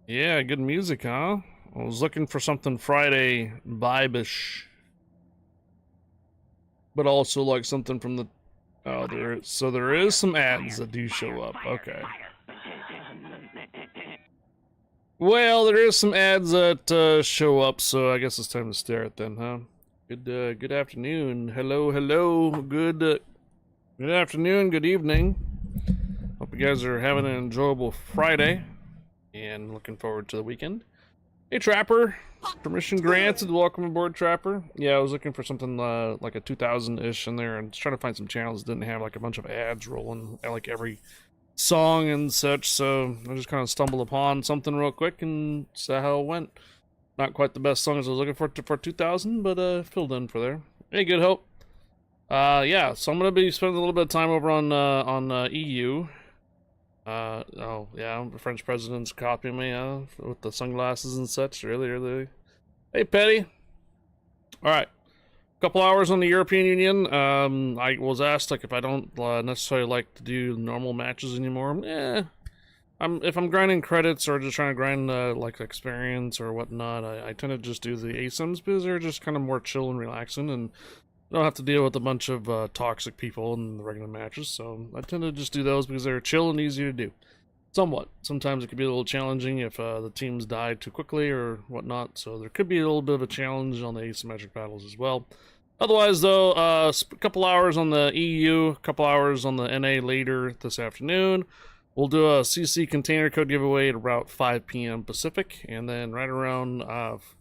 Yeah, good music, huh? I was looking for something Friday vibe-ish, but also like something from the. Oh, there is some ads that do show up. Okay. Well, there is some ads that show up, so I guess it's time to stare at them, huh? Good afternoon. Hello, hello. Good afternoon. Good evening. Hope you guys are having an enjoyable Friday and looking forward to the weekend. Hey, Trapper. Permission granted. Welcome aboard, Trapper. Yeah, I was looking for something like a 2000-ish in there and trying to find some channels that didn't have like a bunch of ads rolling like every song and such, so I just kind of stumbled upon something real quick and saw how it went. Not quite the best songs I was looking for 2000, but filled in for there. Hey, good hope. Yeah, so I'm gonna be spending a little bit of time over on EU. Oh yeah, the French president's copying me, with the sunglasses and such. Really. Hey, Petty. All right. Couple hours on the European Union. I was asked like if I don't necessarily like to do normal matches anymore. If I'm grinding credits or just trying to grind like experience or whatnot, I tend to just do the ASIMs because they're just kind of more chill and relaxing, and I don't have to deal with a bunch of toxic people in the regular matches. So I tend to just do those because they're chill and easy to do. Somewhat. Sometimes it could be a little challenging if the teams die too quickly or whatnot, so there could be a little bit of a challenge on the asymmetric battles as well. Otherwise, though, a couple hours on the EU, a couple hours on the NA later this afternoon. We'll do a CC container code giveaway at about 5 p.m. Pacific, and then right around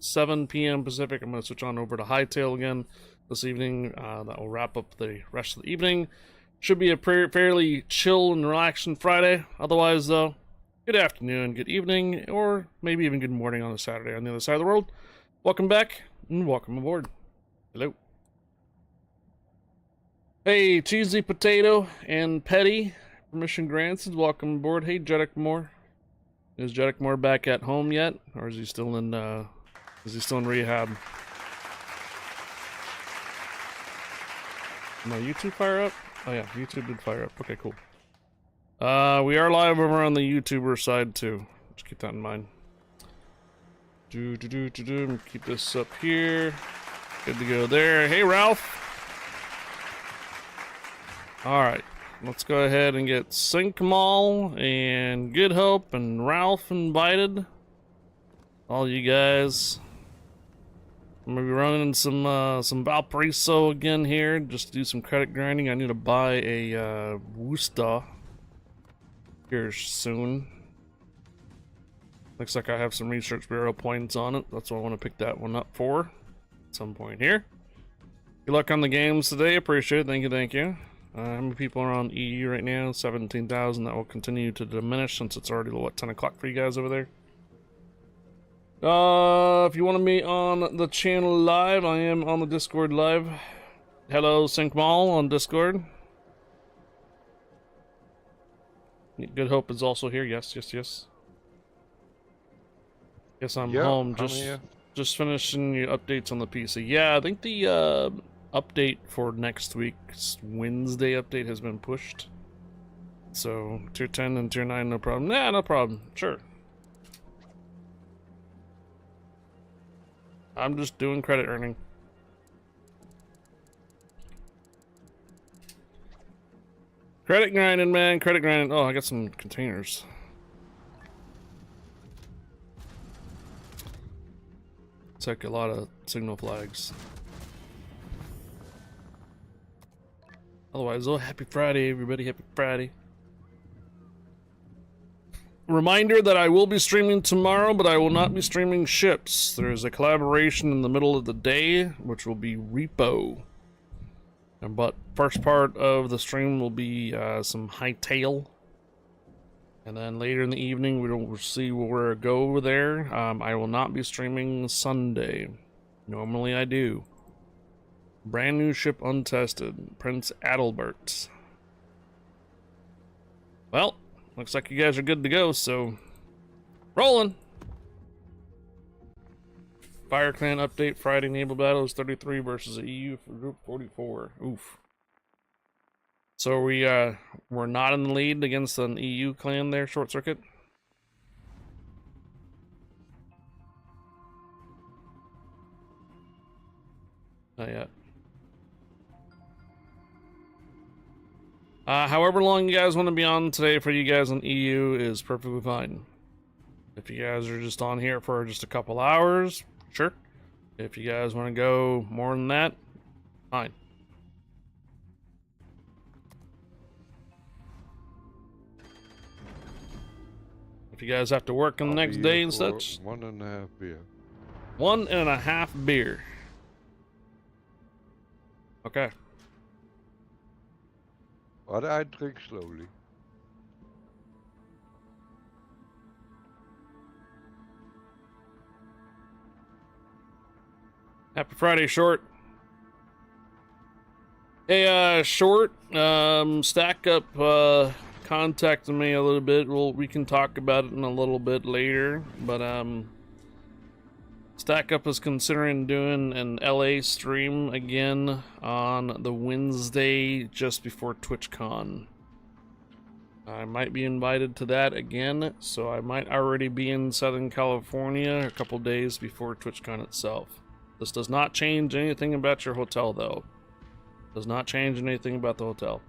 7 p.m. Pacific, I'm going to switch on over to Hightail again this evening. That will wrap up the rest of the evening. Should be a fairly chill and relaxing Friday. Otherwise, though, good afternoon, good evening, or maybe even good morning on a Saturday on the other side of the world. Welcome back, and welcome aboard. Hello. Hey, Cheesy Potato and Petty, permission granted, welcome aboard. Hey, Jeddick Moore. Is Jeddick Moore back at home yet? Or is he still in rehab? My YouTube fire up? Oh yeah, YouTube did fire up. Okay, cool. We are live over on the YouTuber side too. Just keep that in mind. Keep this up here. Good to go there. Hey, Ralph. Alright, let's go ahead and get Sync Mall and Good Hope and Ralph invited. All you guys. I'm gonna be running some Valparaiso again here, just to do some credit grinding. I need to buy a Woosta here soon. Looks like I have some Research Bureau points on it. That's what I want to pick that one up for at some point here. Good luck on the games today. Appreciate it. Thank you. How many people are on EU right now? 17,000. That will continue to diminish since it's already, what, 10 o'clock for you guys over there? If you want me on the channel live, I am on the Discord live. Hello, Sync Mall on Discord. Good Hope is also here. Yes. Yes, I'm home. Just finishing your updates on the PC. Yeah, I think the update for next week's Wednesday update has been pushed. So tier 10 and tier 9, no problem. Nah, no problem. Sure. I'm just doing credit earning. Credit grinding, man. Credit grinding. Oh, I got some containers. Took a lot of signal flags. Otherwise, oh, happy Friday, everybody. Happy Friday. Reminder that I will be streaming tomorrow, but I will not be streaming ships. There is a collaboration in the middle of the day, which will be Repo. But first part of the stream will be some Hightail. And then later in the evening, we'll see where I go over there. I will not be streaming Sunday. Normally I do. Brand new ship untested. Prince Adalbert. Well, looks like you guys are good to go, so rolling. Fire Clan update. Friday naval battles 33 versus the EU for group 44. Oof. So we're not in the lead against an EU clan there, Short Circuit. Not yet. However long you guys want to be on today for you guys on EU is perfectly fine. If you guys are just on here for just a couple hours, sure. If you guys want to go more than that, fine. If you guys have to work on the next day and such. 1.5 beer. 1.5 beer. Okay. But I drink slowly. Happy Friday, Short. Hey, Short, Stack Up, contacted me a little bit. We can talk about it in a little bit later, but, Stack Up is considering doing an LA stream again on the Wednesday just before TwitchCon. I might be invited to that again, so I might already be in Southern California a couple days before TwitchCon itself. This does not change anything about your hotel, though. Does not change anything about the hotel.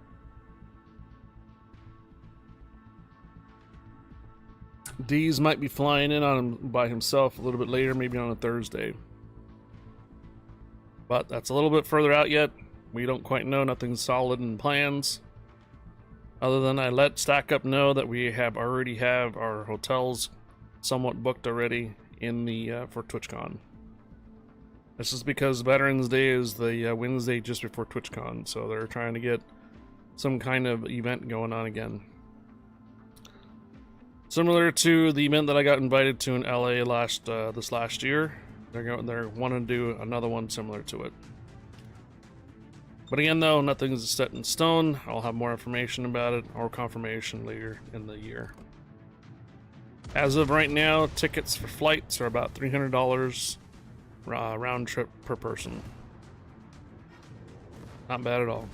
Deez might be flying in on him by himself a little bit later, maybe on a Thursday. But that's a little bit further out yet. We don't quite know. Nothing's solid in plans. Other than I let Stack Up know that we already have our hotels somewhat booked already in the for TwitchCon. This is because Veterans Day is the Wednesday just before TwitchCon, so they're trying to get some kind of event going on again. Similar to the event that I got invited to in LA this last year, they're wanting to do another one similar to it. But again, though, nothing's set in stone. I'll have more information about it or confirmation later in the year. As of right now, tickets for flights are about $300 round trip per person. Not bad at all.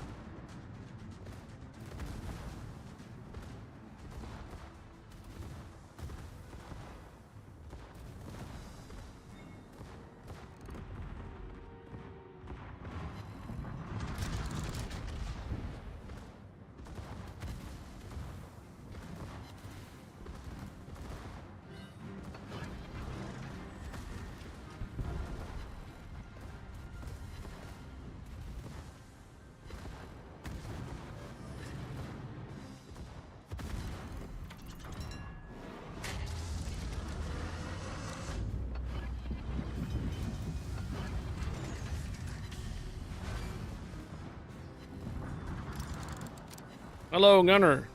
Hello, Gunner.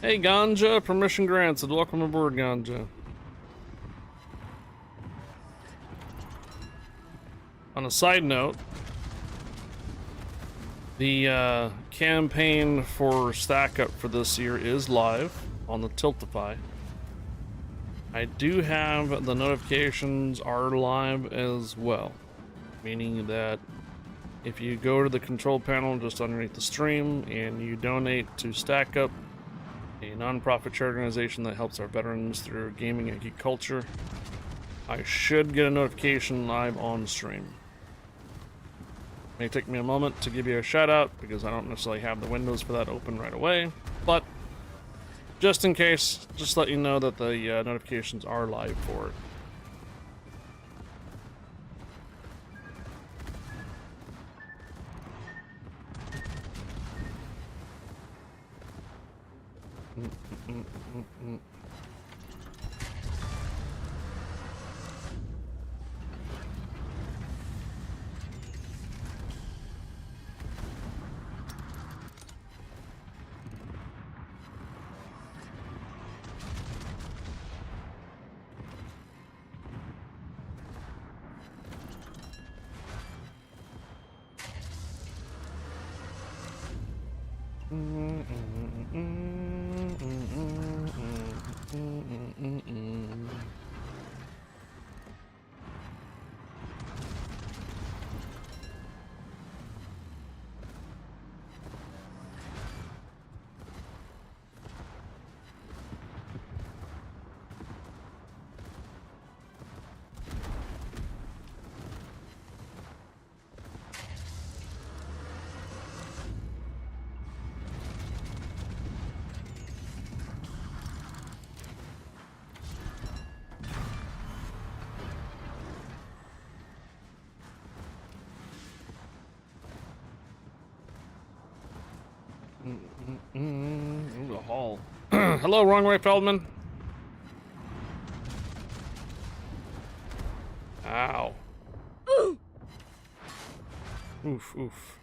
Hey, Ganja, permission granted. Welcome aboard, Ganja. On a side note, the campaign for Stack Up for this year is live on the Tiltify. I do have the notifications are live as well, meaning that if you go to the control panel just underneath the stream and you donate to Stack Up, a non-profit charity organization that helps our veterans through gaming and geek culture, I should get a notification live on stream. It may take me a moment to give you a shout out because I don't necessarily have the windows for that open right away, but just in case, just let you know that the notifications are live for it. Ooh, the hall. Hello, wrong way, Feldman. Ow. Oof, oof.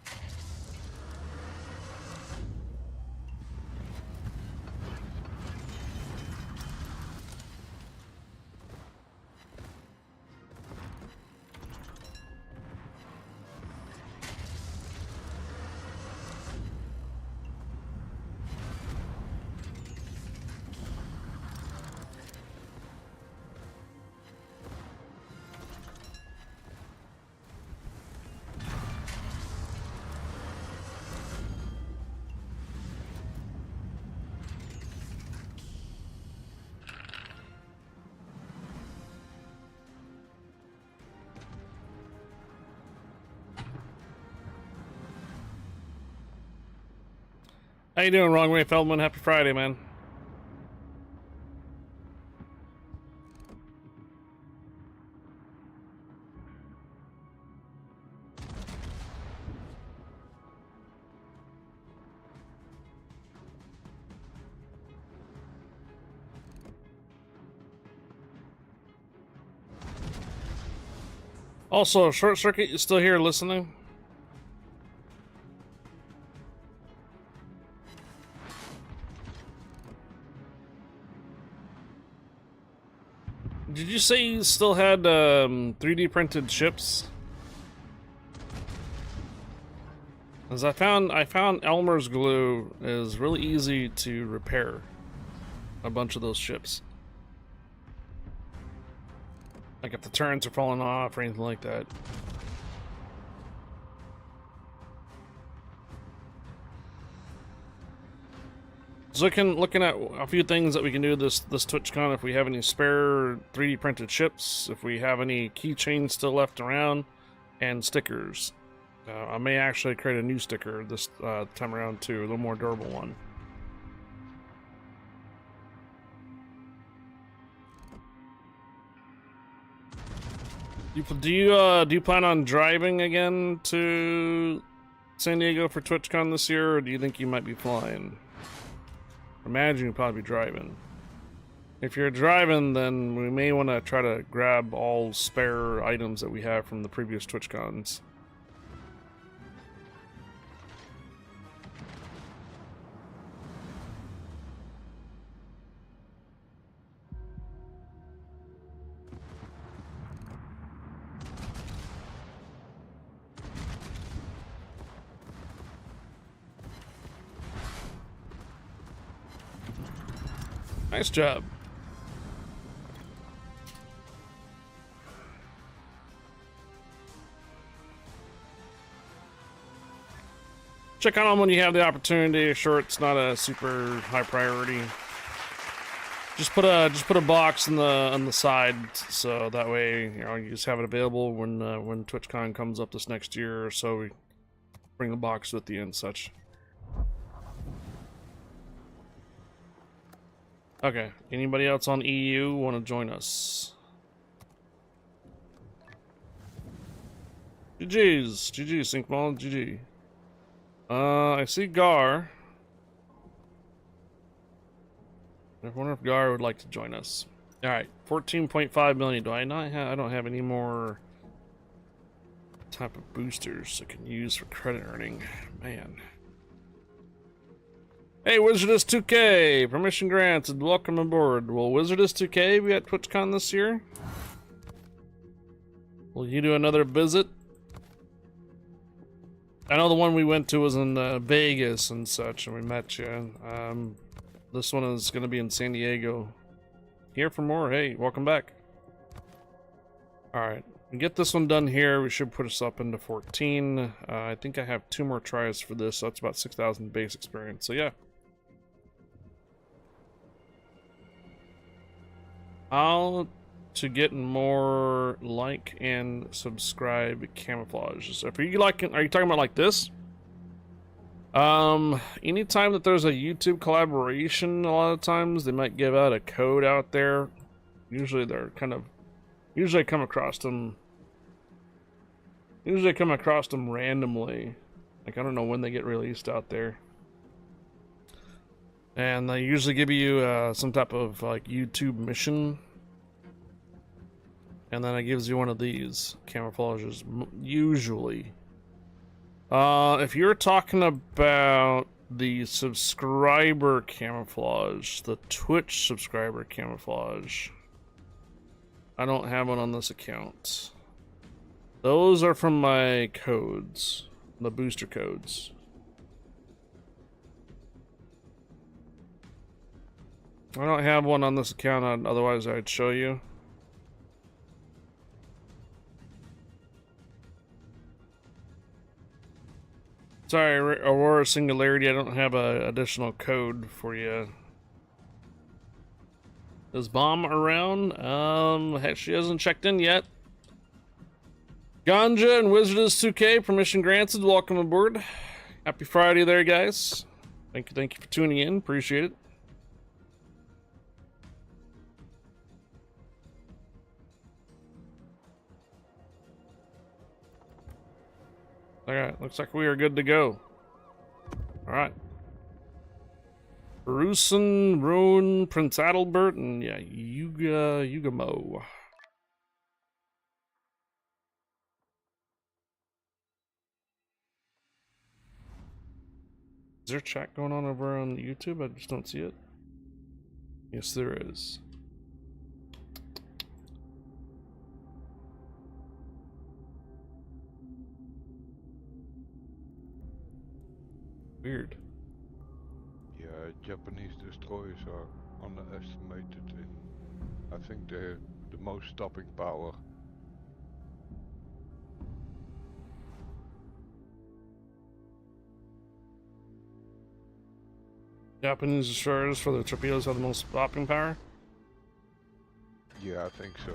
How you doing, wrong way, Feldman? Happy Friday, man. Also, Short Circuit, you still here listening? Did you say you still had 3D printed ships? As I found Elmer's glue is really easy to repair a bunch of those ships. Like if the turrets are falling off or anything like that. So looking at a few things that we can do this TwitchCon. If we have any spare 3D printed ships, if we have any keychains still left around, and stickers. I may actually create a new sticker this time around too, a little more durable one. Do you plan on driving again to San Diego for TwitchCon this year, or do you think you might be flying? I imagine you'll probably be driving. If you're driving, then we may want to try to grab all spare items that we have from the previous TwitchCons. Nice job. Check on them when you have the opportunity. Sure, it's not a super high priority. Just put a box on the side, so that way you just have it available when TwitchCon comes up this next year or so. We bring the box with you and such. Okay, anybody else on EU want to join us? GG's, Syncmall, GG. I see Gar. I wonder if Gar would like to join us. Alright, 14.5 million. Do I not have, I don't have any more type of boosters I can use for credit earning. Man. Hey, Wizardess2K! Permission granted. Welcome aboard. Will Wizardess2K be at TwitchCon this year? Will you do another visit? I know the one we went to was in Vegas and such, and we met you. This one is going to be in San Diego. Here for more? Hey, welcome back. Alright, we get this one done here. We should put us up into 14. I think I have 2 more tries for this, so that's about 6,000 base experience. So yeah. How to get more like and subscribe camouflage. So are you talking about like this? Anytime that there's a YouTube collaboration, a lot of times they might give out a code out there. Usually they're usually I come across them randomly. Like I don't know when they get released out there. And they usually give you some type of like YouTube mission. And then it gives you one of these camouflages, usually. If you're talking about the subscriber camouflage, the Twitch subscriber camouflage, I don't have one on this account. Those are from my codes, the booster codes. I don't have one on this account, otherwise I'd show you. Sorry, Aurora Singularity, I don't have an additional code for you. Is Bomb around? Heck, she hasn't checked in yet. Ganja and Wizardess 2K, permission granted, welcome aboard. Happy Friday there, guys. Thank you for tuning in, appreciate it. Alright, looks like we are good to go. Alright. Barusan, Roan, Prince Adalbert, and yeah, Yugamo. Is there chat going on over on YouTube? I just don't see it. Yes, there is. Weird. Yeah, Japanese destroyers are underestimated in. I think they're the most stopping power. Japanese destroyers for the torpedoes have the most stopping power? Yeah, I think so.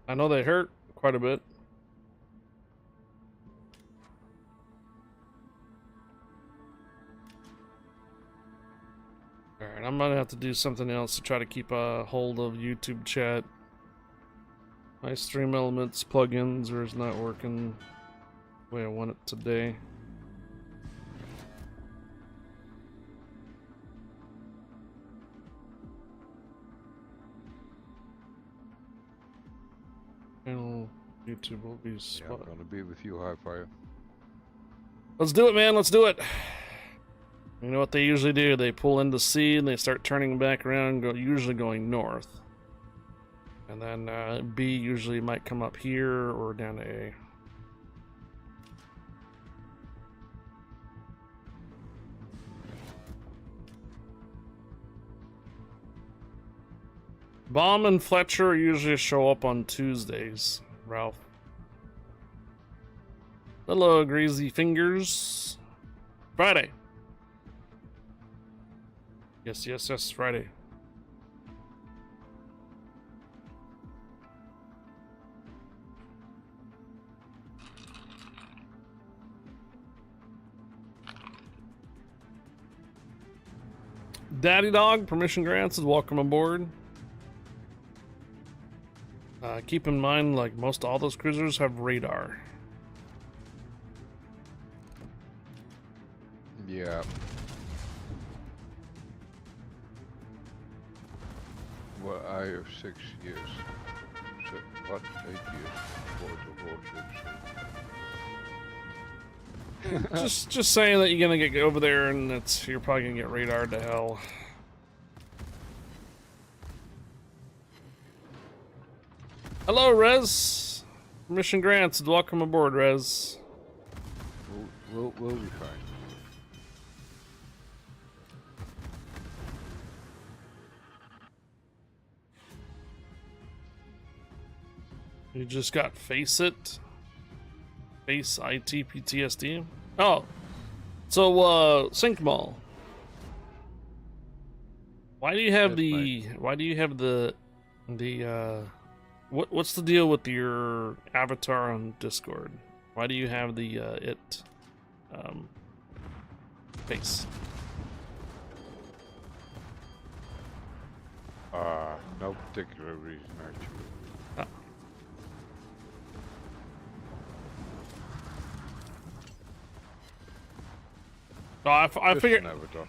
I know they hurt quite a bit. Alright, I'm gonna have to do something else to try to keep a hold of YouTube chat. My Stream Elements plugins is not working the way I want it today. Channel YouTube will be spot. Yeah, I'm gonna be with you, High Fire. Let's do it, man. Let's do it. You know what they usually do? They pull into C and they start turning back around, usually going north. And then B usually might come up here or down to A. Bomb and Fletcher usually show up on Tuesdays, Ralph. Hello, Greasy Fingers. Friday. Yes, Friday. Daddy Dog, permission granted, welcome aboard. Keep in mind, like most all those cruisers have radar. Yeah. Well, I have 6 years. So, what? 8 years for the Warships. just saying that you're gonna get over there and you're probably gonna get radared to hell. Hello, Rez. Permission granted. Welcome aboard, Rez. We'll be fine. You just got Face It. Face IT PTSD. Oh. So, Sync Mall. Why do you have what's the deal with your avatar on Discord? Why do you have the face? No particular reason actually. Oh, I figured. Never done.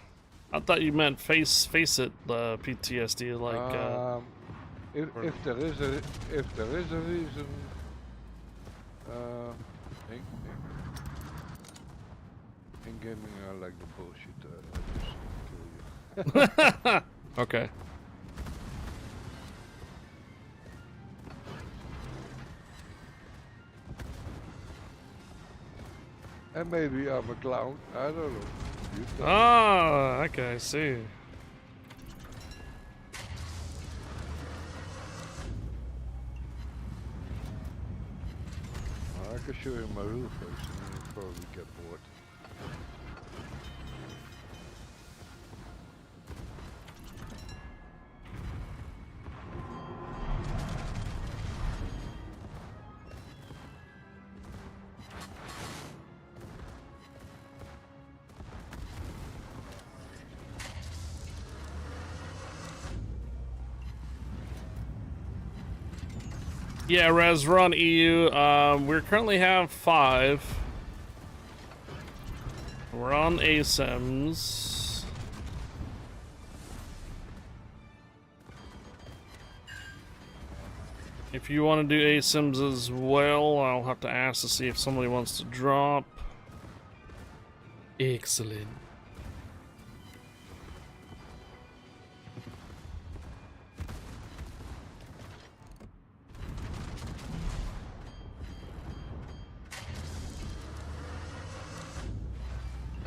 I thought you meant face it PTSD like if there is a reason, uh, in gaming I like the bullshit. I just kill you. Okay. And maybe I'm a clown. I don't know. You tell me. Ah, okay, I see. I can show you my real face and then you'll probably get bored. Yeah, Res, we're on EU. We currently have 5. We're on ASIMs. If you want to do ASIMs as well, I'll have to ask to see if somebody wants to drop. Excellent.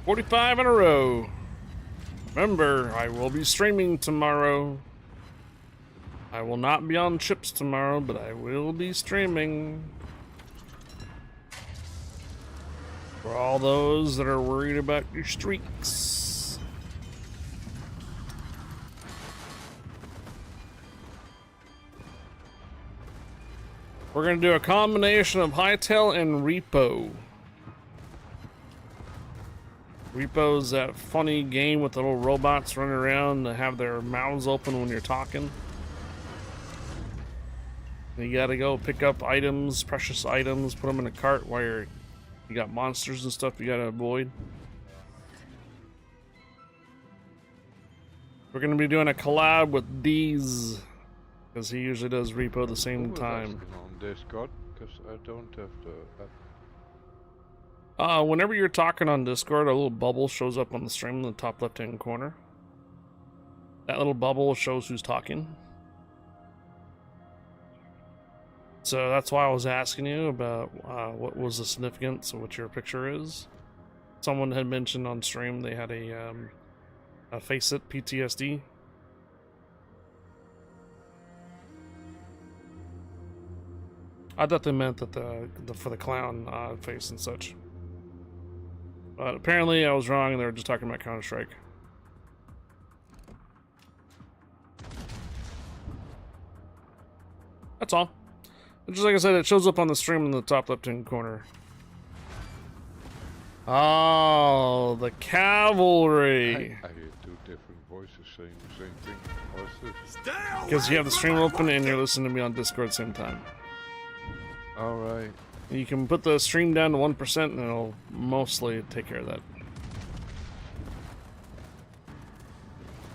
$45 in a row. Remember, I will be streaming tomorrow. I will not be on chips tomorrow, but I will be streaming. For all those that are worried about your streaks. We're gonna do a combination of Hightail and Repo. Repo's that funny game with the little robots running around that have their mouths open when you're talking. You gotta go pick up items, precious items, put them in a cart while you got monsters and stuff you gotta avoid. We're gonna be doing a collab with Deez, because he usually does Repo the same time. On Discord, because I don't have the app. Whenever you're talking on Discord, a little bubble shows up on the stream in the top left-hand corner. That little bubble shows who's talking. So that's why I was asking you about what was the significance of what your picture is. Someone had mentioned on stream they had a face it PTSD. I thought they meant that for the clown face and such. But apparently I was wrong and they were just talking about Counter-Strike. That's all. Just like I said, it shows up on the stream in the top left-hand corner. Oh, the cavalry. I hear 2 different voices saying the same thing. What's this? Because you have the stream open and you're listening to me on Discord at the same time. Alright. You can put the stream down to 1% and it'll mostly take care of that.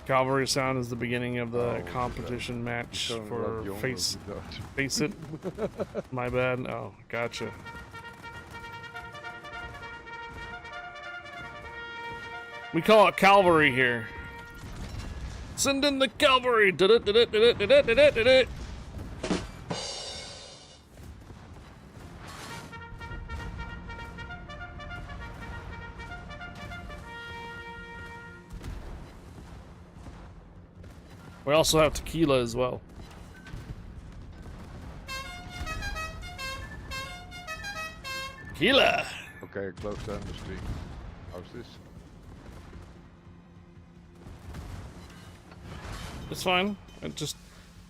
Cavalry sound is the beginning of the competition match for face it. My bad. Oh, gotcha. We call it cavalry here. Send in the cavalry. We also have tequila as well. Tequila. Okay, close down the stream. How's this? It's fine. It just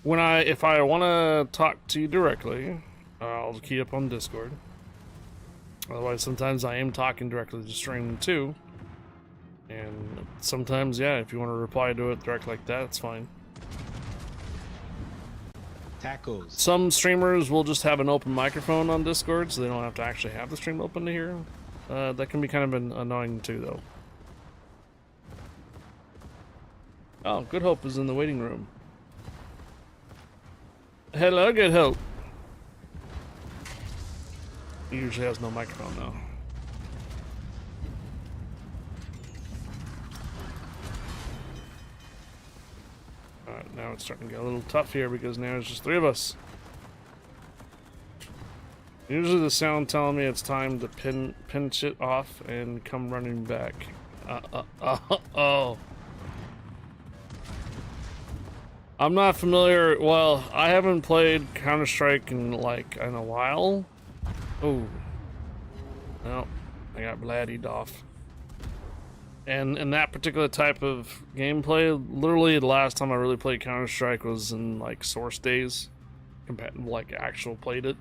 if I want to talk to you directly, I'll key up on Discord. Otherwise, sometimes I am talking directly to stream too. And sometimes, yeah, if you want to reply to it direct like that, it's fine. Tacos. Some streamers will just have an open microphone on Discord, so they don't have to actually have the stream open to hear. That can be kind of annoying too, though. Oh, Good Hope is in the waiting room. Hello, Good Hope. He usually has no microphone though. Alright, now it's starting to get a little tough here because now it's just 3 of us. Usually the sound telling me it's time to pinch it off and come running back. Oh. I'm not familiar. Well, I haven't played Counter-Strike in a while. Oh. No, I got bladdied off. And in that particular type of gameplay, literally the last time I really played Counter-Strike was in like Source days, like actual played it.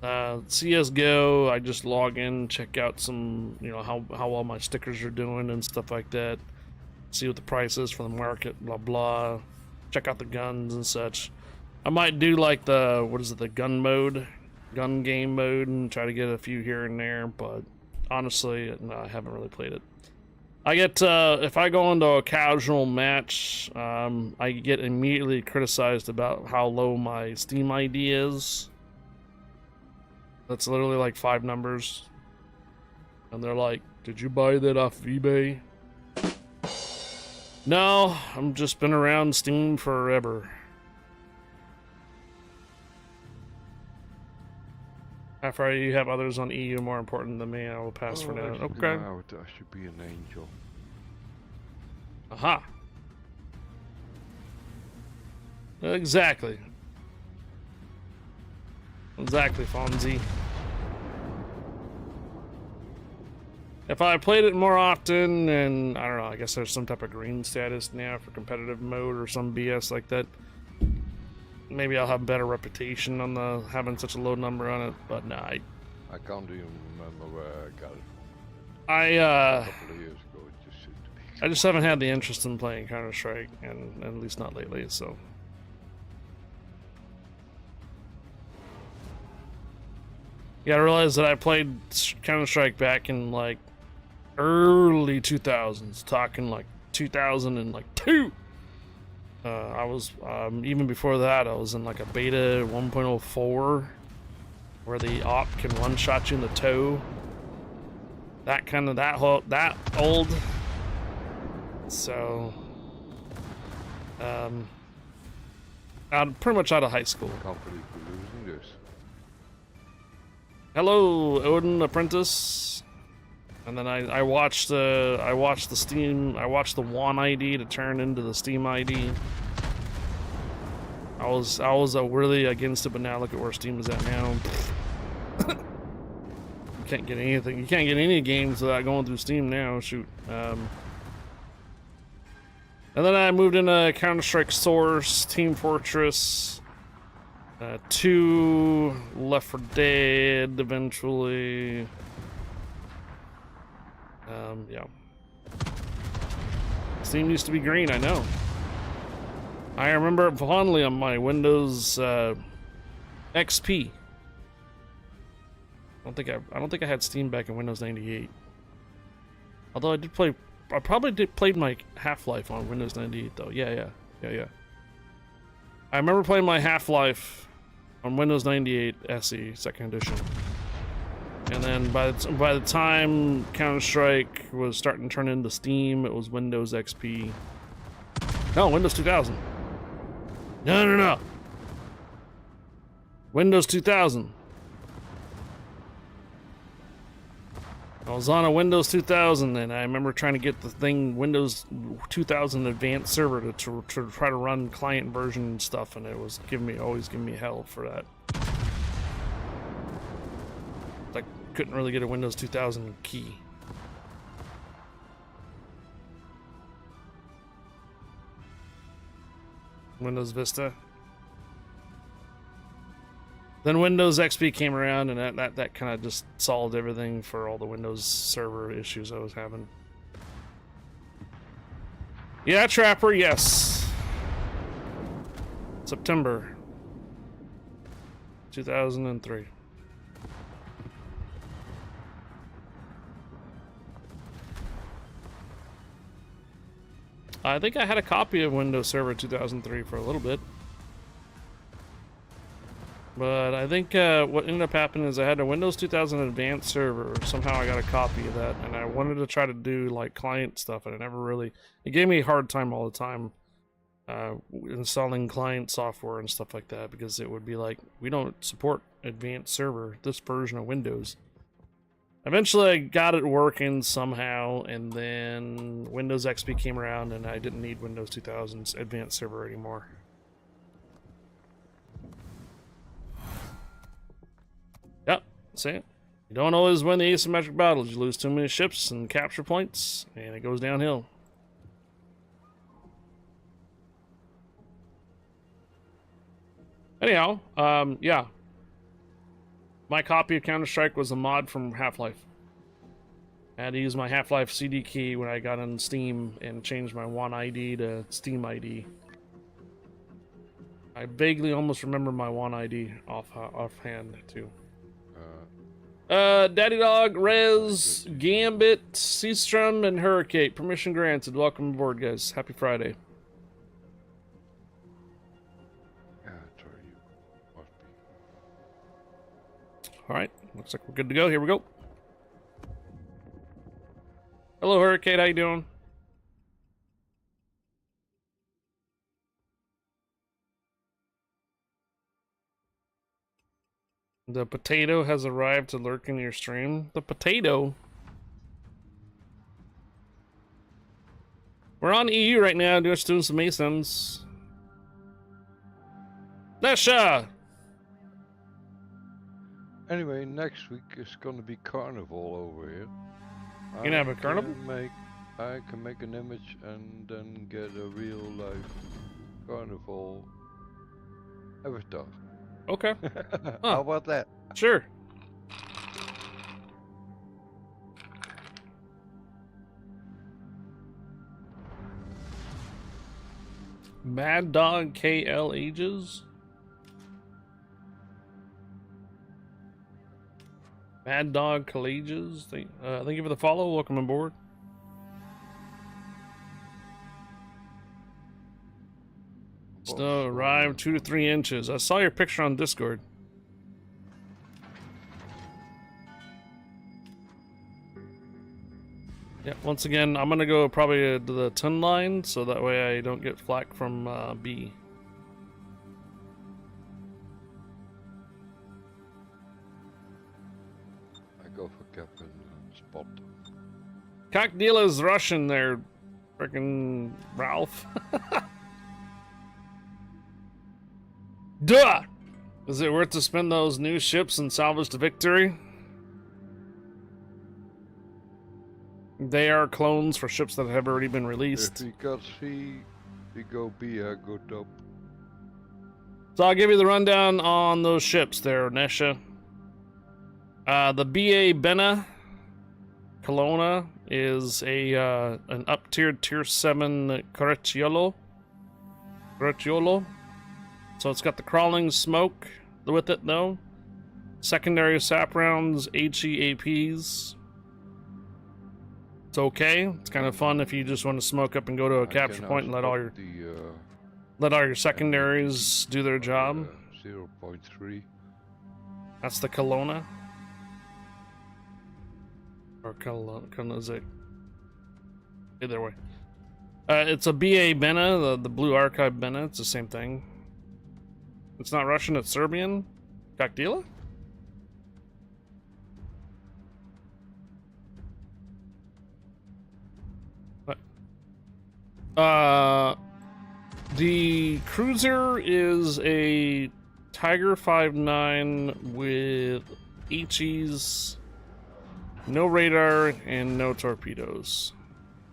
CS:GO, I just log in, check out some, how well my stickers are doing and stuff like that. See what the price is for the market, blah blah. Check out the guns and such. I might do like the gun game mode, and try to get a few here and there, but honestly, no, I haven't really played it. I get, if I go into a casual match, I get immediately criticized about how low my Steam ID is. That's literally like 5 numbers. And they're like, did you buy that off eBay? No, I've just been around Steam forever. After you have others on EU more important than me, I will pass for now. Okay. I should be an angel. Aha. Exactly. Exactly, Fonzie. If I played it more often, and I don't know, I guess there's some type of green status now for competitive mode or some BS like that. Maybe I'll have a better reputation on the having such a low number on it, but nah, I can't even remember where I got it from. I A couple of years ago, it just seemed to be. I just haven't had the interest in playing Counter-Strike, and at least not lately, so. You gotta realize that I played Counter-Strike back in like early 2000s, talking like 2002. I was, even before that, I was in like a beta 1.04 where the op can one-shot you in the toe. That old. So, pretty much out of high school. I can't believe we're losing this. Hello, Odin Apprentice. And then I watched the WAN ID to turn into the Steam ID. I was really against it, but now look at where Steam is at now. You can't get anything. You can't get any games without going through Steam now. Shoot. And then I moved into Counter-Strike Source, Team Fortress 2, Left 4 Dead eventually. Yeah. Steam used to be green, I know. I remember it fondly on my Windows XP. I don't think I had Steam back in Windows 98. Although I probably played my Half-Life on Windows 98 though. Yeah. I remember playing my Half-Life on Windows 98 SE, second edition. And then by the time Counter-Strike was starting to turn into Steam, it was Windows XP. No, Windows 2000. No. Windows 2000. I was on a Windows 2000, and I remember trying to get the thing Windows 2000 Advanced Server to try to run client version stuff, and it was always giving me hell for that. I couldn't really get a Windows 2000 key. Windows Vista. Then Windows XP came around, and that kind of just solved everything for all the Windows Server issues I was having. Yeah, Trapper, yes. September 2003. I think I had a copy of Windows Server 2003 for a little bit. But I think what ended up happening is I had a Windows 2000 Advanced server. Somehow I got a copy of that, and I wanted to try to do like client stuff, and I never really... It gave me a hard time all the time installing client software and stuff like that, because it would be like, we don't support Advanced server, this version of Windows. Eventually I got it working somehow, and then Windows XP came around, and I didn't need Windows 2000's Advanced server anymore. Yep, see it. You don't always win the asymmetric battles. You lose too many ships and capture points, and it goes downhill. Anyhow, yeah. My copy of Counter-Strike was a mod from Half-Life. I had to use my Half-Life CD key when I got on Steam and changed my WAN ID to Steam ID. I vaguely almost remember my WAN ID offhand, too. Daddy Dog, Rez, Gambit, Seastrom, and Hurricane. Permission granted. Welcome aboard, guys. Happy Friday. Alright, looks like we're good to go. Here we go. Hello, Hurricane. How you doing? The potato has arrived to lurk in your stream. The potato? We're on EU right now, just doing some ASIMs. Nesha! Anyway, next week is gonna be carnival over here. You gonna have a carnival? I can make an image and then get a real life carnival avatar. Okay. How about that? Sure. Mad Dog KL Ages? Mad Dog Colleges? Thank you for the follow. Welcome aboard. Snow arrived 2 to 3 inches. I saw your picture on Discord. Yeah, once again, I'm gonna go probably to the 10 line, so that way I don't get flack from B. I go for Captain Spot. Cock dealer's Russian there, frickin' Ralph. Duh! Is it worth to spend those new ships and salvage the victory? They are clones for ships that have already been released. If we got C, we go B, I go top. So I'll give you the rundown on those ships there, Nesha. The BA Bena Kelowna is an up-tiered Tier 7 Correcciolo. So it's got the crawling smoke with it, though. Secondary sap rounds, HE APs. It's okay. It's kind of fun if you just want to smoke up and go to a capture point and let all your secondaries do their job. 0.3. That's the Kelowna. Or Kelowna. Either way. It's a BA Bena, the Blue Archive Bena. It's the same thing. It's not Russian, it's Serbian. Kakdila? What? The cruiser is a Tiger 5.9 with HEs, no radar, and no torpedoes.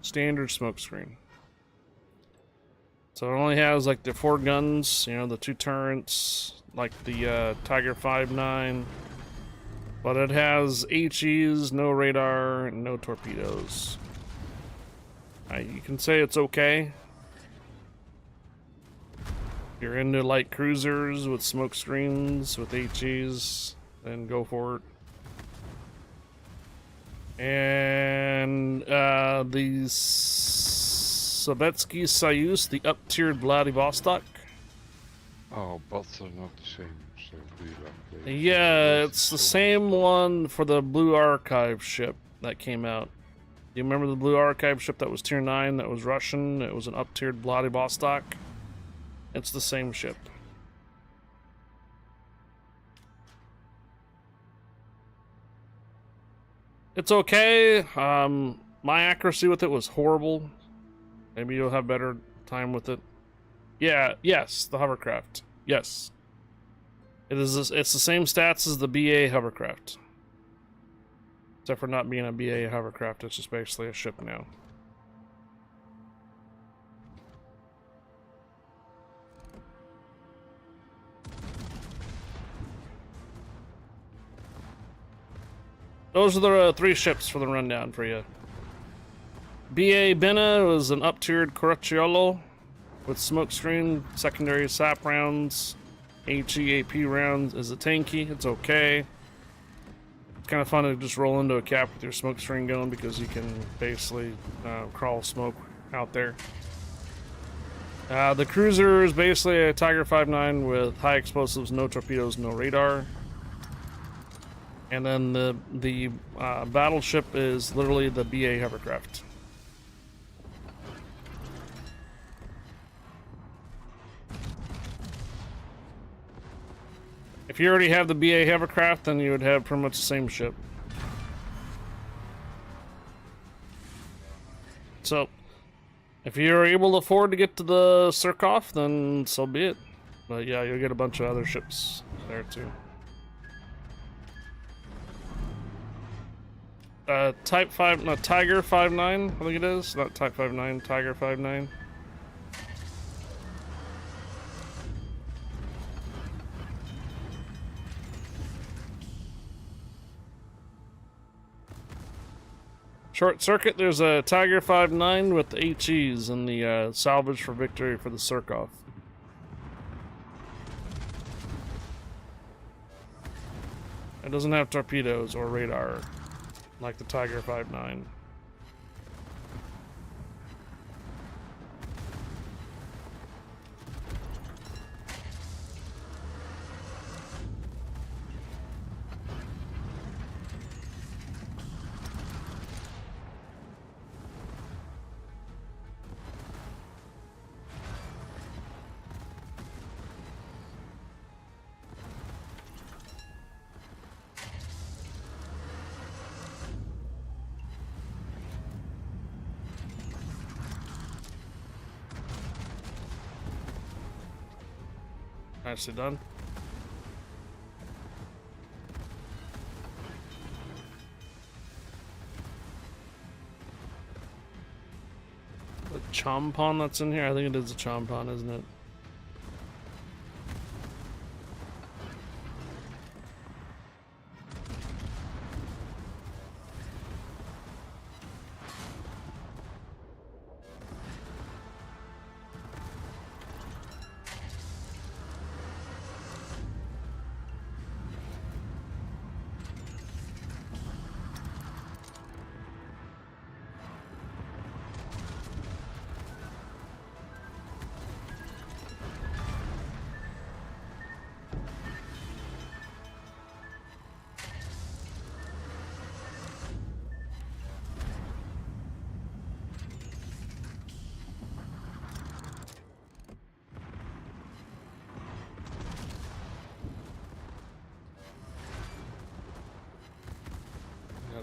Standard smokescreen. So it only has like the 4 guns, you know, the 2 turrets, like the Tiger 5.9. But it has HEs, no radar, and no torpedoes. You can say it's okay. If you're into light cruisers with smoke screens, with HEs, then go for it. And the Sovietsky Soyuz, the up-tiered Vladivostok. Oh, but they're not the same. So we like they Yeah, lost it's the so much same stuff. one for the Blue Archive ship that came out. Do you remember the Blue Archive ship that was tier 9, that was Russian? It was an up-tiered Vladivostok. It's the same ship. It's okay. My accuracy with it was horrible. Maybe you'll have better time with it. Yeah, yes, the hovercraft. Yes. It's the same stats as the BA hovercraft. Except for not being a BA hovercraft, it's just basically a ship now. Those are the 3 ships for the rundown for you. BA Bena was an up-tiered Correcciolo with smokescreen, secondary SAP rounds, HEAP rounds. Is it tanky? It's okay. It's kind of fun to just roll into a cap with your smokescreen going because you can basically crawl smoke out there. The cruiser is basically a Tiger 5.9 with high explosives, no torpedoes, no radar. And then the battleship is literally the BA hovercraft. If you already have the BA hovercraft, then you would have pretty much the same ship. So, if you're able to afford to get to the Surkoff, then so be it. But yeah, you'll get a bunch of other ships there too. Type 5, no, Tiger 5.9, I think it is. Not Type 5.9, Tiger 5.9. Short circuit, there's a Tiger 5.9 with the HEs and the salvage for victory for the Surkoff. It doesn't have torpedoes or radar like the Tiger 5.9. Nicely done. The Chompon that's in here? I think it is a Chompon, isn't it?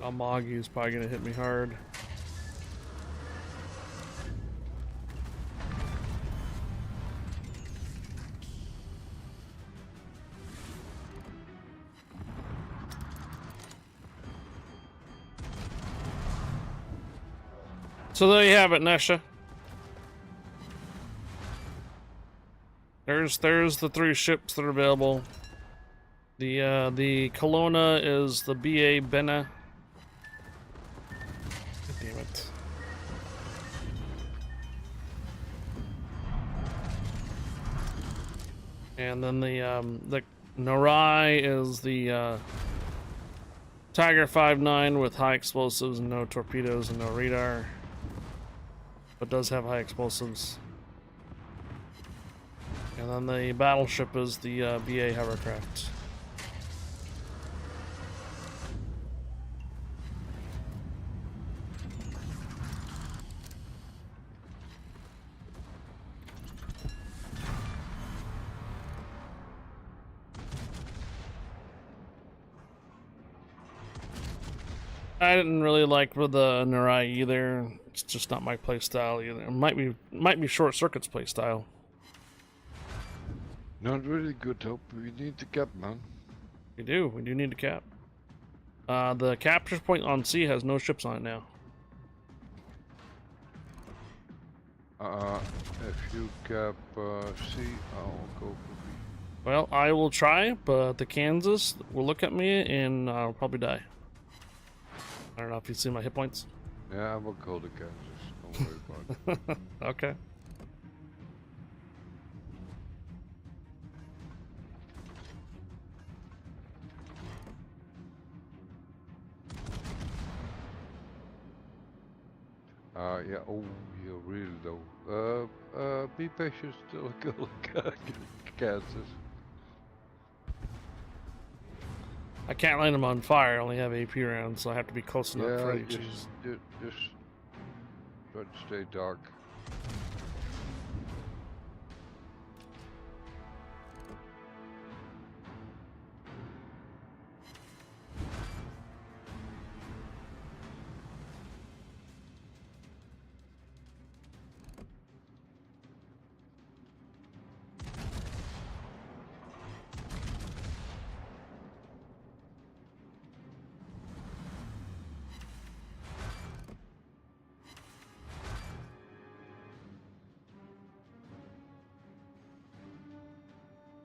Amagi is probably gonna hit me hard. So there you have it, Nesha. There's the 3 ships that are available. The Kelowna is the BA Bena. Damn it. And then the Norai is the Tiger 5.9 with high explosives and no torpedoes and no radar. but does have high explosives. And then the battleship is the BA hovercraft. I didn't really like with the Narai either. It's just not my playstyle either. It might be Short Circuit's playstyle. Not really good, hope. We need the cap, man. We do need a cap. The capture point on C has no ships on it now. If you cap C, I'll go for B. Well, I will try, but the Kansas will look at me and I'll probably die. I don't know if you see my hit points. Yeah, I will call the Kansas. Don't worry about it. Okay. Yeah, oh, you're really low. Be patient, still kill Kansas. I can't land them on fire. I only have AP rounds, so I have to be close enough for Yeah, HEs. just try to stay dark.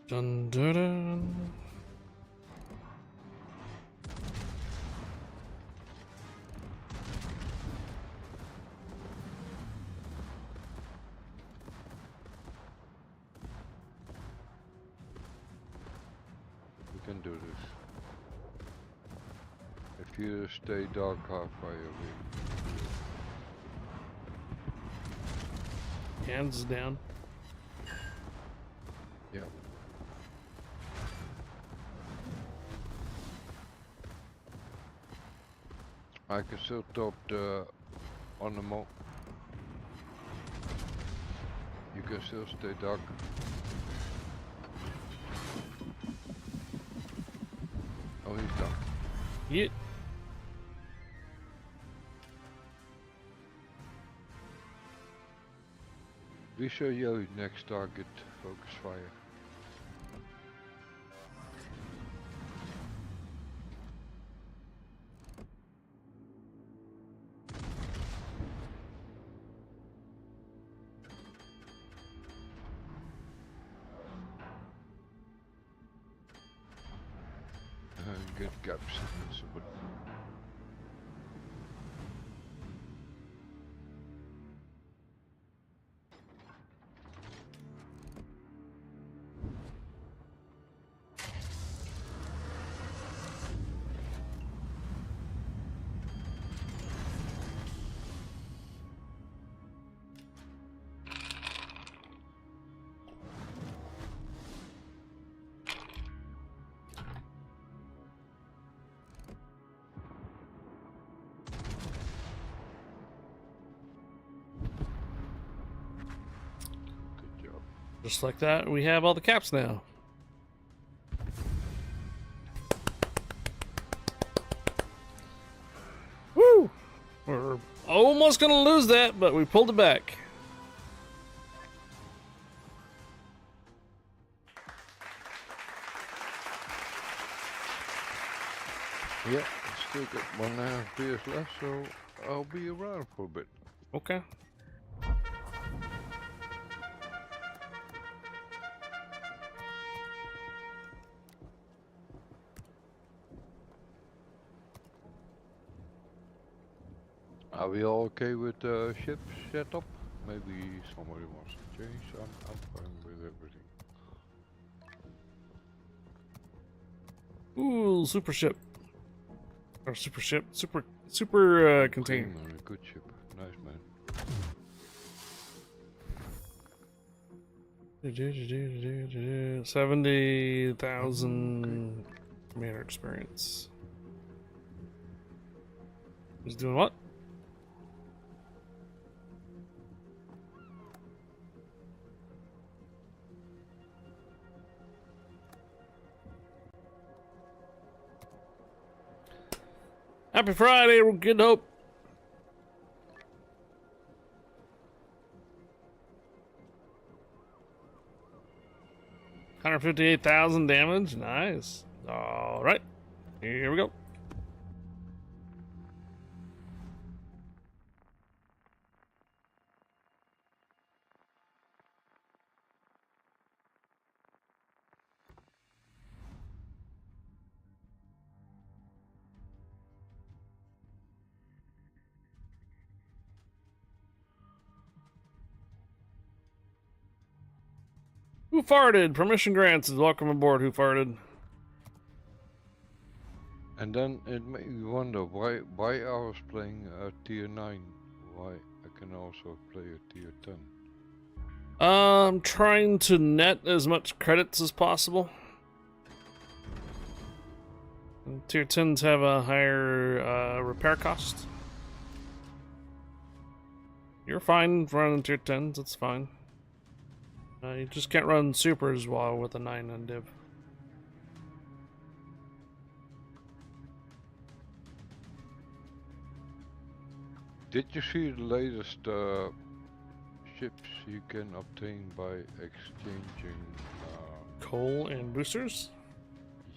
Dun, dun, dun. We can do this. If you stay dark halfway away. Hands down. Yeah. I can still top the on the mo. You can still stay dark. Oh, he's done. Yeah. We show you next target focus fire. Good gaps in this one. Good job. Just like that, we have all the caps now. Woo! We're almost gonna lose that, but we pulled it back. Yeah, still got 1.5 years left, so I'll be around for a bit. Okay. Are we all okay with the ship setup? Maybe somebody wants to change. I'm fine with everything. Ooh, super ship. Or super ship. Super container. Clean, a good ship. Nice, man. 70,000 commander experience. He's doing what? Happy Friday, Good Hope. 158,000 damage. Nice. All right. Here we go. Who farted? Permission granted. Welcome aboard. Who farted? And then it made me wonder why I was playing tier 9. Why I can also play a tier 10. I'm trying to net as much credits as possible. Tier 10s have a higher repair cost. You're fine running tier 10s, it's fine. You just can't run supers while with a 9 on div. Did you see the latest ships you can obtain by exchanging Coal and boosters?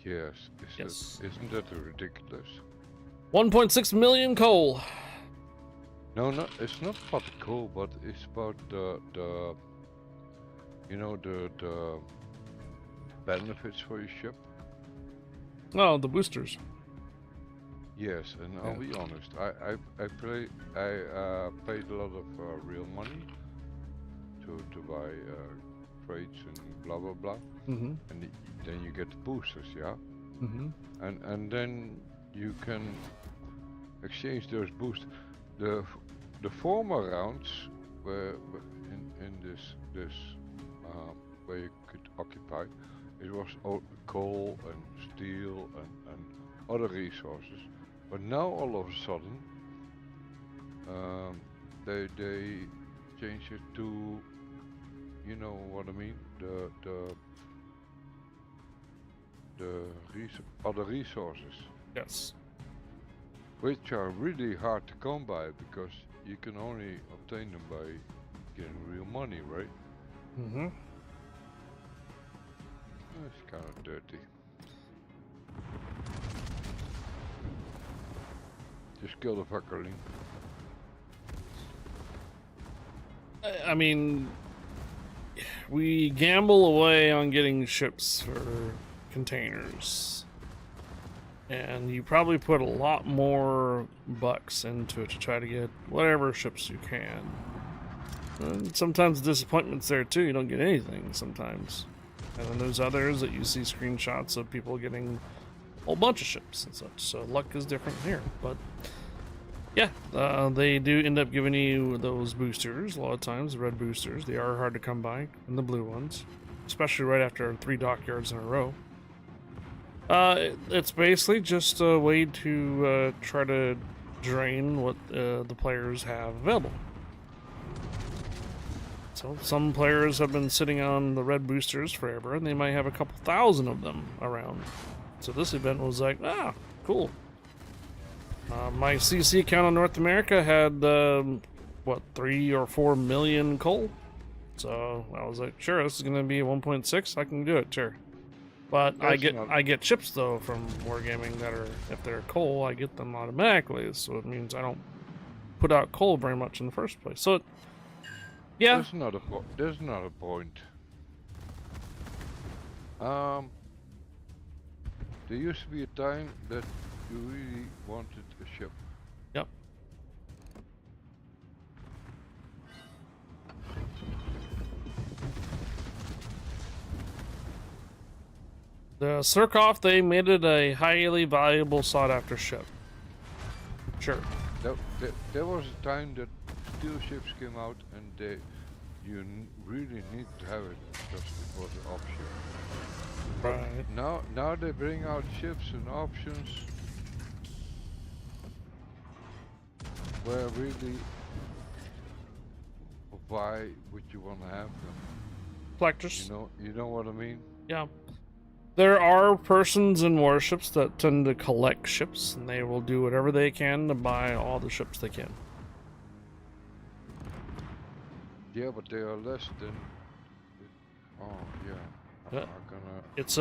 Yes. Yes. Isn't that ridiculous? 1.6 million coal. No, it's not about the coal, but it's about the you know, the benefits for your ship. Oh, the boosters. Yes, and I'll be honest, I paid a lot of real money to buy trades and blah blah blah. Mm-hmm. And then you get the boosters, yeah. Mm-hmm. And then you can exchange those boosters. The former rounds were in this where you could occupy, it was coal and steel and other resources. But now all of a sudden they change it to, you know what I mean, other resources. Yes. Which are really hard to come by because you can only obtain them by getting real money, right? Mm-hmm. It's kind of dirty. Just kill the fuckerling. I mean, we gamble away on getting ships for containers. And you probably put a lot more bucks into it to try to get whatever ships you can. And sometimes the disappointment's there too, you don't get anything sometimes. And then there's others that you see screenshots of people getting a whole bunch of ships and such, so luck is different here. But yeah, they do end up giving you those boosters a lot of times, the red boosters. They are hard to come by, and the blue ones, especially right after 3 dockyards in a row. It's basically just a way to try to drain what the players have available. So some players have been sitting on the red boosters forever, and they might have a couple thousand of them around. So this event was like, ah, cool. My CC account on North America had, what, 3 or 4 million coal? So I was like, sure, this is going to be 1.6, I can do it, sure. But I get chips though from Wargaming that are, if they're coal, I get them automatically. So it means I don't put out coal very much in the first place. So yeah, there's not a point. There used to be a time that you really wanted a ship. Yep. The Surkoff, they made it a highly valuable sought-after ship. Sure. There was a time that steel ships came out and really need to have it because it was an option. Right. Now they bring out ships and options where really why would you want to have them? Collectors. You know what I mean? Yeah. There are persons in warships that tend to collect ships, and they will do whatever they can to buy all the ships they can. Yeah, but they are less than. Oh yeah. I'm Yeah. not gonna. It's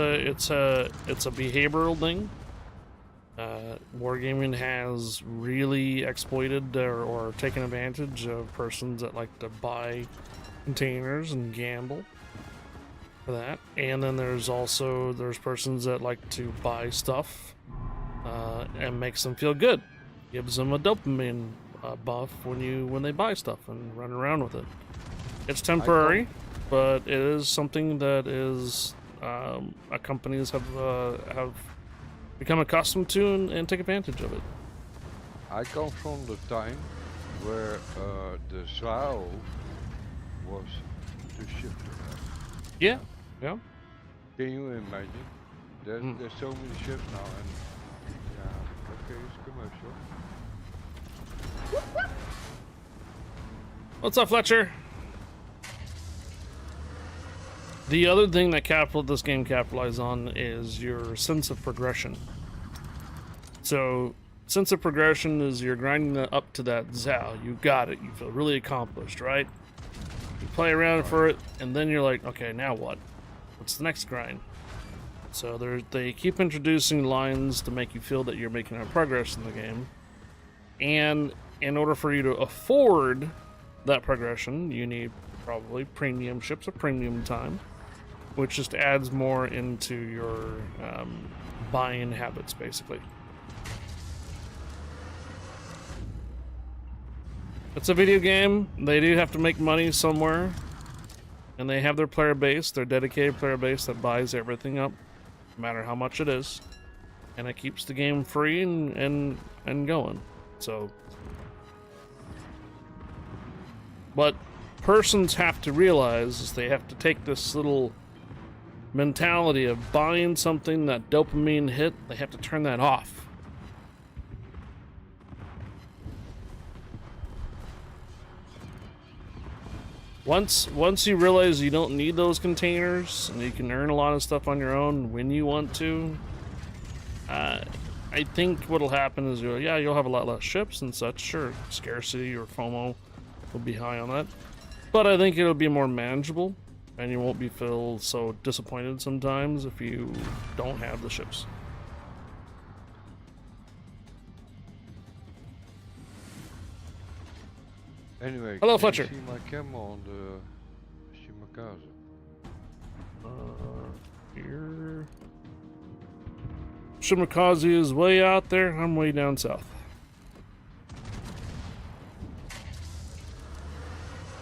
a behavioral thing. Wargaming has really exploited or taken advantage of persons that like to buy containers and gamble for that. And then there's persons that like to buy stuff and makes them feel good. Gives them a dopamine buff when they buy stuff and run around with it. It's temporary, but it is something that is companies have become accustomed to and take advantage of it. I come from the time where the Zao was the ship. Yeah, yeah. Can you imagine? There's so many ships now, and yeah, okay, it's commercial. What's up, Fletcher? The other thing that this game capitalizes on is your sense of progression. So, sense of progression is you're grinding up to that Zao. You got it. You feel really accomplished, right? You play around for it, and then you're like, okay, now what? What's the next grind? So they keep introducing lines to make you feel that you're making progress in the game. And in order for you to afford that progression, you need probably premium ships or premium time, which just adds more into your buying habits, basically. It's a video game. They do have to make money somewhere, and they have their player base, their dedicated player base that buys everything up, no matter how much it is, and it keeps the game free and going. So, what persons have to realize is they have to take this little mentality of buying something, that dopamine hit, they have to turn that off. Once you realize you don't need those containers and you can earn a lot of stuff on your own when you want to, I think what'll happen is you'll have a lot less ships and such. Sure, scarcity or FOMO will be high on that, but I think it'll be more manageable, and you won't feel so disappointed sometimes if you don't have the ships. Anyway, hello, can Fletcher. you see my camera on the Shimakaze? Here. Shimakaze is way out there. I'm way down south.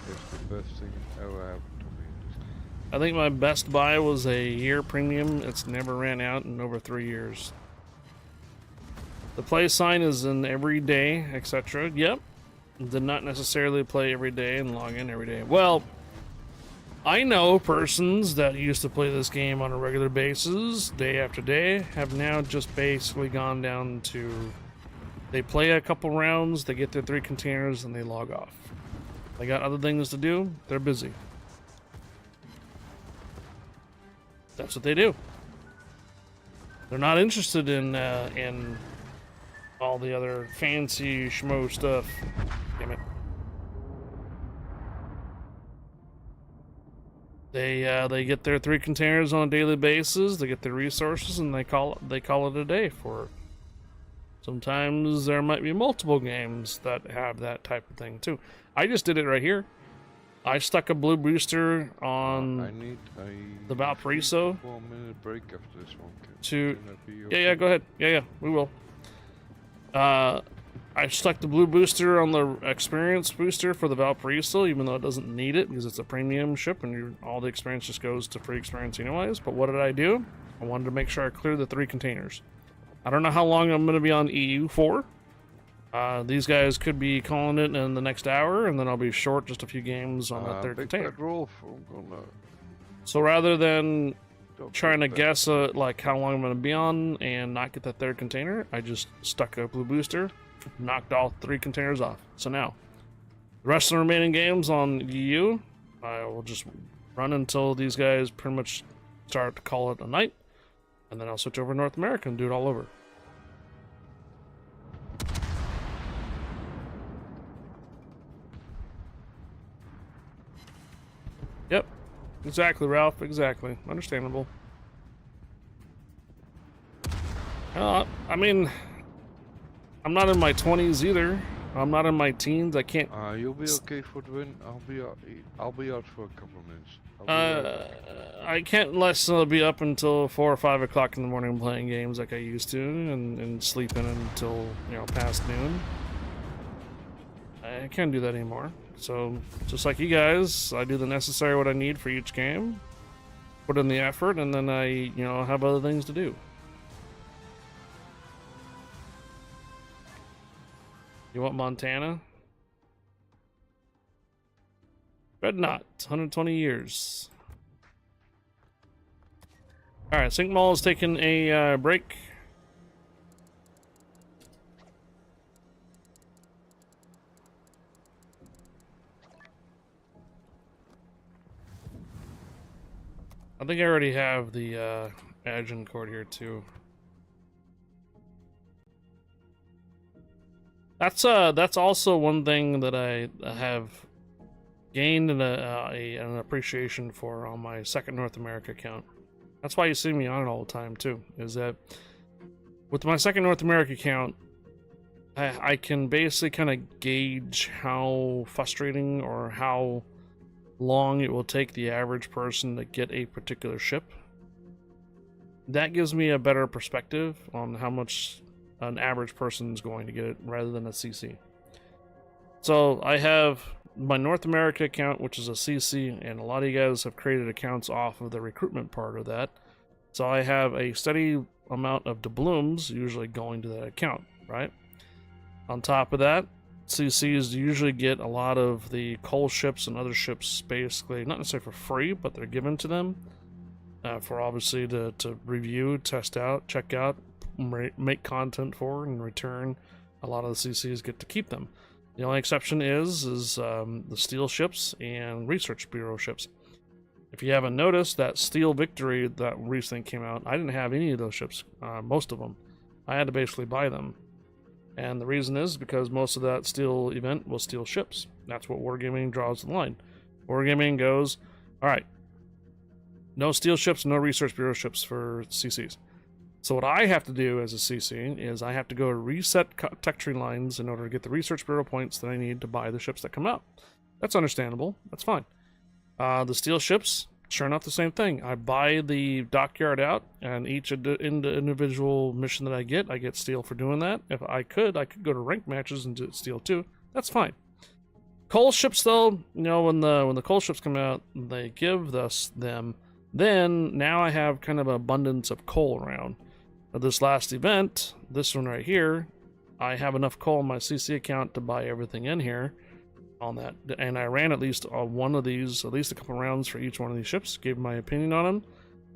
It's the best thing ever happened to me in this game. I think my best buy was a year premium. It's never ran out in over 3 years. The play sign is in every day, etc. Yep. Did not necessarily play every day and log in every day. Well, I know persons that used to play this game on a regular basis, day after day, have now just basically gone down to, they play a couple rounds, they get their 3 containers, and they log off. They got other things to do, they're busy. That's what they do. They're not interested in all the other fancy schmo stuff. Damn it. They get their 3 containers on a daily basis, they get their resources, and they call it a day for. Sometimes there might be multiple games that have that type of thing too. I just did it right here. I stuck a blue booster on the Valparaiso. 4-minute break after this one. Yeah, go ahead. Yeah, we will. I stuck the blue booster on the experience booster for the Valparaiso, even though it doesn't need it because it's a premium ship and all the experience just goes to free experience anyways. But what did I do? I wanted to make sure I cleared the 3 containers. I don't know how long I'm going to be on EU for. These guys could be calling it in the next hour, and then I'll be short just a few games on that third Big container. Bad Wolf, I'm gonna So rather than don't trying to get guess like how long I'm going to be on and not get that third container, I just stuck a blue booster, knocked all 3 containers off. So now, the rest of the remaining games on EU, I will just run until these guys pretty much start to call it a night, and then I'll switch over to North America and do it all over. Yep, exactly, Ralph, exactly. Understandable. I mean, I'm not in my 20s either. I'm not in my teens. I can't. You'll be okay for the win. I'll be out for a couple of minutes. I can't unless I'll be up until 4 or 5 o'clock in the morning playing games like I used to, and sleeping until past noon. I can't do that anymore. So just like you guys, I do the necessary what I need for each game, put in the effort, and then I have other things to do. You want Montana? Red Knot, 120 years. Alright, Sink Mall is taking a break. I think I already have the Adjun cord here too. That's also one thing that I have gained an appreciation for on my second North America account. That's why you see me on it all the time too, is that with my second North America account, I can basically kind of gauge how frustrating or how long it will take the average person to get a particular ship. That gives me a better perspective on how much an average person is going to get it rather than a CC. So I have my North America account, which is a CC, and a lot of you guys have created accounts off of the recruitment part of that. So I have a steady amount of doubloons usually going to that account, right? On top of that, CCs usually get a lot of the coal ships and other ships, basically not necessarily for free, but they're given to them for obviously to review, test out, check out, make content for, and in return a lot of the CCs get to keep them. The only exception is the steel ships and research bureau ships. If you haven't noticed, that Steel Victory that recently came out, I didn't have any of those ships, most of them. I had to basically buy them. And the reason is because most of that steel event was steel ships. That's what Wargaming draws the line. Wargaming goes, alright, no steel ships, no research bureau ships for CCs. So what I have to do as a CC is I have to go reset tech tree lines in order to get the research bureau points that I need to buy the ships that come out. That's understandable. That's fine. The steel ships, sure enough, the same thing. I buy the dockyard out, and each individual mission that I get steel for doing that. If I could go to rank matches and do steel too. That's fine. Coal ships, though, when the coal ships come out, they give us them. Then now I have kind of an abundance of coal around. This last event, this one right here, I have enough coal in my CC account to buy everything in here on that, and I ran at least one of these, at least a couple rounds for each one of these ships, gave my opinion on them,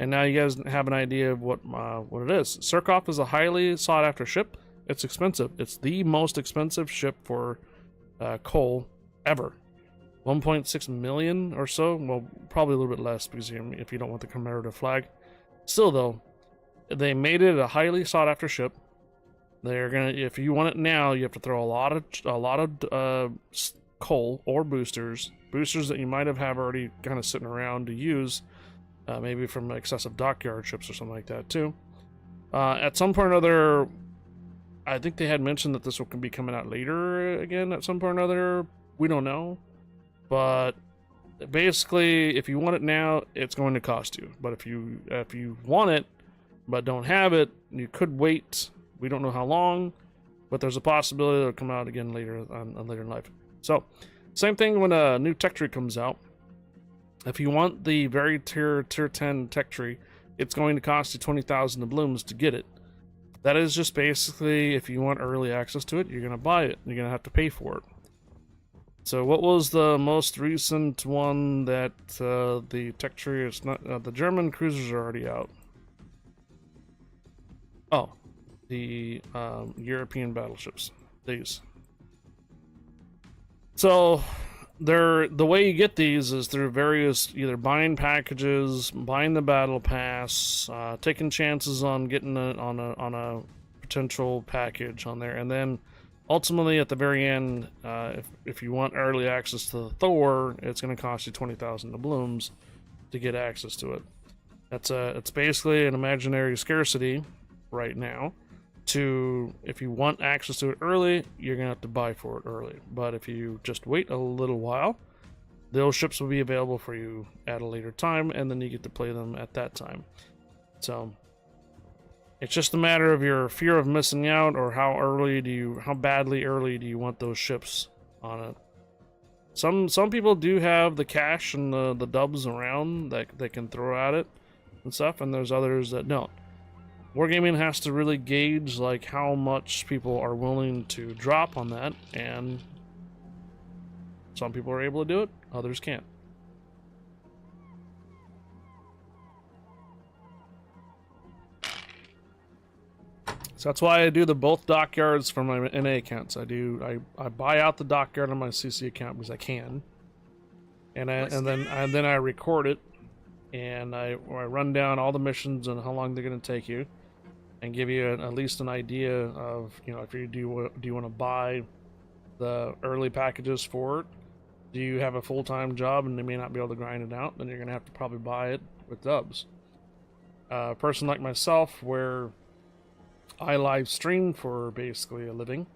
and now you guys have an idea of what it is. Surkov is a highly sought after ship. It's expensive. It's the most expensive ship for coal ever. 1.6 million or so. Well, probably a little bit less because if you don't want the commemorative flag. Still though, they made it a highly sought after ship. They're gonna, if you want it now, you have to throw a lot of coal or boosters that you might have already kind of sitting around to use, maybe from excessive dockyard ships or something like that too. At some point or another, I think they had mentioned that this will be coming out later again at some point or another. We don't know, but basically, if you want it now, it's going to cost you. But if you want it but don't have it, you could wait. We don't know how long, but there's a possibility it'll come out again later later in life. So, same thing when a new tech tree comes out. If you want the very tier 10 tech tree, it's going to cost you 20,000 doubloons to get it. That is just basically, if you want early access to it, you're going to buy it. You're going to have to pay for it. So what was the most recent one that the tech tree is not... the German cruisers are already out. Oh, the European battleships. These. So the way you get these is through various, either buying packages, buying the battle pass, taking chances on getting on a potential package on there, and then ultimately at the very end, if you want early access to the Thor, it's going to cost you 20,000 doubloons to get access to it. It's basically an imaginary scarcity right now. If you want access to it early, you're gonna have to buy for it early. But if you just wait a little while, those ships will be available for you at a later time, and then you get to play them at that time. So it's just a matter of your fear of missing out, or how badly early do you want those ships on it. Some people do have the cash and the dubs around that they can throw at it and stuff, and there's others that don't. Wargaming has to really gauge like how much people are willing to drop on that, and some people are able to do it, others can't. So that's why I do both dockyards for my NA accounts. I buy out the dockyard on my CC account because I can, and then I record it, and I run down all the missions and how long they're going to take you, and give you at least an idea of, you know, if you do you want to buy the early packages for it. Do you have a full-time job and they may not be able to grind it out? Then you're gonna have to probably buy it with dubs. A person like myself, where I live stream for basically a living,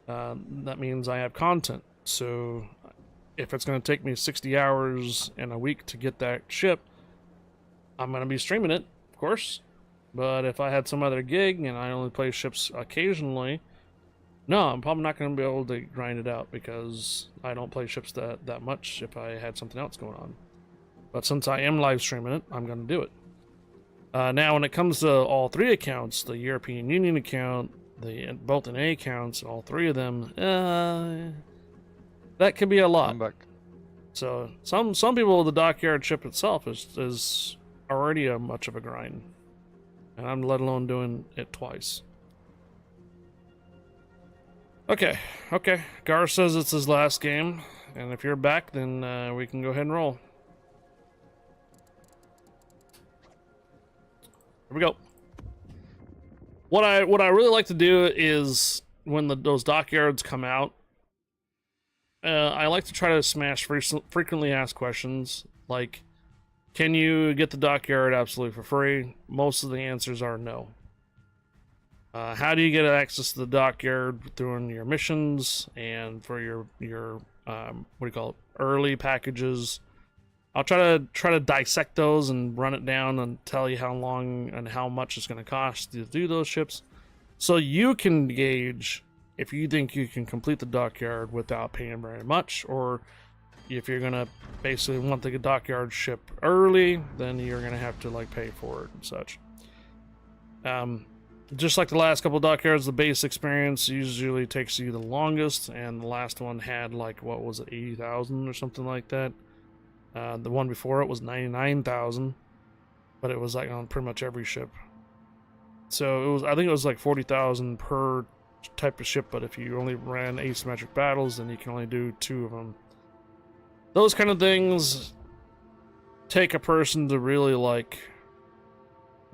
that means I have content. So if it's going to take me 60 hours in a week to get that ship, I'm going to be streaming it, of course. But if I had some other gig and I only play ships occasionally, no, I'm probably not going to be able to grind it out, because I don't play ships that much if I had something else going on. But since I am live streaming it, I'm going to do it. Now, when it comes to all three accounts, the European Union account, both NA accounts, all three of them, that can be a lot. I'm back. So some people, the dockyard ship itself is already a much of a grind, and I'm let alone doing it twice. Okay. Gar says it's his last game, and if you're back, then we can go ahead and roll. Here we go. What I really like to do is, when those dockyards come out, I like to try to smash frequently asked questions, like, can you get the dockyard absolutely for free? Most of the answers are no. How do you get access to the dockyard through your missions and for your early packages? I'll try to dissect those and run it down and tell you how long and how much it's going to cost to do those ships, so you can gauge if you think you can complete the dockyard without paying very much, or if you're going to basically want the dockyard ship early, then you're going to have to like pay for it and such. Just like the last couple of dockyards, the base experience usually takes you the longest, and the last one had like, what was it, 80,000 or something like that. The one before it was 99,000, but it was like on pretty much every ship. So I think it was like 40,000 per type of ship, but if you only ran asymmetric battles, then you can only do 2 of them. Those kind of things take a person to really like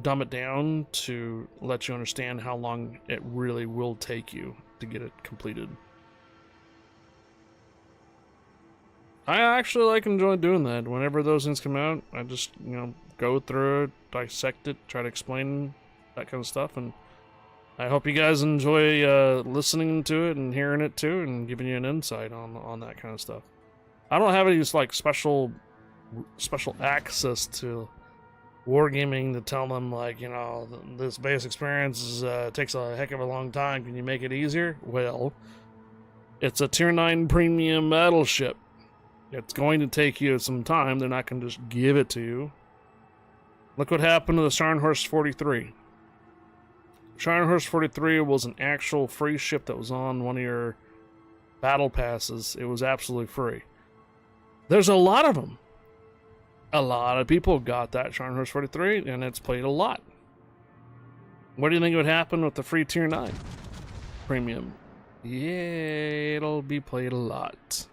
dumb it down to let you understand how long it really will take you to get it completed. I actually enjoy doing that. Whenever those things come out, I just, go through it, dissect it, try to explain that kind of stuff, and I hope you guys enjoy listening to it and hearing it too, and giving you an insight on that kind of stuff. I don't have any special access to wargaming to tell them this base experience takes a heck of a long time. Can you make it easier? Well, it's a tier 9 premium battleship. It's going to take you some time. They're not going to just give it to you. Look what happened to the Scharnhorst 43. Horse 43 was an actual free ship that was on one of your battle passes. It was absolutely free. There's a lot of them. A lot of people got that Horse 43, and it's played a lot. What do you think would happen with the free Tier 9 premium? Yeah, it'll be played a lot.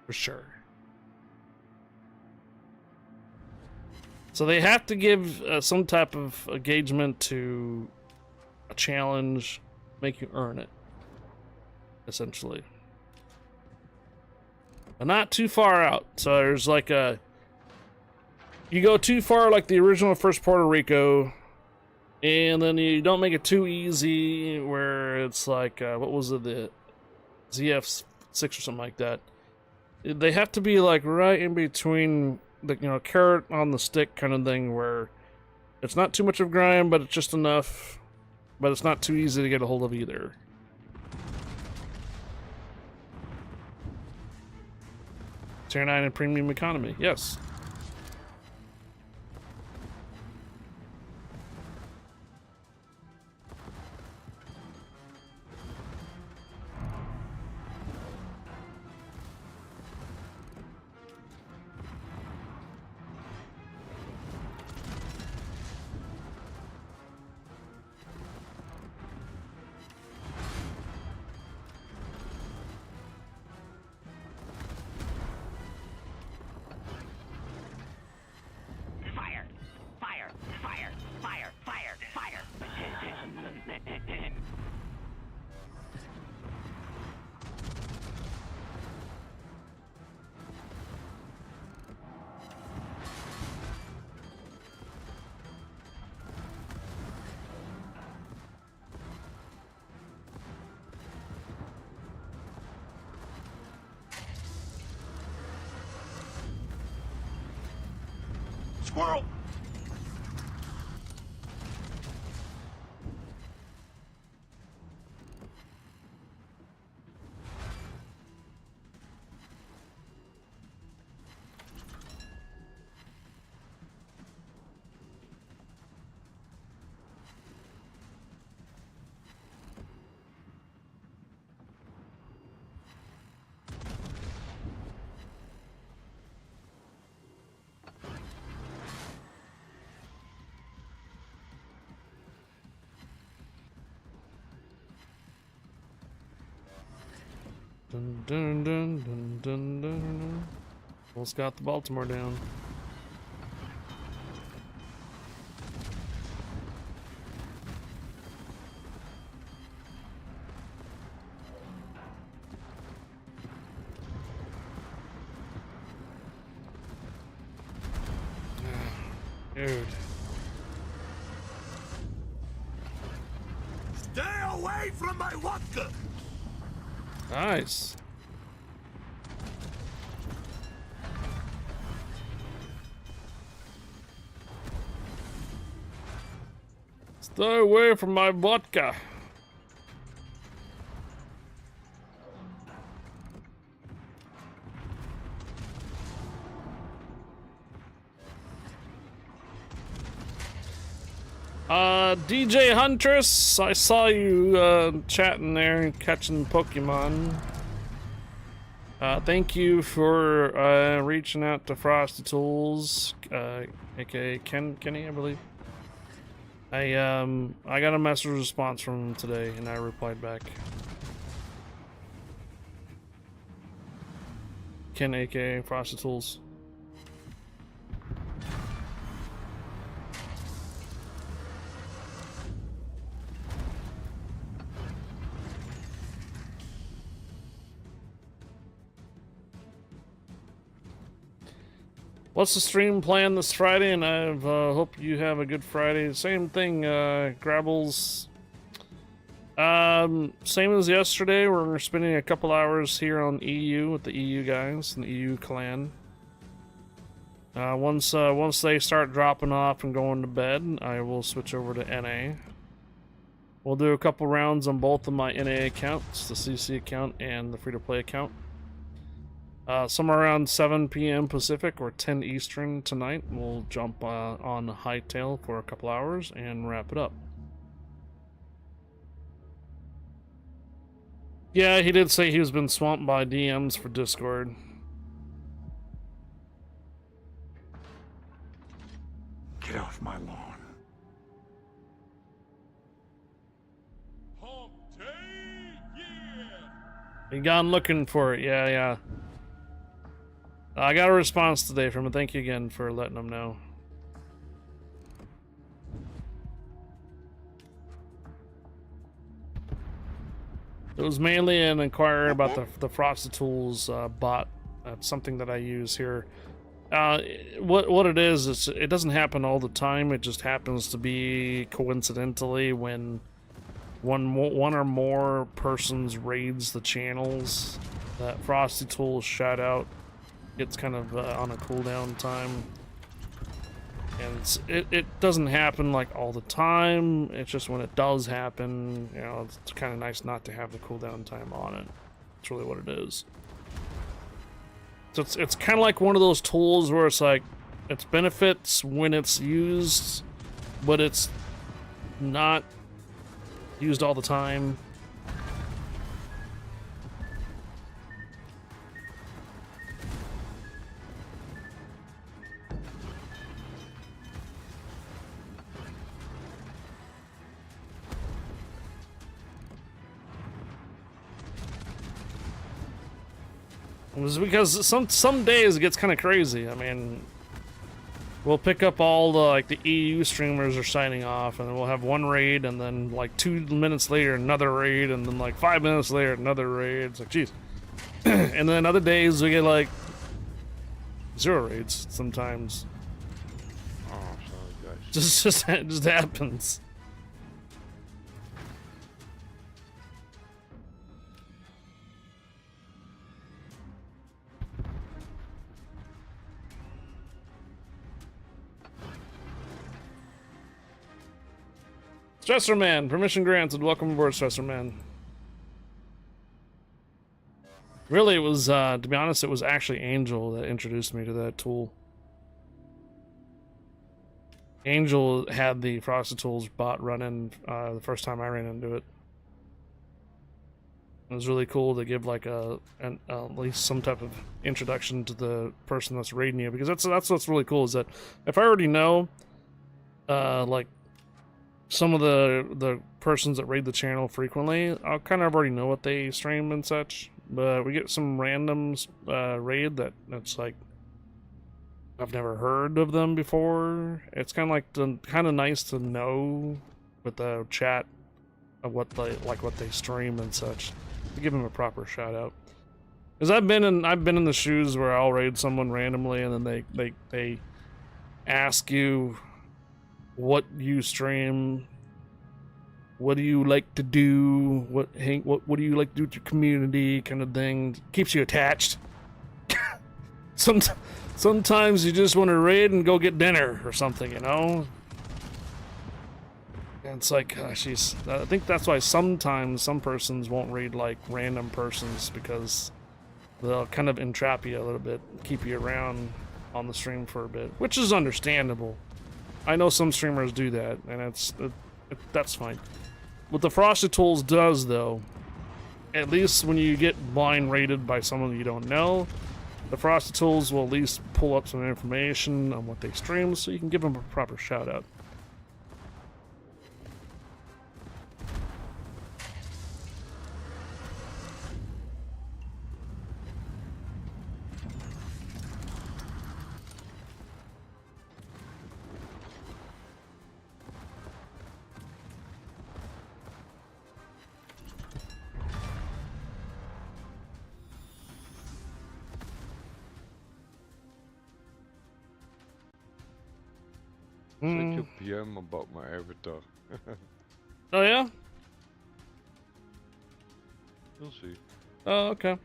For sure. So they have to give some type of engagement to a challenge, make you earn it, essentially. But not too far out. So there's like a... You go too far like the original first Puerto Rico, and then you don't make it too easy where it's like, what was it, the ZF6 or something like that. They have to be like right in between the, you know, carrot on the stick kind of thing where it's not too much of grind, but it's just enough, but it's not too easy to get a hold of either. Tier 9 and premium economy, yes. Squirrel! Dun, dun, dun, dun, dun, dun, dun. Almost got the Baltimore down. Dude. Stay away from my vodka! Nice. Stay away from my vodka. DJ Huntress, I saw you chatting there, catching Pokemon. Thank you for reaching out to Frosty Tools, aka Kenny, I believe. I got a message response from him today, and I replied back. Ken, aka Frosty Tools. What's the stream plan this Friday? And I hope you have a good Friday. Same thing, Grabbles. Same as yesterday. We're spending a couple hours here on EU with the EU guys and the EU clan. Once they start dropping off and going to bed, I will switch over to NA. We'll do a couple rounds on both of my NA accounts, the CC account and the free-to-play account. Somewhere around 7 p.m. Pacific or 10 Eastern tonight, we'll jump on Hightail for a couple hours and wrap it up. Yeah, he did say he's been swamped by DMs for Discord. Get off my lawn. He gone looking for it. Yeah, yeah. I got a response today from him. Thank you again for letting him know. It was mainly an inquiry about the Frosted Tools bot. That's something that I use here. What it is it doesn't happen all the time. It just happens to be coincidentally when one or more persons raids the channels. That Frosty Tools shout out gets kind of on a cooldown time. And it doesn't happen like all the time. It's just when it does happen, you know, it's kind of nice not to have the cooldown time on it. That's really what it is. So it's kind of like one of those tools where it's like, it's benefits when it's used, but it's not used all the time. It was because some days it gets kind of crazy. I mean, we'll pick up all the like the EU streamers are signing off, and then we'll have one raid, and then like 2 minutes later another raid, and then like 5 minutes later another raid. It's like, jeez. And then other days we get like 0 raids sometimes. Oh, sorry guys. It just happens. Stressor Man, permission granted. Welcome aboard, Stressor Man. Really, it was, to be honest, it was actually Angel that introduced me to that tool. Angel had the Frosted Tools bot running the first time I ran into it. It was really cool to give like at least some type of introduction to the person that's raiding you, because that's what's really cool, is that if I already know, like, some of the persons that raid the channel frequently, I'll kind of already know what they stream and such. But we get some randoms raid that's like, I've never heard of them before. It's kind of like kind of nice to know with the chat of what they stream and such, to give them a proper shout out. Because I've been in the shoes where I'll raid someone randomly, and then they ask you what you stream, what do you like to do, what do you like to do with your community, kind of thing. Keeps you attached. Sometimes you just want to raid and go get dinner or something, you know? And it's like, jeez, I think that's why sometimes some persons won't raid like random persons, because they'll kind of entrap you a little bit, keep you around on the stream for a bit, which is understandable. I know some streamers do that, and that's fine. What the Frosted Tools does, though, at least when you get blind raided by someone you don't know, the Frosted Tools will at least pull up some information on what they stream, so you can give them a proper shout out. Send you PM about my avatar. Oh yeah? You'll see. Oh, okay.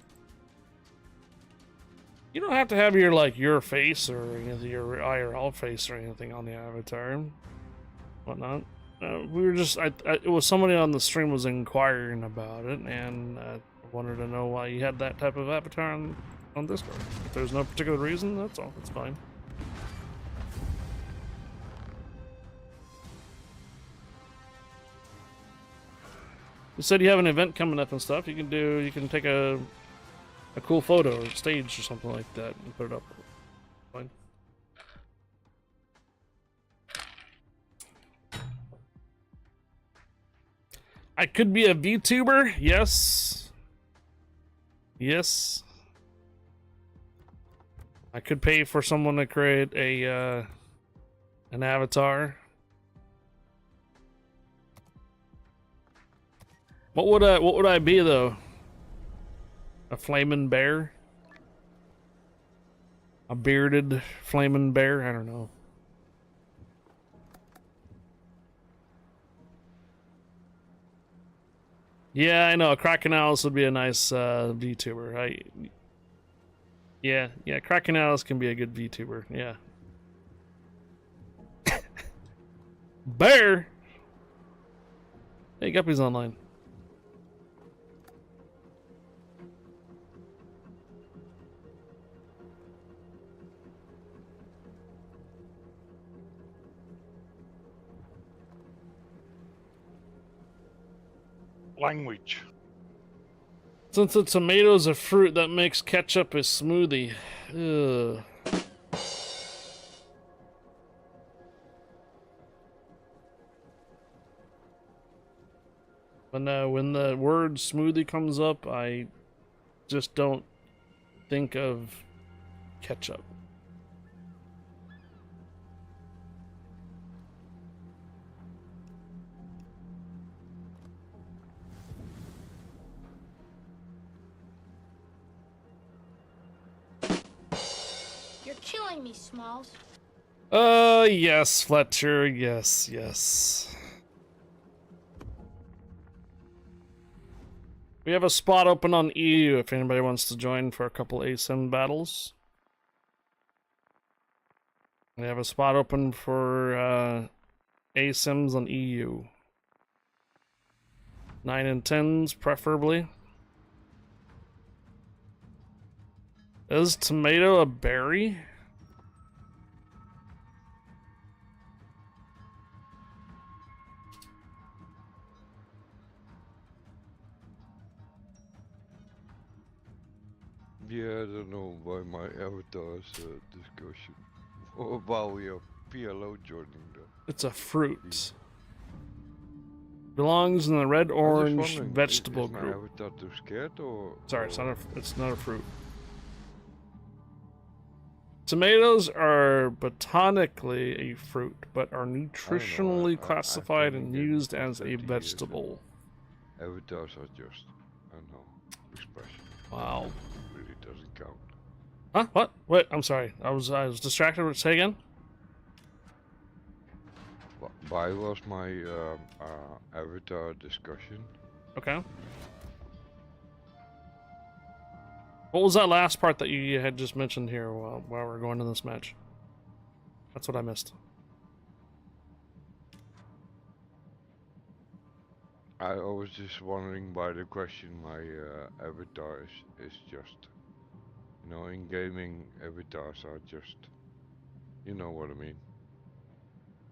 You don't have to have your face or your IRL face or anything on the avatar, whatnot. We were just, it was somebody on the stream was inquiring about it, and wanted to know why you had that type of avatar on Discord. If there's no particular reason, that's all. That's fine. You said you have an event coming up and stuff. You can take a cool photo, or stage or something like that, and put it up. Fine. I could be a VTuber. Yes. Yes. I could pay for someone to create a an avatar. What would I be though? A flaming bear? A bearded flaming bear? I don't know. Yeah, I know. Kraken Alice would be a nice VTuber. Yeah, Kraken Alice can be a good VTuber. Yeah. Bear. Hey, Guppy's online. Language. Since a tomato's a fruit, that makes ketchup a smoothie. Ugh. When the word smoothie comes up, I just don't think of ketchup. You're killing me, Smalls. Yes, Fletcher. Yes. We have a spot open on EU if anybody wants to join for a couple ASIM battles. We have a spot open for ASIMs on EU. 9 and 10s, preferably. Is tomato a berry? Yeah, I don't know why my avatar's discussion. While we are PLO joining the... It's a fruit. Belongs in the red-orange vegetable is my group. avatar too scared or... Sorry, it's not a fruit. Tomatoes are botanically a fruit, but are nutritionally classified and used as a vegetable. Avatars are just, I don't know, expression. Wow. Really doesn't count. Huh? What? Wait, I'm sorry. I was distracted. Say again? Why was my avatar discussion? Okay. What was that last part that you had just mentioned here while we're going to this match? That's what I missed. I was just wondering by the question my avatar is just, you know, in gaming avatars are just, you know what I mean.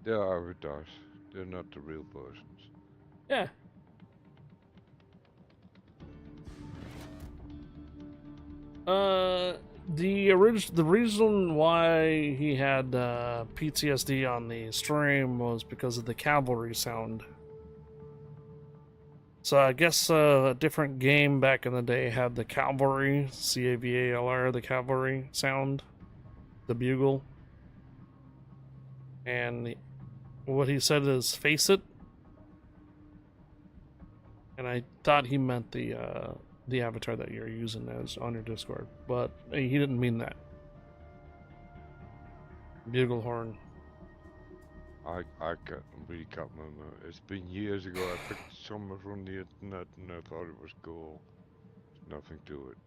They are avatars, they're not the real persons. Yeah. The reason why he had PTSD on the stream was because of the cavalry sound. So I guess a different game back in the day had the cavalry, C-A-V-A-L-R, the cavalry sound, the bugle. And what he said is face it. And I thought he meant the avatar that you're using as on your Discord, but he didn't mean that. Bugle horn. I really can't remember. It's been years ago. I picked somewhere from the internet and I thought it was cool. There's nothing to it.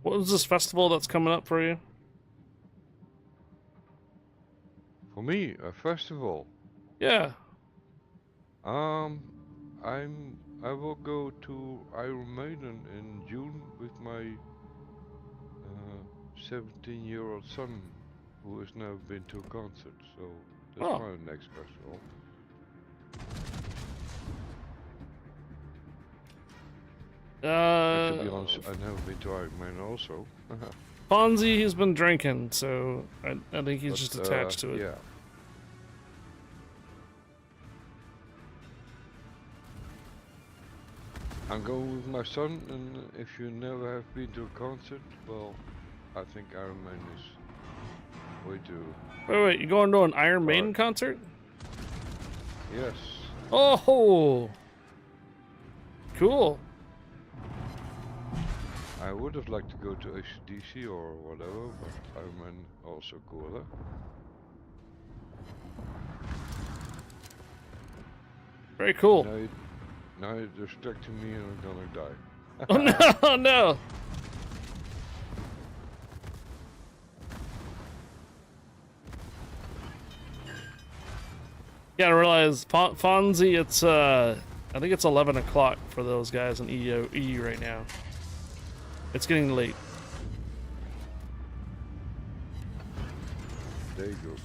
What was this festival that's coming up for you? For me, a festival. Yeah. I will go to Iron Maiden in June with my 17-year-old son, who has never been to a concert, so that's Oh. my next question. To be honest, I've never been to Iron Man also. Fonzie, he's been drinking, so I think he's just attached to it. Yeah. I'm going with my son, and if you never have been to a concert, well, I think Iron Man is way too... Wait, you going to an Iron Maiden concert? Yes. Oh! Cool. I would have liked to go to AC/DC or whatever, but Iron Man also cooler. Very cool. Now you're distracting me and I'm gonna die. Oh no, oh no! You gotta realize, Fonzie, it's I think it's 11 o'clock for those guys in EU right now. It's getting late. There you go.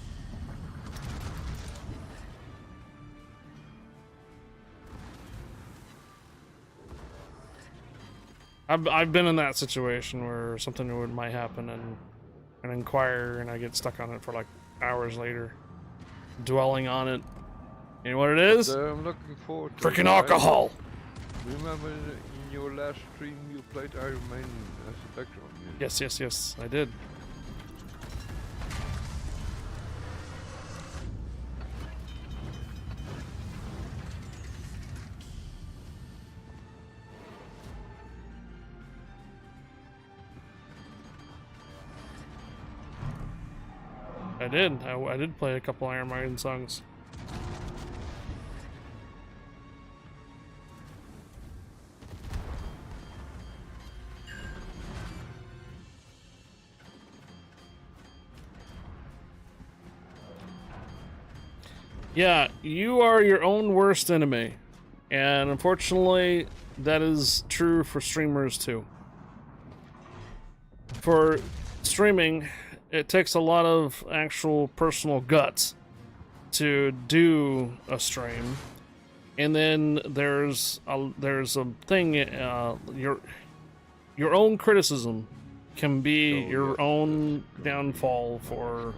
I've been in that situation where something might happen and inquire, and I get stuck on it for like hours later, dwelling on it. You know what it is? I'm looking forward to Freaking it. alcohol! Remember in your last stream you played Iron Man as a background music? Yes, I did. I did play a couple Iron Maiden songs. Yeah, you are your own worst enemy. And unfortunately, that is true for streamers too. For streaming, it takes a lot of actual personal guts to do a stream. And then there's a thing, your own criticism can be your own downfall for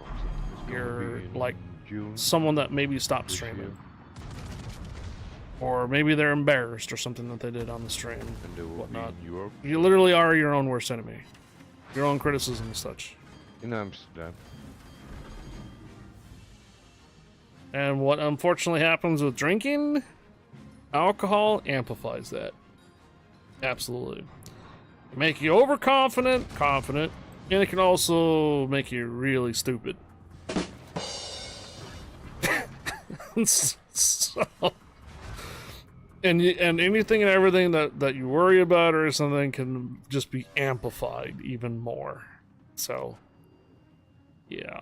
your, like, someone that maybe stopped streaming, or maybe they're embarrassed or something that they did on the stream, and whatnot. You literally are your own worst enemy, your own criticism and such. In Amsterdam. And what unfortunately happens with drinking, alcohol amplifies that. Absolutely. It make you confident, and it can also make you really stupid. So, and anything and everything that you worry about or something can just be amplified even more. So, yeah.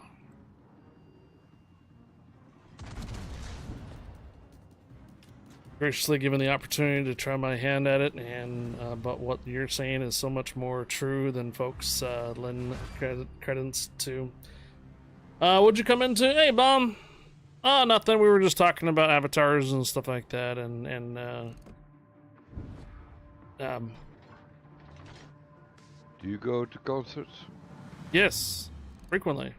Graciously given the opportunity to try my hand at it, and but what you're saying is so much more true than folks lend credence to. What'd you come into? Hey, Bomb. Oh, nothing. We were just talking about avatars and stuff like that, and Do you go to concerts? yes, frequently.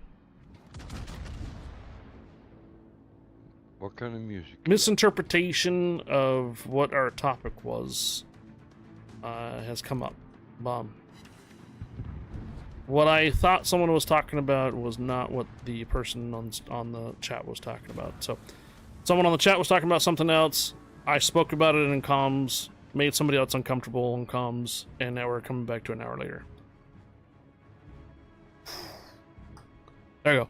What kind of music? Misinterpretation of what our topic was has come up. Bomb. What I thought someone was talking about was not what the person on the chat was talking about. So, someone on the chat was talking about something else. I spoke about it in comms, made somebody else uncomfortable in comms, and now we're coming back to an hour later. There you go.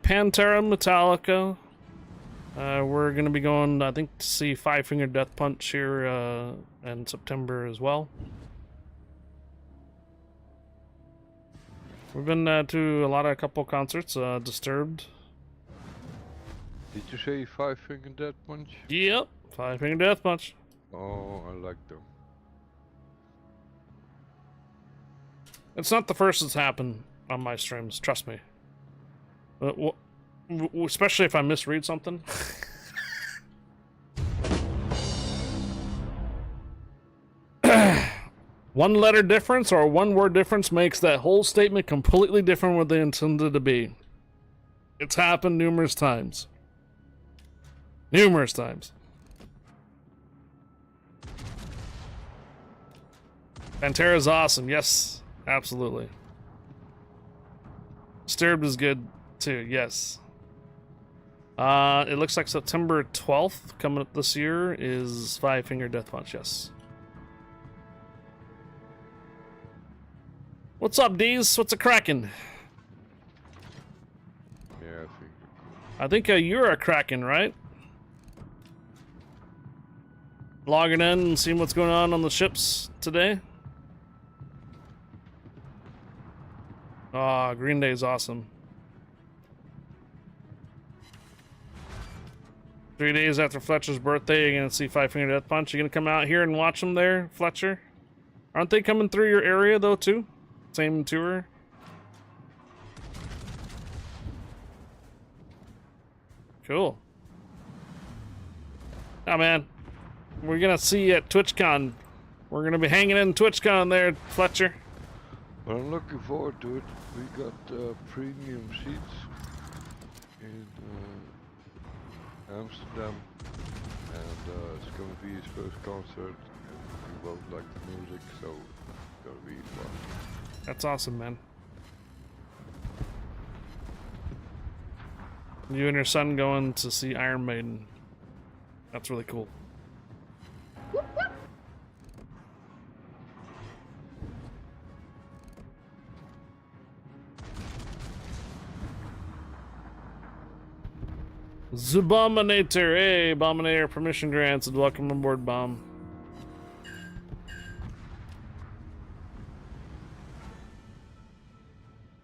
Pantera Metallica. We're gonna be going, I think, to see Five Finger Death Punch here in September as well. We've been to a couple concerts. Disturbed. Did you say Five Finger Death Punch? Yep, Five Finger Death Punch. Oh, I like them. It's not the first that's happened. on my streams. Trust me. Especially if I misread something. One letter difference or one word difference makes that whole statement completely different what they intended to be. It's happened numerous times. Numerous times. Pantera's awesome. Yes, absolutely. Disturbed is good too. Yes. It looks like September 12th coming up this year is Five Finger Death Punch. Yes. What's up, D's? What's a crackin'? Yeah, I think. I think you're a Kraken, right? Logging in and seeing what's going on the ships today. Ah, Green Day is awesome. 3 days after Fletcher's birthday, you're gonna see Five Finger Death Punch. You gonna come out here and watch them there, Fletcher? Aren't they coming through your area though too? Same tour. Cool. Oh man, we're gonna see you at TwitchCon. We're gonna be hanging in TwitchCon there, Fletcher. But I'm looking forward to it. We got premium seats in Amsterdam, and it's gonna be his first concert. And we both like the music, so it's gonna be fun. That's awesome, man. You and your son going to see Iron Maiden. That's really cool. Zubominator, hey, Abominator, permission granted. Welcome aboard, Bomb.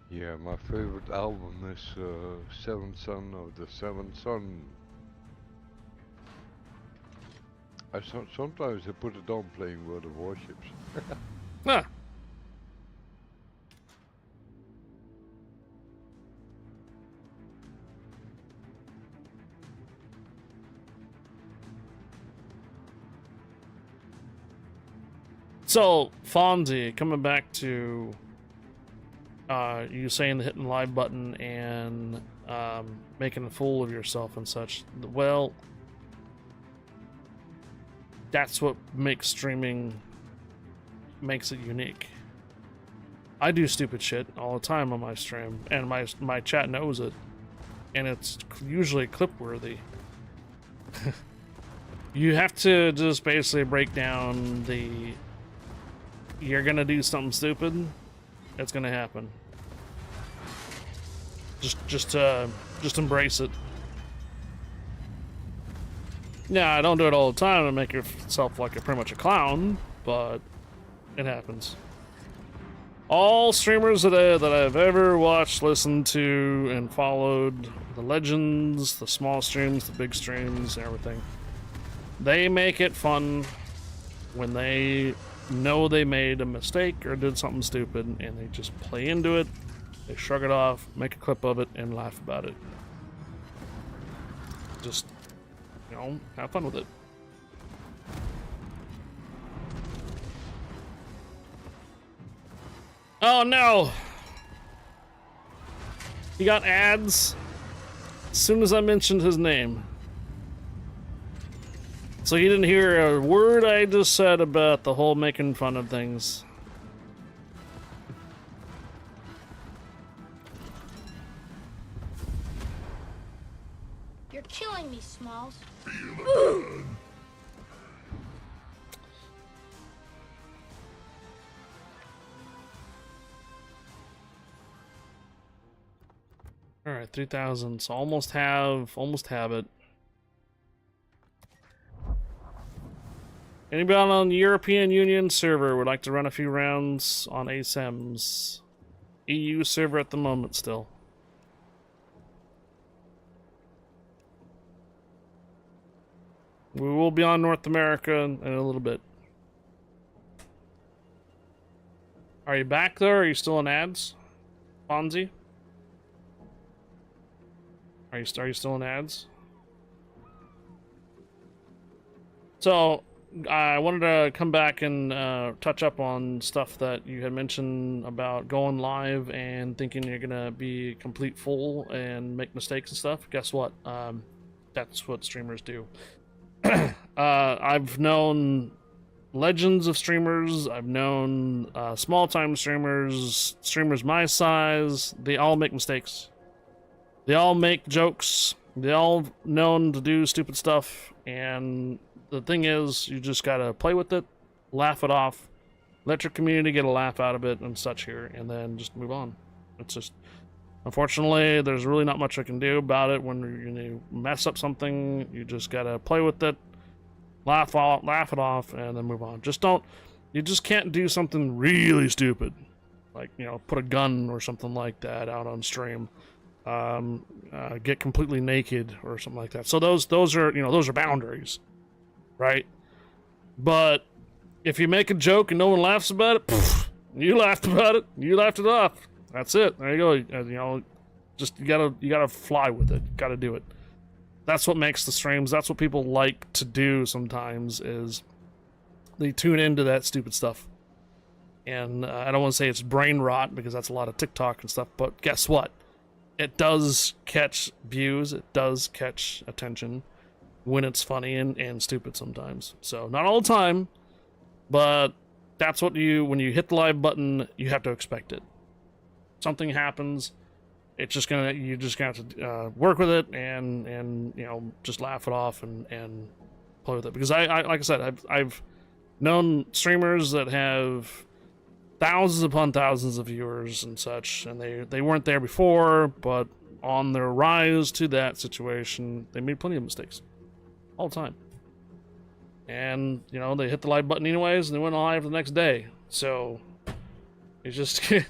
Yeah, my favorite album is Seventh Son of the Seventh Son. Sometimes I put it on playing World of Warships. Ah. So, Fonzie, coming back to you saying the hitting live button and making a fool of yourself and such. Well, that's what makes streaming makes it unique. I do stupid shit all the time on my stream, and my chat knows it, and it's usually clip worthy. You have to just basically break down the you're gonna do something stupid, it's gonna happen. Just embrace it. Yeah, I don't do it all the time and make yourself like pretty much a clown, but it happens. All streamers that I've ever watched, listened to, and followed, the legends, the small streams, the big streams, and everything, they make it fun when they know they made a mistake or did something stupid, and they just play into it, they shrug it off, make a clip of it, and laugh about it. Just, you know, have fun with it. Oh no! He got ads as soon as I mentioned his name. So he didn't hear a word I just said about the whole making fun of things. You're killing me, Smalls. All right, 3,000. So almost have it. Anybody on the European Union server would like to run a few rounds on ASEM's EU server at the moment still? We will be on North America in a little bit. Are you back there, or are you still in ads? Fonzie? Are you still in ads? So, I wanted to come back and touch up on stuff that you had mentioned about going live and thinking you're gonna be a complete fool and make mistakes and stuff. Guess what? That's what streamers do. I've known legends of streamers. I've known small-time streamers, streamers my size. They all make mistakes. They all make jokes. They all known to do stupid stuff. And the thing is, you just gotta play with it, laugh it off, let your community get a laugh out of it and such here, and then just move on. It's just, unfortunately, there's really not much I can do about it. When you mess up something, you just gotta play with it, laugh it off, and then move on. You just can't do something really stupid, like, you know, put a gun or something like that out on stream, get completely naked or something like that. So those are, you know, those are boundaries, right? But if you make a joke and no one laughs about it, you laughed about it, you laughed it off. That's it. There you go. You know, just you gotta fly with it. You gotta do it. That's what makes the streams. That's what people like to do sometimes, is they tune into that stupid stuff. And I don't want to say it's brain rot, because that's a lot of TikTok and stuff, but guess what? It does catch views. It does catch attention when it's funny and stupid sometimes. So not all the time, but that's what when you hit the live button, you have to expect it. Something happens. You're just gonna have to work with it and you know, just laugh it off and play with it. Because I like I said, I've known streamers that have thousands upon thousands of viewers and such, and they weren't there before, but on their rise to that situation, they made plenty of mistakes all the time. And you know, they hit the live button anyways, and they went live the next day. So it's just it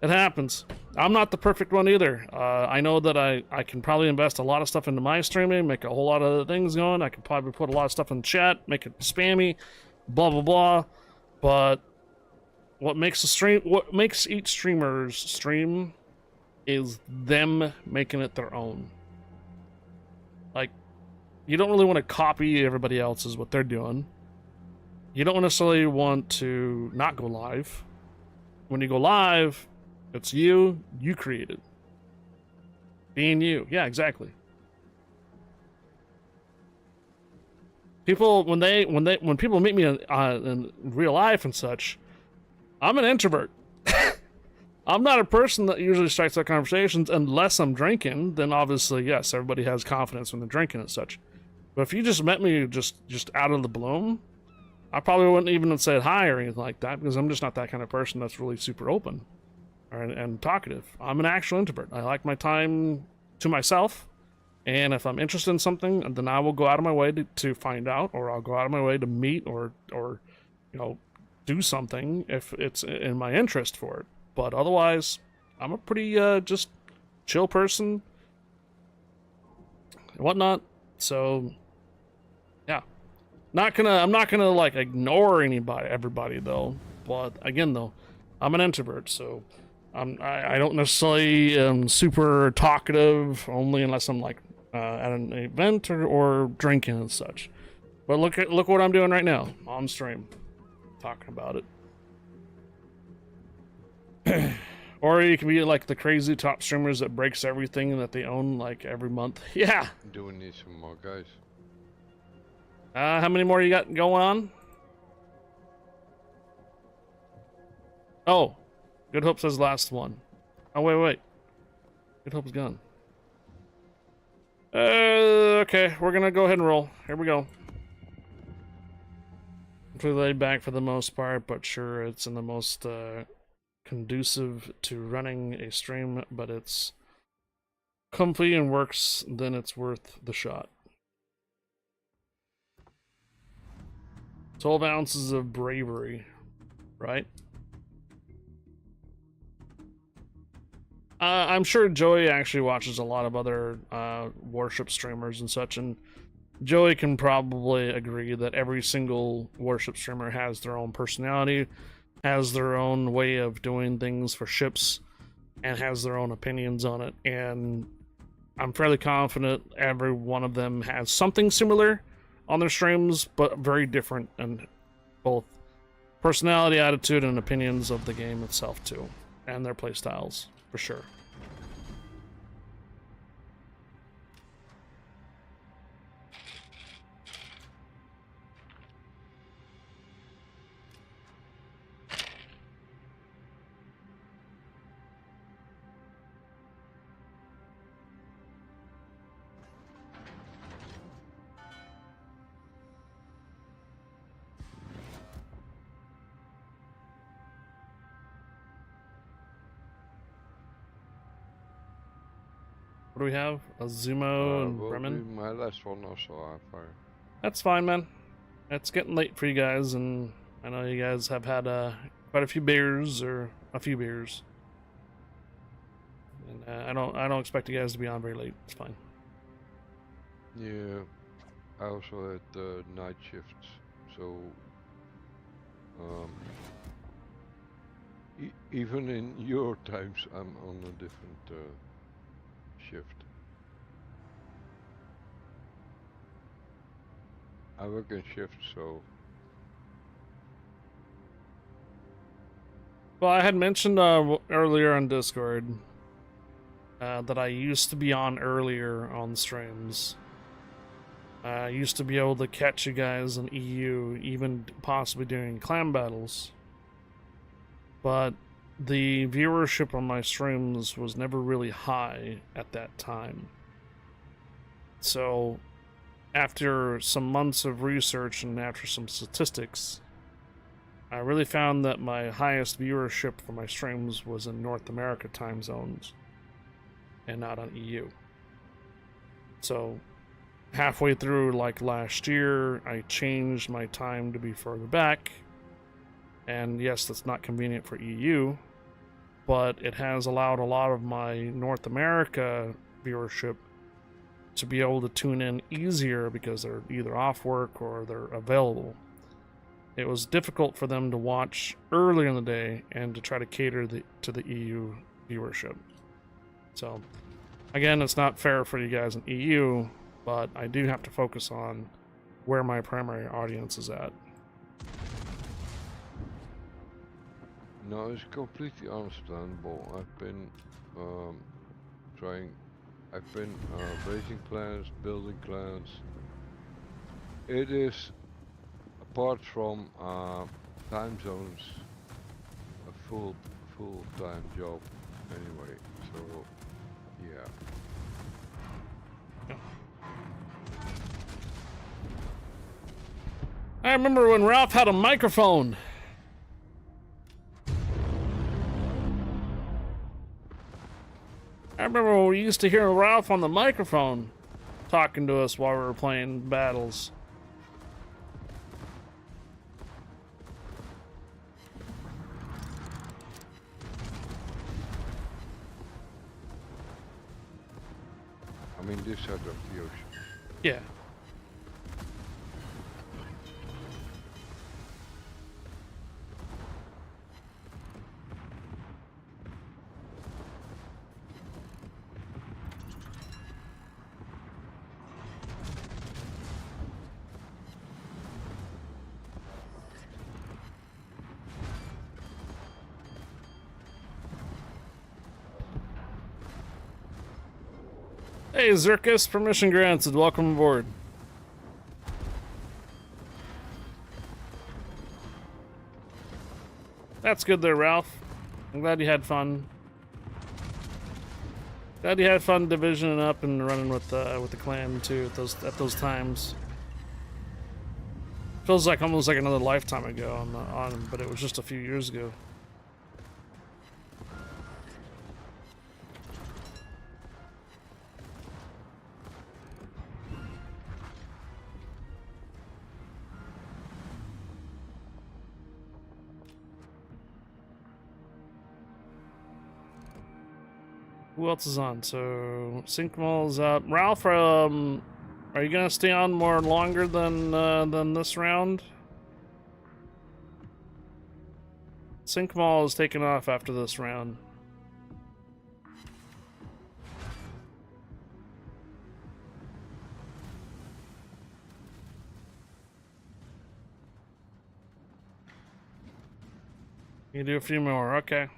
happens. I'm not the perfect one either. I know that I can probably invest a lot of stuff into my streaming, make a whole lot of things going. I could probably put a lot of stuff in the chat, make it spammy, blah blah blah. But what makes each streamer's stream is them making it their own. Like, you don't really want to copy everybody else's what they're doing. You don't necessarily want to not go live. When you go live, it's you created. Being you. Yeah, exactly. People, when people meet me in real life and such, I'm an introvert. I'm not a person that usually strikes up conversations unless I'm drinking. Then obviously, yes, everybody has confidence when they're drinking and such. But if you just met me just out of the bloom, I probably wouldn't even have said hi or anything like that, because I'm just not that kind of person that's really super open and talkative. I'm an actual introvert. I like my time to myself, and if I'm interested in something, then I will go out of my way to find out, or I'll go out of my way to meet or you know, do something if it's in my interest for it. But otherwise, I'm a pretty just chill person and whatnot. So yeah, I'm not gonna like ignore everybody though. But again though, I'm an introvert, so I don't necessarily am super talkative, only unless I'm like at an event or drinking and such. But look what I'm doing right now on stream, talking about it. Or you can be like the crazy top streamers that breaks everything that they own like every month. Yeah. Do we need some more guys? How many more you got going on? Oh, Good Hope says last one. Oh, wait. Good Hope's gone. Okay, we're gonna go ahead and roll. Here we go. Pretty laid back for the most part, but sure, it's in the most conducive to running a stream, but it's comfy and works, then it's worth the shot. 12 ounces of bravery, right? I'm sure Joey actually watches a lot of other Warship streamers and such, and Joey can probably agree that every single Warship streamer has their own personality, has their own way of doing things for ships, and has their own opinions on it, and I'm fairly confident every one of them has something similar on their streams, but very different in both personality, attitude, and opinions of the game itself too, and their playstyles, for sure. What do we have? Azumo and will Bremen? be my last one also, I find. That's fine, man. It's getting late for you guys, and I know you guys have had quite a few beers, or a few beers. And I don't expect you guys to be on very late. It's fine. Yeah, I also had night shifts, so even in your times, I'm on a different shift. I work in shifts, so Well, I had mentioned earlier on Discord that I used to be on earlier on streams. I used to be able to catch you guys in EU, even possibly during clan battles. But the viewership on my streams was never really high at that time. So, after some months of research and after some statistics, I really found that my highest viewership for my streams was in North America time zones and not on EU. So, halfway through, like last year, I changed my time to be further back. And yes, that's not convenient for EU, but it has allowed a lot of my North America viewership to be able to tune in easier because they're either off work or they're available. It was difficult for them to watch early in the day and to try to cater to the EU viewership. So, again, it's not fair for you guys in EU, but I do have to focus on where my primary audience is at. no, it's completely understandable. I've been raising clans, building clans. It is, apart from time zones, a full-time job anyway. So, yeah. I remember when Ralph had a microphone. I remember when we used to hear Ralph on the microphone talking to us while we were playing battles. I mean, this side of the ocean. Yeah. Hey, Zirkus, permission granted. Welcome aboard. That's good there, Ralph. I'm glad you had fun. Glad you had fun divisioning up and running with the clan too at those times. Feels like almost like another lifetime ago but it was just a few years ago. Who else is on? So Sinkmal's up. Ralph, are you gonna stay on more longer than this round? Sinkmal is taking off after this round. You do a few more, okay. I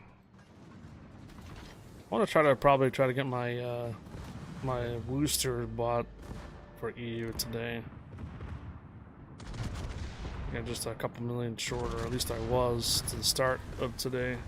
want to probably try to get my my booster bought for EU today. Yeah, just a couple million short, or at least I was to the start of today.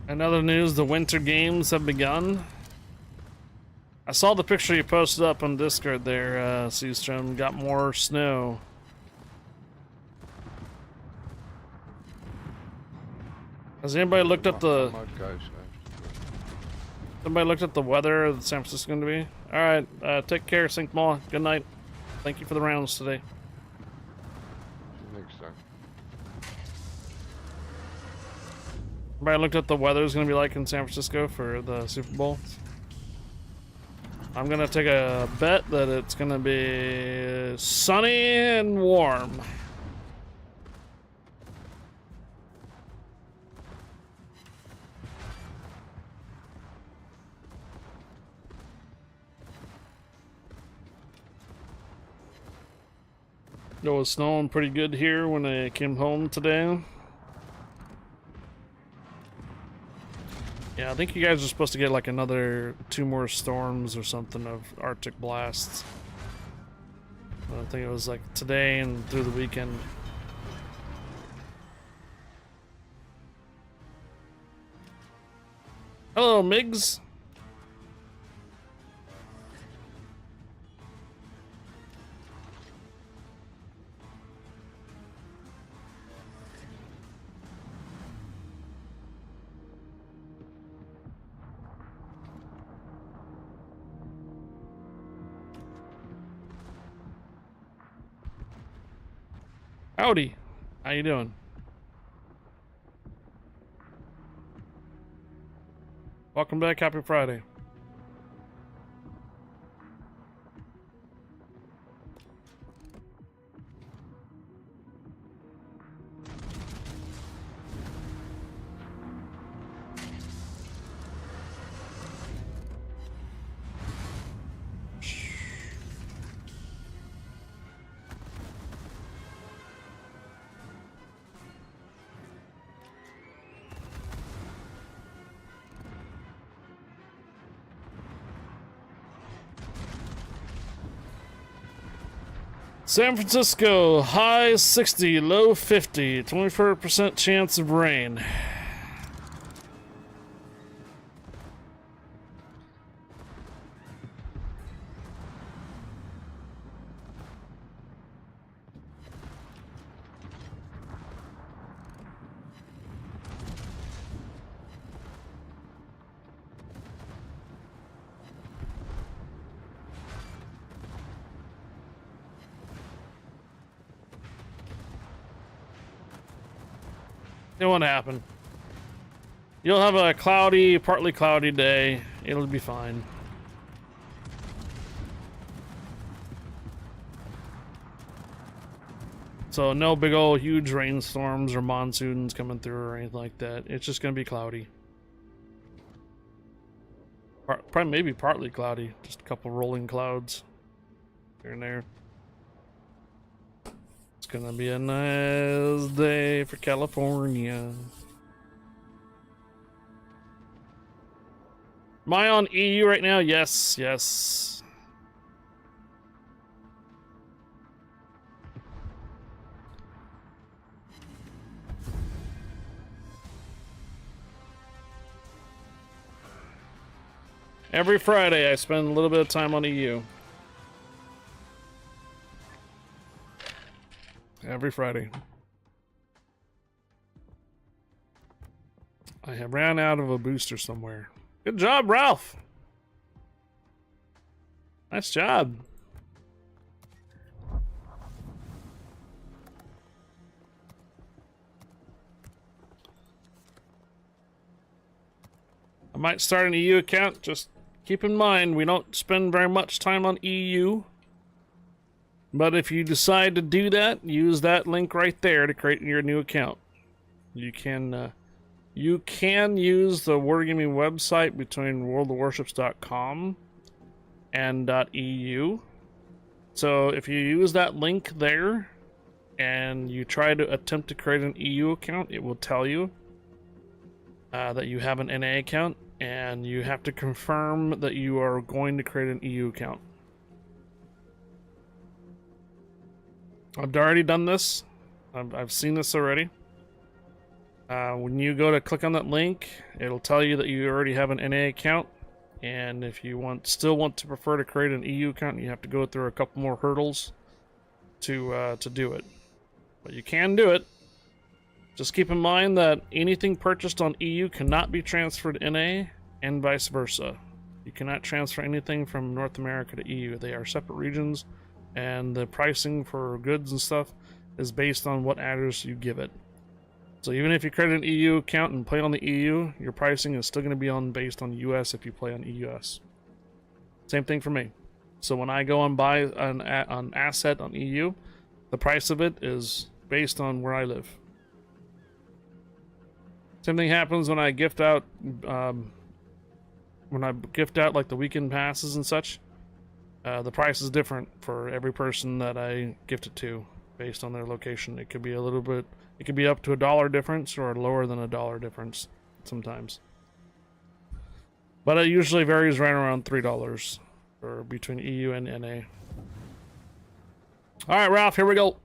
In other news, the winter games have begun. I saw the picture you posted up on Discord there, Seastrom. Got more snow. Has anybody looked at the... Somebody looked at the weather that San Francisco's going to be? Alright, take care, Sink Mall. Good night. Thank you for the rounds today. Next time. Everybody looked at the weather's going to be like in San Francisco for the Super Bowl. I'm going to take a bet that it's going to be sunny and warm. It was snowing pretty good here when I came home today. Yeah, I think you guys are supposed to get like another 2 more storms or something of Arctic blasts. I think it was like today and through the weekend. Hello, Migs. Howdy. How you doing? Welcome back. Happy Friday. San Francisco, high 60, low 50, 24% chance of rain. It won't happen. You'll have a cloudy, partly cloudy day. It'll be fine. So no big old huge rainstorms or monsoons coming through or anything like that. It's just gonna be cloudy. probably maybe partly cloudy. Just a couple rolling clouds here and there. It's gonna be a nice day for California. Am I on EU right now? Yes, yes. Every Friday I spend a little bit of time on EU. Every Friday. I have ran out of a booster somewhere. Good job, Ralph. Nice job. I might start an EU account. Just keep in mind, we don't spend very much time on EU. But if you decide to do that, use that link right there to create your new account. You can use the Wargaming website between worldofwarships.com and .eu. So if you use that link there and you try to attempt to create an EU account, it will tell you that you have an NA account, and you have to confirm that you are going to create an EU account. I've already done this. I've seen this already. When you go to click on that link, it'll tell you that you already have an NA account, and if you still want to prefer to create an EU account, you have to go through a couple more hurdles to do it. But you can do it. Just keep in mind that anything purchased on EU cannot be transferred NA, and vice versa. You cannot transfer anything from North America to EU. They are separate regions, and the pricing for goods and stuff is based on what address you give it. So even if you create an EU account and play on the EU, your pricing is still going to be based on US if you play on EUS. Same thing for me. So when I go and buy an asset on EU, the price of it is based on where I live. Same thing happens when I gift out, like the weekend passes and such. The price is different for every person that I gift it to, based on their location. It could be it could be up to $1 difference or lower than $1 difference sometimes. But it usually varies right around $3 for between EU and NA. All right, Ralph, here we go.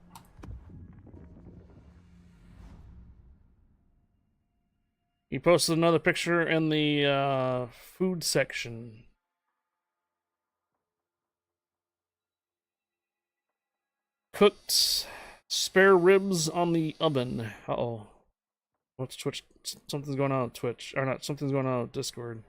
He posted another picture in the food section. Cooked spare ribs on the oven. Uh-oh. What's Twitch? Something's going on with Twitch. Or not, something's going on with Discord.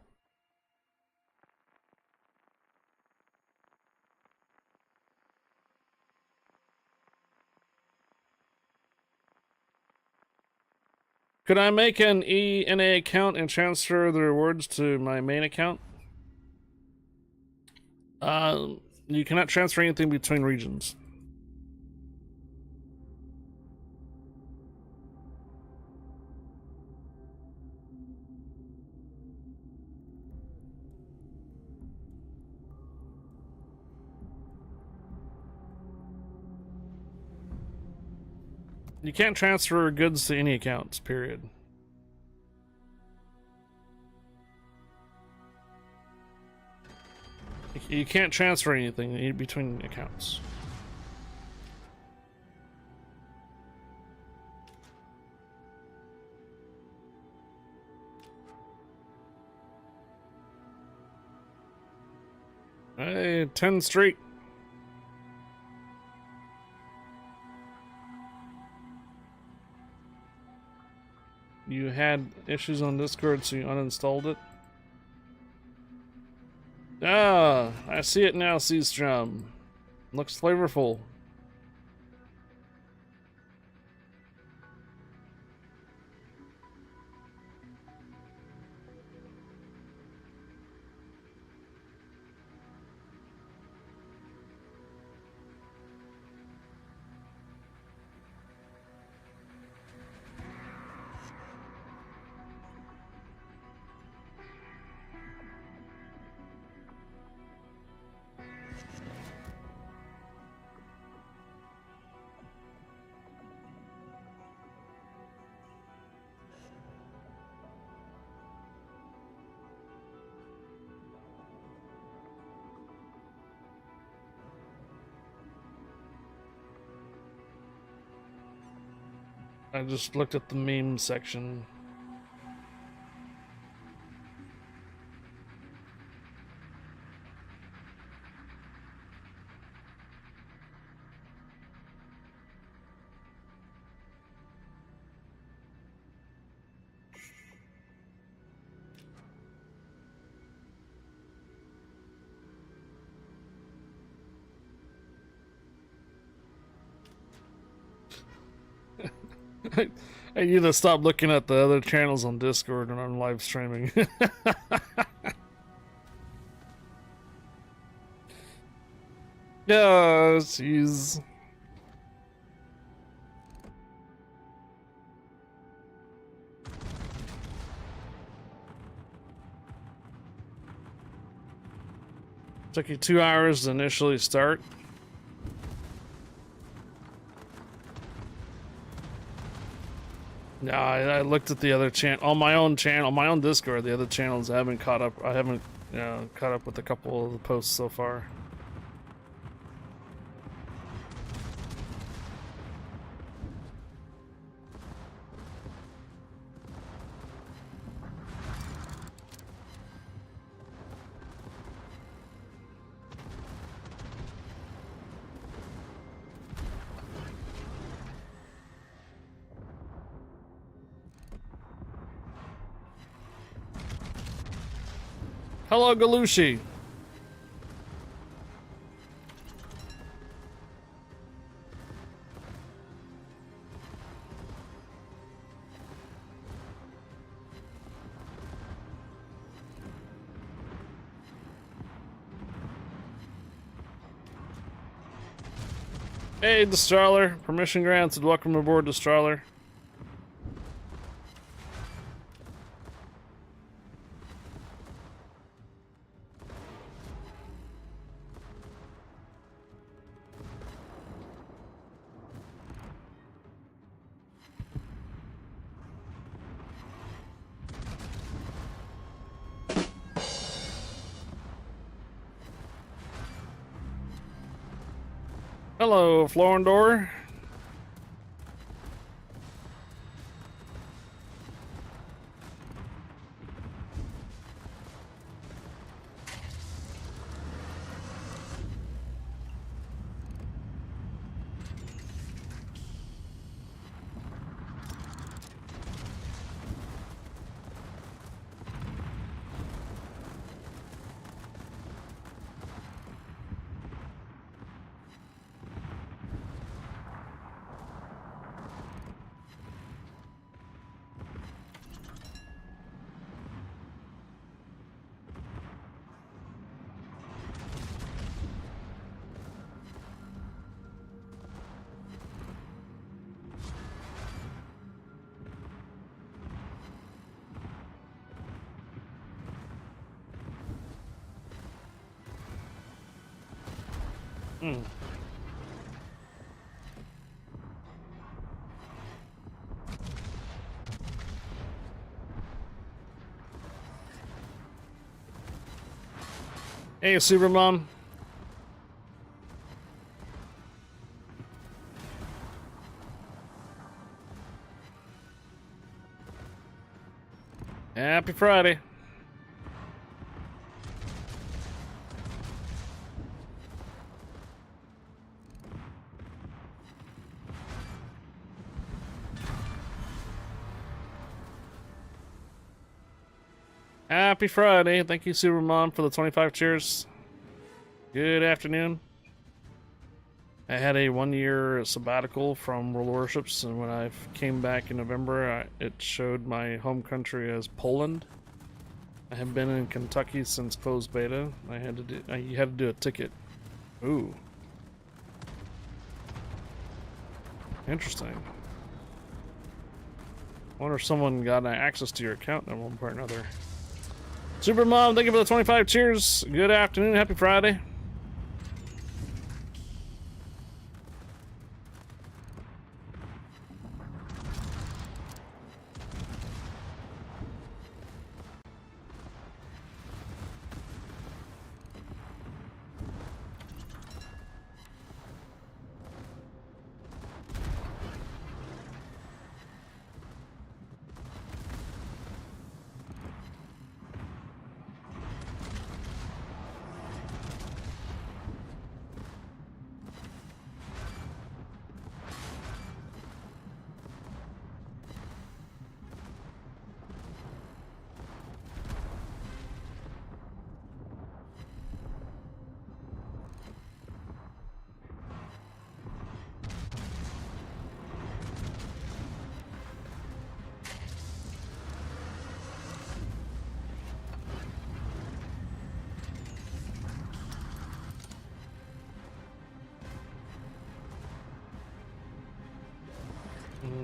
Could I make an ENA account and transfer the rewards to my main account? You cannot transfer anything between regions. You can't transfer goods to any accounts, period. You can't transfer anything between accounts. Hey, 10 straight. You had issues on Discord, so you uninstalled it? Ah, I see it now, Seastrom. Looks flavorful. I just looked at the meme section. I need to stop looking at the other channels on Discord when I'm live streaming. Yeah, jeez. Took you 2 hours to initially start. No, I looked at the other channel on my own channel, on my own Discord. The other channels I haven't caught up. I haven't, caught up with a couple of the posts so far. Hello, Galushi. Hey, Destraler. Permission granted. Welcome aboard, Destraler. Hello, Florendor. Hmm. Hey, Supermom. Happy Friday. Happy Friday. Thank you, Supermom, for the 25 cheers. Good afternoon. I had a 1-year sabbatical from World Warships, and when I came back in November, it showed my home country as Poland. I have been in Kentucky since closed beta. You had to do a ticket. Ooh. Interesting. Wonder if someone got access to your account at one point or another. Supermom, thank you for the 25 cheers. Good afternoon. Happy Friday.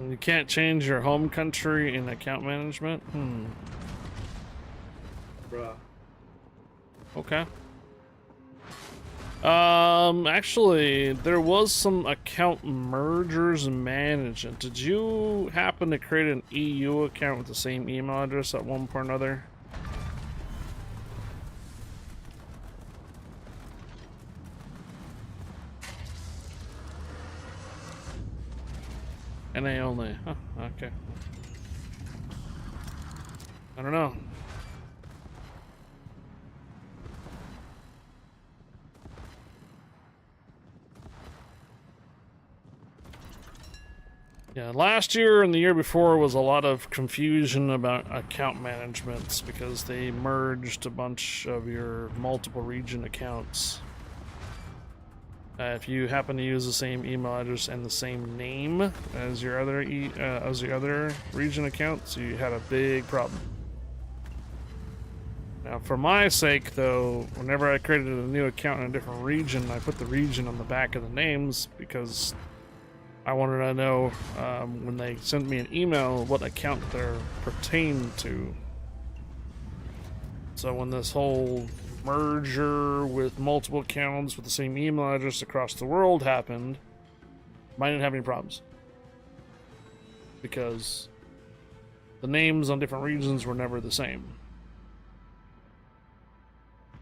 You can't change your home country in account management? Bruh. Okay. Actually, there was some account mergers management. Did you happen to create an EU account with the same email address at one point or another? NA only. Huh, okay. I don't know. Yeah, last year and the year before was a lot of confusion about account managements because they merged a bunch of your multiple region accounts. If you happen to use the same email address and the same name as your other region accounts, you had a big problem. Now, for my sake, though, whenever I created a new account in a different region, I put the region on the back of the names because I wanted to know when they sent me an email what account they're pertained to. So when this whole merger with multiple accounts with the same email address across the world happened, I didn't have any problems. Because the names on different regions were never the same.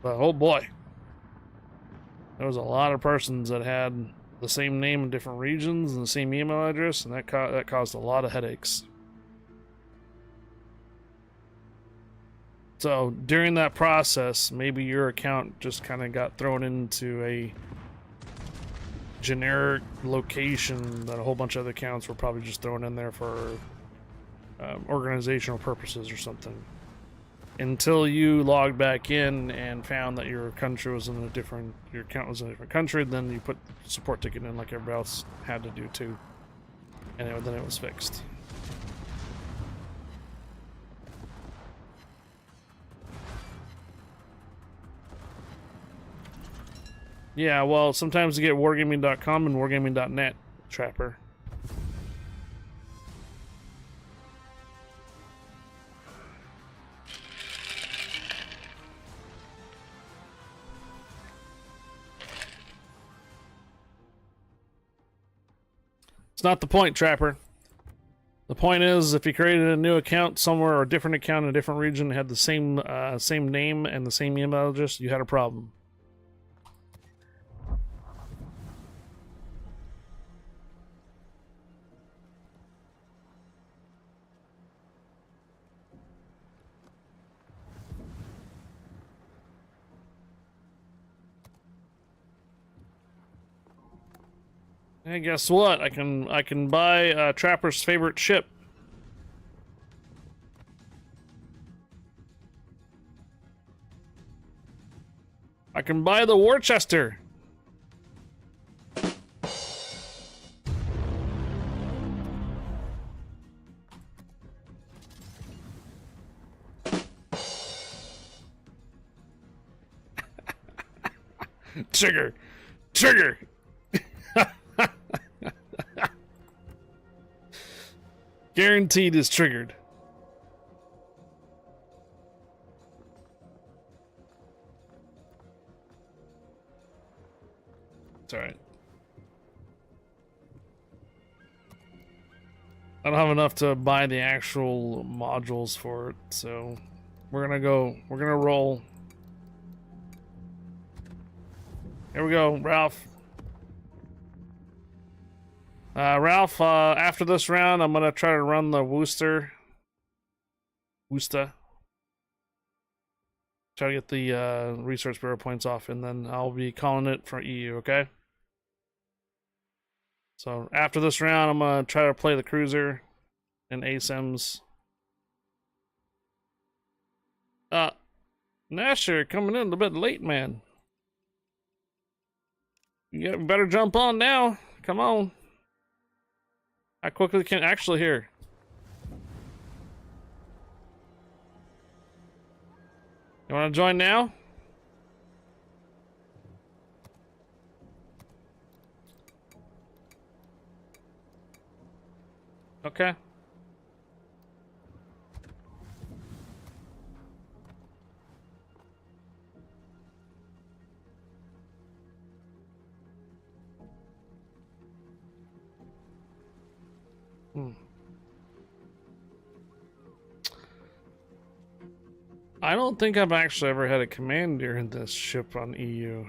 But oh boy, there was a lot of persons that had the same name in different regions and the same email address, and that caused a lot of headaches. So during that process, maybe your account just kind of got thrown into a generic location that a whole bunch of other accounts were probably just thrown in there for organizational purposes or something. Until you logged back in and found that your country was in a different, your account was in a different country, then you put support ticket in like everybody else had to do too. And then it was fixed. Yeah, well, sometimes you get wargaming.com and wargaming.net, Trapper. It's not the point, Trapper. The point is, if you created a new account somewhere or a different account in a different region, had the same name and the same email address, you had a problem. Hey, guess what? I can buy Trapper's favorite ship. I can buy the Worcester. Trigger. Trigger. Guaranteed is triggered. It's alright. I don't have enough to buy the actual modules for it, so we're gonna roll. Here we go, Ralph. Ralph, after this round, I'm gonna try to run the Worcester. Try to get the research bureau points off, and then I'll be calling it for EU, okay? So after this round, I'm gonna try to play the cruiser and ASIMs. Nasher coming in a little bit late, man. You better jump on now. Come on. I quickly can actually hear. You want to join now? Okay. Hmm. I don't think I've actually ever had a commander in this ship on EU.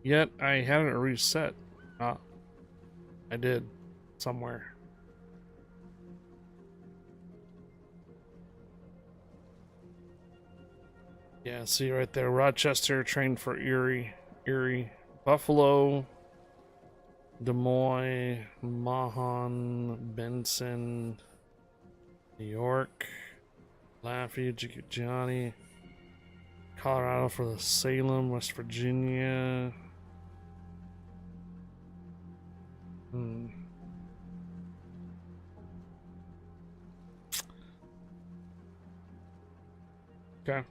Yet I haven't reset. Ah, I did. Somewhere. Yeah, see right there. Rochester trained for Erie. Buffalo. Des Moines. Mahon. Benson. New York. Lafayette. Johnny. Colorado for the Salem. West Virginia. Hmm. Okay.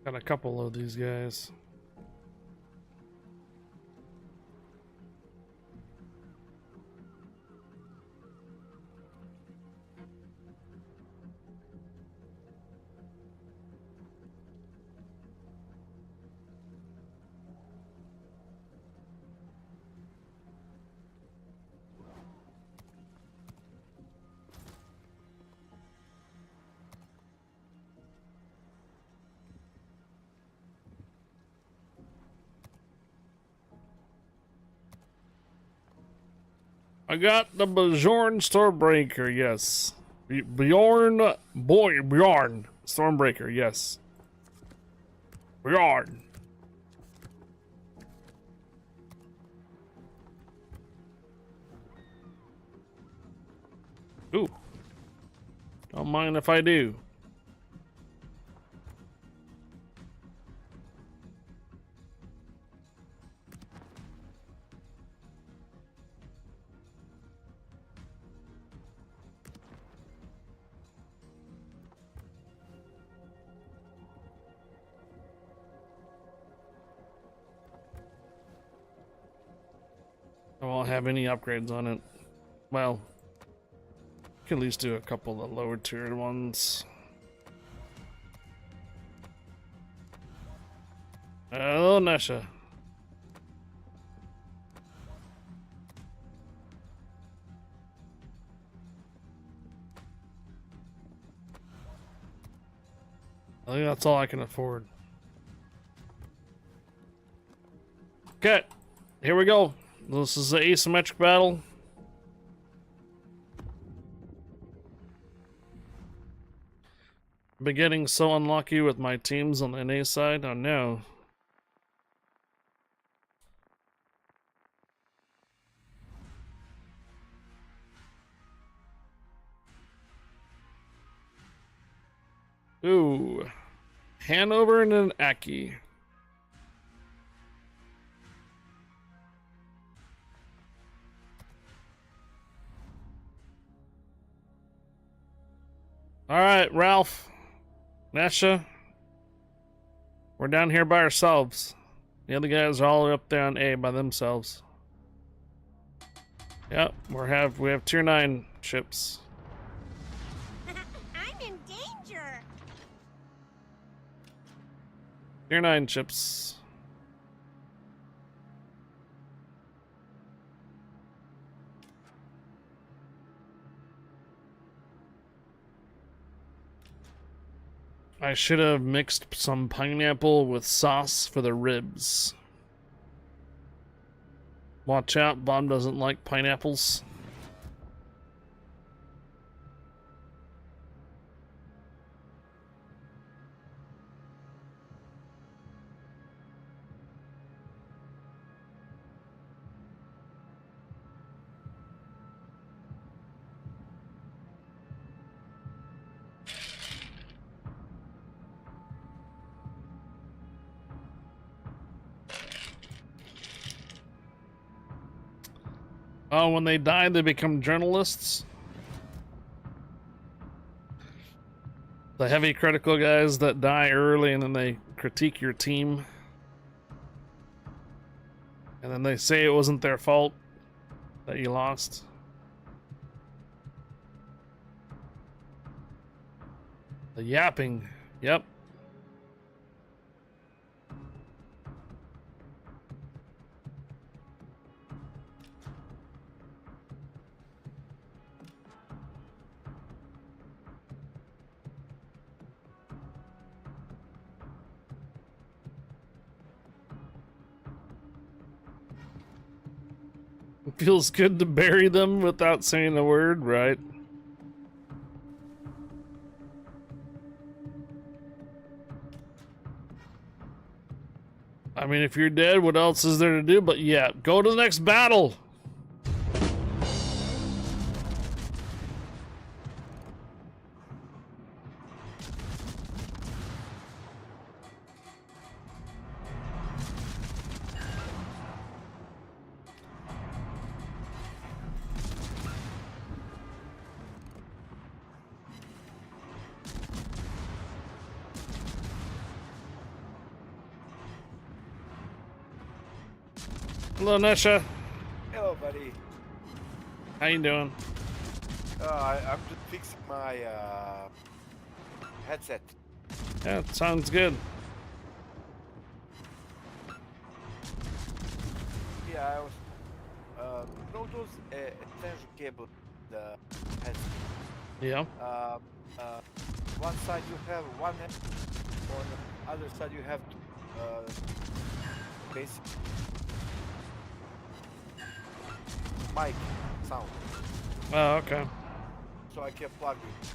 Got a couple of these guys. I got the Bjorn Stormbreaker, yes. Bjorn Stormbreaker, yes. Bjorn. Ooh. Don't mind if I do. I won't have any upgrades on it. Well, can at least do a couple of the lower tiered ones. Hello, Nesha. I think that's all I can afford. Okay, here we go. This is the asymmetric battle. Been getting so unlucky with my teams on the NA side. Oh no. Ooh. Hanover and an Aki. Alright, Ralph. Nesha. We're down here by ourselves. The other guys are all up there on A by themselves. Yep, we have tier 9 ships. I'm in danger. Tier 9 ships. I should have mixed some pineapple with sauce for the ribs. Watch out, Bob doesn't like pineapples. Oh, when they die, they become journalists? The heavy critical guys that die early and then they critique your team. And then they say it wasn't their fault that you lost. The yapping. Yep. It feels good to bury them without saying a word, right? I mean, if you're dead, what else is there to do? But yeah, go to the next battle. Hello, Nesha. Hello, buddy. How you doing? I'm just fixing my headset. Yeah, it sounds good. Yeah, I was. You know those extension cable, the headset. Yeah. One side you have one end, on the other side you have basic mic sound. Oh, okay. So I can plug it.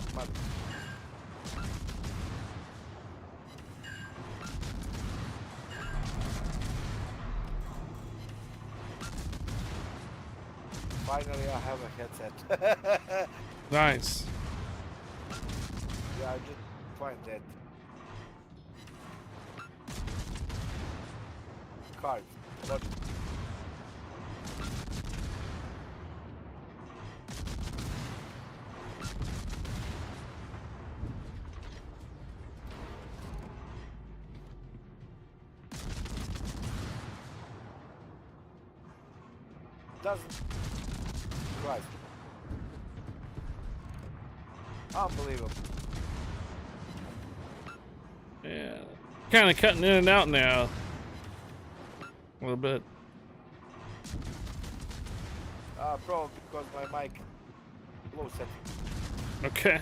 Finally, I have a headset. Nice. Yeah, I just find that card. What? Doesn't. Christ. Unbelievable. Yeah. Kind of cutting in and out now. A little bit. Probably because my mic low setting. Okay.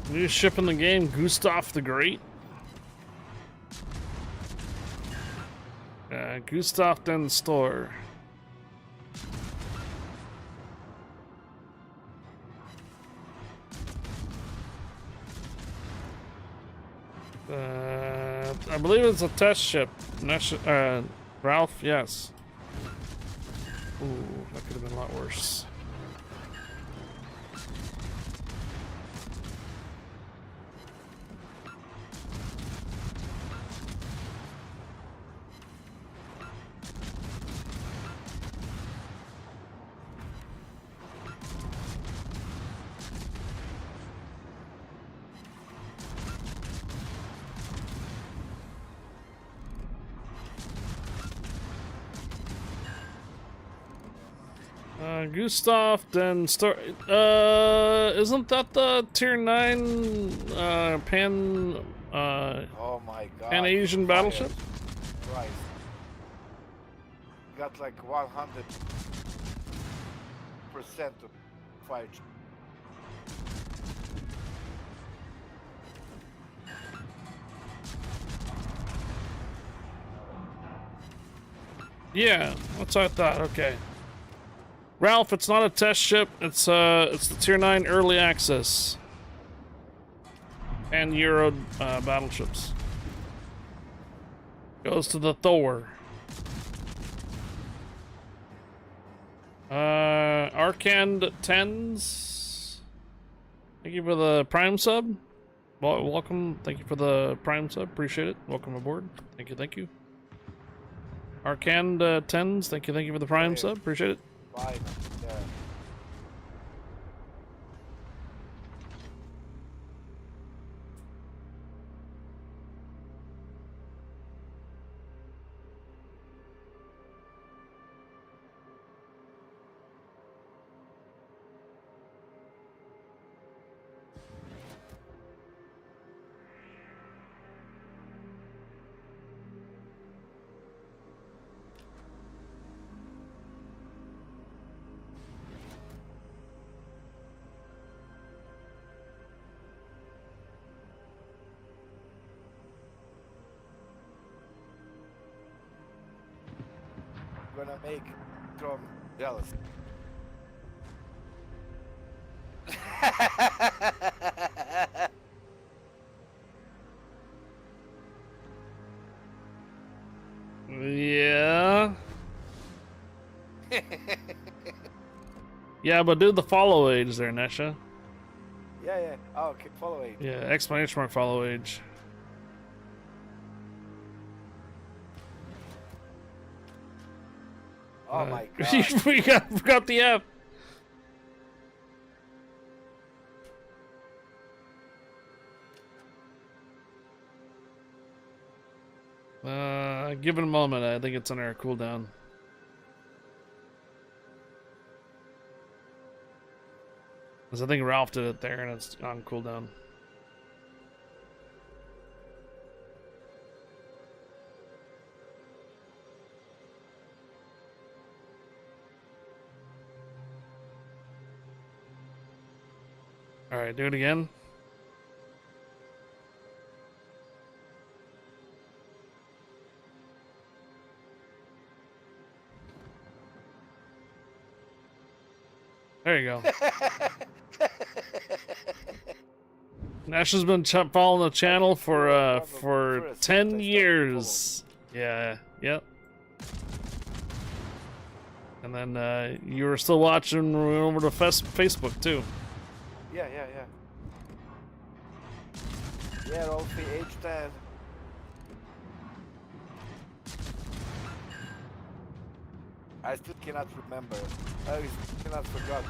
New ship in the game, Gustav the Great. Gustav den Store. I believe it's a test ship. Ralph, yes. Ooh, that could have been a lot worse. Gustav, then start. Isn't that the tier 9 Pan Oh my god. Pan Asian battleship? Christ. Got like 100% of fire. Yeah, that's what I thought. Okay. Ralph, it's not a test ship. It's the tier 9 early access and Euro battleships. Goes to the Thor. Arcand Tens. Thank you for the Prime sub. Welcome. Thank you for the Prime sub. Appreciate it. Welcome aboard. Thank you. Thank you. Arcand Tens. Thank you for the Prime Hey. sub. Appreciate it. Fine. Yeah. Gonna make Chrome jealous. Yeah. Yeah, but do the follow age there, Nesha. Yeah, yeah. Oh, keep following. Yeah, exclamation mark follow age. Oh my god. we forgot the F. Give it a moment. I think it's on our cooldown. Because I think Ralph did it there and it's on cooldown. Alright, do it again. There you go. Nash has been following the channel for 10 years. Yeah, yep. And then you were still watching when we went over to Facebook too. Yeah, yeah, yeah. Yeah, Rolfie, age 10. I still cannot remember. I cannot forget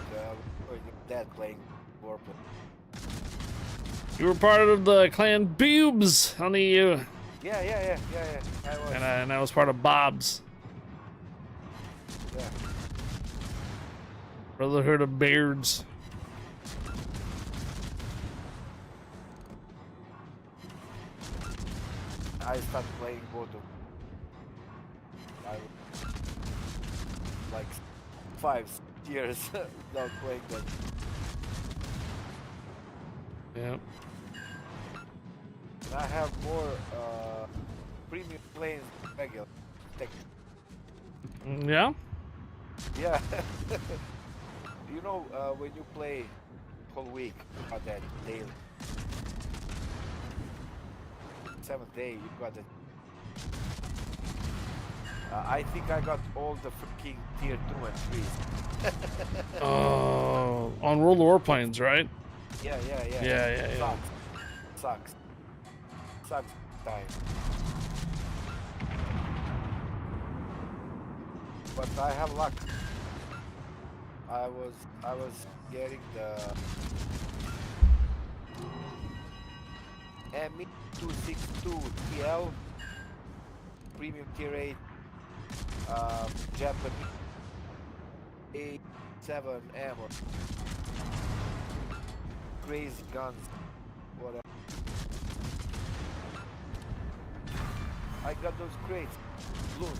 your dad playing Warplane. You were part of the clan Boobs on the EU. Yeah. I was. And I was part of Bob's. Yeah. Brotherhood of Beards. I started playing both of I was like 5 years without playing them. Yep. And I have more premium planes than regular. Yeah? Yeah. You know, when you play whole week, you got that daily. 7th day, you got it. I think I got all the freaking tier 2 and 3s. Oh, on World of Warplanes, right? Yeah. Yeah. Sucks time. But I have luck. I was getting the ME262 TL premium tier 8 Japanese A7 ammo. Crazy guns, whatever. I got those crates, blue.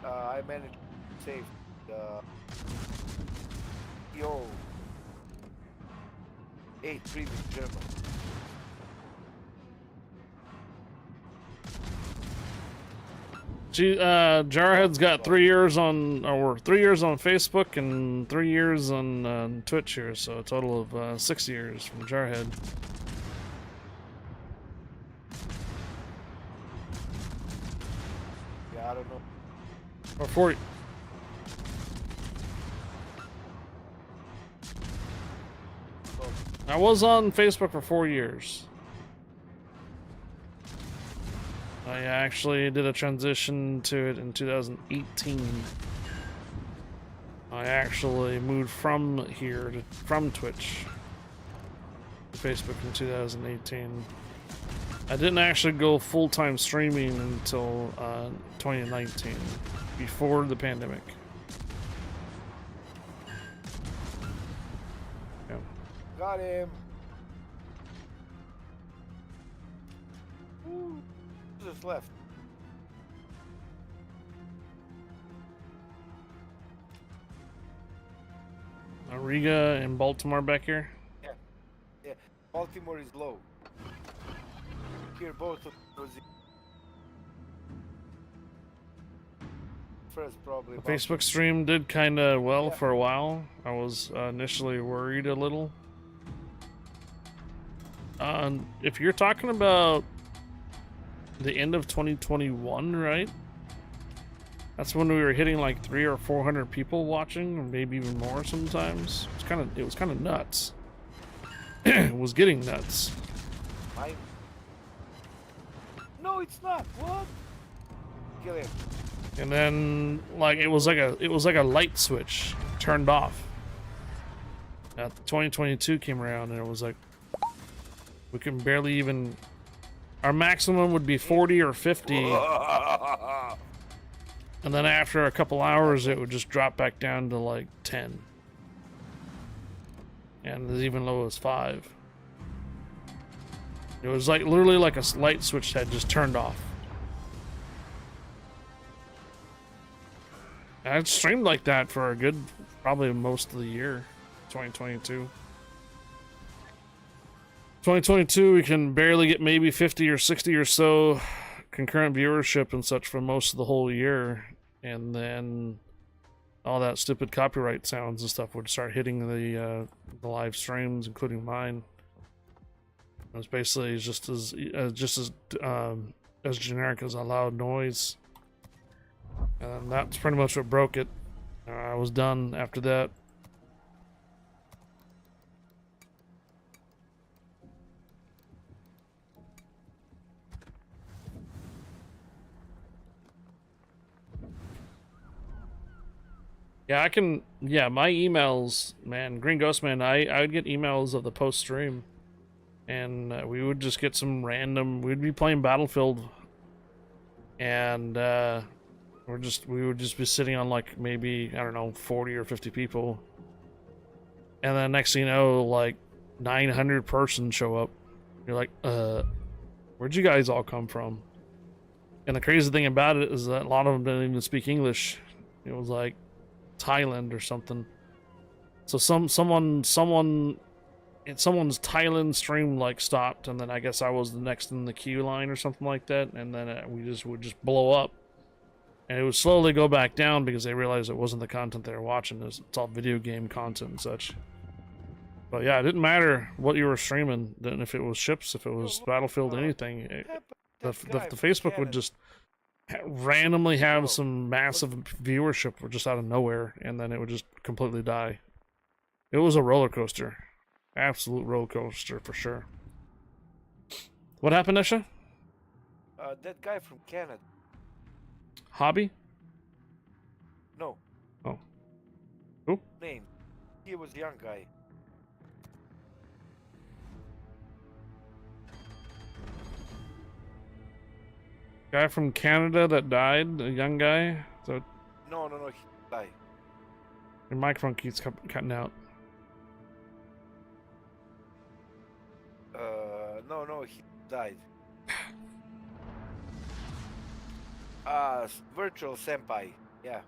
I managed to save the PO 8 premium German. Jarhead's got 3 years on, or 3 years on Facebook and 3 years on Twitch here, so a total of 6 years from Jarhead. don't know. Or 4. I was on Facebook for 4 years. I actually did a transition to it in 2018. I actually moved from here from Twitch to Facebook in 2018. I didn't actually go full-time streaming until 2019, before the pandemic. Yeah. Got him. Who just left? Riga and Baltimore back here. Yeah. Baltimore is low. Here both of those. First probably. The Facebook stream did kind of well Yeah. for a while. I was initially worried a little. If you're talking about the end of 2021, right? That's when we were hitting like 300 or 400 people watching, or maybe even more sometimes. It was kind of nuts. It was getting nuts. No, it's not. What? Kill him. And then, like, it was like a light switch turned off. 2022 came around, and it was like we can barely even. Our maximum would be 40 or 50. And then after a couple hours, it would just drop back down to like 10. And as even low as 5. It was like literally like a light switch had just turned off. I streamed like that for a good, probably most of the year, 2022. 2022, we can barely get maybe 50 or 60 or so concurrent viewership and such for most of the whole year, and then all that stupid copyright sounds and stuff would start hitting the live streams, including mine. It was basically just as generic as a loud noise, and that's pretty much what broke it. I was done after that. Yeah, I can. Yeah, my emails, man, Green Ghost Man. I would get emails of the post stream, and we would just get some random. We'd be playing Battlefield, and we would just be sitting on like maybe, I don't know, 40 or 50 people, and then next thing you know, like 900 persons show up. You're like, where'd you guys all come from? And the crazy thing about it is that a lot of them didn't even speak English. It was like Thailand or something. So someone's Thailand stream like stopped, and then I guess I was the next in the queue line or something like that, and then we would just blow up, and it would slowly go back down because they realized it wasn't the content they were watching. It's all video game content and such. But yeah, it didn't matter what you were streaming. Then if it was ships, if it was Battlefield, anything, the Facebook would just randomly have some massive viewership just out of nowhere, and then it would just completely die. It was a roller coaster. Absolute roller coaster for sure. What happened, Esha? That guy from Canada. Hobby? No. Oh. Who? Name. He was a young guy. Guy from Canada that died, a young guy. So No, he died. your microphone keeps cutting out. No, he died. Virtual Senpai. Yeah.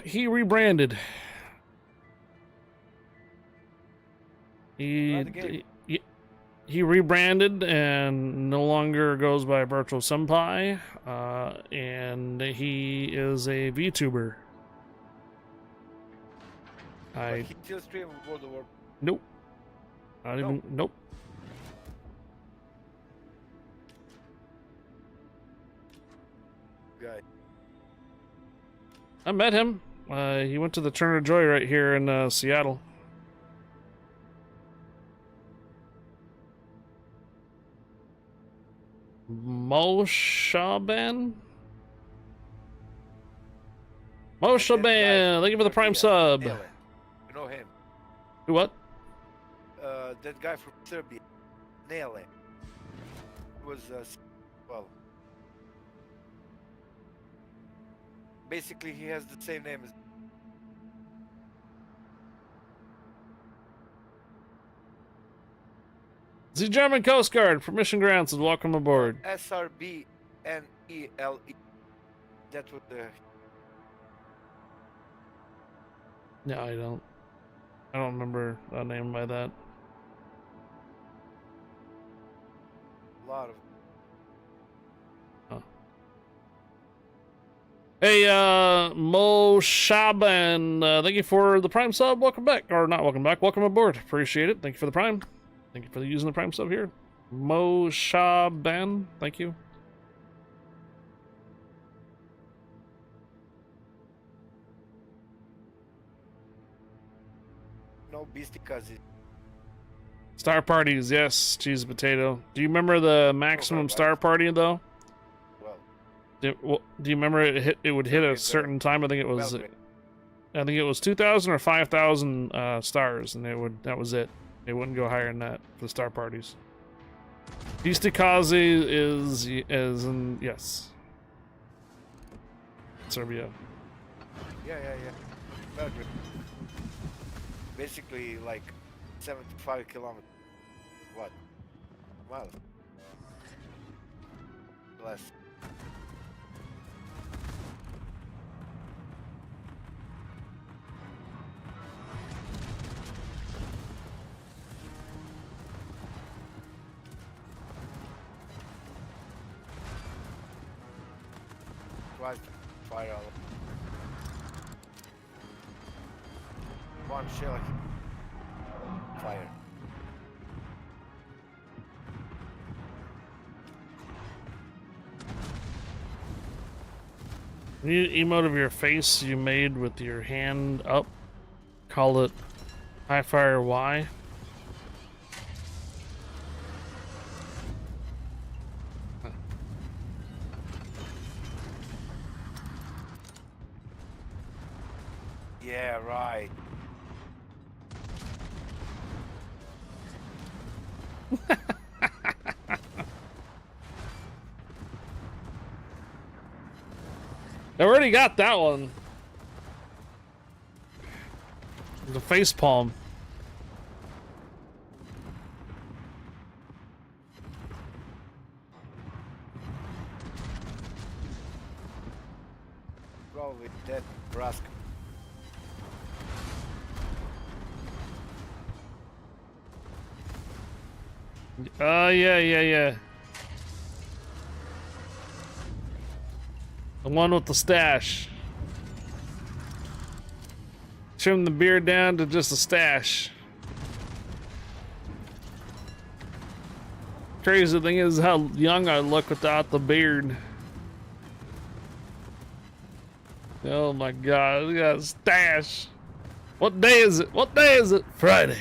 He rebranded. He rebranded and no longer goes by Virtual Senpai, and he is a VTuber. But he still streams World of War. Nope. Not even. Nope. guy? I met him. He went to the Turner Joy right here in Seattle. Mo Shaban? Mo Shaban! Thank you for the Prime sub. You know him? Who, what? That guy from Serbia. Nail it. Was, well... Basically, he has the same name as... The German Coast Guard, permission granted, welcome aboard. SRBNELE. That was the... No, I don't remember a name by that. lot of... Hey, Mo Shaban, thank you for the Prime sub. Welcome back. Or not welcome back. Welcome aboard. Appreciate it. Thank you for the Prime. Thank you for using the Prime sub here. Mo Shaban, thank you. No beastie cousin. Star parties, yes. Cheese and potato. Do you remember the maximum star party, though? Well, Do you remember it would hit a certain time? I think it was 2,000 or 5,000 stars, and that was it. It wouldn't go higher than that for the star parties. Istikazi is in, yes, Serbia. Yeah. Belgrade. Basically, like 75 kilometers. What? Miles. Less. Fire all. One shell. Fire. Need an emote of your face you made with your hand up. Call it High Fire Y. Yeah, right. I already got that one. The face palm. Probably dead Brask. Yeah. The one with the stash. Trim the beard down to just a stash. Crazy thing is how young I look without the beard. Oh my god, we got a stash. What day is it? Friday.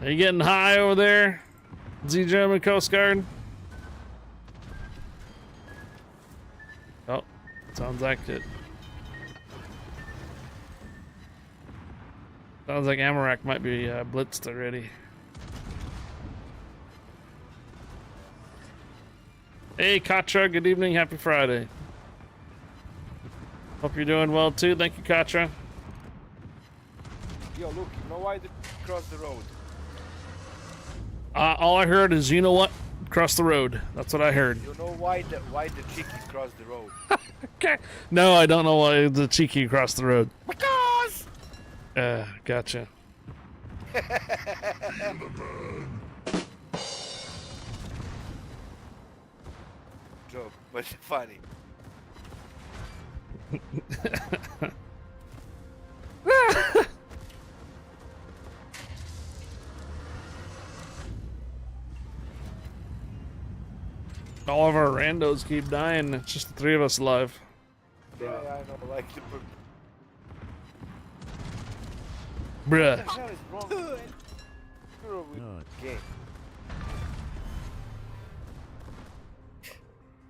Are you getting high over there, Z German Coast Guard? Oh, sounds like it. Sounds like Amarak might be blitzed already. Hey, Katra, good evening, happy Friday. Hope you're doing well too. Thank you, Katra. Yo, look, you know why they crossed the road? All I heard is, you know what? Cross the road. That's what I heard. You know why the cheeky crossed the road? Okay. No, I don't know why the cheeky crossed the road. Because! Gotcha. Joke, but funny. All of our randos keep dying. It's just the three of us alive. Yeah, I know. Like, Bruh. what the hell is wrong with game?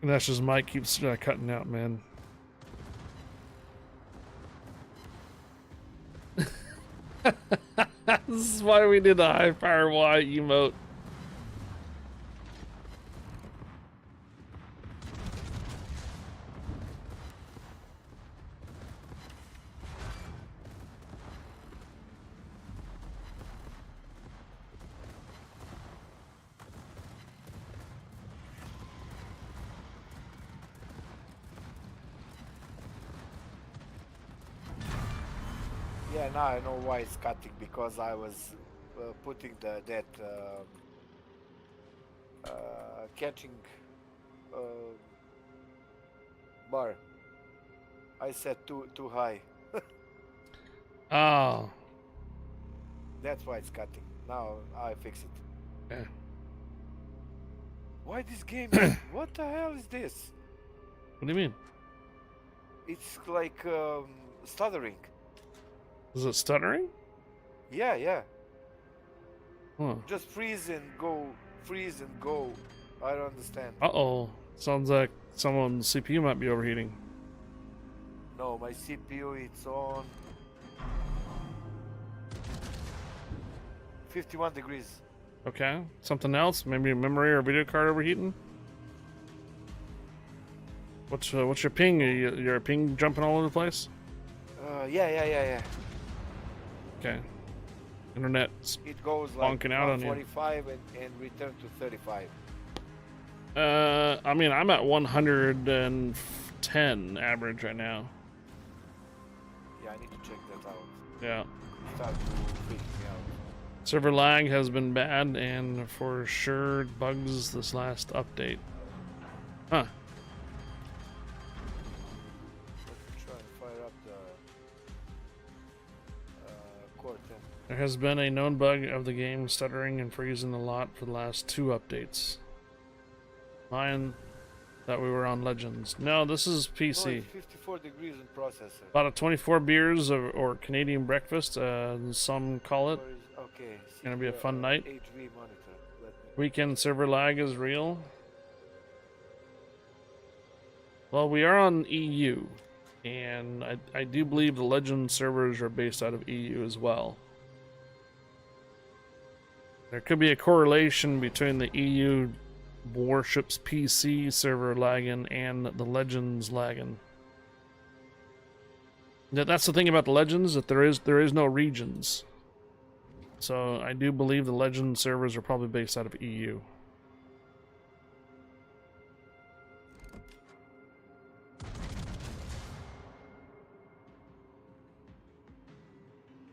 Nash's mic keeps cutting out, man. This is why we did the high fire Y emote. Yeah, now I know why it's cutting, because I was putting that catching bar. I set too high. Oh. That's why it's cutting. Now I fix it. Yeah. Why this game? What the hell is this? What do you mean? It's like stuttering. Is it stuttering? Yeah, yeah. Huh. Just freeze and go. Freeze and go. I don't understand. Uh-oh. Sounds like someone's CPU might be overheating. No, my CPU it's on 51 degrees. Okay. Something else? Maybe a memory or video card overheating? What's your ping? Your ping jumping all over the place? Yeah. Okay. Internet's It goes like bonking out on you. 45 and return to 35. I mean, I'm at 110 average right now. Yeah, I need to check that out. Yeah. Start to freak me out. Server lag has been bad and for sure bugs this last update. Huh. Let's try and fire up the core 10. There has been a known bug of the game stuttering and freezing a lot for the last 2 updates. Mine that we were on Legends. No, this is No, PC. it's 54 degrees in processor. About a 24 beers or Canadian breakfast, some call it. Where is- Okay. Gonna be a fun night. HV monitor. Let me. Weekend server lag is real. Well, we are on EU, and I do believe the Legend servers are based out of EU as well. There could be a correlation between the EU Warships PC server lagging and the Legends lagging. That's the thing about the Legends, that there is no regions. So I do believe the Legend servers are probably based out of EU.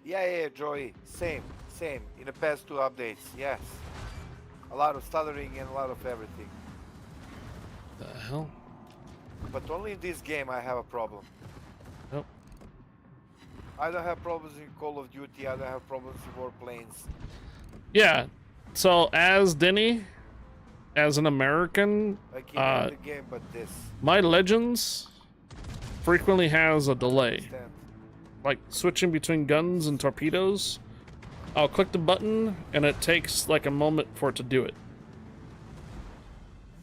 Yeah, Joey. Same. In the past 2 updates, yes. A lot of stuttering and a lot of everything. The hell? But only in this game I have a problem. Nope. I don't have problems in Call of Duty, I don't have problems in Warplanes. Yeah. So as Denny, as an American, Like in every game but this. my Legends frequently has a delay. Understand? Like switching between guns and torpedoes. I'll click the button and it takes like a moment for it to do it.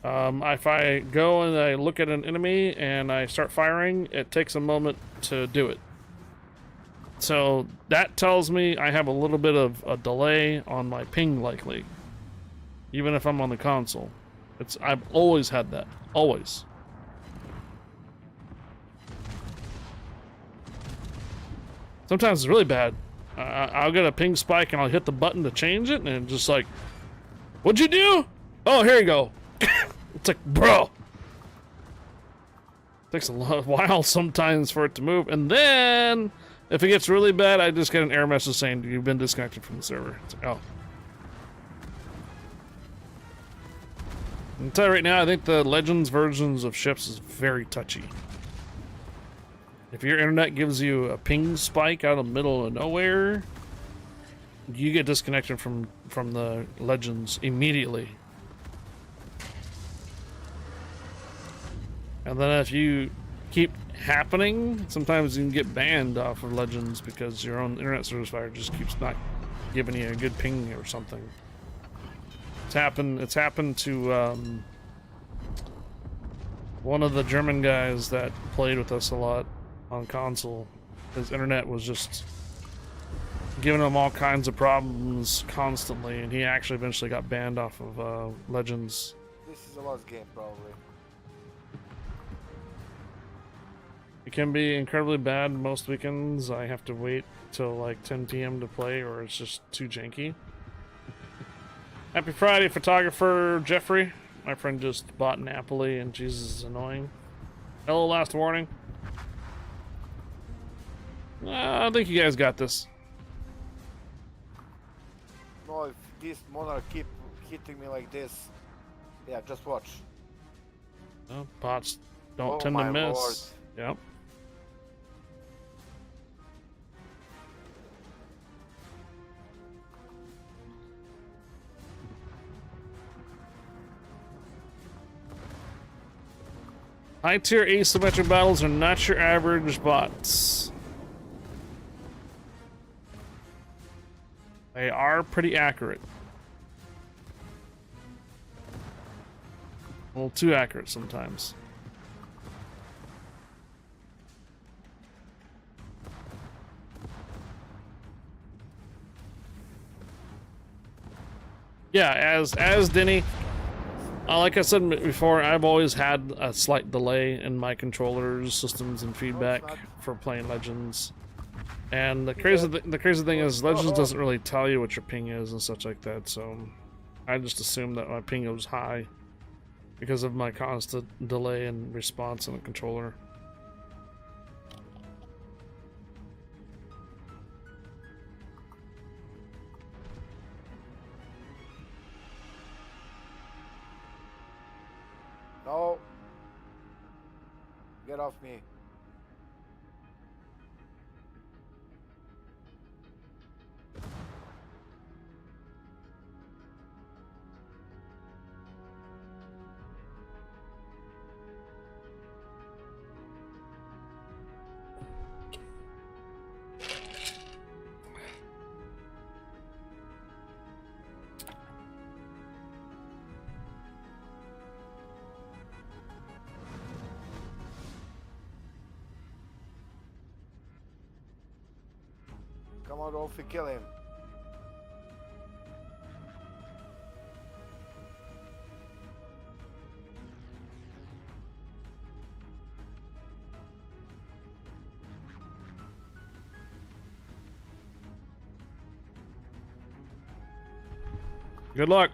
If I go and I look at an enemy and I start firing, it takes a moment to do it. So that tells me I have a little bit of a delay on my ping likely. Even if I'm on the console. I've always had that. Always. Sometimes it's really bad. I'll get a ping spike and I'll hit the button to change it and it's just like, what'd you do? Oh, here you go. It's like, bro. Takes a while sometimes for it to move. And then, if it gets really bad, I just get an error message saying you've been disconnected from the server. It's like, oh. I'll tell you right now, I think the Legends versions of ships is very touchy. If your internet gives you a ping spike out of the middle of nowhere, you get disconnected from the Legends immediately. And then if you keep happening, sometimes you can get banned off of Legends because your own internet service provider just keeps not giving you a good ping or something. It's happened to one of the German guys that played with us a lot on console. His internet was just giving him all kinds of problems constantly, and he actually eventually got banned off of Legends. This is a lost game, probably. It can be incredibly bad most weekends. I have to wait till like 10 p.m. to play, or it's just too janky. Happy Friday, photographer Jeffrey. My friend just bought Napoli, and Jesus is annoying. Hello, last warning. I think you guys got this. No, if this monarch keep hitting me like this, yeah, just watch. Well, bots don't Oh tend to my miss. lord. Yep. High tier asymmetric battles are not your average bots. They are pretty accurate. A little too accurate sometimes. Yeah, as Denny, like I said before, I've always had a slight delay in my controllers, systems, and feedback for playing Legends. And the crazy thing is, Legends doesn't really tell you what your ping is and such like that. So I just assumed that my ping was high because of my constant delay in response on the controller. No. Get off me. Come on, Rolfie, kill him. Good luck.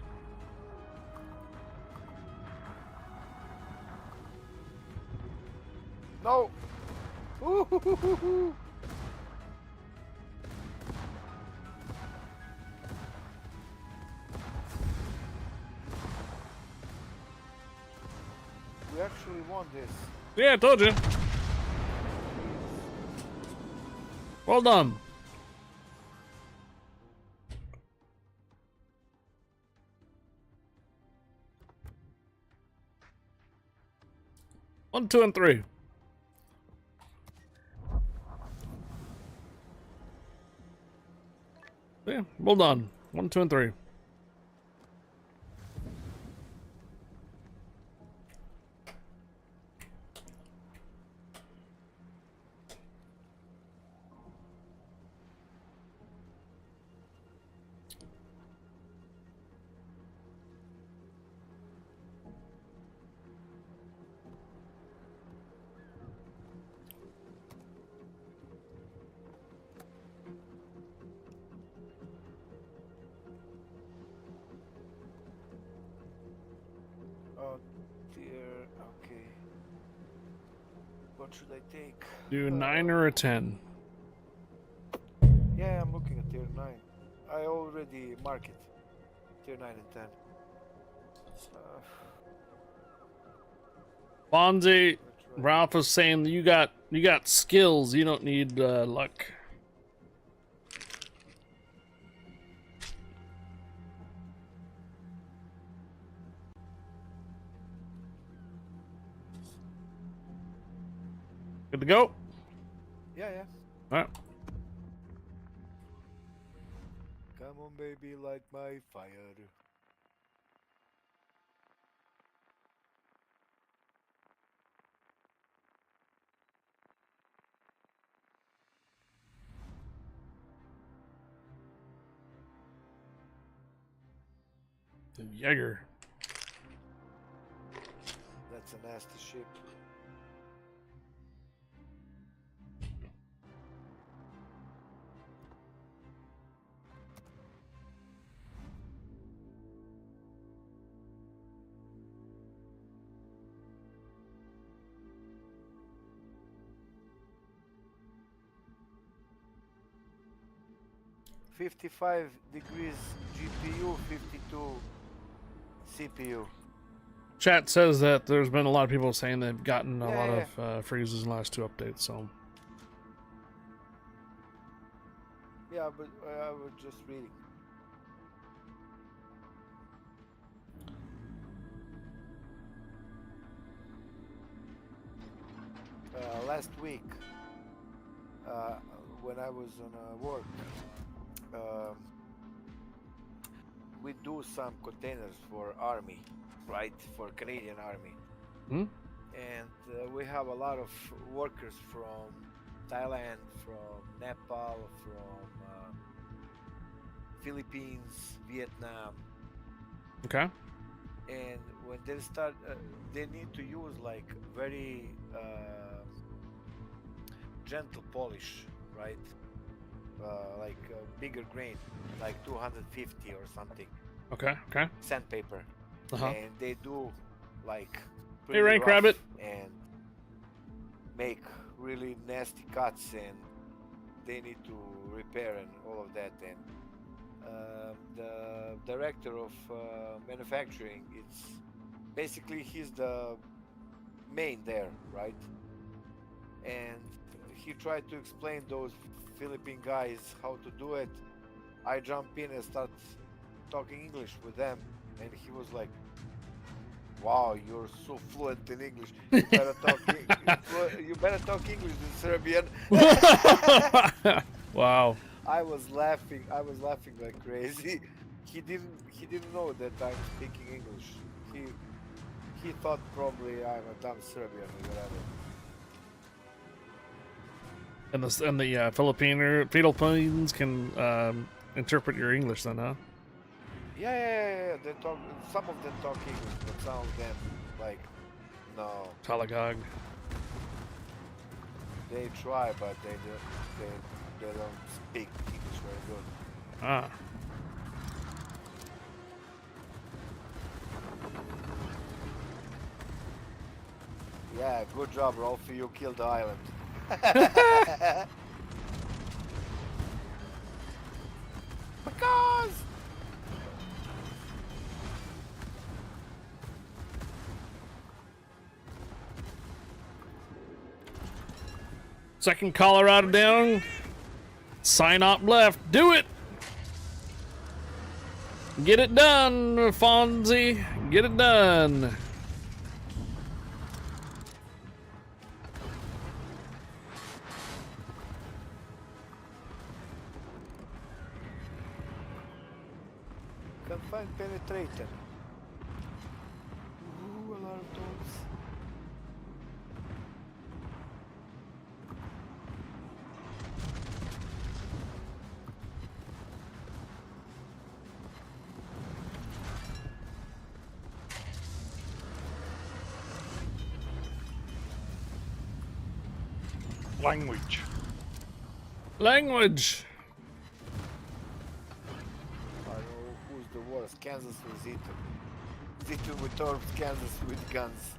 No! Ooh. We actually won this. Yeah, I told you. Well done. One, two, and three. Yeah, well done. 1, 2, and 3. Oh dear, okay. What should I take? Do a 9 or a 10. Yeah, I'm looking at tier 9. I already marked it. Tier 9 and 10. Bonzi, Let's try. Ralph is saying you got skills. You don't need luck. Good to go? Yeah, yeah. Alright. Come on, baby, light my fire. The Jaeger. That's a nasty ship. $55 GPU, 52 CPU. Chat says that there's been a lot of people saying they've gotten a Yeah, lot yeah. of freezes in the last 2 updates, so. Yeah, but I was just reading. Last week, when I was on work, we do some containers for army, right? For Canadian army. Hmm? And we have a lot of workers from Thailand, from Nepal, from Philippines, Vietnam. Okay. And when they start, they need to use like very gentle polish, right? Like bigger grain, like 250 or something, Okay. Okay. sandpaper. Uh-huh. And they do like Hey, pretty Rank rough Rabbit. and make really nasty cuts, and they need to repair and all of that. And the director of manufacturing, it's basically he's the main there, right? And he tried to explain those Philippine guys how to do it. I jump in and start talking English with them, and he was like, "Wow, you're so fluent in English. You better talk. You better talk English in Serbian." Wow. I was laughing. I was laughing like crazy. He didn't know that I'm speaking English. He thought probably I'm a dumb Serbian or whatever. And the Philippines can interpret your English then, huh? Yeah. They talk. Some of them talk English, but some of them like no. Talagog. They try, but they don't speak English very good. Ah. Yeah, good job, Rolfie. You killed the island. Because Second Colorado down. Sign up left. Do it. Get it done, Fonzie. Get it done. confined penetrator. Ooh, a lot of those. Language. Language. I don't know who's the worst, Kansas or Zito. Zito with torps, Kansas with guns.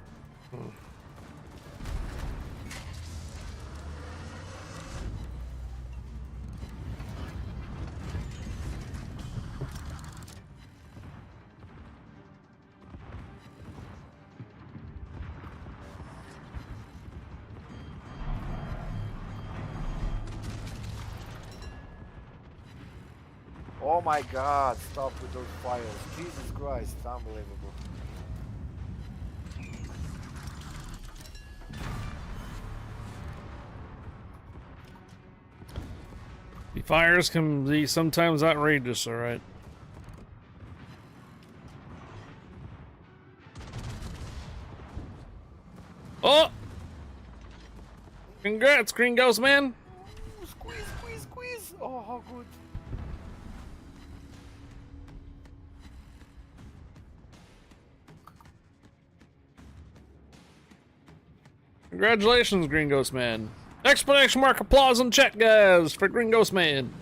Oh my god, stop with those fires. Jesus Christ, unbelievable. The fires can be sometimes outrageous, alright. Oh! Congrats, Green Ghost Man! Ooh, squeeze, squeeze, squeeze! Oh, how good. Congratulations, Green Ghost Man. Exclamation mark applause in chat, guys, for Green Ghost Man.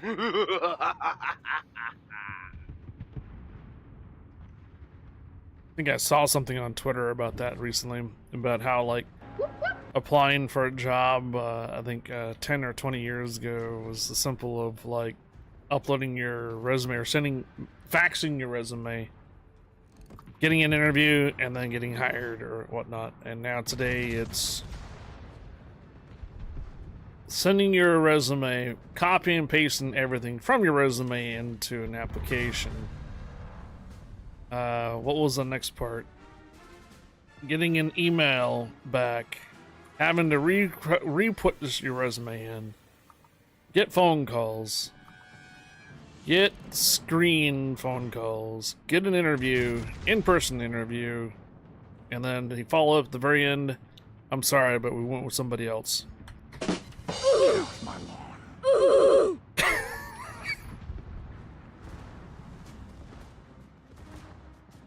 I think I saw something on Twitter about that recently, about how, like, applying for a job, I think 10 or 20 years ago was the simple of, like, uploading your resume or faxing your resume, getting an interview, and then getting hired or whatnot. And now today it's sending your resume, copy and pasting everything from your resume into an application. What was the next part? Getting an email back, having to re-put your resume in, get phone calls, get screen phone calls, get an interview, in-person interview, and then they follow up at the very end. I'm sorry, but we went with somebody else. Get off my lawn.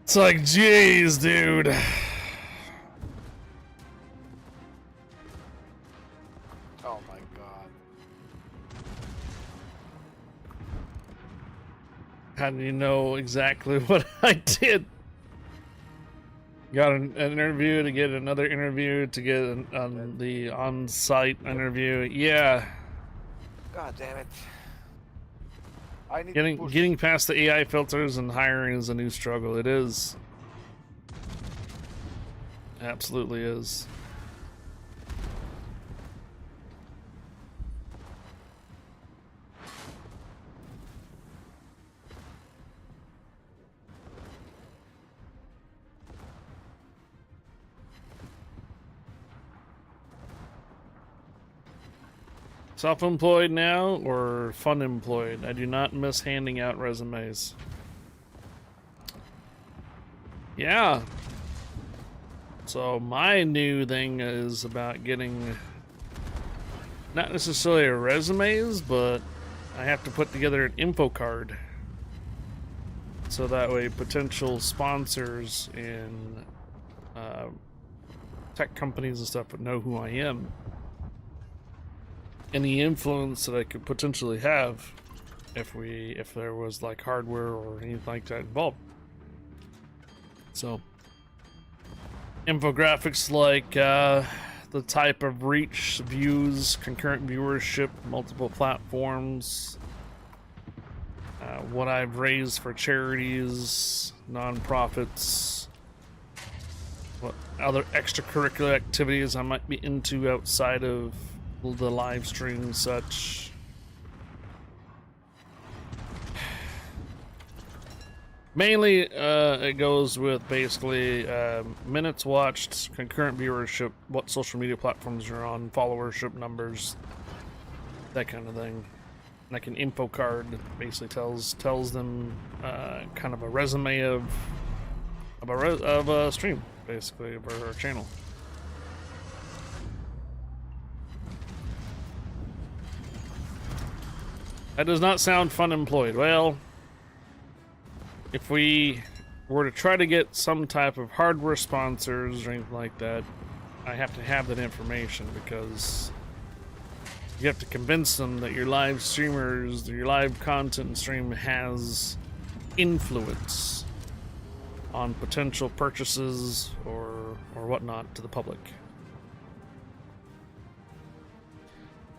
It's like, jeez, dude. Oh my god. How do you know exactly what I did? Got an interview to get another interview to get the on-site interview. Yeah. God damn it. I need to push. Getting past the AI filters and hiring is a new struggle. It is. Absolutely is. Self-employed now or fun-employed? I do not miss handing out resumes. Yeah. So my new thing is about getting not necessarily resumes, but I have to put together an info card. So that way potential sponsors and tech companies and stuff would know who I am. Any influence that I could potentially have if there was like hardware or anything like that involved. So infographics like the type of reach, views, concurrent viewership, multiple platforms, what I've raised for charities, nonprofits, what other extracurricular activities I might be into outside of the live stream and such. Mainly it goes with basically minutes watched, concurrent viewership, what social media platforms you're on, followership numbers, that kind of thing. Like an info card basically tells them kind of a resume of a stream, basically, of our channel. That does not sound fun employed. Well, if we were to try to get some type of hardware sponsors or anything like that, I have to have that information because You have to convince them that your live streamers, your live content stream has influence on potential purchases or whatnot to the public.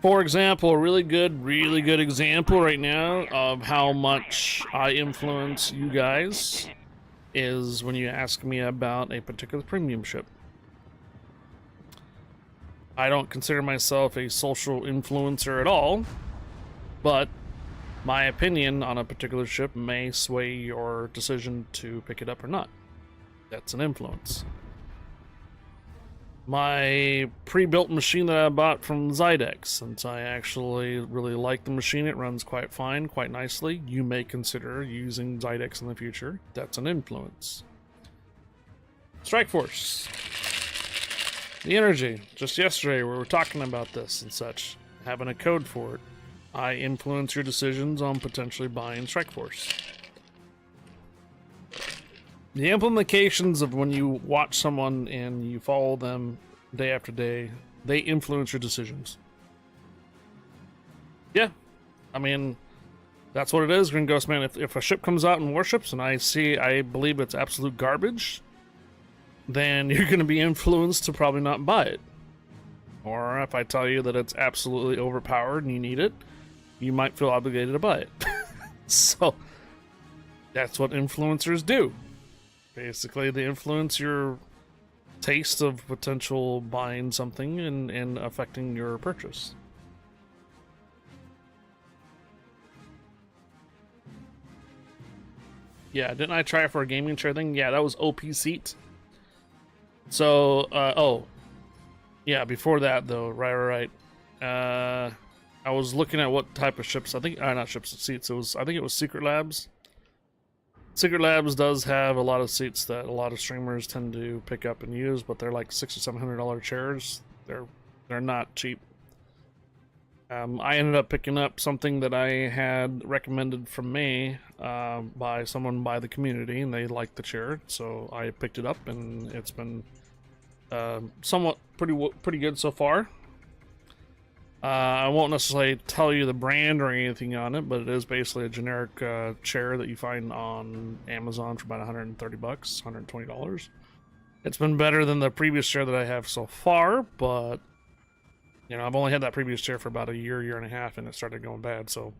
For example, a really good example right now of how much I influence you guys is when you ask me about a particular premium ship. I don't consider myself a social influencer at all, but my opinion on a particular ship may sway your decision to pick it up or not. That's an influence. My pre-built machine that I bought from Zydex, since I actually really like the machine, it runs quite fine, quite nicely. You may consider using Zydex in the future. That's an influence. Strike Force. The energy. Just yesterday we were talking about this and such. Having a code for it. I influence your decisions on potentially buying Strike Force. The implications of when you watch someone and you follow them day after day, they influence your decisions. Yeah. I mean, that's what it is, Green Ghost Man. If a ship comes out in Warships and I believe it's absolute garbage, then you're going to be influenced to probably not buy it. Or if I tell you that it's absolutely overpowered and you need it, you might feel obligated to buy it. So, that's what influencers do. Basically, they influence your taste of potential buying something and affecting your purchase. Yeah, didn't I try for a gaming chair thing? Yeah, that was OP seat. So, oh, yeah, before that though, right. I was looking at what type of ships. I think, not ships, seats. I think it was Secret Labs. Secret Labs does have a lot of seats that a lot of streamers tend to pick up and use, but they're like $600 or $700 chairs. They're not cheap. I ended up picking up something that I had recommended from me by someone by the community, and they liked the chair, so I picked it up, and it's been somewhat pretty good so far. I won't necessarily tell you the brand or anything on it, but it is basically a generic chair that you find on Amazon for about $130, $120. It's been better than the previous chair that I have so far, but you know, I've only had that previous chair for about a year and a half, and it started going bad, so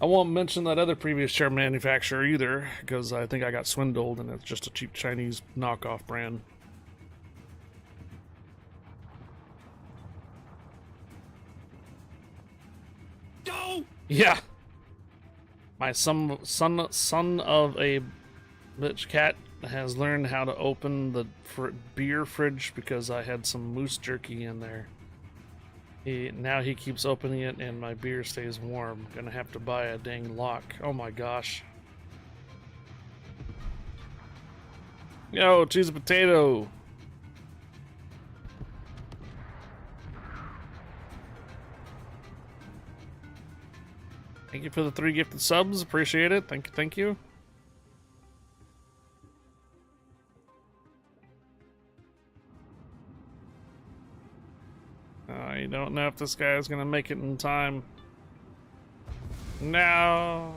I won't mention that other previous chair manufacturer either, because I think I got swindled and it's just a cheap Chinese knockoff brand. No! Yeah. My son of a bitch cat has learned how to open the beer fridge because I had some moose jerky in there. Now he keeps opening it and my beer stays warm. Gonna have to buy a dang lock. Oh my gosh. Yo, cheese a potato. Thank you for the 3 gifted subs. Appreciate it. Thank you. You don't know if this guy is gonna make it in time. No.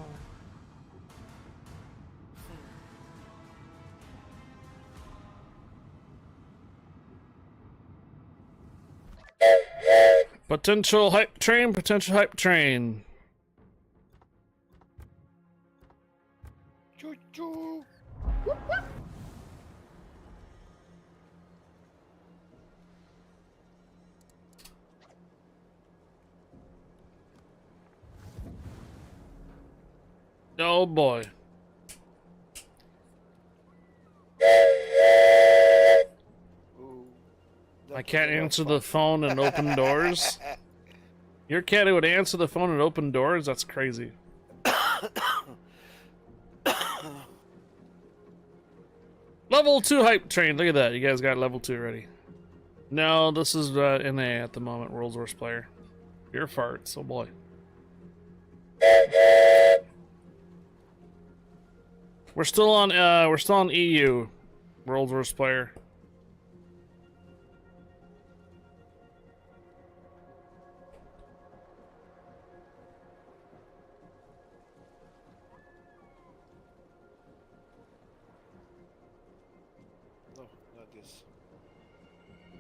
Potential hype train, potential hype train. Choo choo. Oh boy. Ooh, My that cat was a lot answered fun. the phone and opened doors. Your cat who would answer the phone and open doors? That's crazy. Level 2 hype train. Look at that. You guys got level 2 already. No, this is NA at the moment. World's Worst Player. Your farts. Oh boy. We're still on EU. World's Worst Player. this.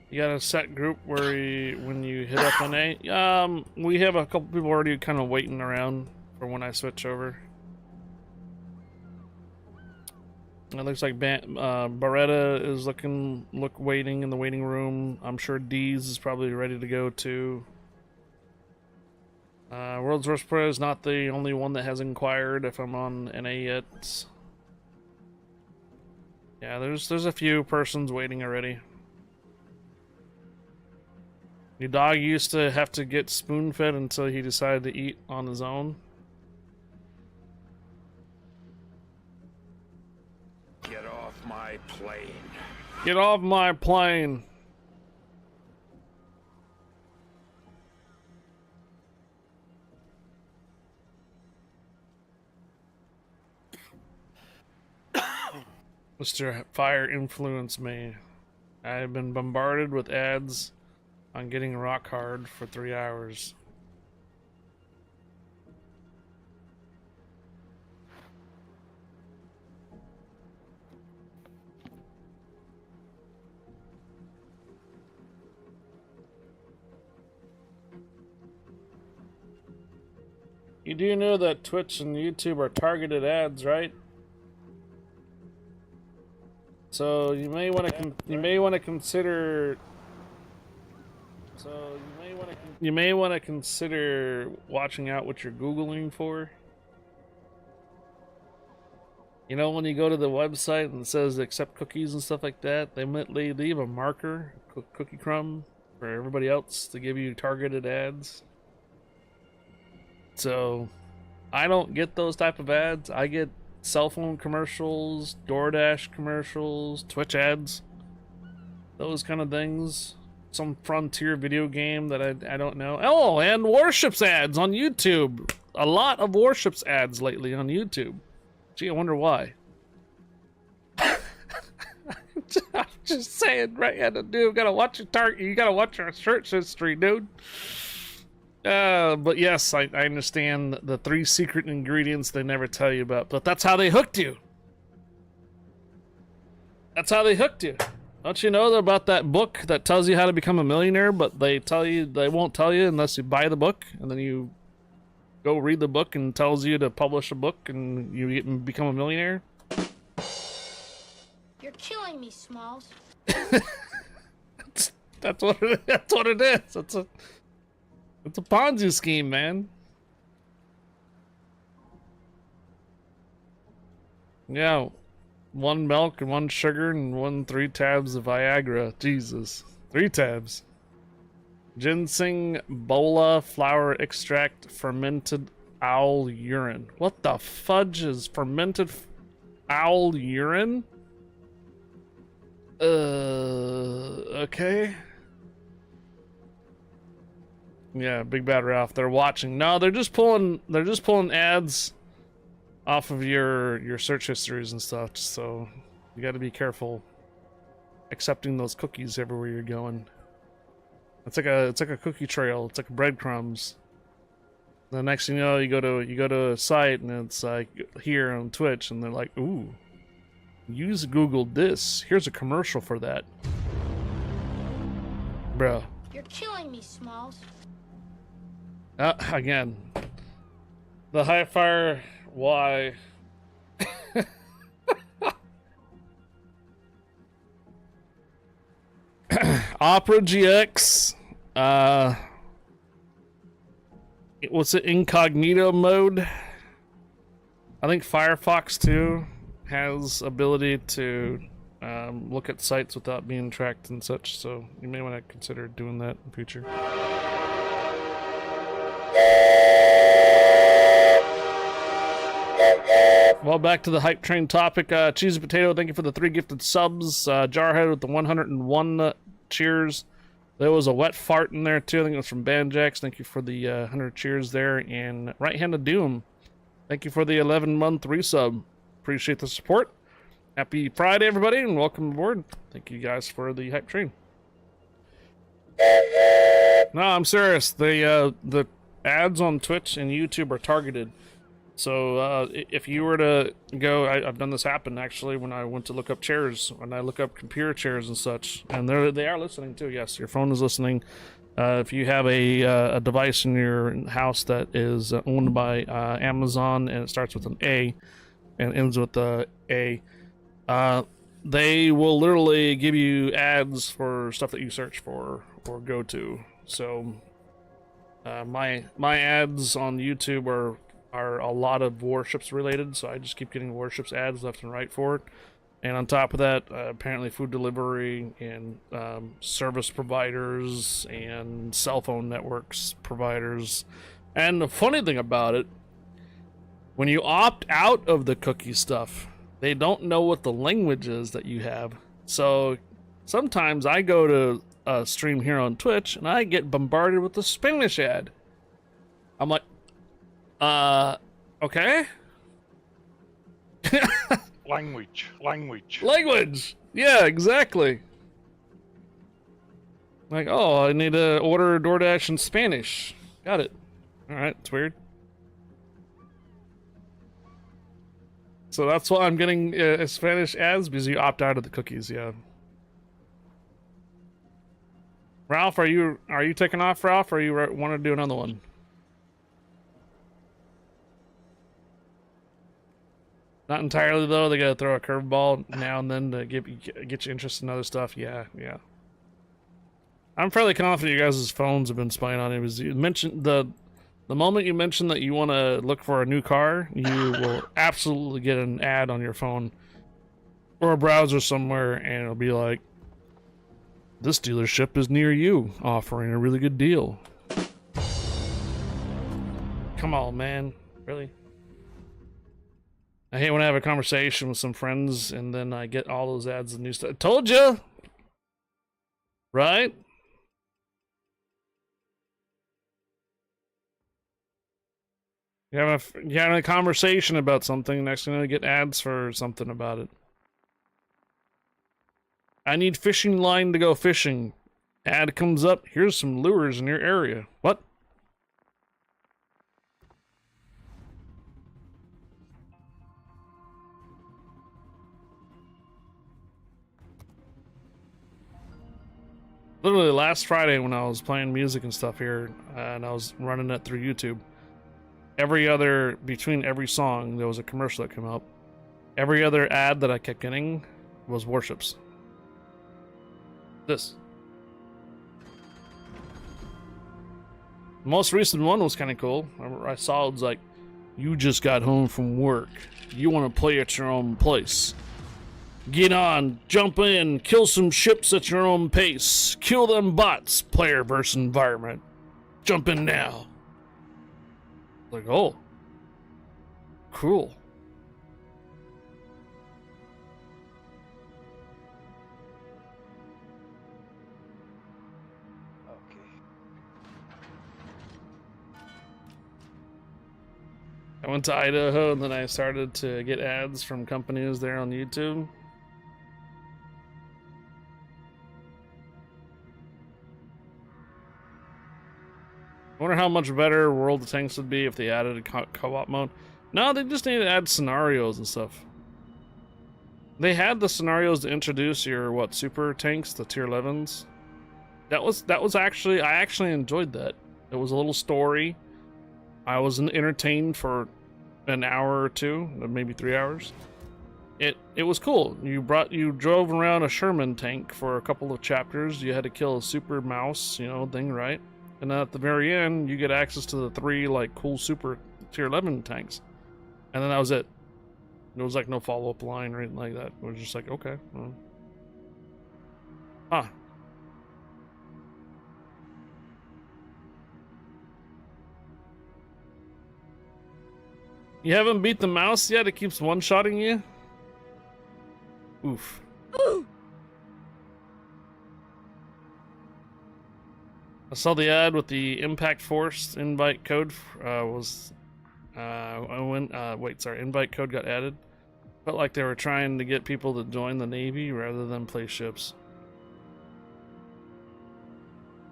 You got a set group where when you hit up an A? We have a couple people already kind of waiting around for when I switch over. It looks like Beretta is waiting in the waiting room. I'm sure Deez is probably ready to go too. World's Worst Pro is not the only one that has inquired if I'm on NA yet. Yeah, there's a few persons waiting already. Your dog used to have to get spoon-fed until he decided to eat on his own. Get off my plane. Get off my plane! Mr. Fire influenced me. I have been bombarded with ads on getting rock hard for 3 hours. You do know that Twitch and YouTube are targeted ads, right? So you may want to consider. So you may want to consider watching out what you're Googling for. You know, when you go to the website and it says accept cookies and stuff like that, they leave a marker, cookie crumb, for everybody else to give you targeted ads. So I don't get those type of ads. I get cell phone commercials, DoorDash commercials, Twitch ads, those kind of things. Some Frontier video game that I don't know. Oh, and Warships ads on YouTube. A lot of Warships ads lately on YouTube. Gee, I wonder why. I'm just saying, right? Yeah, dude, you gotta watch your target. You gotta watch your search history, dude. But yes, I understand the 3 secret ingredients they never tell you about. But that's how they hooked you. That's how they hooked you. Don't you know about that book that tells you how to become a millionaire, but they won't tell you unless you buy the book, and then you go read the book and tells you to publish a book and you become a millionaire? You're killing me, Smalls. That's what it is. It's a Ponzi scheme, man. Yeah. 1 milk and 1 sugar and 3 tabs of Viagra. Jesus. 3 tabs. Ginseng, bola, flower extract, fermented owl urine. What the fudge is fermented owl urine? Okay. Yeah, Big Bad Ralph. They're watching. No, they're just pulling ads off of your search histories and stuff. So you got to be careful accepting those cookies everywhere you're going. It's like a cookie trail. It's like breadcrumbs. The next thing you know, you go to a site and it's like here on Twitch, and they're like, "Ooh, use Google this. Here's a commercial for that." Bruh. You're killing me, Smalls. Again, the high fire. Why? Opera GX. What's it? Incognito mode. I think Firefox 2 has ability to look at sites without being tracked and such. So you may want to consider doing that in the future. Well, back to the hype train topic. Cheesy Potato, thank you for the 3 gifted subs. Jarhead with the 101 cheers. There was a wet fart in there too. I think it was from Banjax. Thank you for the 100 cheers there. And Right-Handed Doom, thank you for the 11-month resub. Appreciate the support. Happy Friday, everybody, and welcome aboard. Thank you guys for the hype train. No, I'm serious. The ads on Twitch and YouTube are targeted. So if you were to go, I've done this happen actually when I went to look up chairs, when I look up computer chairs and such, and they are listening too. Yes, your phone is listening. If you have a device in your house that is owned by Amazon and it starts with an A and ends with a, they will literally give you ads for stuff that you search for or go to. So my ads on YouTube are a lot of Warships related, so I just keep getting Warships ads left and right for it. And on top of that, apparently food delivery and service providers and cell phone networks providers. And the funny thing about it, when you opt out of the cookie stuff, they don't know what the language is that you have. So sometimes I go to a stream here on Twitch and I get bombarded with the Spanish ad. I'm like, okay. Language. Yeah, exactly. Like, oh, I need to order DoorDash in Spanish. Got it. All right, it's weird. So that's why I'm getting Spanish ads, because you opt out of the cookies. Yeah. Ralph, are you taking off, Ralph, or you want to do another one? Not entirely though. They gotta throw a curveball now and then to get you interested in other stuff. Yeah. I'm fairly confident you guys' phones have been spying on it. Was you mentioned the moment you mentioned that you want to look for a new car, you will absolutely get an ad on your phone or a browser somewhere, and it'll be like, "This dealership is near you, offering a really good deal." Come on, man. Really? I hate when I have a conversation with some friends and then I get all those ads and new stuff. Told you! Right? You have a conversation about something, next thing you know, you get ads for something about it. I need fishing line to go fishing. Ad comes up, here's some lures in your area. What? Literally last Friday when I was playing music and stuff here, and I was running it through YouTube, between every song, there was a commercial that came up. Every other ad that I kept getting was Warships. This. The most recent one was kind of cool. I saw it was like, you just got home from work. You want to play at your own place. Get on, jump in, kill some ships at your own pace. Kill them bots, player versus environment. Jump in now. Like, oh. Cool. Okay. I went to Idaho and then I started to get ads from companies there on YouTube. I wonder how much better World of Tanks would be if they added a co-op mode. No, they just need to add scenarios and stuff. They had the scenarios to introduce your, super tanks, the tier 11s. That was actually, I actually enjoyed that. It was a little story. I was entertained for an hour or two, maybe 3 hours. It was cool. You drove around a Sherman tank for a couple of chapters. You had to kill a super mouse, thing, right? And then at the very end, you get access to the 3 cool super tier 11 tanks, and then that was it. There was no follow-up line or anything like that. It was just like, okay, well. Huh. You haven't beat the mouse yet? It keeps one-shotting you? Oof. I saw the ad with the Impact Force invite code invite code got added. Felt like they were trying to get people to join the Navy rather than play ships.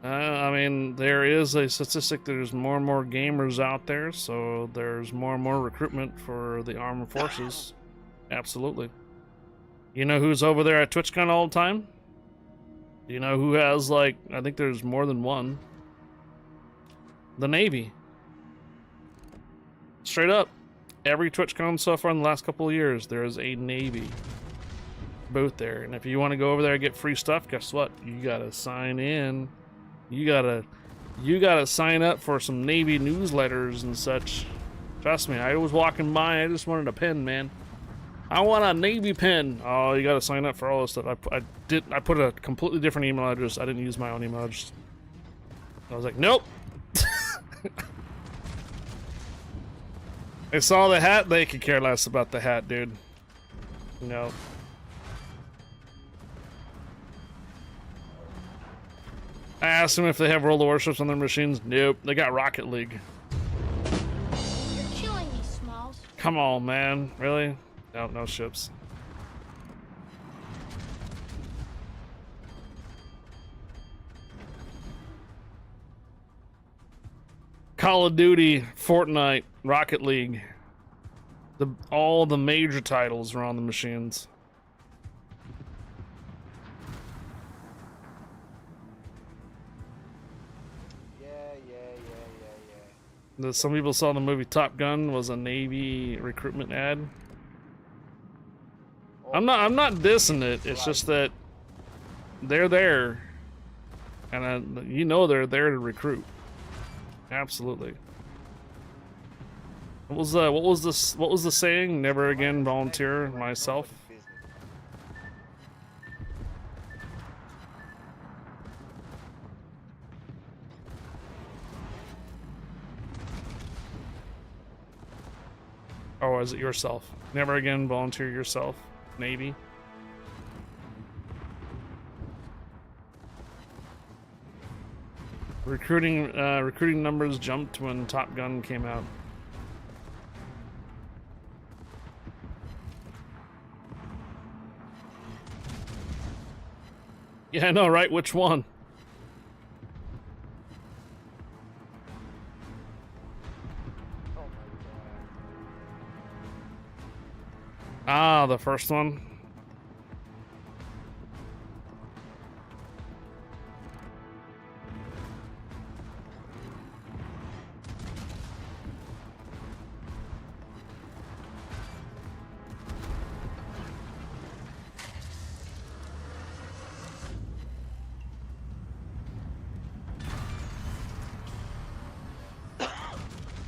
I mean, there is a statistic. There's more and more gamers out there, so there's more and more recruitment for the armed forces. Absolutely. You know who's over there at TwitchCon all the time? Do you know who has, like, I think there's more than one? The Navy. Straight up. Every TwitchCon so far in the last couple of years, there is a Navy booth there. And if you want to go over there and get free stuff, guess what? You gotta sign in. You gotta sign up for some Navy newsletters and such. Trust me, I was walking by, I just wanted a pen, man. I want a Navy pen. Oh, you gotta sign up for all this stuff. I put a completely different email address. I didn't use my own email address. I was like, nope. They saw the hat, they could care less about the hat, dude. No. I asked them if they have World of Warships on their machines. Nope, they got Rocket League. You're killing me, Smalls. Come on, man. Really? No, no ships. Call of Duty, Fortnite, Rocket League. All the major titles are on the machines. Some people saw the movie Top Gun was a Navy recruitment ad. I'm not dissing it. It's just that they're there, and you know they're there to recruit. Absolutely. What was the saying? Never again volunteer myself. Or is it yourself? Never again volunteer yourself, Navy. Recruiting numbers jumped when Top Gun came out. Yeah, I know, right? Which one? Ah, the first one.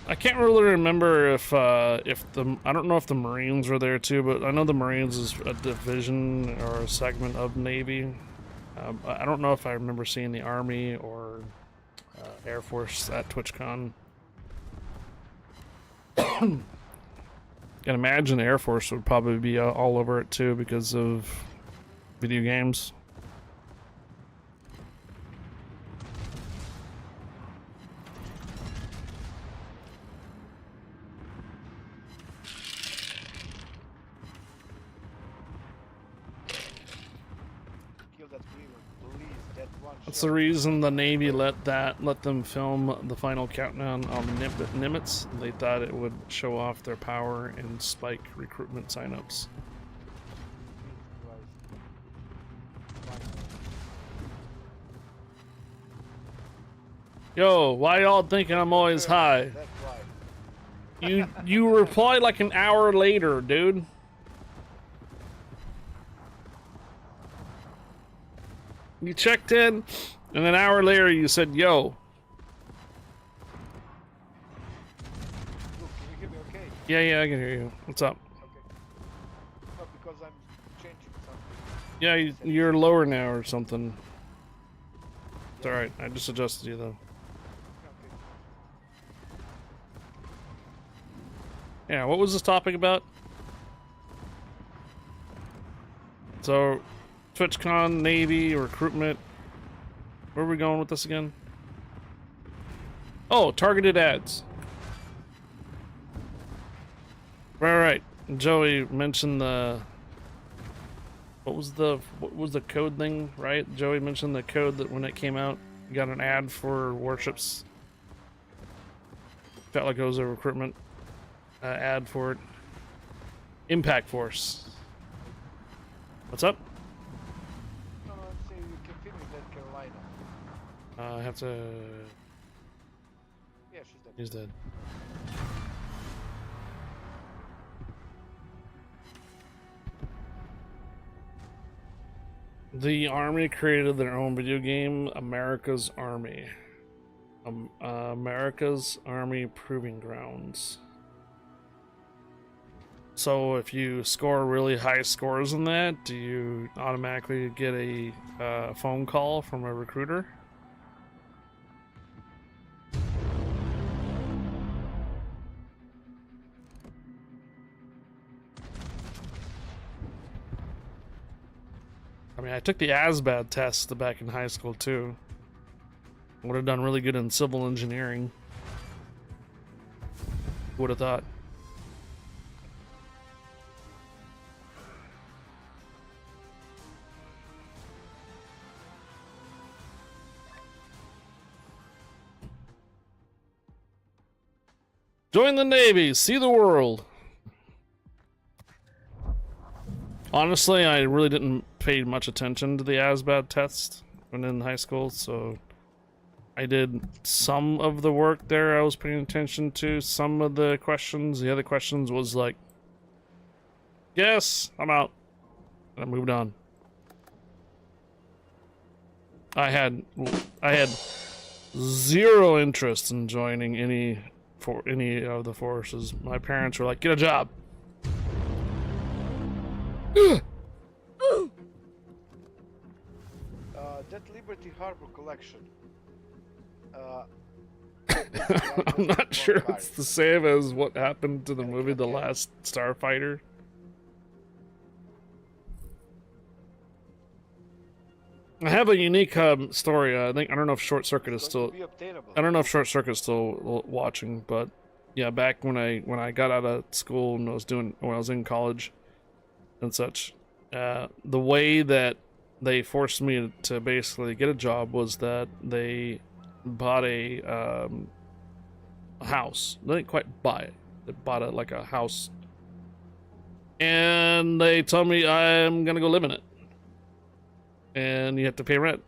I can't really remember if I don't know if the Marines were there too, but I know the Marines is a division or a segment of Navy. I don't know if I remember seeing the Army or Air Force at TwitchCon. Can imagine the Air Force would probably be all over it too because of video games. That's the reason the Navy let them film the final countdown on Nimitz. They thought it would show off their power and spike recruitment signups. Yo, why y'all thinking I'm always high? You replied like an hour later, dude. You checked in, and an hour later you said, yo. Look, can you hear me okay? Yeah, I can hear you. What's up? Okay. No, because I'm changing something. Yeah, you're lower now or something. It's alright, I just adjusted you though. Okay. Yeah, what was this topic about? So, TwitchCon, Navy, recruitment. Where are we going with this again? Oh, targeted ads. Right. Joey mentioned the... What was the code thing, right? Joey mentioned the code that when it came out. got an ad for Warships. Felt like it was a recruitment ad for it. Impact Force. What's up? No, I'm saying you can finish that Carolina. I have to. Yeah, she's dead. He's dead. The Army created their own video game, America's Army. America's Army Proving Grounds. So if you score really high scores in that, do you automatically get a phone call from a recruiter? I mean, I took the ASBAT test back in high school too. Would have done really good in civil engineering. Who would have thought? Join the Navy, see the world. Honestly, I really didn't pay much attention to the ASBAT test when in high school, so I did some of the work there I was paying attention to, some of the questions. The other questions was like, yes, I'm out. And I moved on. I had zero interest in joining any of the forces. My parents were like, get a job. That Liberty Harbor collection. I'm not sure it's the same as what happened to the movie The Last Starfighter. I have a unique story. I don't know if Short Circuit is still. I don't know if Short Circuit is still watching, but yeah, back when I got out of school and when I was in college and such, the way that they forced me to basically get a job was that they bought a house. They didn't quite buy it. They bought it like a house, and they told me I'm gonna go live in it, and you have to pay rent,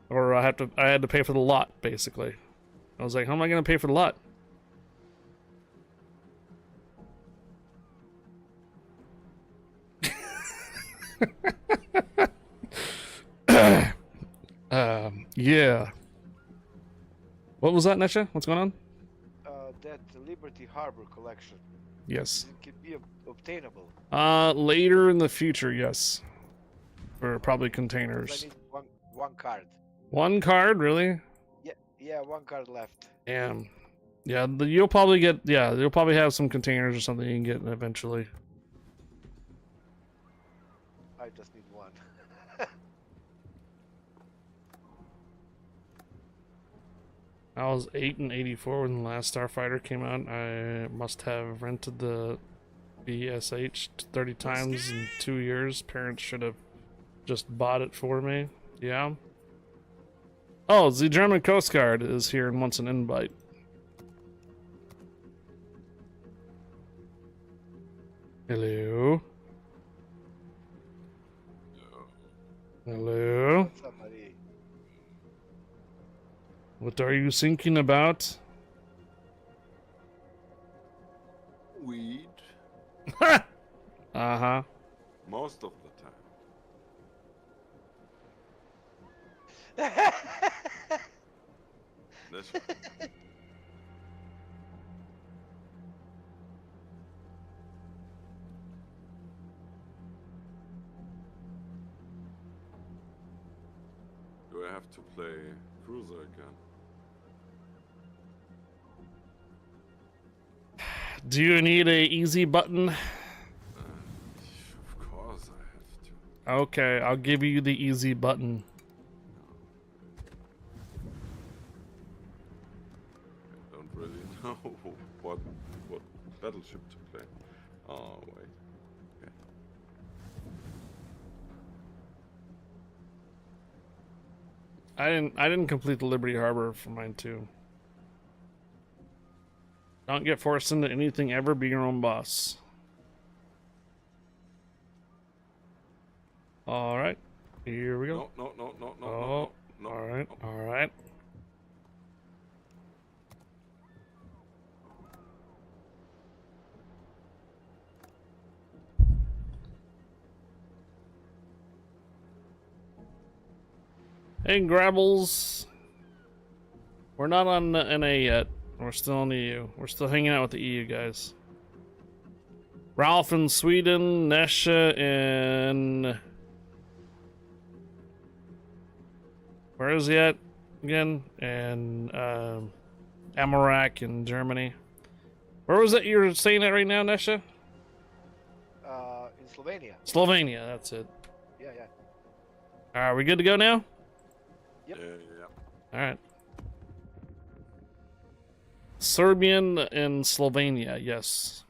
or I had to pay for the lot. Basically, I was like, how am I gonna pay for the lot? Yeah. What was that, Nesha? What's going on? That Liberty Harbor collection. Yes. It could be obtainable. Later in the future, yes. For probably containers. I need one card. One card, really? Yeah, one card left. Damn. Yeah, you'll probably get. Yeah, you'll probably have some containers or something you can get eventually. I just need one. I was 8 in '84 when the last Starfighter came out. I must have rented the BSH 30 times in 2 years. Parents should have just bought it for me. Yeah. Oh, the German Coast Guard is here and wants an invite. Hello. Hello. Somebody. What are you thinking about? Weed, Uh-huh. most of the time. That's Do I have to play Cruiser again? Do you need a easy button? Of course I have to. Okay, I'll give you the easy button. I don't really know what battleship to play. Oh wait. Okay. I didn't complete the Liberty Harbor for mine too. Don't get forced into anything ever, be your own boss. Alright. Here we go. No, no, no, no, no, Oh, no, no. alright, no. alright. Hey, Grabbles. We're not on the NA yet. We're still on the EU. We're still hanging out with the EU guys. Ralph in Sweden, Nesha in... Where is he at again? And Amarak in Germany. Where was it you're saying it right now, Nesha? In Slovenia. Slovenia, that's it. Yeah, yeah. Are we good to go now? Yep. Yeah. Alright. Serbian and Slovenia, yes.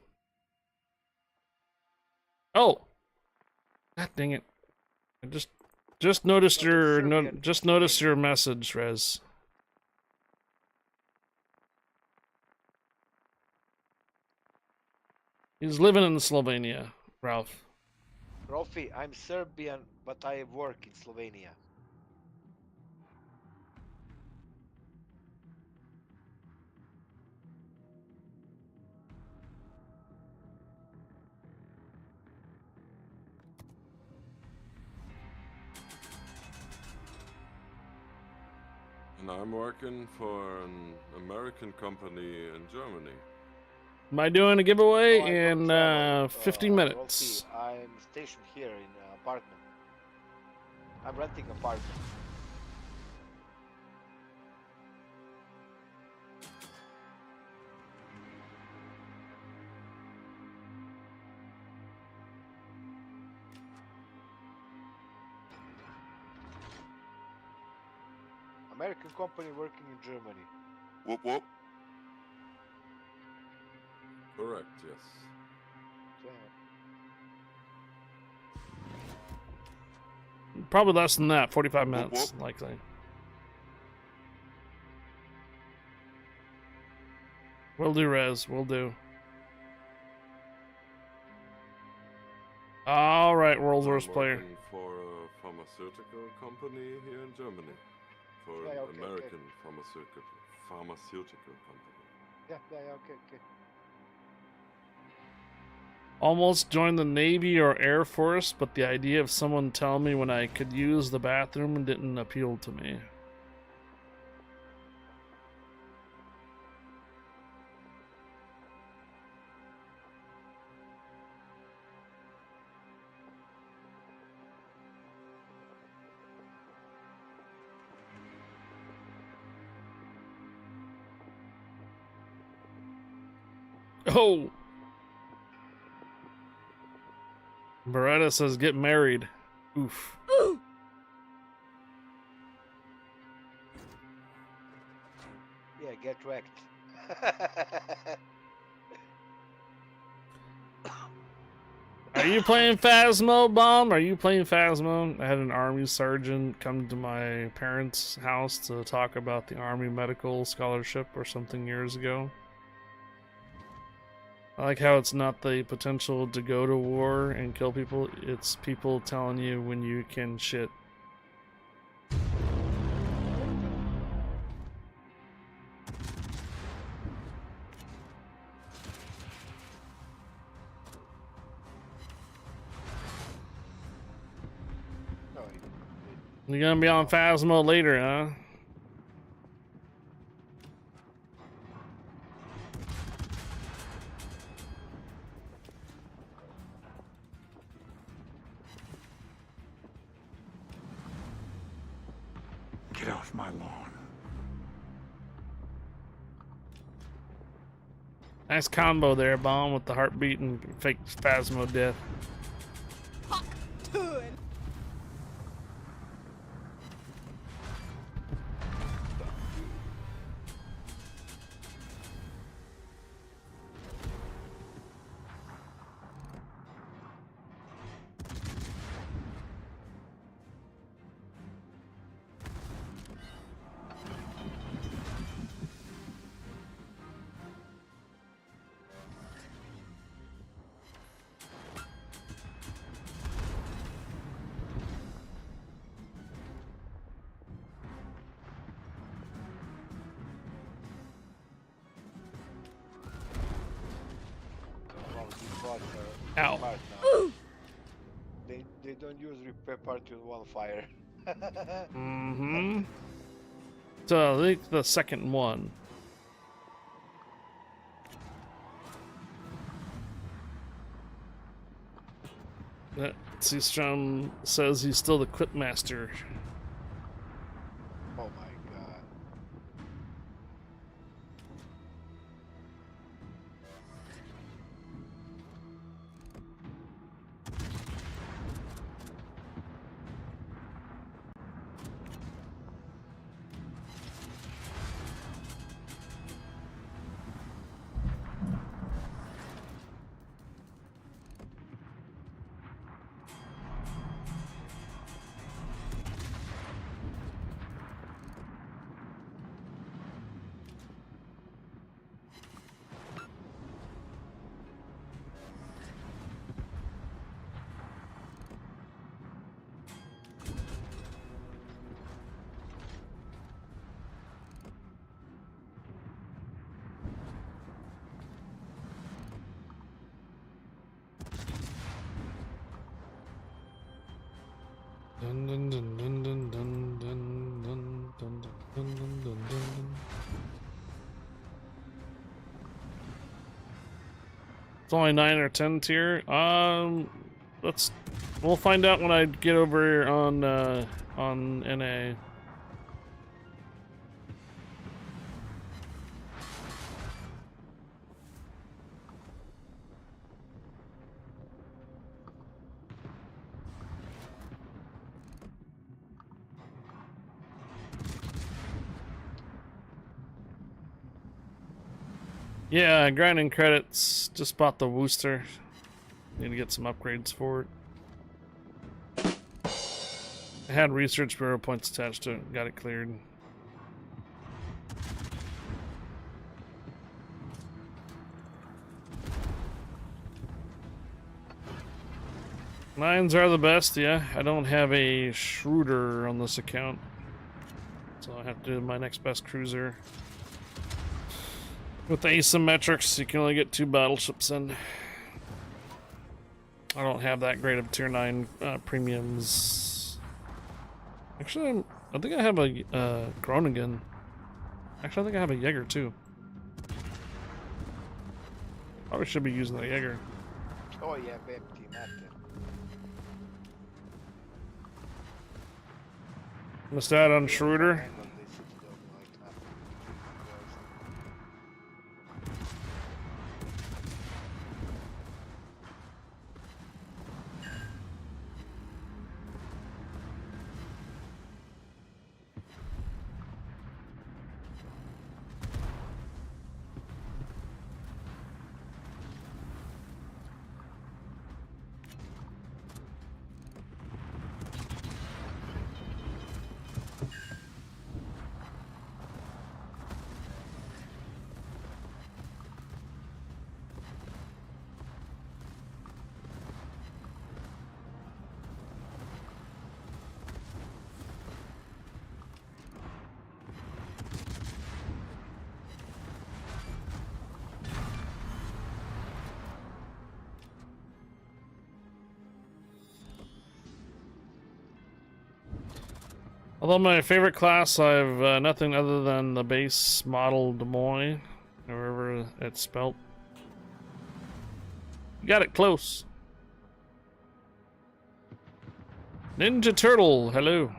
Oh! God dang it. I just noticed your just noticed your message, Rez. He's living in Slovenia, Ralph. Rolfi, I'm Serbian, but I work in Slovenia. And I'm working for an American company in Germany. Am I doing a giveaway No, I don't in travel, 50 minutes? Rolfi, I'm stationed here in an apartment. I'm renting an apartment. American company working in Germany. Whoop whoop. Correct, yes. Yeah. Probably less than that, 45 Whoop, minutes, whoop. likely. Will do, Rez, will do. Alright, World's I'm Worst Player. working for a pharmaceutical company here in Germany. For Yeah, an okay, okay. American pharmaceutical company. Yeah, okay, okay. Almost joined the Navy or Air Force, but the idea of someone telling me when I could use the bathroom didn't appeal to me. Oh! Beretta says get married. Oof. Yeah, get wrecked. Are you playing Phasmo, Bomb? Are you playing Phasmo? I had an army sergeant come to my parents' house to talk about the Army Medical Scholarship or something years ago. I like how it's not the potential to go to war and kill people, it's people telling you when you can shit. No, You're gonna be on Phasmo later, huh? Get off my lawn. Nice combo there, Bomb, with the heartbeat and fake Phasmo death. Ow. Smart now. They don't use repair part in one fire. Mm-hmm. So I think the second one. Seastrom says he's still the quip master. Oh my god. Dun, dun, dun, dun, dun, dun, dun, dun, dun, dun, dun, dun, dun. It's only 9 or 10 tier. We'll find out when I get over on NA. Yeah, grinding credits. Just bought the Wooster. Need to get some upgrades for it. I had research bureau points attached to it. Got it cleared. Nines are the best, yeah. I don't have a Schroeder on this account. So I have to do my next best cruiser. With the asymmetrics, you can only get 2 battleships in. I don't have that great of tier 9 premiums. Actually, I think I have a Groningen. Actually, I think I have a Jaeger too. Probably should be using the Jaeger. Oh yeah, empty Martin. Missed out on Schroeder. Although my favorite class, I've nothing other than the base model Des Moines, however it's spelt. You got it close. Ninja Turtle, hello.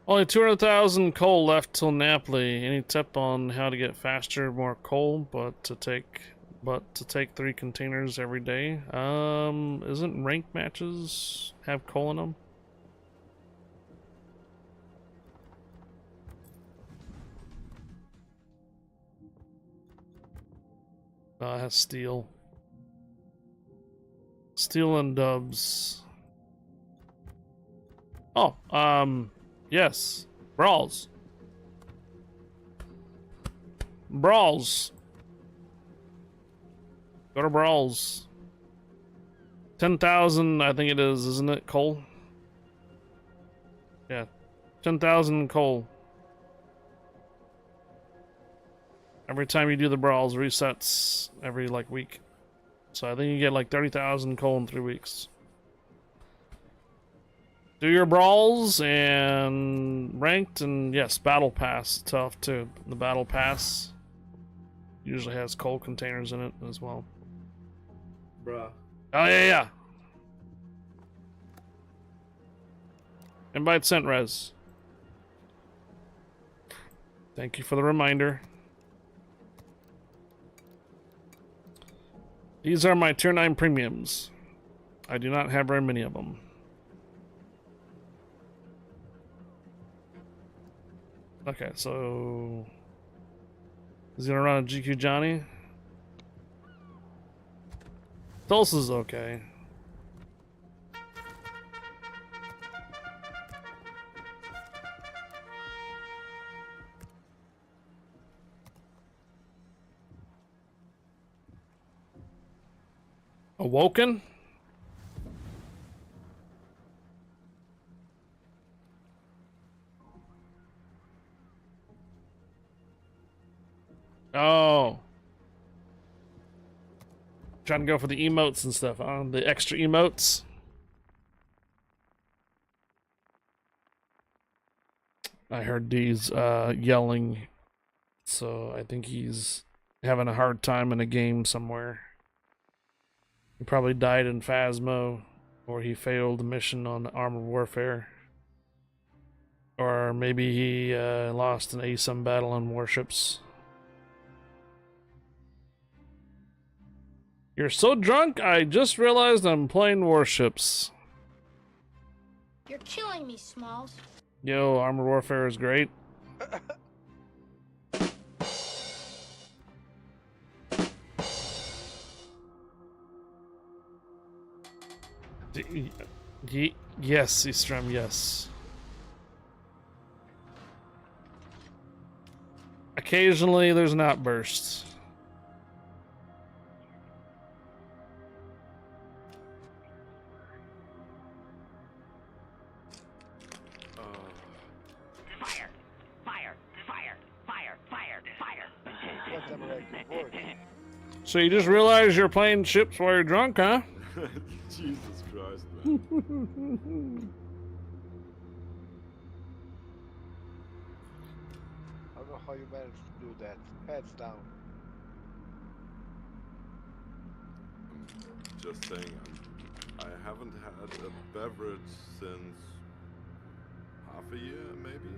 Only 200,000 coal left till Napoli. Any tip on how to get faster, more coal, but to take but to take 3 containers every day. Isn't ranked matches have coal in them? It has steel. Steel and dubs. Oh, yes. Brawls. Brawls. Go to Brawls. 10,000, I think it is, isn't it, coal? Yeah. 10,000 coal. Every time you do the Brawls, resets every, like, week. So I think you get, like, 30,000 coal in 3 weeks. Do your Brawls and ranked, and yes, Battle Pass, tough too. The Battle Pass usually has coal containers in it as well. Bruh. Oh, yeah. Invite sent, Rez. Thank you for the reminder. These are my tier 9 premiums. I do not have very many of them. Okay, so he's gonna run a GQ Johnny. Tulsa's okay. Awoken? Oh. Trying to go for the emotes and stuff, huh? The extra emotes. I heard D's yelling, so I think he's having a hard time in a game somewhere. He probably died in Phasmo, or he failed a mission on Armored Warfare. Or maybe he lost an ASUM battle on Warships. You're so drunk, I just realized I'm playing Warships. You're killing me, Smalls. Yo, Armored Warfare is great. Yes, Eastrum, yes. Occasionally there's an outburst. So you just realize you're playing ships while you're drunk, huh? Jesus Christ, man. I don't know how you managed to do that. Heads down. I'm just saying, I haven't had a beverage since half a year, maybe?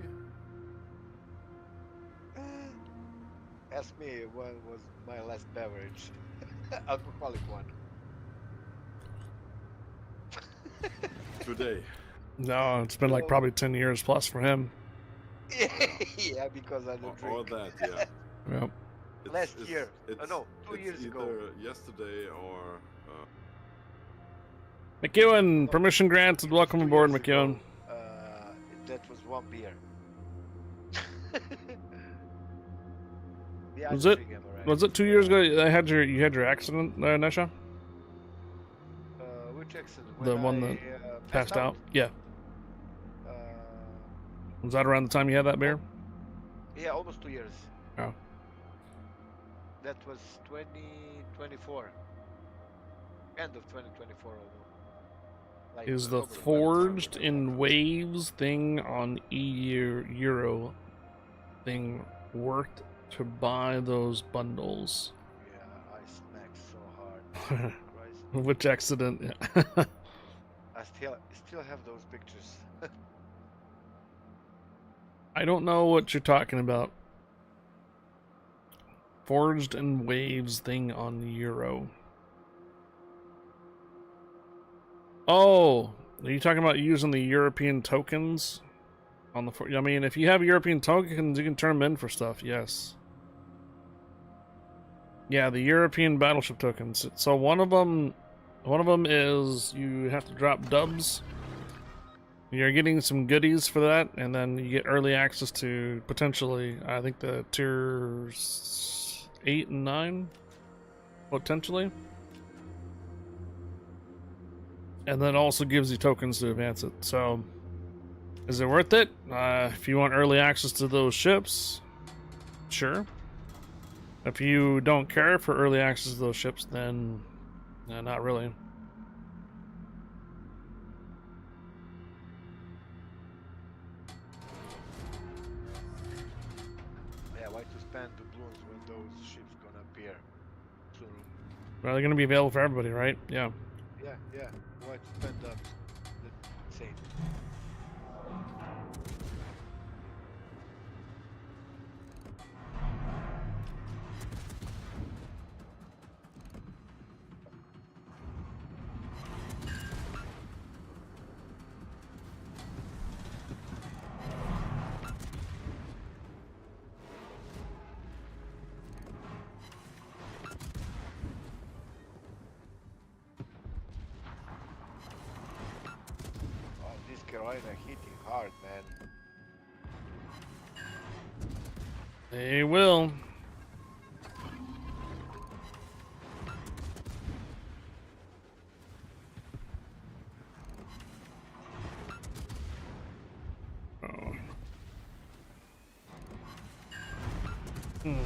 Ask me when was my last beverage. Alcoholic one. Today. No, it's been like probably 10 years plus for him. Yeah, because I don't Or drink. that, yeah. Yep. Last year. No, 2 years it's ago. either yesterday or... McEwen, permission granted. Welcome 2 aboard, years McEwen. ago, that was 1 beer. Yeah, Was it? alright. Was it 2 years ago? You had your accident, Nesha? Which accident? The When one I, that passed out. Yeah. Uh, Was that around the time you had that beer? yeah, almost 2 years. Oh. That was 2024. End of 2024 almost. Like Is the October. Forged in Waves thing on Euro thing worth to buy those bundles? Yeah, I smacked so hard. Christ. Which accident? I still have those pictures. I don't know what you're talking about. Forged in Waves thing on Euro. Oh, are you talking about using the European tokens on the? I mean, if you have European tokens, you can turn them in for stuff. Yes. Yeah, the European battleship tokens. So one of them is you have to drop dubs. You're getting some goodies for that, and then you get early access to potentially, I think, the tiers 8 and 9, potentially. And then also gives you tokens to advance it. So, is it worth it? If you want early access to those ships, sure. If you don't care for early access to those ships, then not really. Yeah, why to spend doubloons when those ships gonna appear soon? Well, they're going to be available for everybody, right? Yeah. Yeah. Why to spend that? That's insane. Oh, this Carolina hitting hard, man. They will. Oh. Hmm.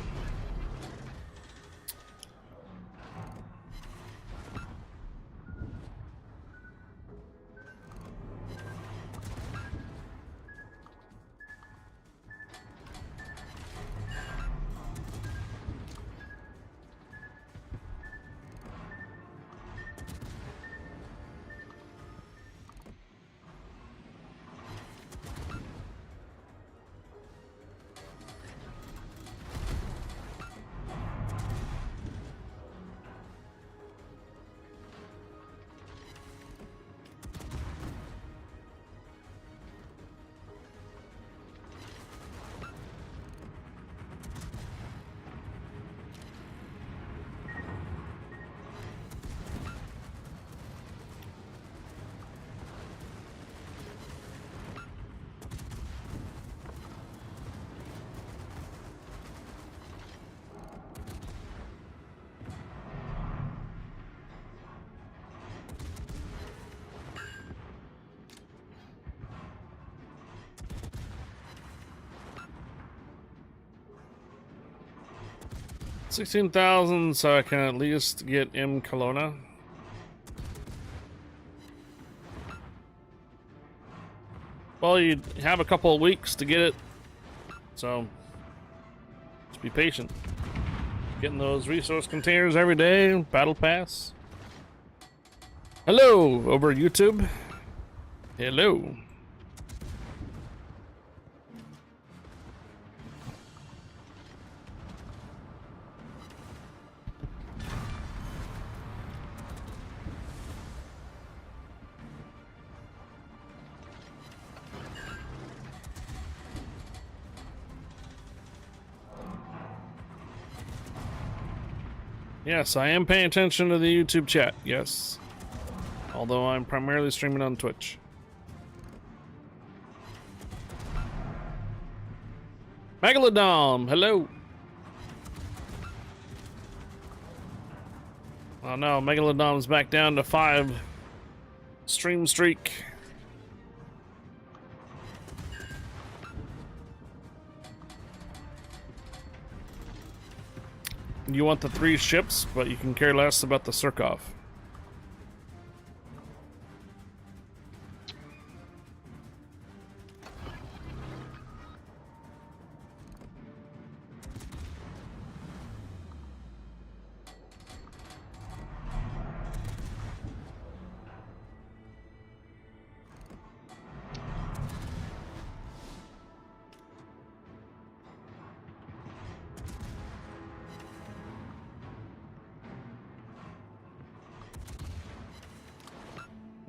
$16,000, so I can at least get M Kelowna. Well, you have a couple of weeks to get it, so just be patient. Getting those resource containers every day, battle pass. Hello, over YouTube. Hello. Yes, I am paying attention to the YouTube chat, yes. Although I'm primarily streaming on Twitch. Megalodon, hello. Oh no, Megalodon's back down to 5 stream streak. You want the 3 ships, but you can care less about the Surkov.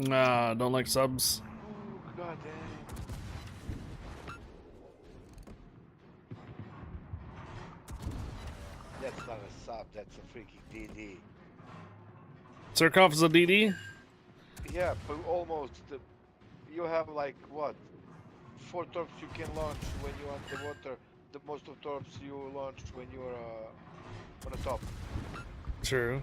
Nah, don't like subs. Oh, god damn. That's not a sub, that's a freaking DD. Surkov is a DD? Yeah, but almost. You have like what? 4 torps you can launch when you're underwater. The most of torps you launch when you're on the top. True.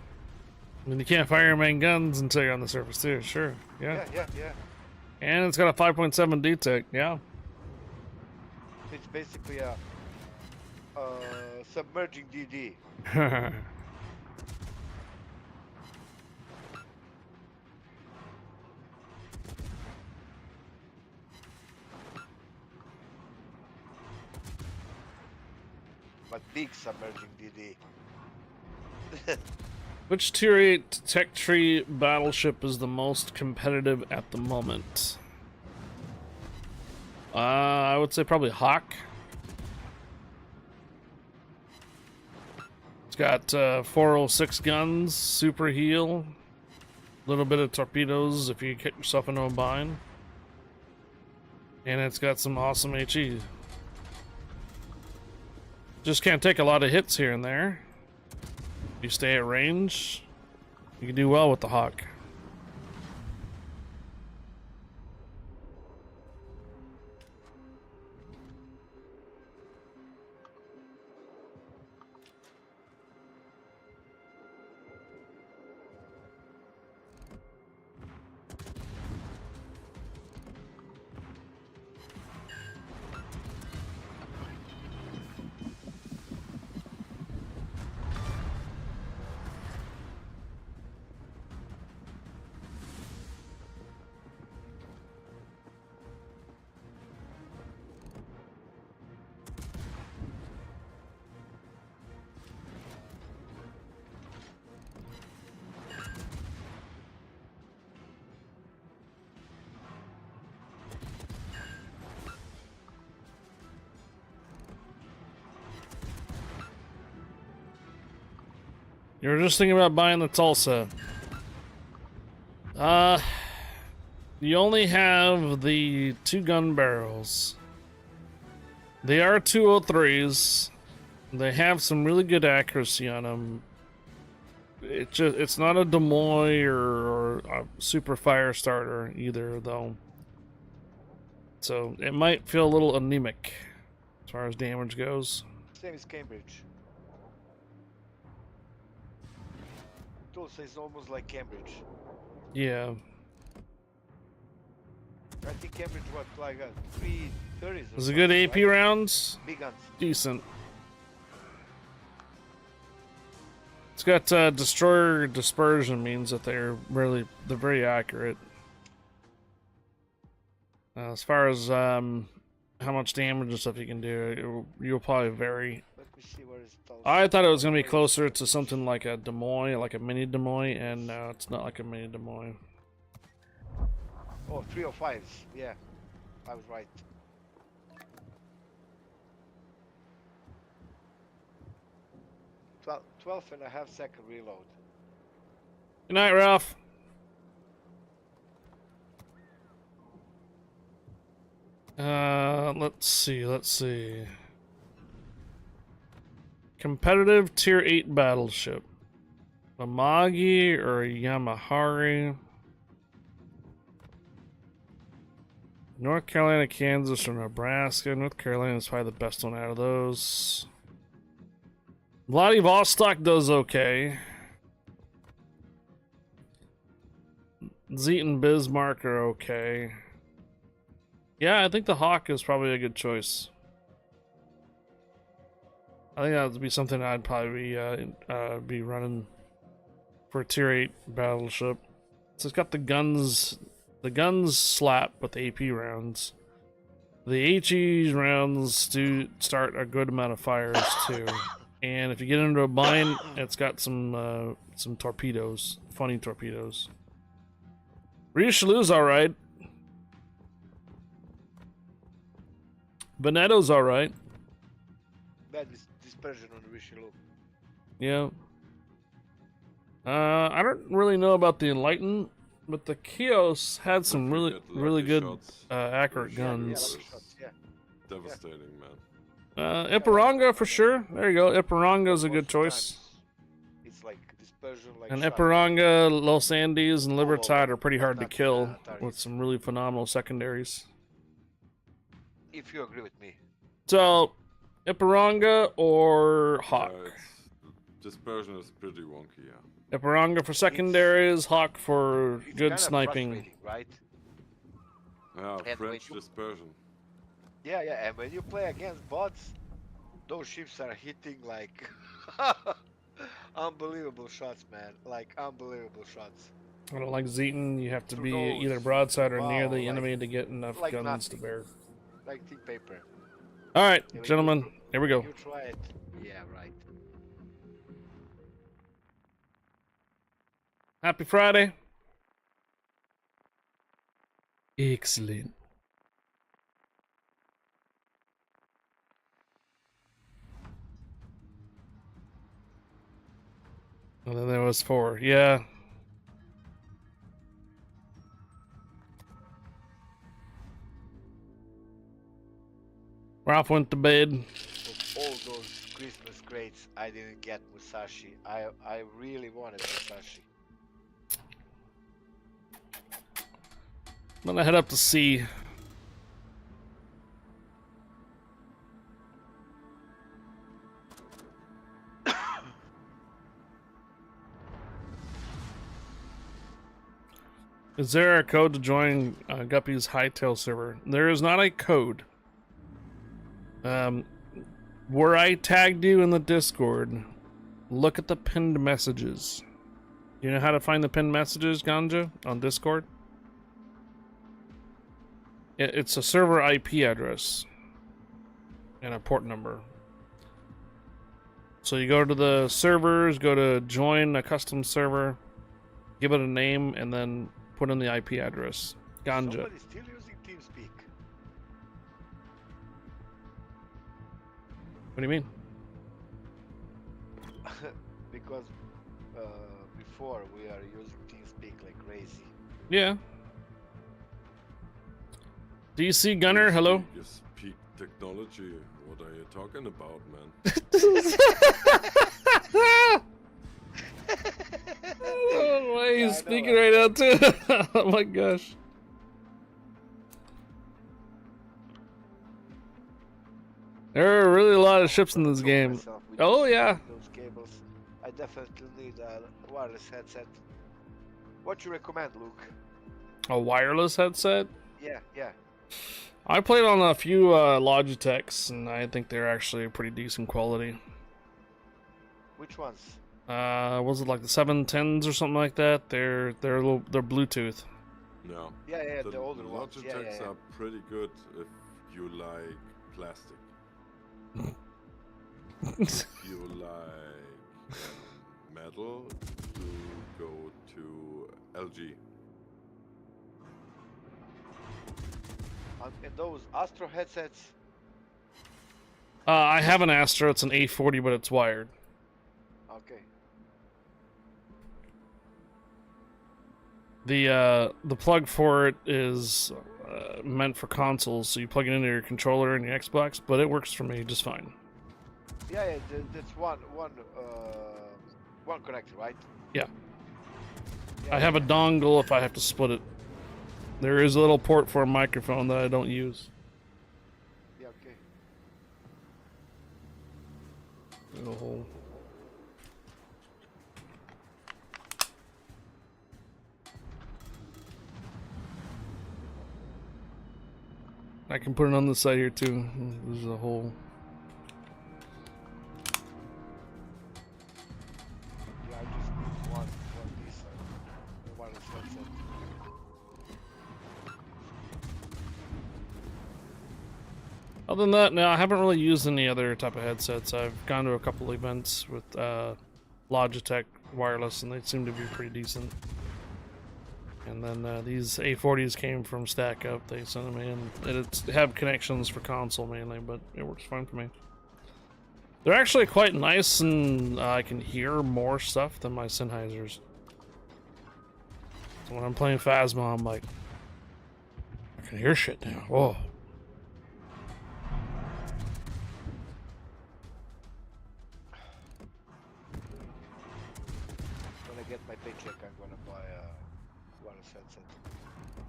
I mean, you can't fire your main guns until you're on the surface too. Sure. Yeah. Yeah. And it's got a 5.7 DTEC. Yeah. It's basically a submerging DD. But big submerging DD. Which Tier 8 Tech Tree battleship is the most competitive at the moment? I would say probably Hawk. It's got 406 guns, super heal, a little bit of torpedoes if you get yourself into a bind. And it's got some awesome HE. Just can't take a lot of hits here and there. If you stay at range, you can do well with the Hawk. You were just thinking about buying the Tulsa. You only have the 2 gun barrels. They are 203s. They have some really good accuracy on them. It's not a Des Moines or a super fire starter either, though. So it might feel a little anemic as far as damage goes. Same as Cambridge. Tulsa is almost like Cambridge. Yeah. I think Cambridge what like 330s. Was it good AP right? rounds? Big guns. Decent. It's got destroyer dispersion, means that they're very accurate. As far as how much damage and stuff you can do, you'll probably vary. Let me see where is Tulsa. I thought it was gonna be closer to something like a Des Moines, like a mini Des Moines, and no, it's not like a mini Des Moines. Oh, 305s. Yeah, I was right. Well, 12.5-second reload. Good night, Ralph. Let's see. Competitive Tier 8 battleship. Amagi or Yamahari? North Carolina, Kansas, or Nebraska. North Carolina is probably the best one out of those. Vladivostok does okay. Zeet and Bismarck are okay. Yeah, I think the Hawk is probably a good choice. I think that would be something I'd probably be running for a Tier 8 battleship. So it's got the guns. The guns slap with the AP rounds. The HE rounds do start a good amount of fires too. And if you get into a bind, it's got some torpedoes, funny torpedoes. Richelieu's all right. Veneto's all right. Bad dispersion on the Richelieu. Yeah. I don't really know about the Enlighten. But the Kios had some If you really, get really lucky good, shots, accurate those guns. shots lucky shots, yeah. devastating, man. Iparanga for sure. There you go. Iparanga is a good Most of the choice. times, it's like dispersion, like And shotgun. Iparanga, Los Andes, and All Libertad over, are pretty hard to not, kill target. with some really phenomenal secondaries. If you agree with me. So, Iparanga or Hawk? Dispersion is pretty wonky, yeah. Iparanga for secondaries, Hawk for It's good kinda sniping. frustrating, right? Yeah, And French when you- dispersion. Yeah, yeah, and when you play against bots, those ships are hitting like unbelievable shots, man. Like unbelievable shots. I don't like Zeton, you have to Through be those- either broadside or near wow, the like- enemy to get enough like guns to nothing. bear. Like thick paper. Alright, Yeah, but gentlemen, here we go. You try it. Yeah, right. Happy Friday. Excellent. And then there was 4. Yeah. Ralph went to bed. Of all those Christmas crates, I didn't get Musashi. I really wanted Musashi. I'm gonna head up to C. Is there a code to join Guppy's Hightail server? There is not a code. Where I tagged you in the Discord, look at the pinned messages. You know how to find the pinned messages, Ganja, on Discord? It's a server IP address and a port number. So you go to the servers, go to join a custom server, give it a name, and then put in the IP address. Ganja. Somebody's still using TeamSpeak. What do you mean? Because before we are using TeamSpeak like crazy. Yeah. DC Gunner, hello. Is peak technology. What are you talking about, man? Oh, why are you Yeah, I know, speaking I right now too? Oh my gosh. There are really a lot of ships in this Choke game. myself with Oh those- yeah. Those cables. I definitely need a wireless headset. What you recommend, Luke? A wireless headset? Yeah, yeah. I played on a few Logitechs, and I think they're actually pretty decent quality. Which ones? Was it like the 710s or something like that? They're Bluetooth. No. Yeah, yeah, the older ones. Logitechs Yeah, yeah, yeah. are pretty good if you like plastic. If you like metal, you go to LG. And those Astro headsets. I have an Astro. It's an A40, but it's wired. Okay. The plug for it is meant for consoles, so you plug it into your controller and your Xbox, but it works for me just fine. Yeah, yeah. That's one connector, right? Yeah. Yeah, I have a dongle if I have to split it. There is a little port for a microphone that I don't use. Yeah, okay. Little hole. I can put it on the side here too. There's a hole. Yeah, I just need one this side. The wireless headset. Other than that, no, I haven't really used any other type of headsets. I've gone to a couple events with Logitech wireless, and they seem to be pretty decent. And then these A40s came from Stack Up. They sent them in. It have connections for console mainly, but it works fine for me. They're actually quite nice, and I can hear more stuff than my Sennheisers. So when I'm playing Phasma, I'm like, I can hear shit now. Whoa. When I get my paycheck, I'm gonna buy a wireless headset.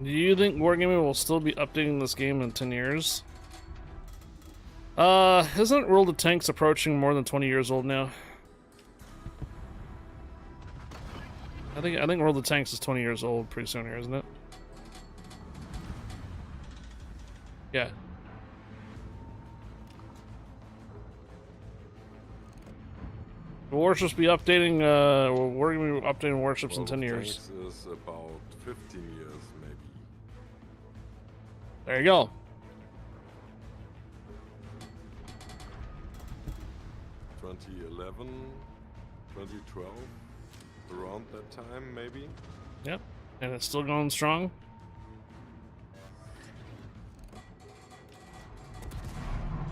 Do you think Wargaming will still be updating this game in 10 years? Isn't World of Tanks approaching more than 20 years old now? I think World of Tanks is 20 years old pretty soon here, isn't it? Yeah. Warships be updating, we're gonna be updating Warships in 10 years. Tanks is about 15 years, maybe. There you go. (2011, 2012), around that time, maybe. Yep. And it's still going strong.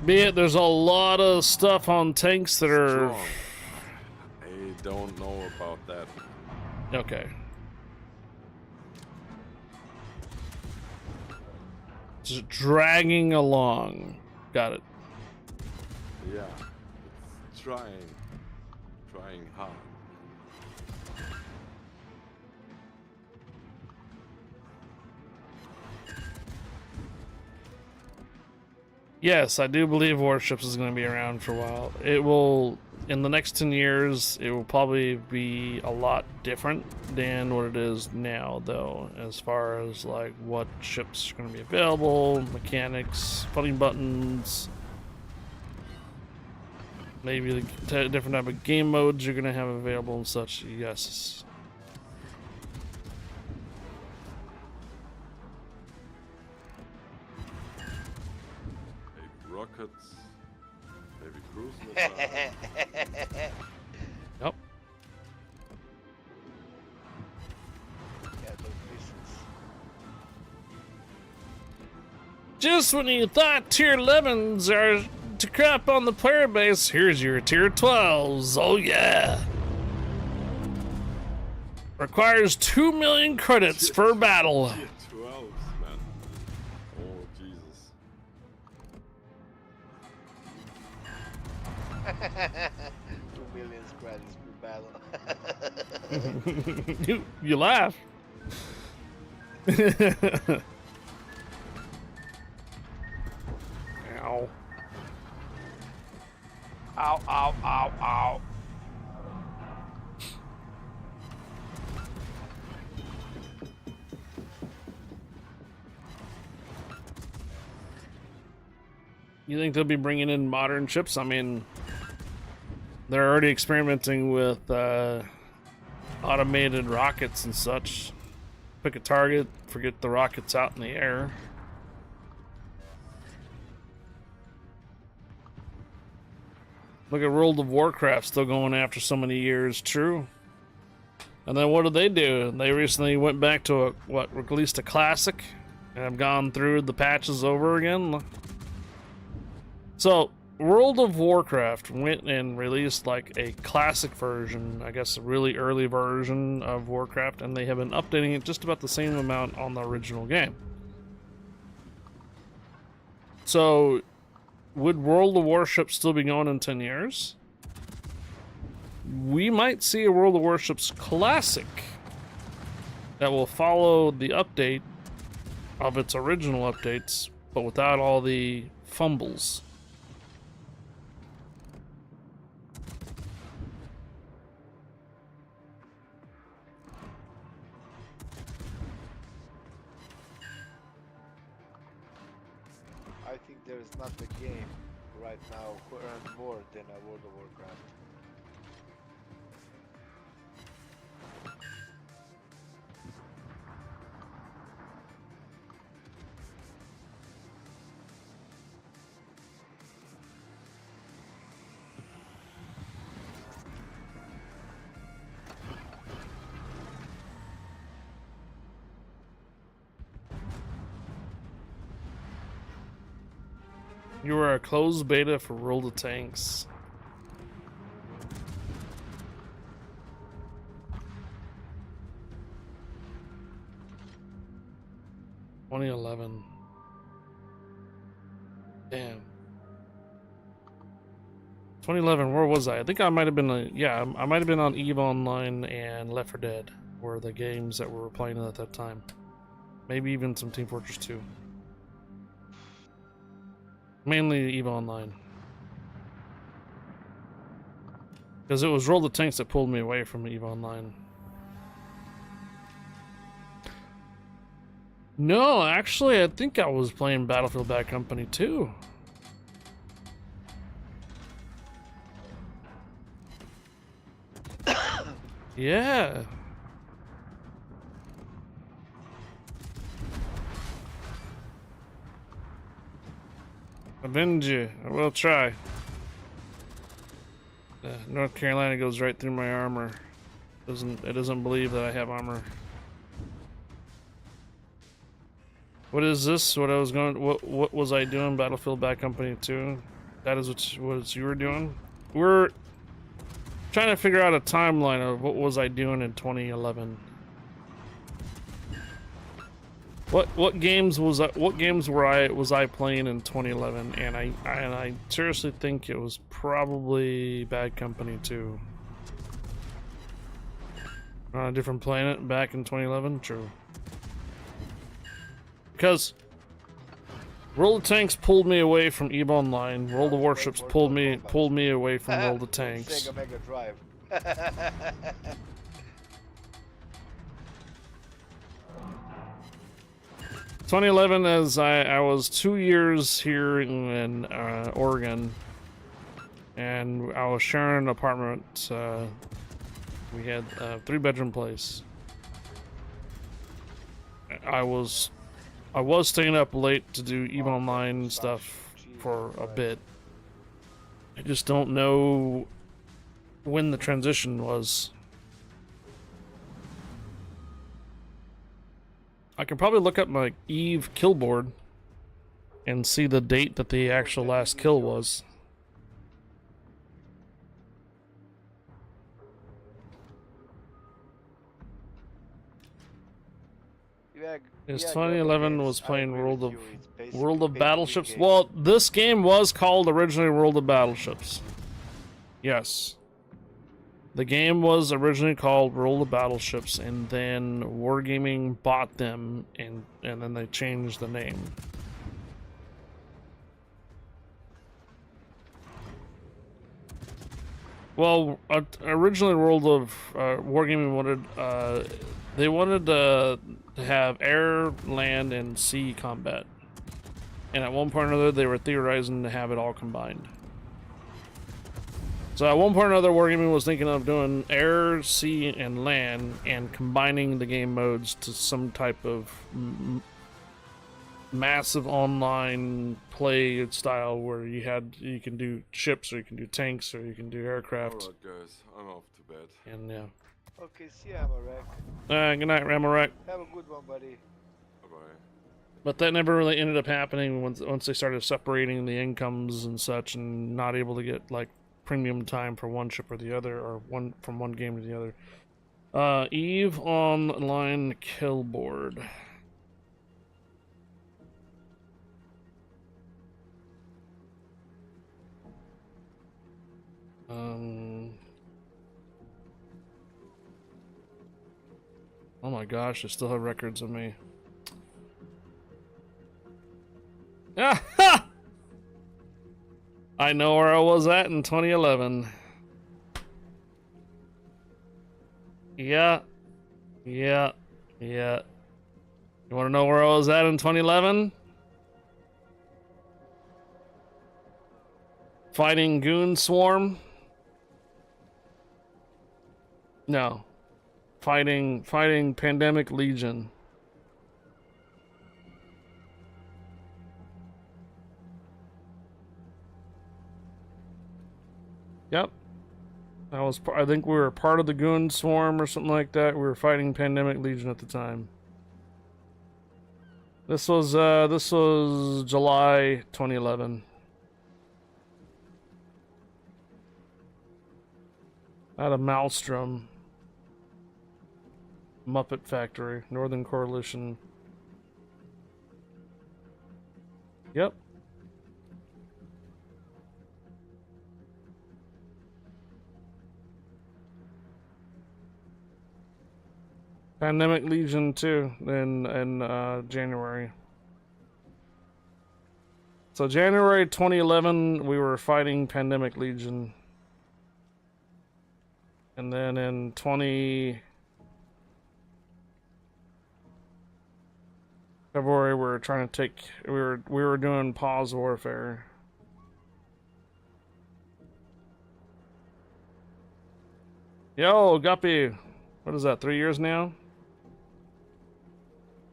Be it, there's a lot of stuff on tanks that are... Strong. I don't know about that. Okay. Just dragging along. Got it. Yeah, it's trying hard. Yes, I do believe Warships is going to be around for a while. It will, in the next 10 years, it will probably be a lot different than what it is now, though, as far as like what ships are going to be available, mechanics, funding buttons, maybe the different type of game modes you're going to have available and such. Yes. Rockets, maybe cruise missiles. Yep. Yeah, those missiles. Just when you thought tier 11s are to crap on the player base, here's your tier 12s. Oh yeah. Requires 2 million credits for battle. Tier 12s, man. Oh, Jesus. 2 million credits per battle. you laugh. Ow. Ow, ow, ow, ow. You think they'll be bringing in modern ships? I mean, they're already experimenting with automated rockets and such. Pick a target, forget the rockets out in the air. Look at World of Warcraft still going after so many years, true. And then what did they do? They recently went back to released a classic and have gone through the patches over again. So, World of Warcraft went and released like a classic version, I guess a really early version of Warcraft, and they have been updating it just about the same amount on the original game. So, would World of Warships still be going in 10 years? We might see a World of Warships classic that will follow the update of its original updates, but without all the fumbles. I think there is not a game right now who earned more than a World of Warcraft. You were a closed beta for World of Tanks. 2011. Damn. 2011, where was I? I think I might have been, yeah, I might have been on EVE Online and Left 4 Dead were the games that we were playing at that time. Maybe even some Team Fortress 2. Mainly EVE Online. Because it was Roll the Tanks that pulled me away from EVE Online. No, actually, I think I was playing Battlefield Bad Company 2. Yeah. Avenge you. I will try. North Carolina goes right through my armor. It doesn't believe that I have armor. What is this? What was I doing? Battlefield Bad Company 2? That is what you were doing? We're trying to figure out a timeline of what was I doing in 2011. What games was I playing in 2011? And I seriously think it was probably Bad Company 2. On a different planet back in 2011? True. Because Roll the Tanks pulled me away from EVE Online. Roll the Warships pulled me away from Roll the Tanks. Sega Mega Drive. 2011, as I was 2 years here in Oregon, and I was sharing an apartment. We had a 3-bedroom place. I was staying up late to do EVE Online stuff for a bit. I just don't know when the transition was. I can probably look up my EVE kill board and see the date that the actual last kill was. Yes, 2011 was playing World of Battleships. Well, this game was called originally World of Battleships. Yes. The game was originally called World of Battleships, and then Wargaming bought them, and then they changed the name. Well, originally World of Wargaming wanted they wanted to have air, land, and sea combat, and at one point or another they were theorizing to have it all combined. So at one point or another, Wargaming was thinking of doing air, sea, and land, and combining the game modes to some type of massive online play style where you can do ships, or you can do tanks, or you can do aircraft. Alright guys, I'm off to bed. And yeah. Okay, see you, Amarak. Good night, Ramarek. Have a good one, buddy. Bye-bye. But that never really ended up happening once they started separating the incomes and such, and not able to get like premium time for one ship or the other, or from one game to the other. EVE Online kill board. Oh my gosh, they still have records of me. Ah! I know where I was at in 2011. Yeah. You want to know where I was at in 2011? Fighting Goon Swarm? No. Fighting Pandemic Legion. Yep. I think we were part of the Goon Swarm or something like that. We were fighting Pandemic Legion at the time. This was July 2011. Out of Maelstrom. Muppet Factory, Northern Coalition. Yep. Pandemic Legion too in January. So January 2011, we were fighting Pandemic Legion, and then in February, we were trying to take. We were doing pause warfare. Yo, Guppy, what is that? 3 years now?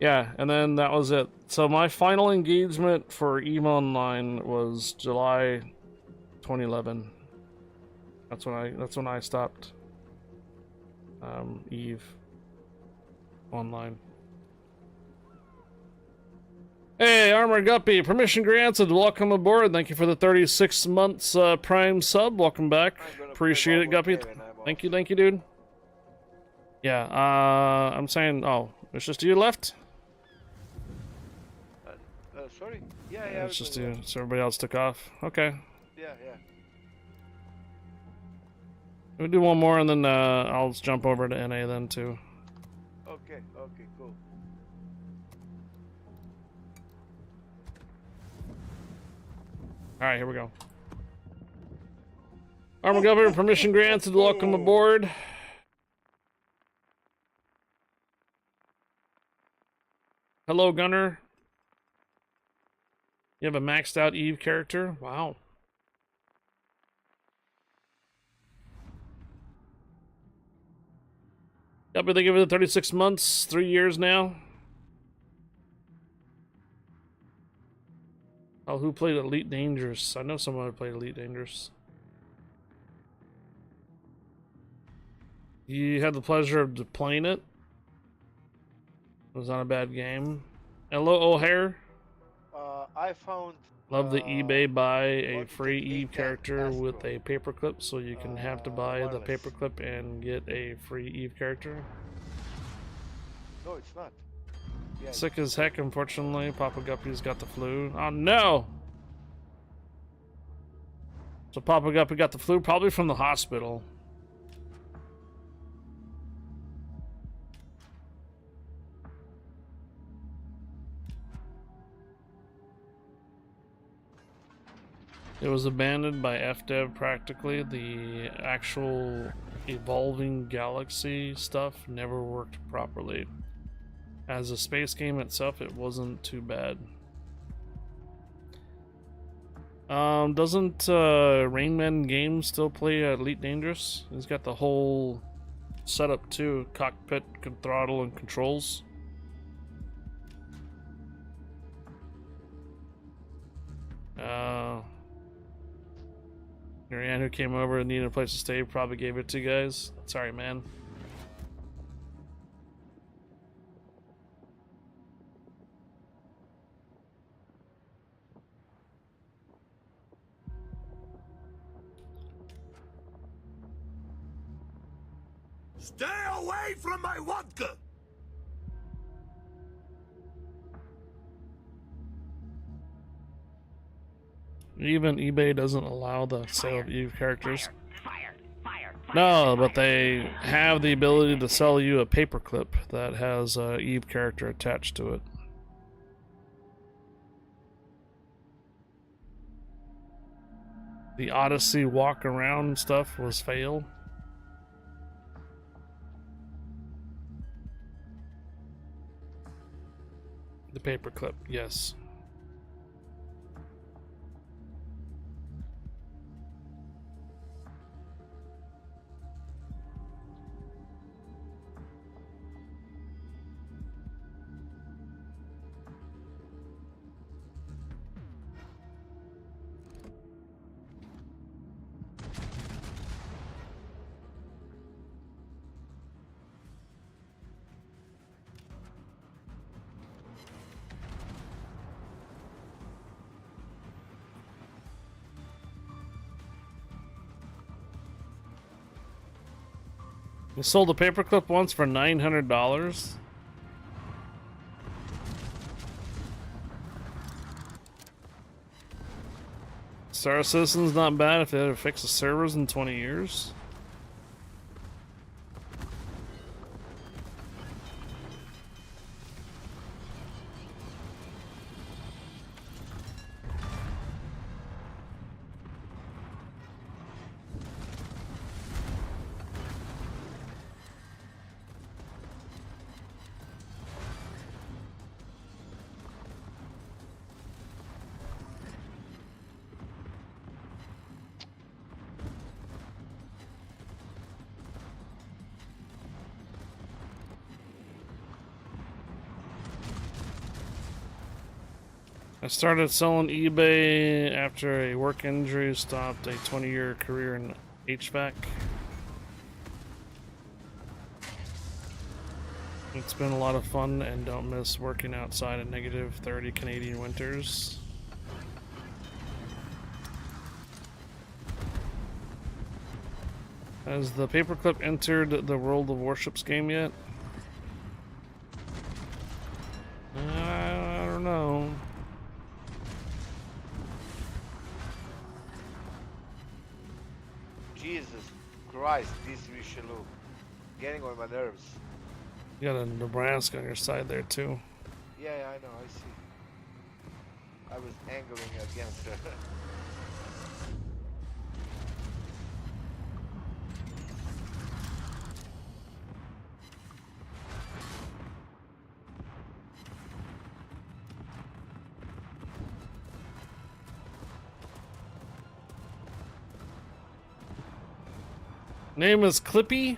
Yeah, and then that was it. So my final engagement for EVE Online was July 2011. That's when I stopped EVE Online. Hey, Armor Guppy, permission granted. Welcome aboard. Thank you for the 36 months Prime sub. Welcome back. Appreciate it, Guppy. Thank you, dude. Yeah, I'm saying, oh, it's just you left? Sorry? Yeah, It's just you, so everybody else took off. Okay. Yeah. We'll do one more and then I'll just jump over to NA then too. Okay, cool. Alright, here we go. Armor Governor, permission granted. Welcome aboard. Hello, Gunner. You have a maxed out Eve character? Wow. Yep, but they give it 36 months, 3 years now. Oh, who played Elite Dangerous? I know someone who played Elite Dangerous. You had the pleasure of playing it? It was not a bad game. Hello, O'Hare. I found. Love the eBay buy a what free the Eve Eve character Astro. with a paperclip, so you can have to buy the wireless. paperclip and get a free Eve character. No, it's not. Yeah, Sick as heck, unfortunately. Papa Guppy's got the flu. Oh no! So Papa Guppy got the flu, probably from the hospital. It was abandoned by FDev practically. The actual evolving galaxy stuff never worked properly. As a space game itself, it wasn't too bad. Doesn't Rainman Games still play Elite Dangerous? He's got the whole setup too, cockpit, throttle, and controls. Marianne, who came over and needed a place to stay, probably gave it to you guys. Sorry, man. Stay away from my vodka! Even eBay doesn't allow the sale of Eve characters. No, but they have the ability to sell you a paperclip that has a Eve character attached to it. The Odyssey walk around stuff was failed. The paperclip, yes. We sold a paperclip once for $900. Star Citizen's not bad if they had to fix the servers in 20 years. I started selling eBay after a work injury stopped a 20-year career in HVAC. It's been a lot of fun and don't miss working outside in negative 30 Canadian winters. Has the paperclip entered the World of Warships game yet? I don't know. Jesus Christ, this Richelieu. Getting on my nerves. You got a Nebraska on your side there too. Yeah, I know, I see. I was angling against her. Name is Clippy.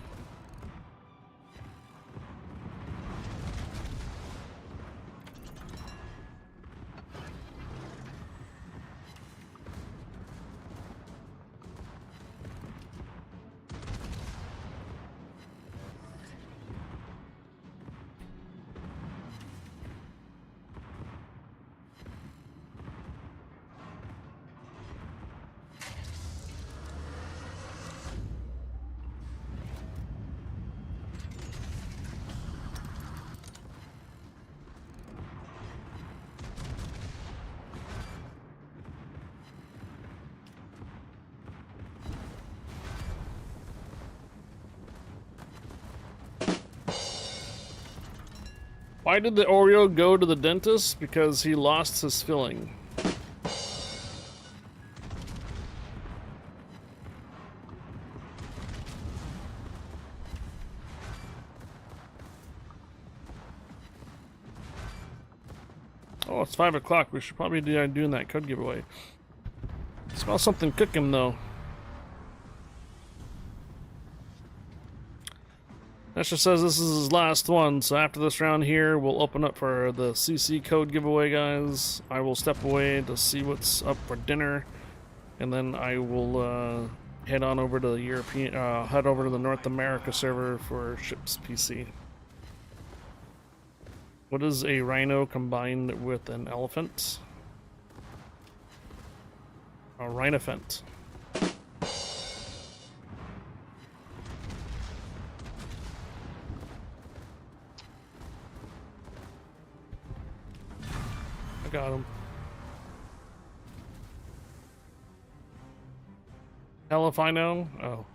Why did the Oreo go to the dentist? Because he lost his filling. Oh, it's 5 o'clock. We should probably be doing that code giveaway. Smell something cooking though. Nestor says this is his last one, so after this round here, we'll open up for the CC code giveaway, guys. I will step away to see what's up for dinner, and then I will head on over to the head over to the North America server for Ships PC. What is a rhino combined with an elephant? A rhinophant. I got him. Hell if I know. Oh.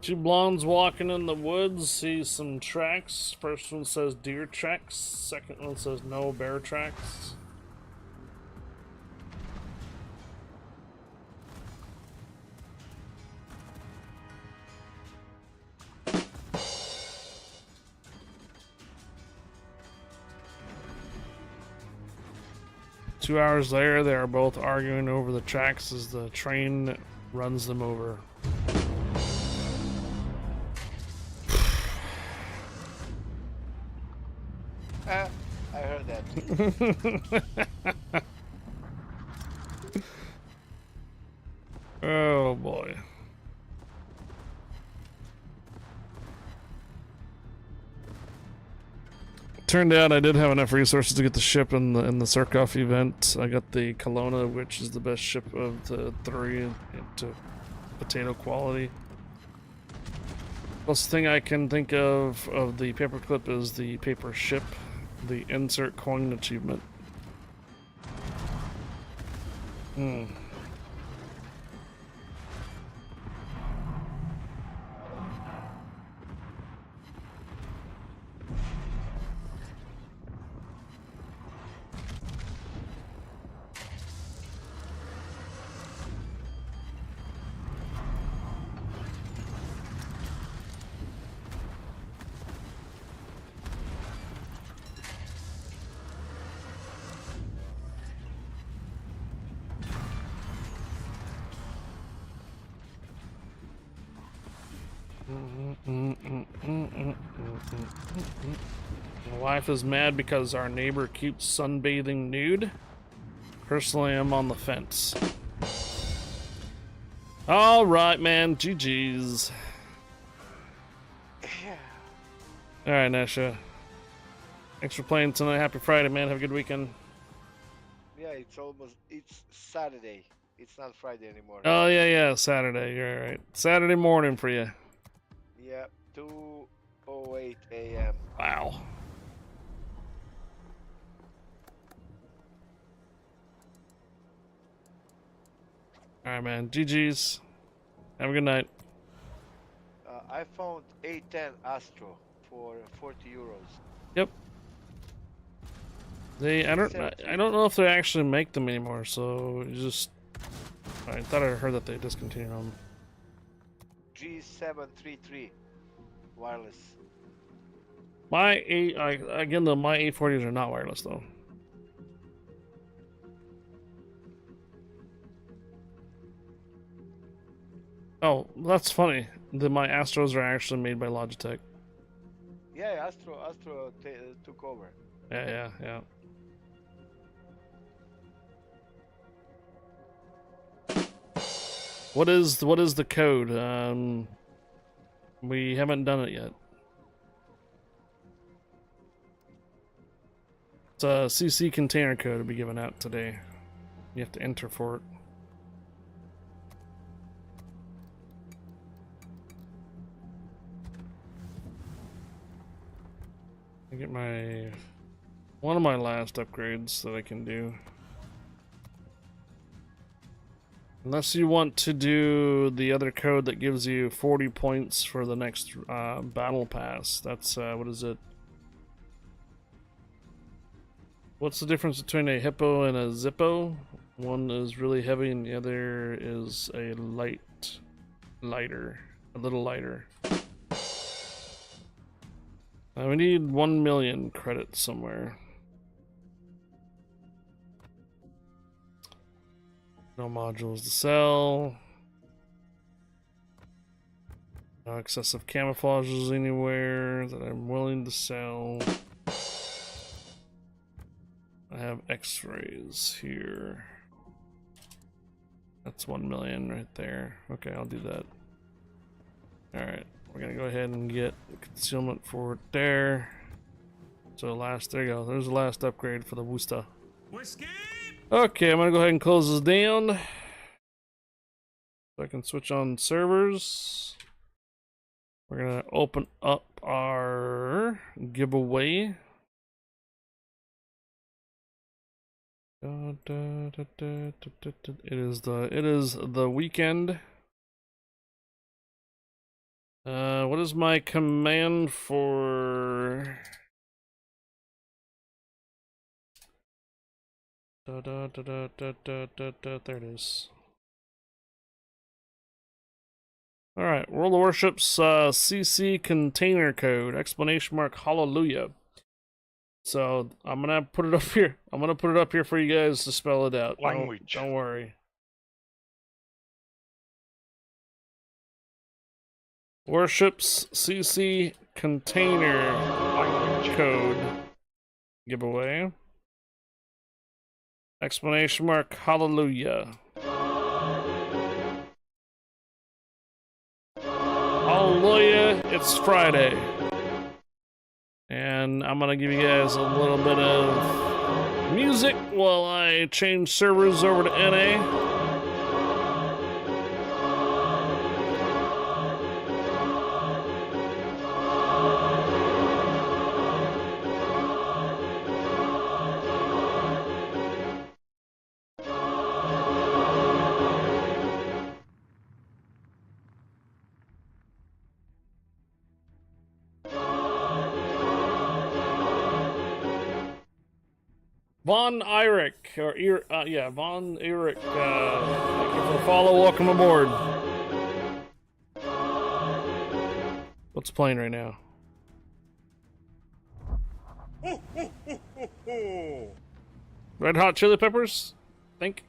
Two blondes walking in the woods, see some tracks. First one says deer tracks, second one says no bear tracks. Two hours later, they are both arguing over the tracks as the train runs them over. I heard that. Oh boy. Turned out I did have enough resources to get the ship in the Surkoff event. I got the Kelowna, which is the best ship of the three to potato quality. Closest thing I can think of the paperclip is the paper ship, the insert coin achievement. Hmm. My wife is mad because our neighbor keeps sunbathing nude. Personally, I'm on the fence. All right, man. GG's. All right, Nasha. Thanks for playing tonight. Happy Friday, man. Have a good weekend. Yeah, it's Saturday. It's not Friday anymore. Oh, yeah. Saturday. You're right. Saturday morning for you. Yeah, 2:08 a.m. Wow. All right, man. GG's. Have a good night. I found A10 Astro for 40 euros. Yep. I don't know if they actually make them anymore, so you just... I thought I heard that they discontinued them. G733 wireless. My A40s are not wireless though. Oh, that's funny. My Astros are actually made by Logitech. Yeah, Astro took over. Yeah. What is the code? We haven't done it yet. It's a CC container code to be given out today. You have to enter for it. I get one of my last upgrades that I can do. Unless you want to do the other code that gives you 40 points for the next battle pass. That's what is it? What's the difference between a hippo and a zippo? One is really heavy and the other is a little lighter. We need 1 million credits somewhere. No modules to sell. No excessive camouflages anywhere that I'm willing to sell. I have X-rays here. That's 1 million right there. Okay, I'll do that. Alright, we're gonna go ahead and get concealment for it there. So there you go. There's the last upgrade for the Wusta. Whiskey! Okay, I'm gonna go ahead and close this down. So I can switch on servers. We're gonna open up our giveaway. It is the weekend. What is my command for? There it is. Alright, World of Warships CC container code, exclamation mark, hallelujah. So I'm gonna put it up here. I'm gonna put it up here for you guys to spell it out. Language. Don't worry. Warships CC container code giveaway. Exclamation mark, hallelujah. Hallelujah, it's Friday. And I'm gonna give you guys a little bit of music while I change servers over to NA. Von Eyrick, or yeah, Von Eyrick. Thank you for the follow. Welcome aboard. What's playing right now? Red Hot Chili Peppers? Think.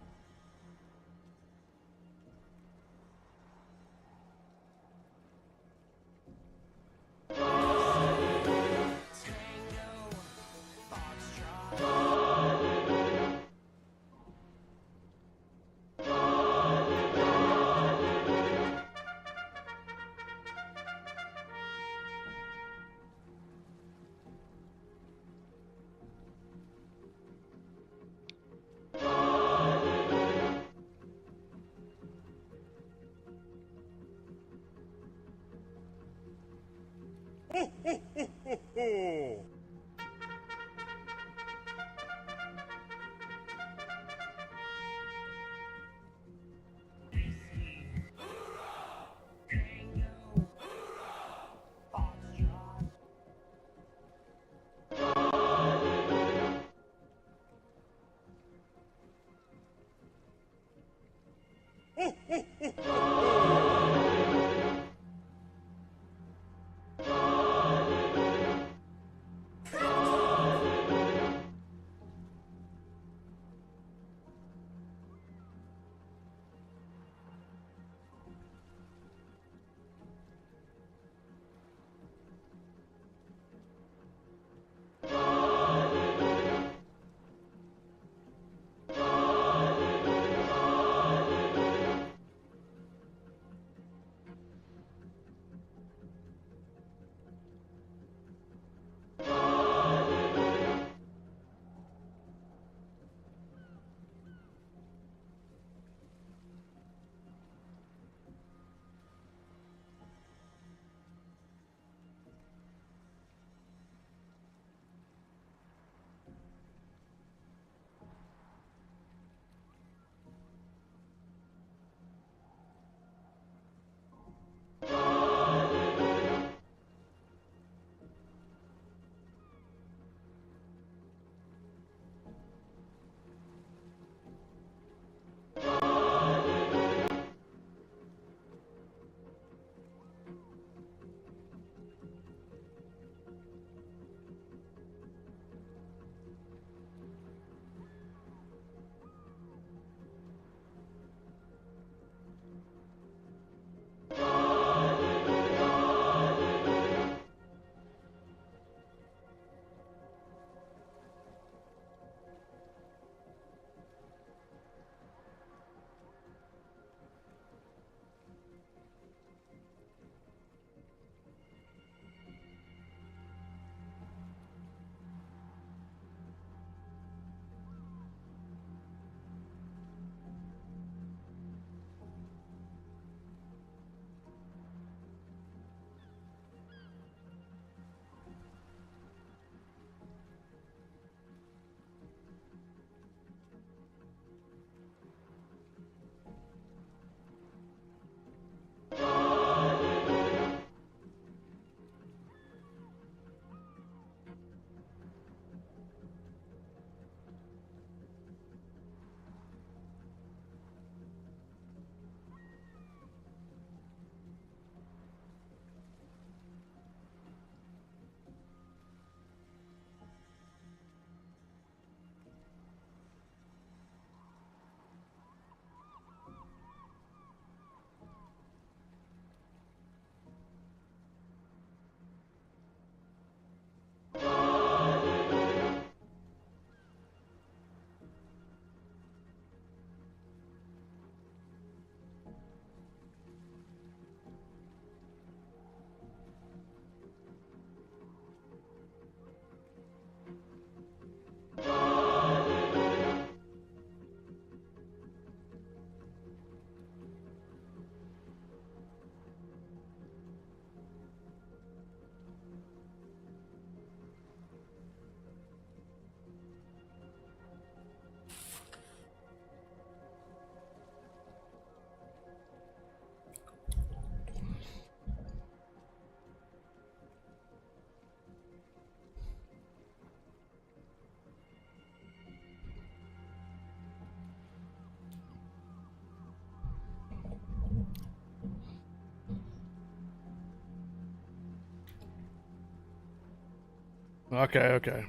Okay.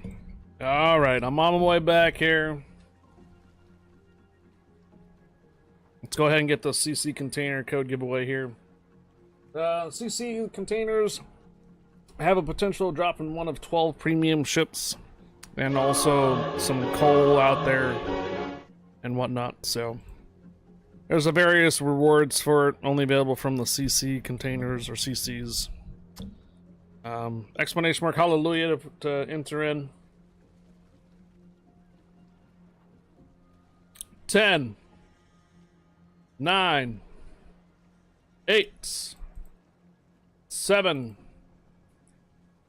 All right, I'm on my way back here. Let's go ahead and get the CC container code giveaway here. CC containers have a potential drop in one of 12 premium ships, and also some coal out there and whatnot. So there's a various rewards for it, only available from the CC containers or CCs. Exclamation mark hallelujah to enter in. 10, 9, 8, 7,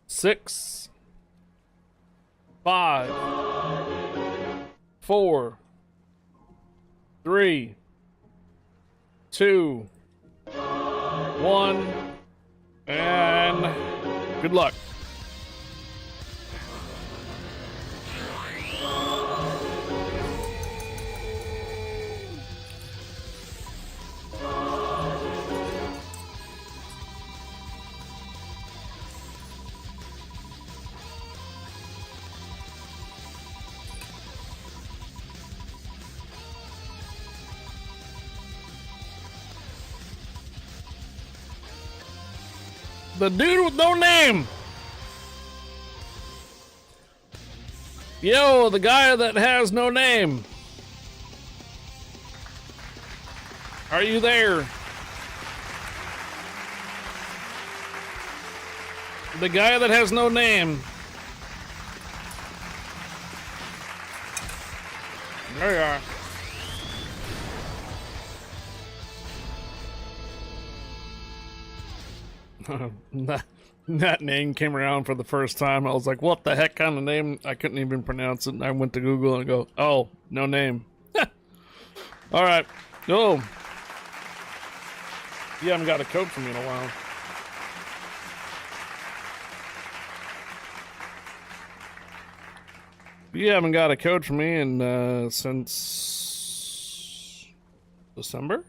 6, 5, 4, 3, 2, 1, and good luck. The dude with no name. Yo, the guy that has no name. Are you there? The guy that has no name. There you are. that name came around for the first time. I was like, what the heck kind of name? I couldn't even pronounce it. And I went to Google and go, oh, no name. All right. Oh. You haven't got a code from me in a while. You haven't got a code from me in since December?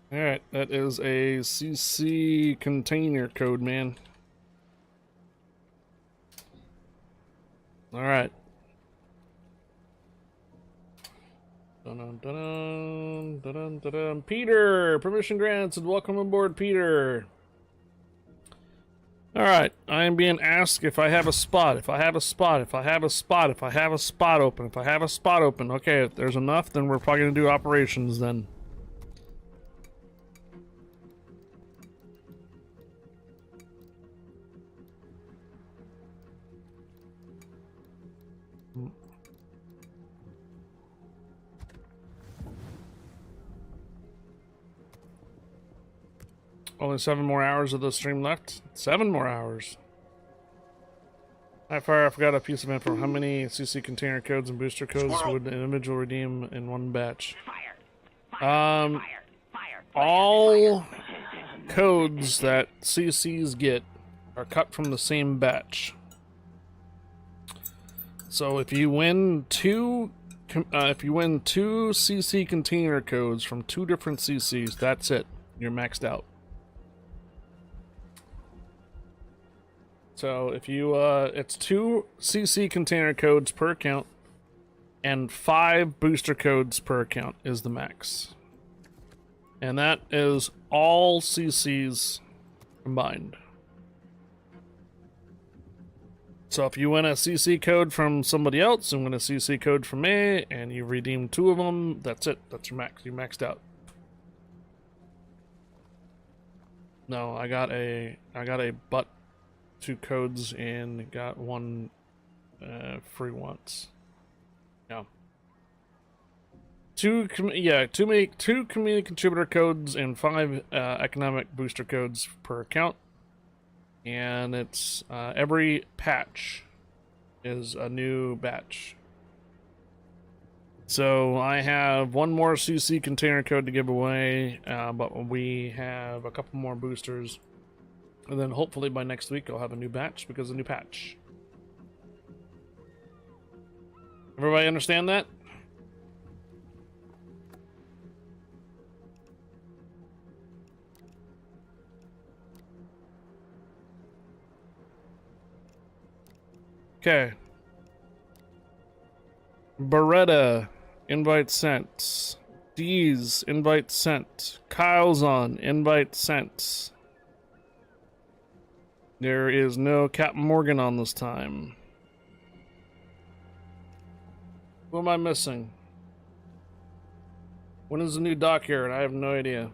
Alright, that is a CC container code, man. Alright. Dun-dun-dun-dun, Peter! Permission granted. Welcome aboard, Peter. Alright, I am being asked if I have a spot. If I have a spot open. Okay, if there's enough, then we're probably going to do operations then. Only 7 more hours of the stream left. 7 more hours. I forgot a piece of info. How many CC container codes and booster codes would an individual redeem in one batch? All codes that CCs get are cut from the same batch. So if you win two CC container codes from 2 different CCs, that's it. You're maxed out. So if you, it's 2 CC container codes per account, and 5 booster codes per account is the max. And that is all CCs combined. So if you win a CC code from somebody else and win a CC code from me, and you redeem 2 of them, that's it. That's your max. You maxed out. No, I got a butt 2 codes and got 1 free once. Yeah. 2 community contributor codes and 5 economic booster codes per account. And it's every patch is a new batch. So I have 1 more CC container code to give away, but we have a couple more boosters. And then hopefully by next week I'll have a new batch because of a new patch. Everybody understand that? Okay. Beretta, invite sent. D's, invite sent. Kyle's on, invite sent. There is no Captain Morgan on this time. Who am I missing? When is the new dockyard? I have no idea.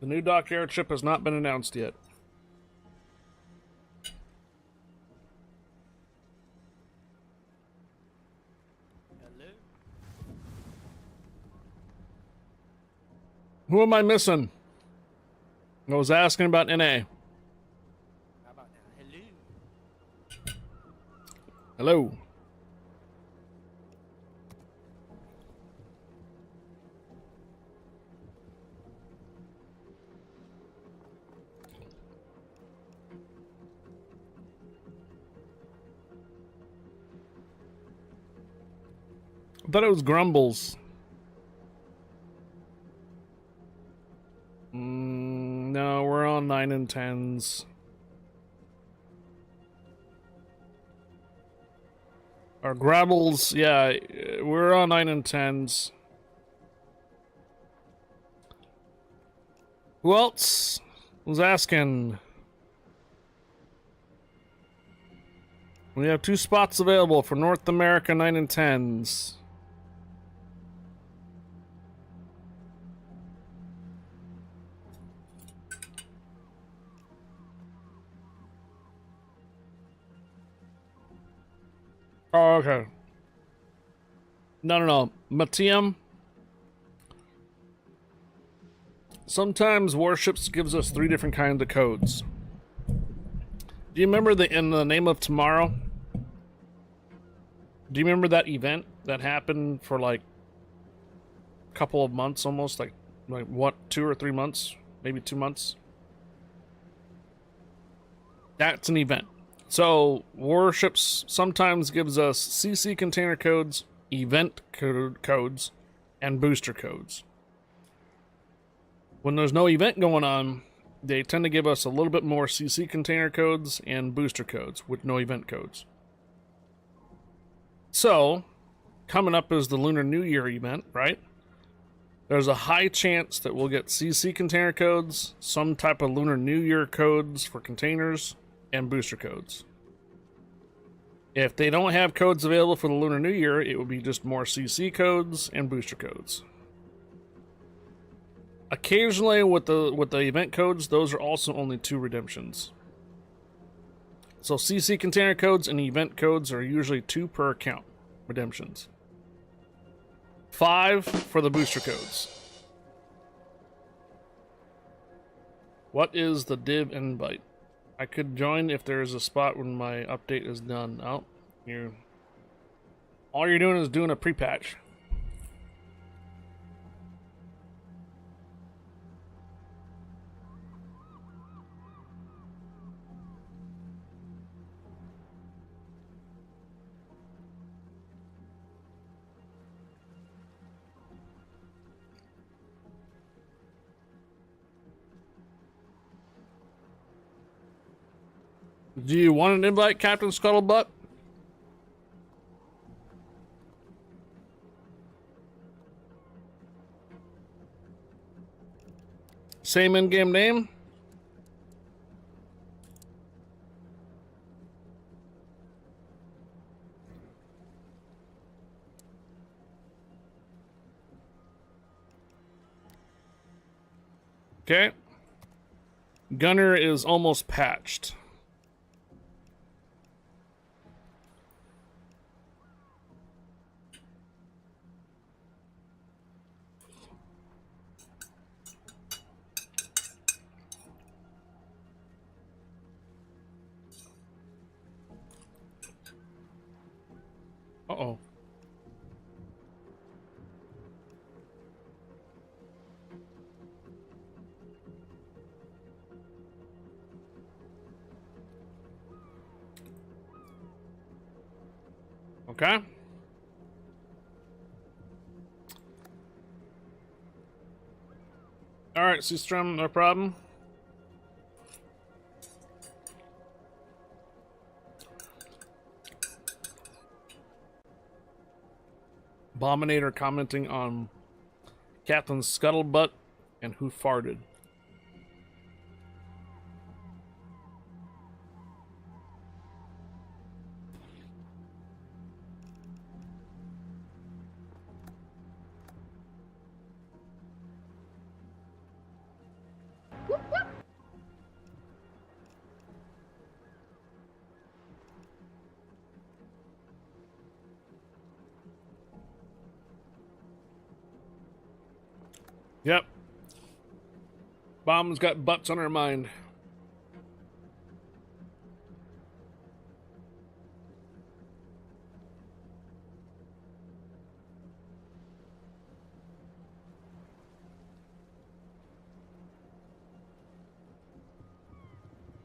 The new dockyard ship has not been announced yet. Hello? Who am I missing? I was asking about NA. How about now? Hello? Hello. I thought it was Grumbles. No, we're on 9 and 10s. Or Grabbles, yeah, we're on 9 and 10s. Who else was asking? We have 2 spots available for North America 9 and 10s. Oh, okay. No. Matium. Sometimes Warships gives us 3 different kinds of codes. Do you remember in the Name of Tomorrow? Do you remember that event that happened for like a couple of months almost? Like what, 2 or 3 months? Maybe 2 months? That's an event. So, Warships sometimes gives us CC container codes, event codes, and booster codes. When there's no event going on, they tend to give us a little bit more CC container codes and booster codes with no event codes. So, coming up is the Lunar New Year event, right? There's a high chance that we'll get CC container codes, some type of Lunar New Year codes for containers, and booster codes. If they don't have codes available for the Lunar New Year, it will be just more CC codes and booster codes. Occasionally with the event codes, those are also only 2 redemptions. So CC container codes and event codes are usually 2 per account redemptions. 5 for the booster codes. What is the div invite? I could join if there is a spot when my update is done. Oh, all you're doing is doing a pre-patch. Do you want an invite, Captain Scuttlebutt? Same in-game name? Okay. Gunner is almost patched. Okay. All right, Seastrom, no problem. Abominator commenting on Captain's scuttlebutt and who farted. Yep. Bomb's got butts on her mind.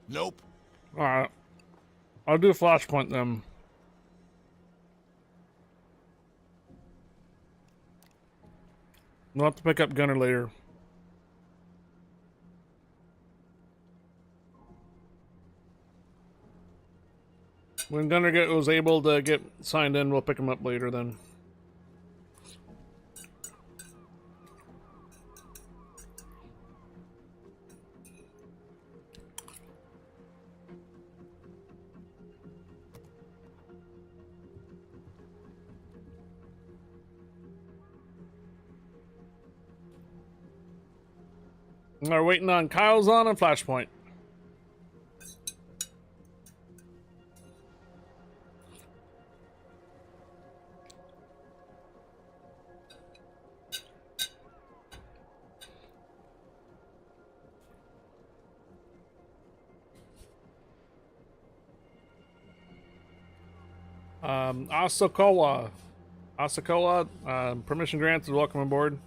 Nope. Alright. I'll do a flashpoint then. We'll have to pick up Gunner later. When Gunner was able to get signed in, we'll pick him up later then. We're waiting on Kyle's on and Flashpoint. Asakola, permission granted, welcome aboard.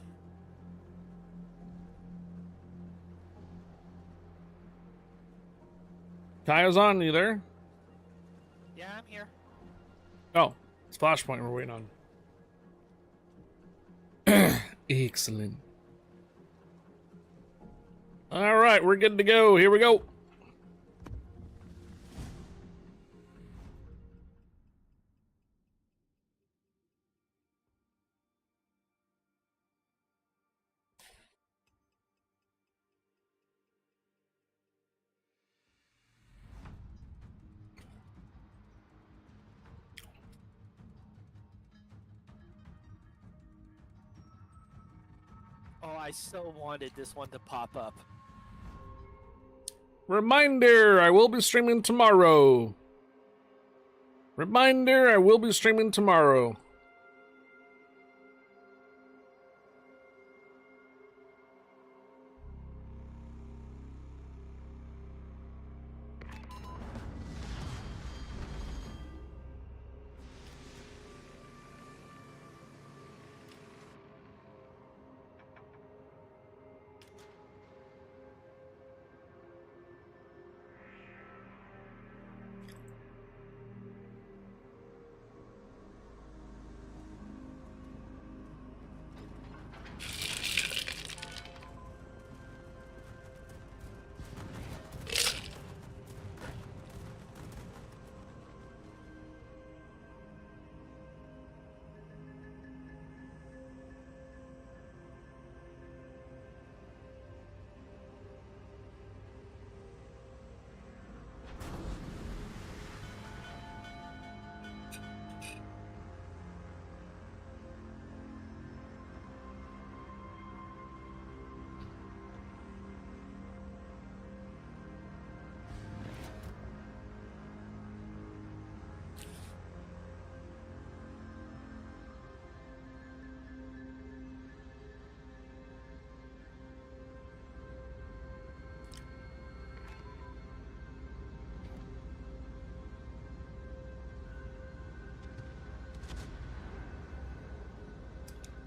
Kyle's on, you there? Yeah, I'm here. Oh, it's Flashpoint we're waiting on. Excellent. All right, we're good to go. Here we go. Oh, I so wanted this one to pop up. Reminder, I will be streaming tomorrow. Reminder, I will be streaming tomorrow.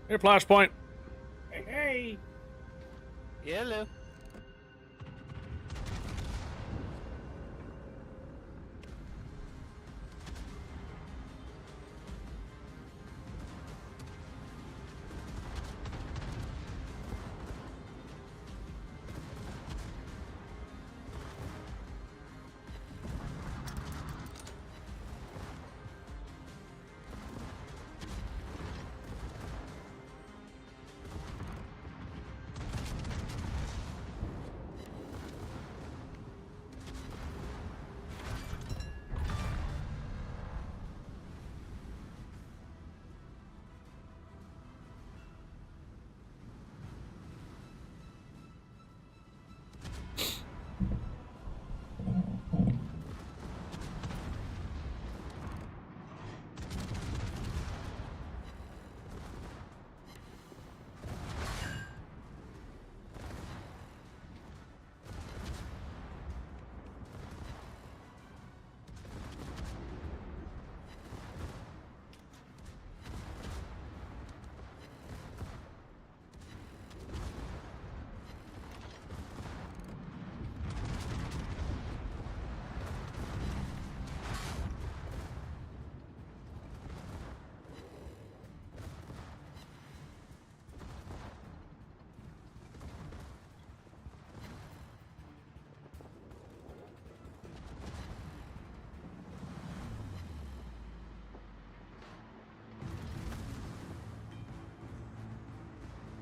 Here, Flashpoint. Hey! Hello.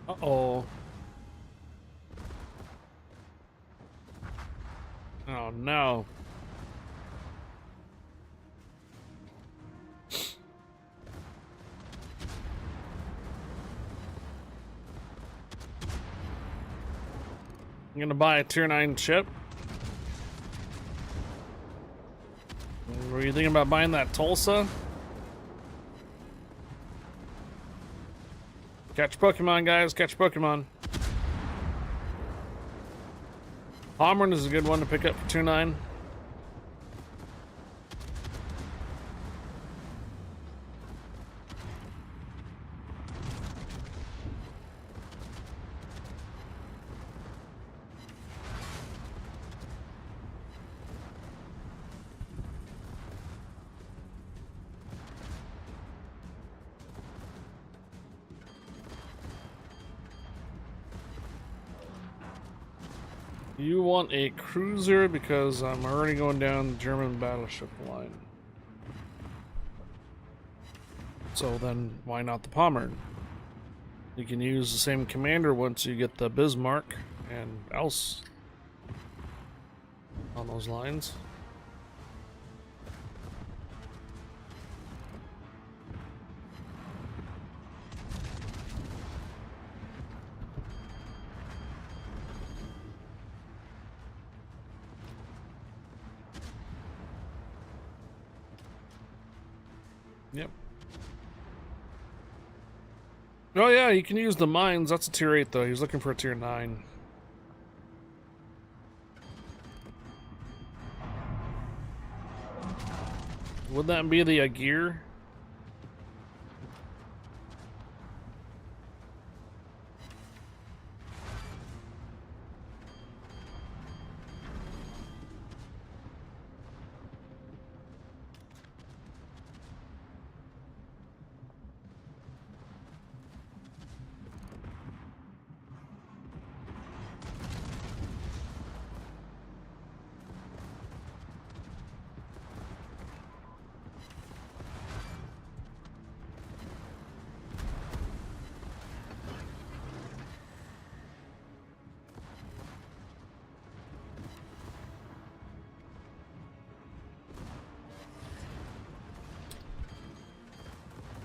Uh-oh. Oh no. I'm gonna buy a tier 9 ship. Were you thinking about buying that Tulsa? Catch Pokemon, guys. Catch Pokemon. Pommern is a good one to pick up for 2.9. You want a cruiser because I'm already going down the German battleship line. So then why not the Pommern? You can use the same commander once you get the Bismarck and else on those lines. Yep. Oh yeah, you can use the mines. That's a tier 8 though. He's looking for a tier 9. Would that be the gear?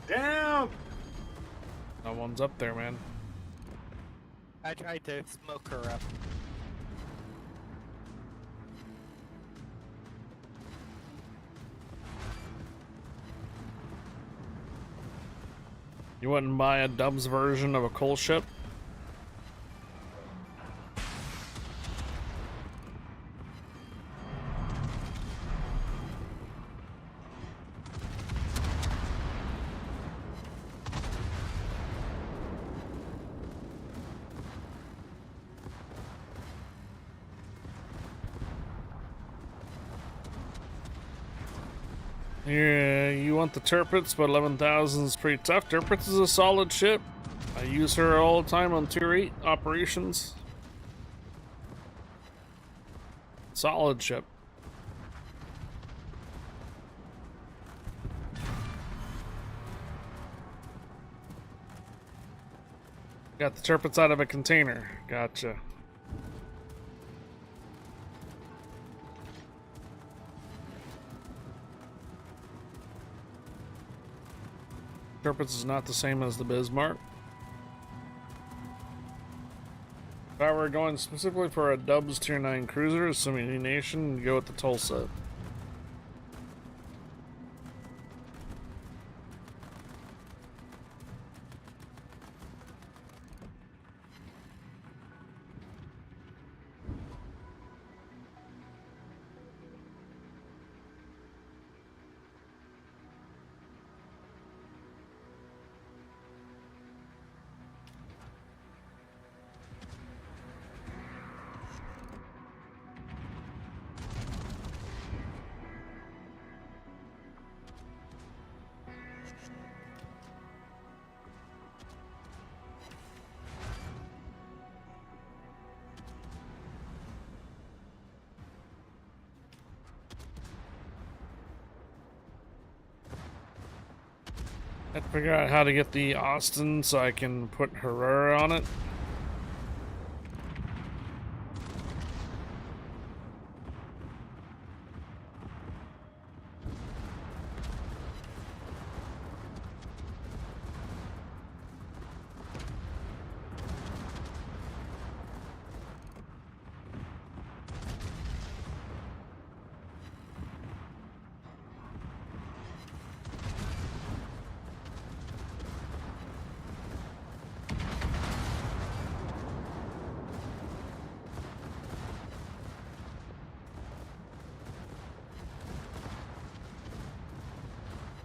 Down! No one's up there, man. I tried to smoke her up. You wouldn't buy a Dubs version of a coal ship? Yeah, you want the Tirpitz, but 11,000 is pretty tough. Tirpitz is a solid ship. I use her all the time on tier 8 operations. Solid ship. Got the Tirpitz out of a container. Gotcha. Tirpitz is not the same as the Bismarck. If I were going specifically for a Dubs tier 9 cruiser, assuming any nation, go with the Tulsa. Have to figure out how to get the Austin so I can put Herrera on it.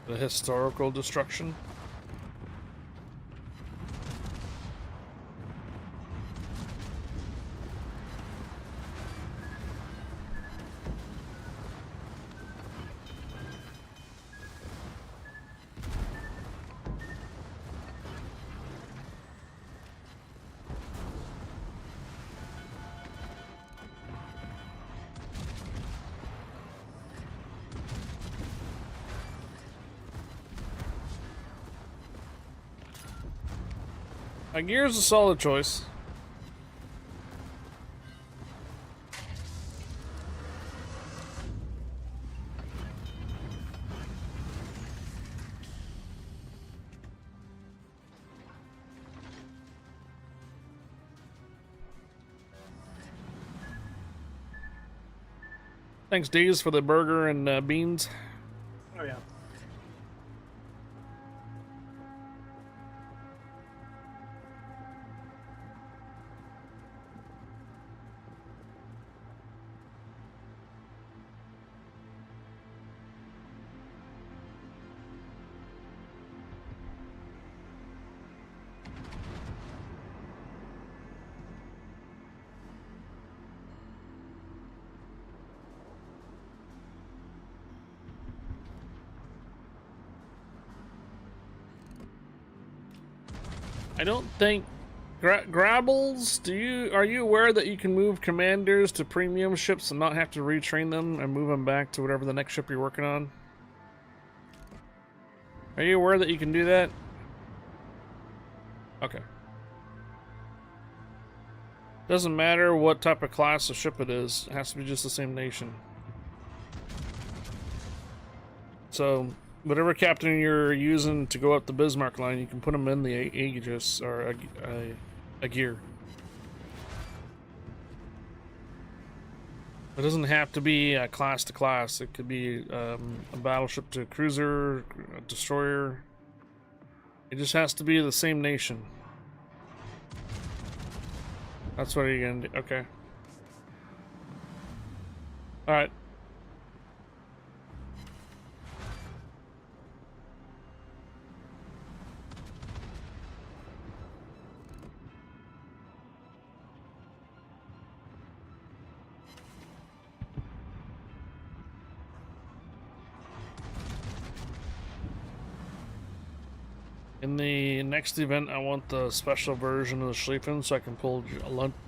The historical destruction. Gear's a solid choice. Thanks, Deez, for the burger and beans. Oh yeah. I don't think Grabbles, are you aware that you can move commanders to premium ships and not have to retrain them and move them back to whatever the next ship you're working on? Are you aware that you can do that? Okay. Doesn't matter what type of class of ship it is, it has to be just the same nation. So whatever captain you're using to go up the Bismarck line, you can put them in the Aegis or a gear. It doesn't have to be class to class. It could be a battleship to a cruiser, a destroyer. It just has to be the same nation. That's what you're gonna do. Okay. All right. In the next event, I want the special version of the Schlieffen so I can pull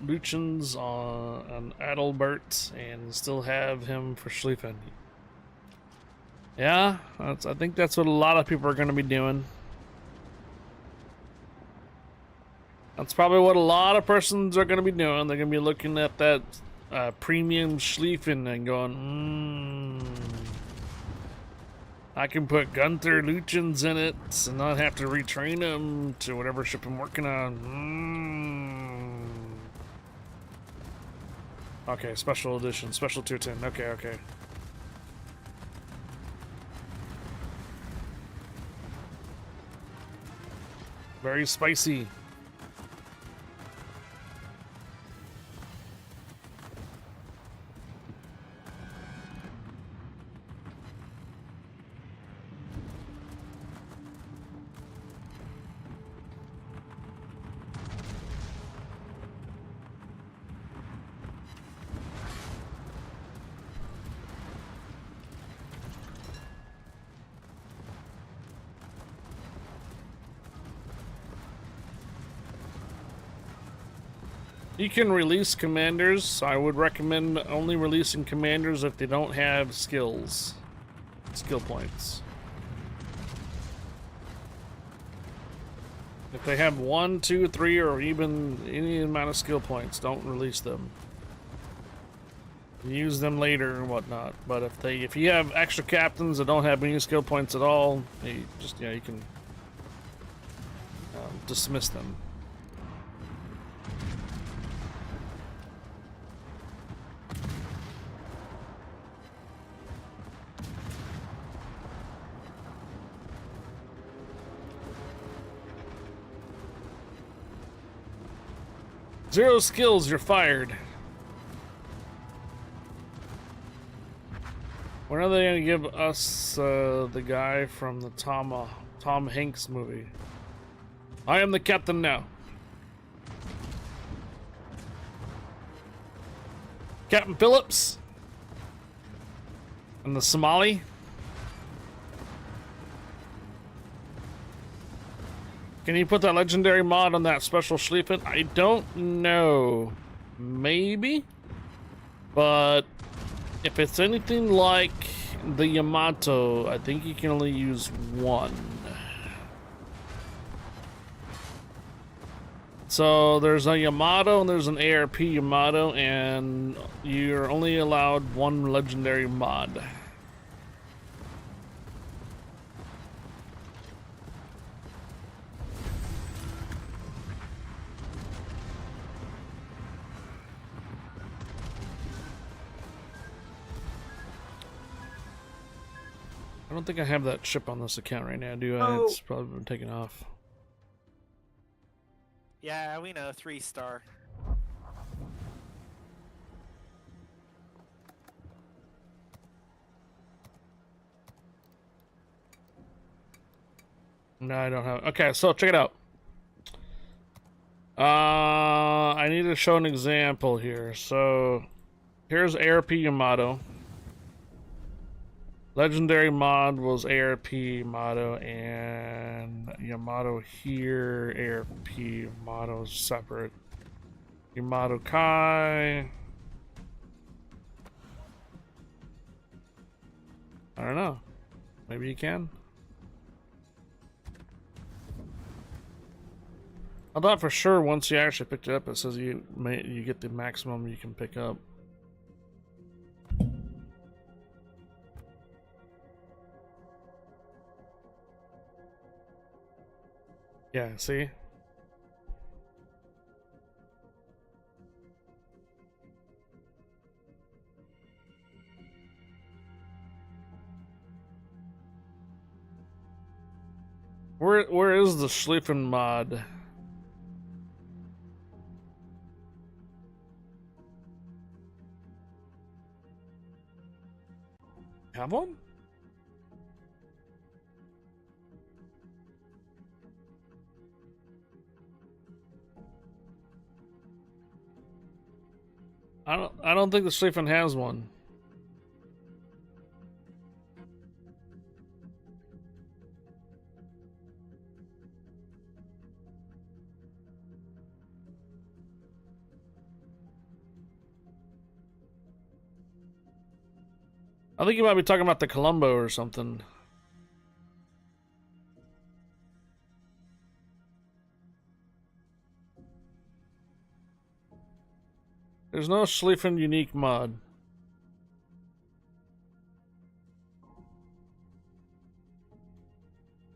Luchens on Adalbert and still have him for Schlieffen. Yeah, I think that's what a lot of people are going to be doing. That's probably what a lot of persons are going to be doing. They're going to be looking at that premium Schlieffen and going, I can put Gunther Luchens in it and not have to retrain him to whatever ship I'm working on. Okay, special edition, special tier 10. Okay, okay. Very spicy. You can release commanders. I would recommend only releasing commanders if they don't have skill points. If they have 1, 2, 3, or even any amount of skill points, don't release them. Use them later and whatnot. But if you have extra captains that don't have any skill points at all, you just you can dismiss them. Zero skills, you're fired. When are they gonna give us the guy from the Tom Hanks movie? I am the captain now. Captain Phillips? And the Somali? Can you put that legendary mod on that special Schlieffen? I don't know. Maybe? But if it's anything like the Yamato, I think you can only use one. So there's a Yamato and there's an ARP Yamato, and you're only allowed one legendary mod. I don't think I have that ship on this account right now, do I? It's probably been taken off. Yeah, we know, 3-star. No, I don't have. Okay, so check it out. I need to show an example here. So here's ARP Yamato. Legendary mod was ARP Yamato, and Yamato here, ARP Yamato is separate. Yamato Kai. I don't know. Maybe you can. I thought for sure once you actually picked it up, it says you get the maximum you can pick up. Yeah, see? Where is the Schlieffen mod? Have one? I don't think the Schlieffen has one. I think you might be talking about the Colombo or something. There's no Schlieffen unique mod.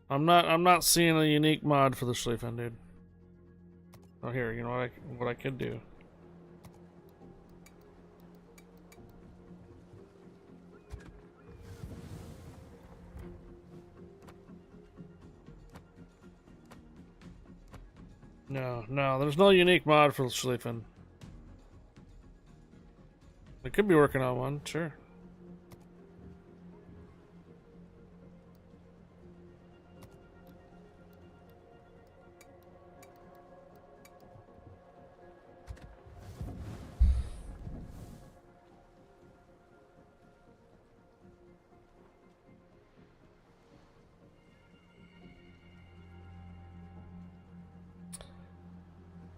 I'm not seeing a unique mod for the Schlieffen, dude. Oh, here, you know what I could do. No, there's no unique mod for the Schlieffen. They could be working on one, sure.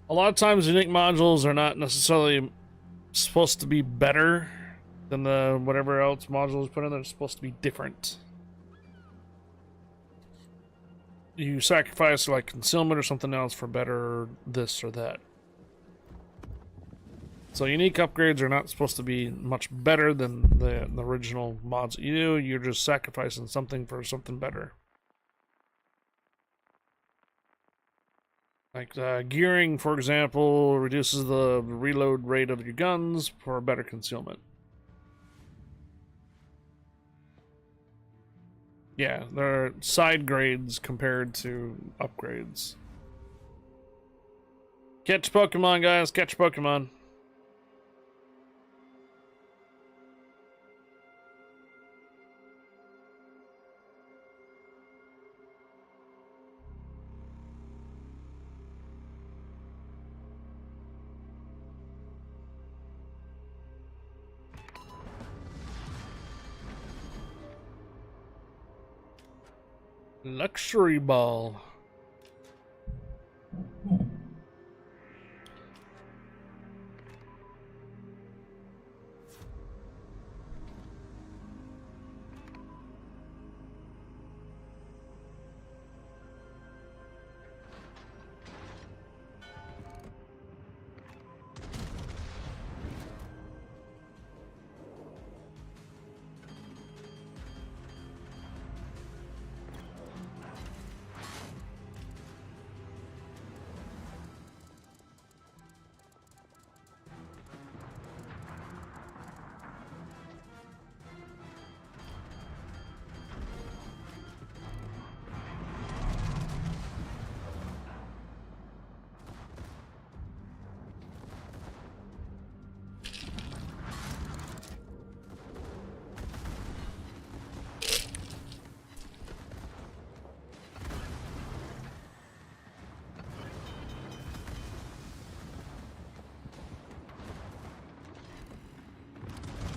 A lot of times unique modules are not necessarily supposed to be better than the whatever else modules put in. They're supposed to be different. you sacrifice like concealment or something else for better this or that. So unique upgrades are not supposed to be much better than the original mods that you do. You're just sacrificing something for something better. Like gearing, for example, reduces the reload rate of your guns for better concealment. Yeah, there are side grades compared to upgrades. Catch Pokemon, guys. Catch Pokemon. Luxury ball.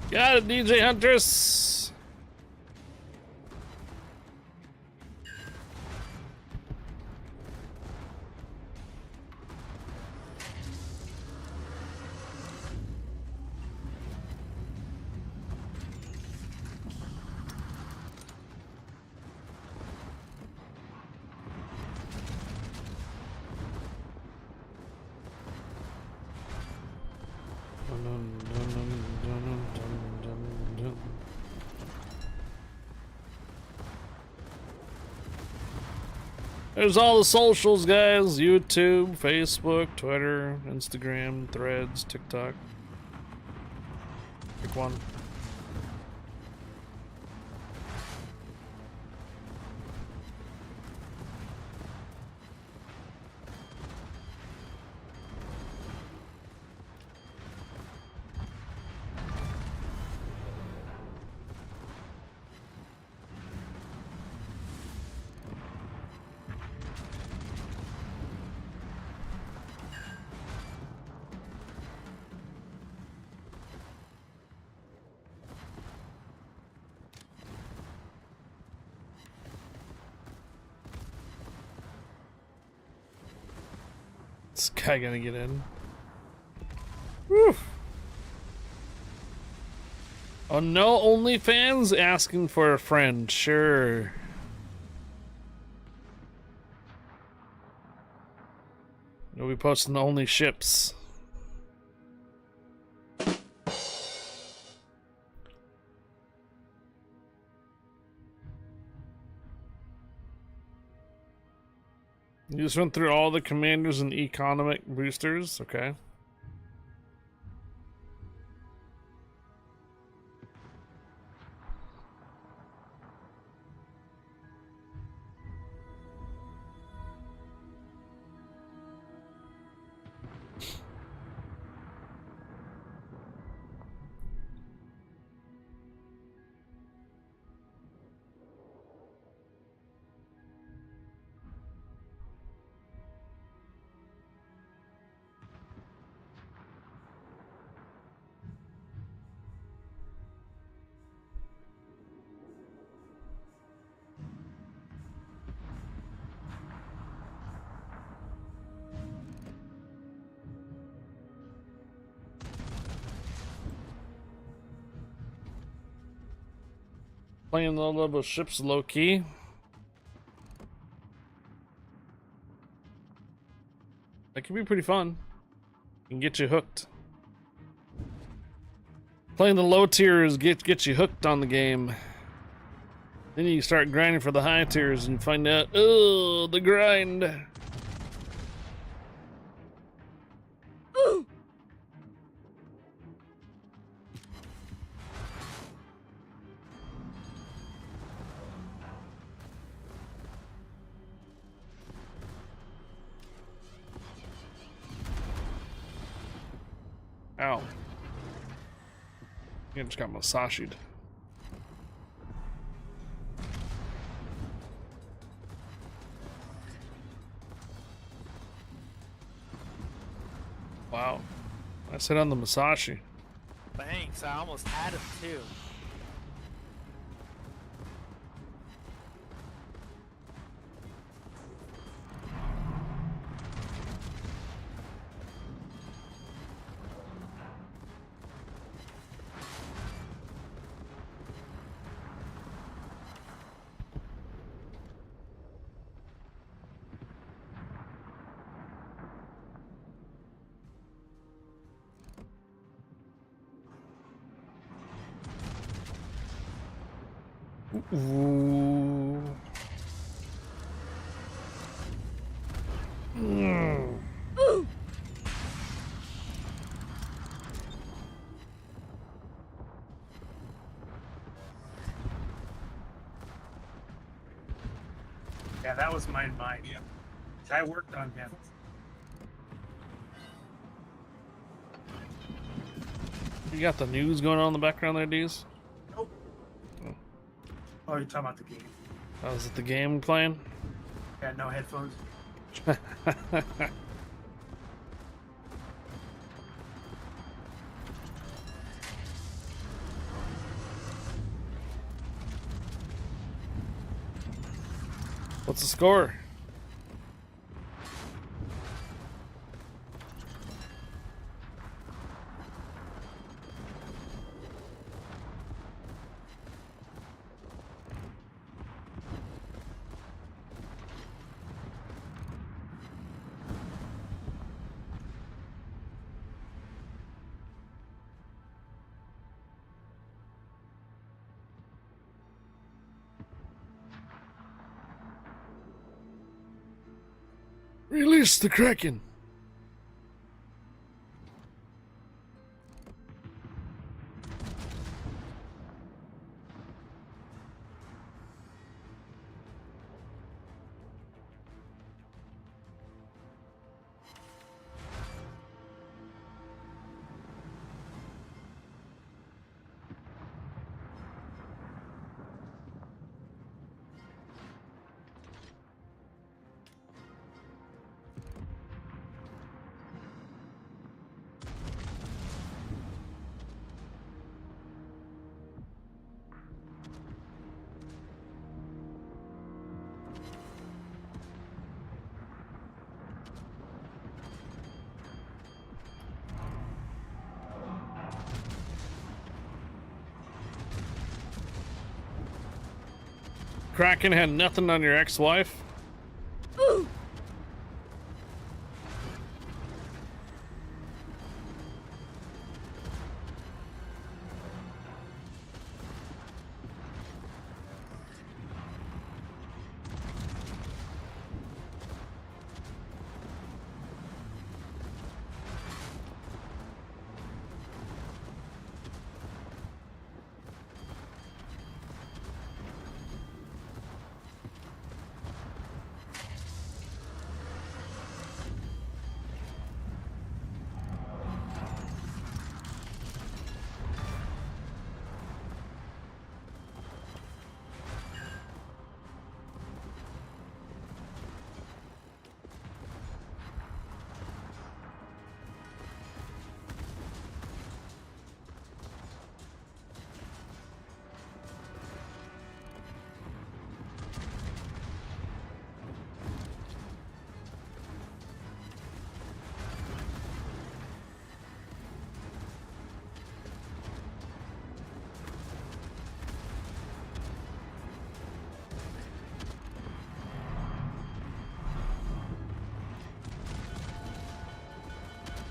Got it, DJ Huntress. There's all the socials, guys. YouTube, Facebook, Twitter, Instagram, Threads, TikTok. Pick one. This guy gonna get in? Whew. Oh no, OnlyFans asking for a friend. Sure. You'll be posting the only ships. You just went through all the commanders and economic boosters, okay. Playing low level ships low key. That can be pretty fun. Can get you hooked. Playing the low tiers get you hooked on the game. Then you start grinding for the high tiers and find out, oh, the grind. Ow. I just got massaged. Wow. I sit on the Masashi. Thanks, I almost had him too. Ooh. Mm. Yeah, that was mine. Yeah. I worked on him. You got the news going on in the background there, D's? Nope. Oh, you're talking about the game. Oh, is it the game playing? Yeah, no headphones. What's the score? Release the Kraken! Kraken had nothing on your ex-wife?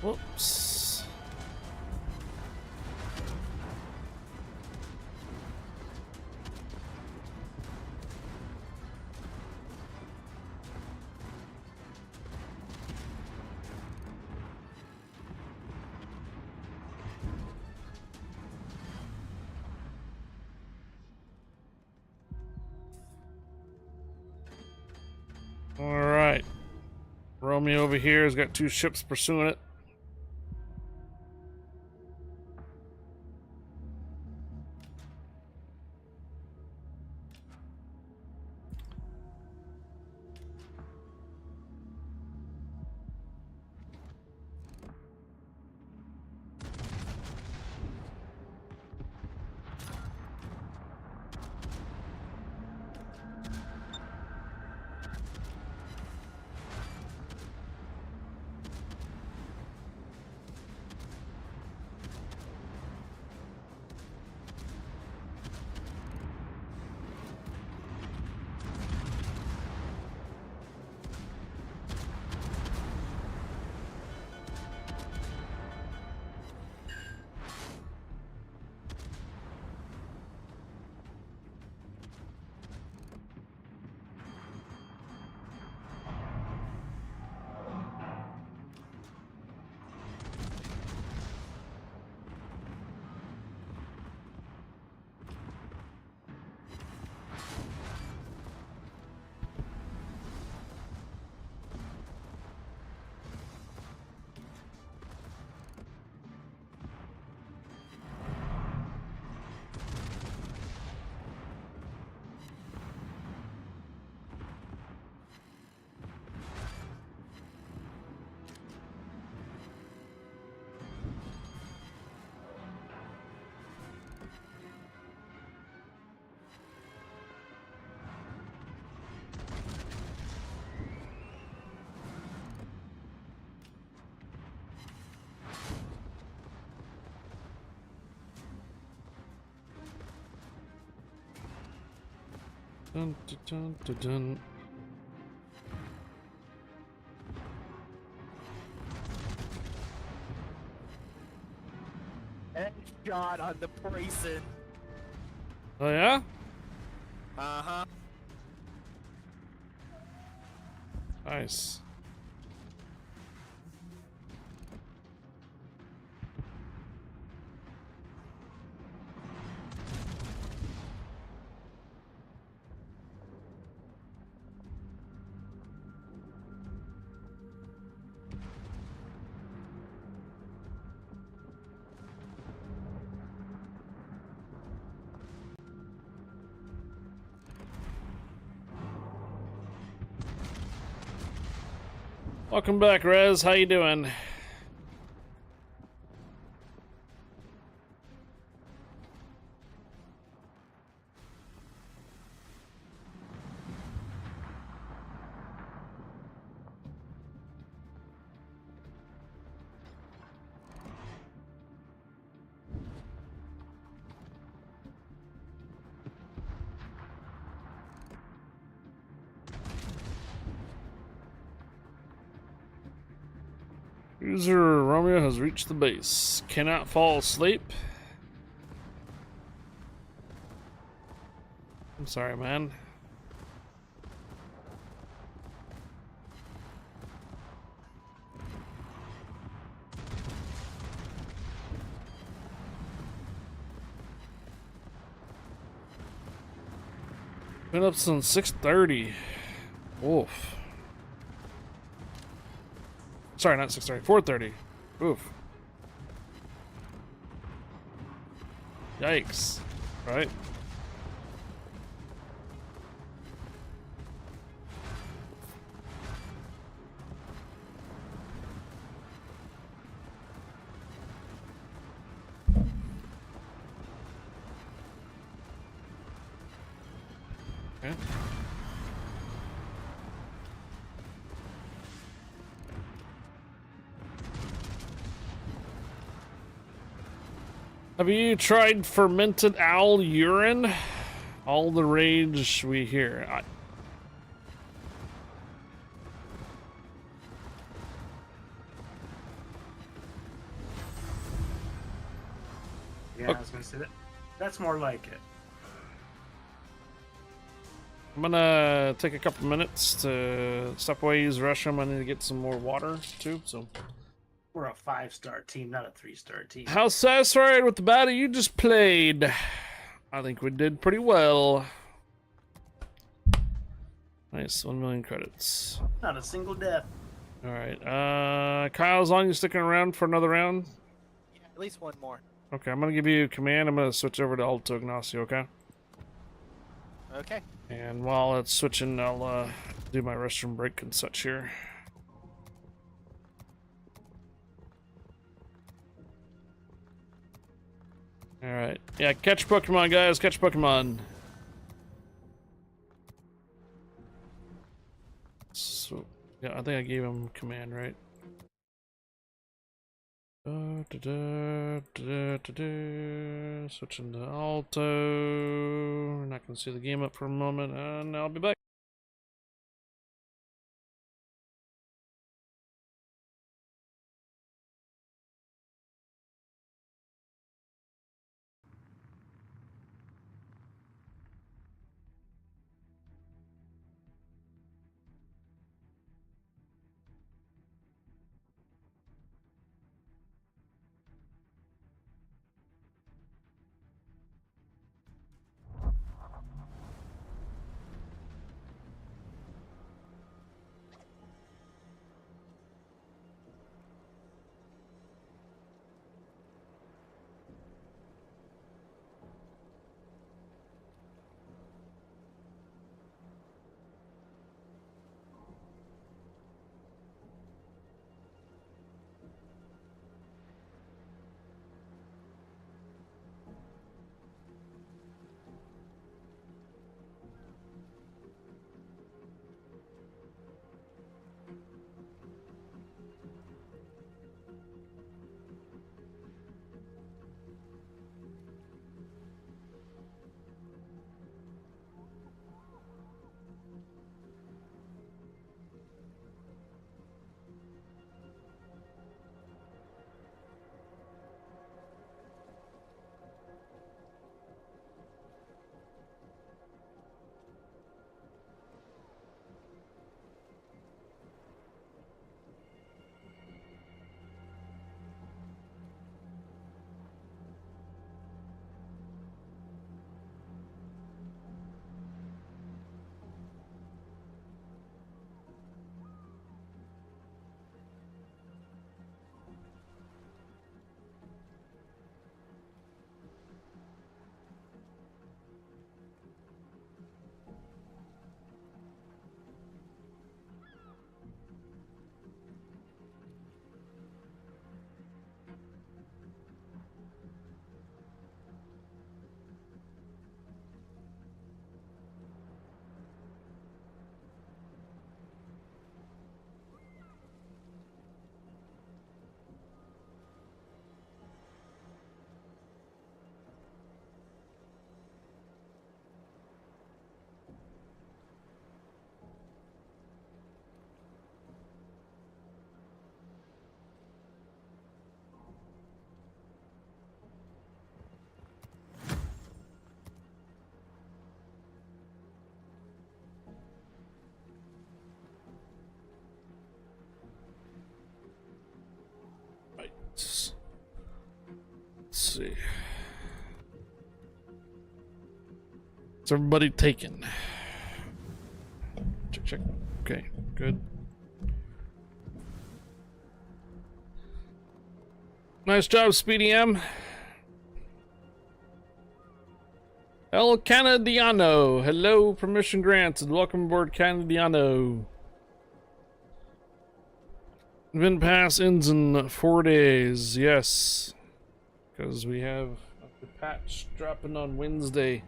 Whoops. All right. Romeo over here has got 2 ships pursuing it. Dun, dun, dun, dun, dun. Headshot on the poison. Oh yeah? Uh-huh. Nice. Welcome back, Rez. How you doing? User Romeo has reached the base. Cannot fall asleep. I'm sorry, man. Been up since 6:30. Oof. Sorry, not 6:30. 4:30. Oof. Yikes. Right? Okay. Have you tried fermented owl urine? All the rage we hear. Yeah, I was gonna say that. That's more like it. I'm gonna take a couple minutes to step away, use the restroom. I need to get some more water too. So, We're a 5-star team, not a 3-star team. how satisfied with the battle you just played? I think we did pretty well. Nice, 1 million credits. Not a single death. All right, Kyle's on. You sticking around for another round? Yeah, at least one more. Okay, I'm gonna give you a command. I'm gonna switch over to Alto Ignacio. Okay. Okay. And while it's switching, I'll do my restroom break and such here. Alright. Yeah, catch Pokemon, guys. Catch Pokemon. So, yeah, I think I gave him command, right? Switching to Alto. We're not going to see the game up for a moment, and I'll be back. Let's see. Is everybody taken? Check, check. Okay, good. Nice job, Speedy M. El Canadiano. Hello, permission granted. Welcome aboard, Canadiano. Event pass ends in 4 days. Yes. Because we have the patch dropping on Wednesday.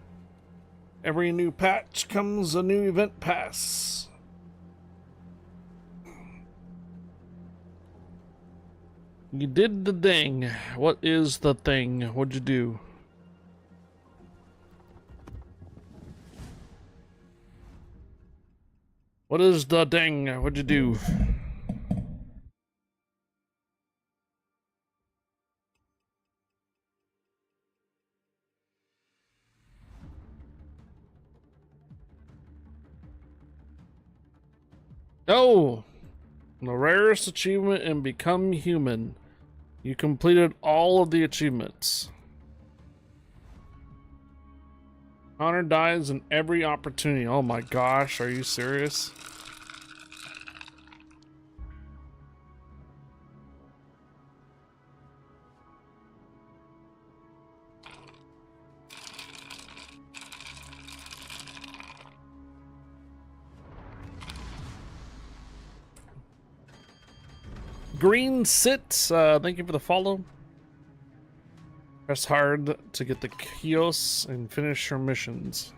Every new patch comes a new event pass. You did the thing. What is the thing? What'd you do? What is the thing? What'd you do? Oh! The rarest achievement in Become Human. You completed all of the achievements. Connor dies in every opportunity. Oh my gosh, are you serious? Green Sit, thank you for the follow. Press hard to get the kiosks and finish your missions.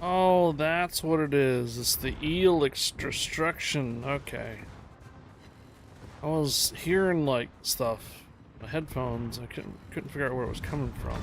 Oh, that's what it is. It's the eel extraction. Okay. I was hearing like stuff. My headphones. I couldn't figure out where it was coming from.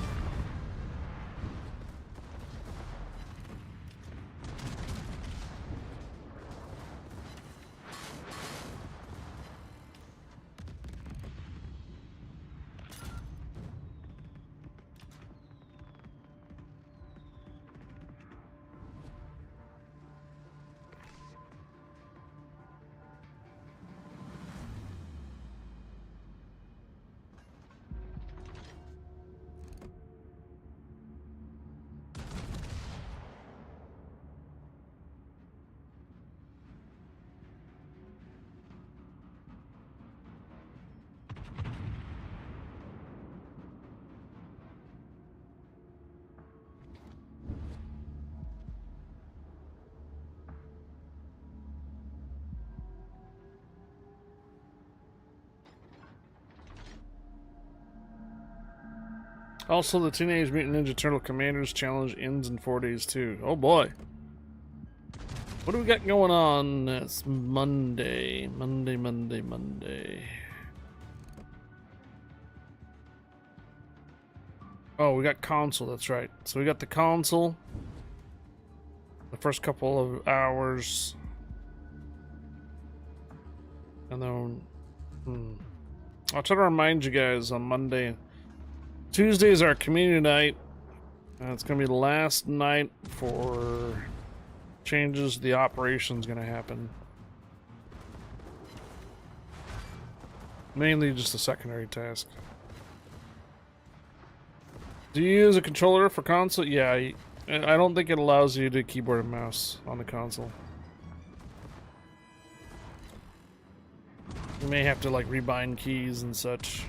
Also, the Teenage Mutant Ninja Turtle Commanders Challenge ends in 4 days too. Oh boy. What do we got going on? It's Monday. Monday. Oh, we got console, that's right. So we got the console. The first couple of hours. And then... I'll try to remind you guys on Monday. Tuesday is our community night. It's going to be the last night for changes. The operation's going to happen. Mainly just a secondary task. Do you use a controller for console? Yeah, I don't think it allows you to keyboard and mouse on the console. You may have to like rebind keys and such.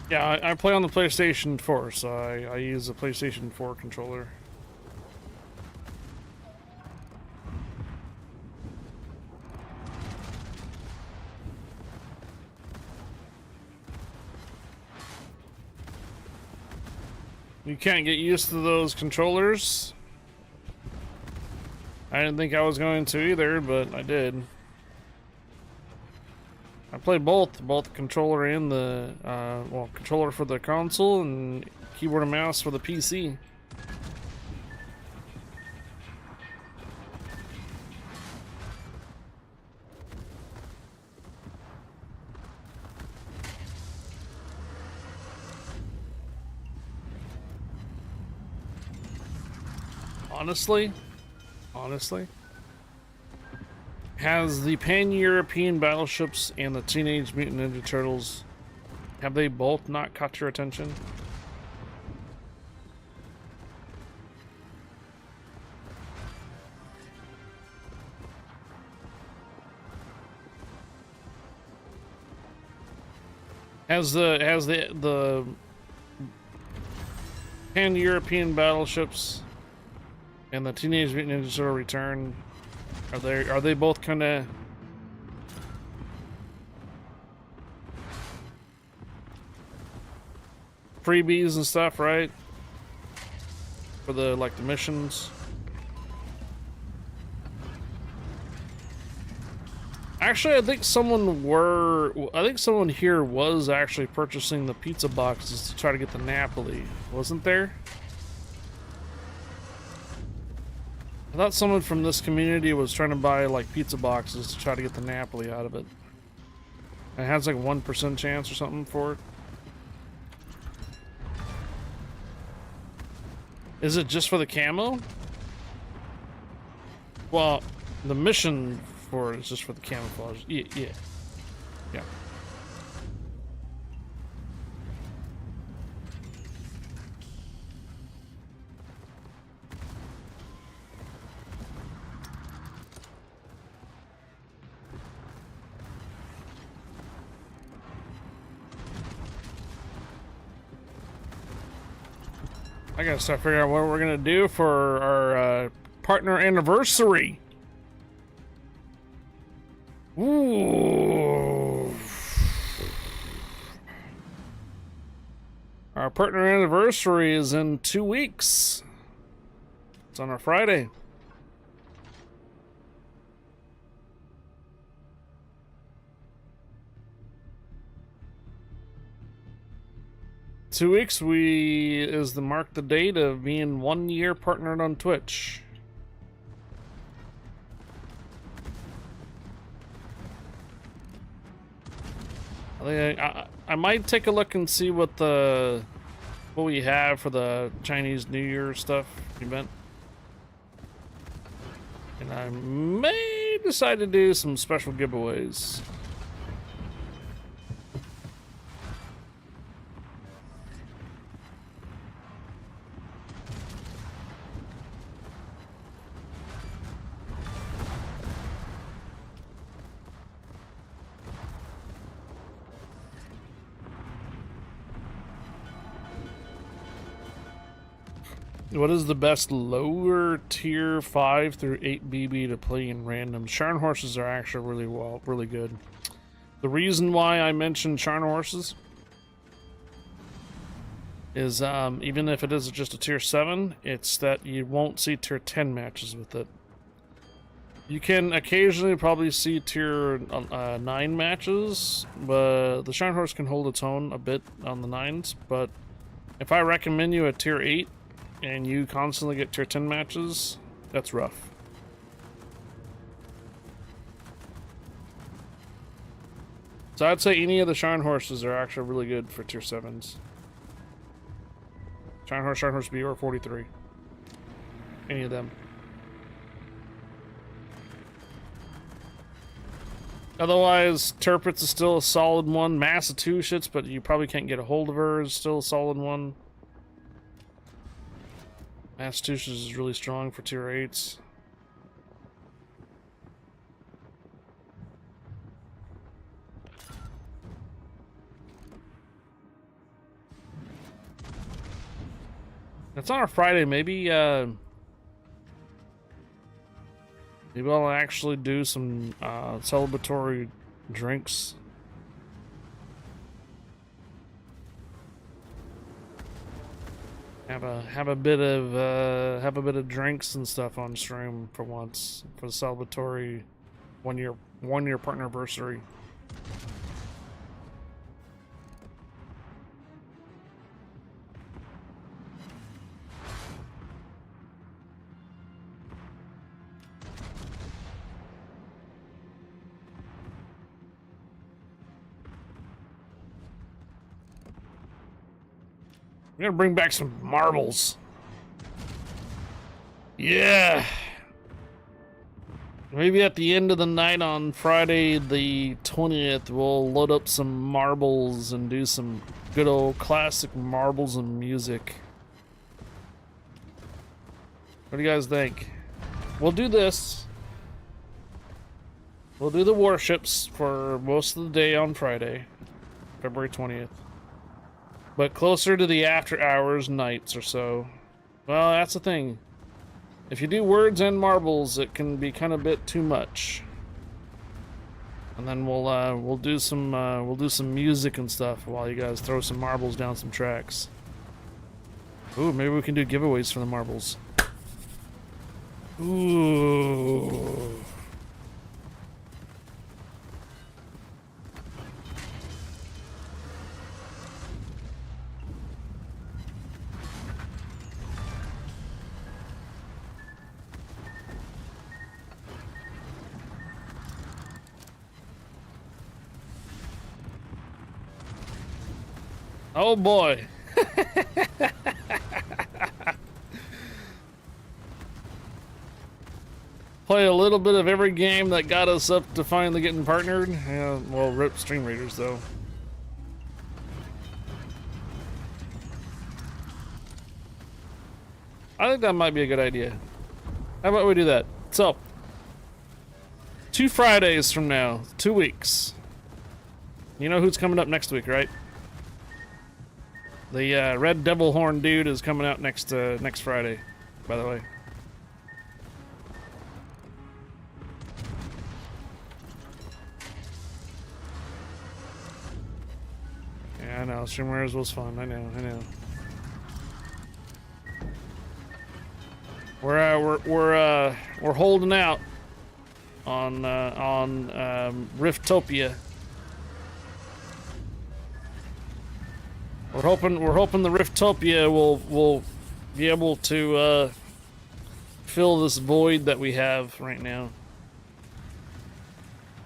Yeah, I play on the PlayStation 4, so I use the PlayStation 4 controller. You can't get used to those controllers. I didn't think I was going to either, but I did. I play both the controller and the, well, controller for the console and keyboard and mouse for the PC. Honestly, has the Pan-European battleships and the Teenage Mutant Ninja Turtles Have they both not caught your attention? Has the pan-European battleships and the Teenage Mutant Ninja Turtle Return, are they both kind of freebies and stuff, right? For the like the missions. Actually, I think someone here was actually purchasing the pizza boxes to try to get the Napoli, wasn't there? I thought someone from this community was trying to buy like pizza boxes to try to get the Napoli out of it. It has like 1% chance or something for it. Is it just for the camo? Well, the mission for it is just for the camouflage. Yeah. I gotta start figuring out what we're gonna do for our partner anniversary. Ooh. Our partner anniversary is in 2 weeks. It's on a Friday. Two weeks is the mark the date of being 1 year partnered on Twitch. I might take a look and see what we have for the Chinese New Year stuff event, and I may decide to do some special giveaways. What is the best lower tier 5 through 8 BB to play in random? Sharn horses are actually really good. The reason why I mentioned Sharn horses is even if it is just a tier 7, it's that you won't see tier 10 matches with it. You can occasionally probably see tier 9 matches, but the Sharn horse can hold its own a bit on the 9s, but if I recommend you a tier 8 and you constantly get tier 10 matches, that's rough. So I'd say any of the Sharn horses are actually really good for tier 7s. Sharn horse B, or 43. Any of them. Otherwise, Tirpitz is still a solid one. Massachusetts, but you probably can't get a hold of her, is still a solid one. Massachusetts is really strong for tier 8s. It's on a Friday. Maybe I'll actually do some celebratory drinks. Have a bit of drinks and stuff on stream for once for the celebratory one year partner anniversary. I'm gonna bring back some marbles. Yeah. Maybe at the end of the night on Friday the 20th, we'll load up some marbles and do some good old classic marbles and music. What do you guys think? We'll do this. We'll do the Warships for most of the day on Friday, February 20th. But closer to the after hours nights or so. Well, that's the thing. If you do words and marbles, it can be kind of a bit too much. And then we'll do some music and stuff while you guys throw some marbles down some tracks. Ooh, maybe we can do giveaways for the marbles. Ooh. Oh boy. Play a little bit of every game that got us up to finally getting partnered. Yeah, well, rip Stream Raiders though. I think that might be a good idea. How about we do that? So, 2 Fridays from now, 2 weeks. You know who's coming up next week, right? The Red Devil Horn dude is coming out next Friday, by the way. Yeah, I know. Streamers was fun. I know. We're holding out on Riftopia. We're hoping the Riftopia will be able to fill this void that we have right now.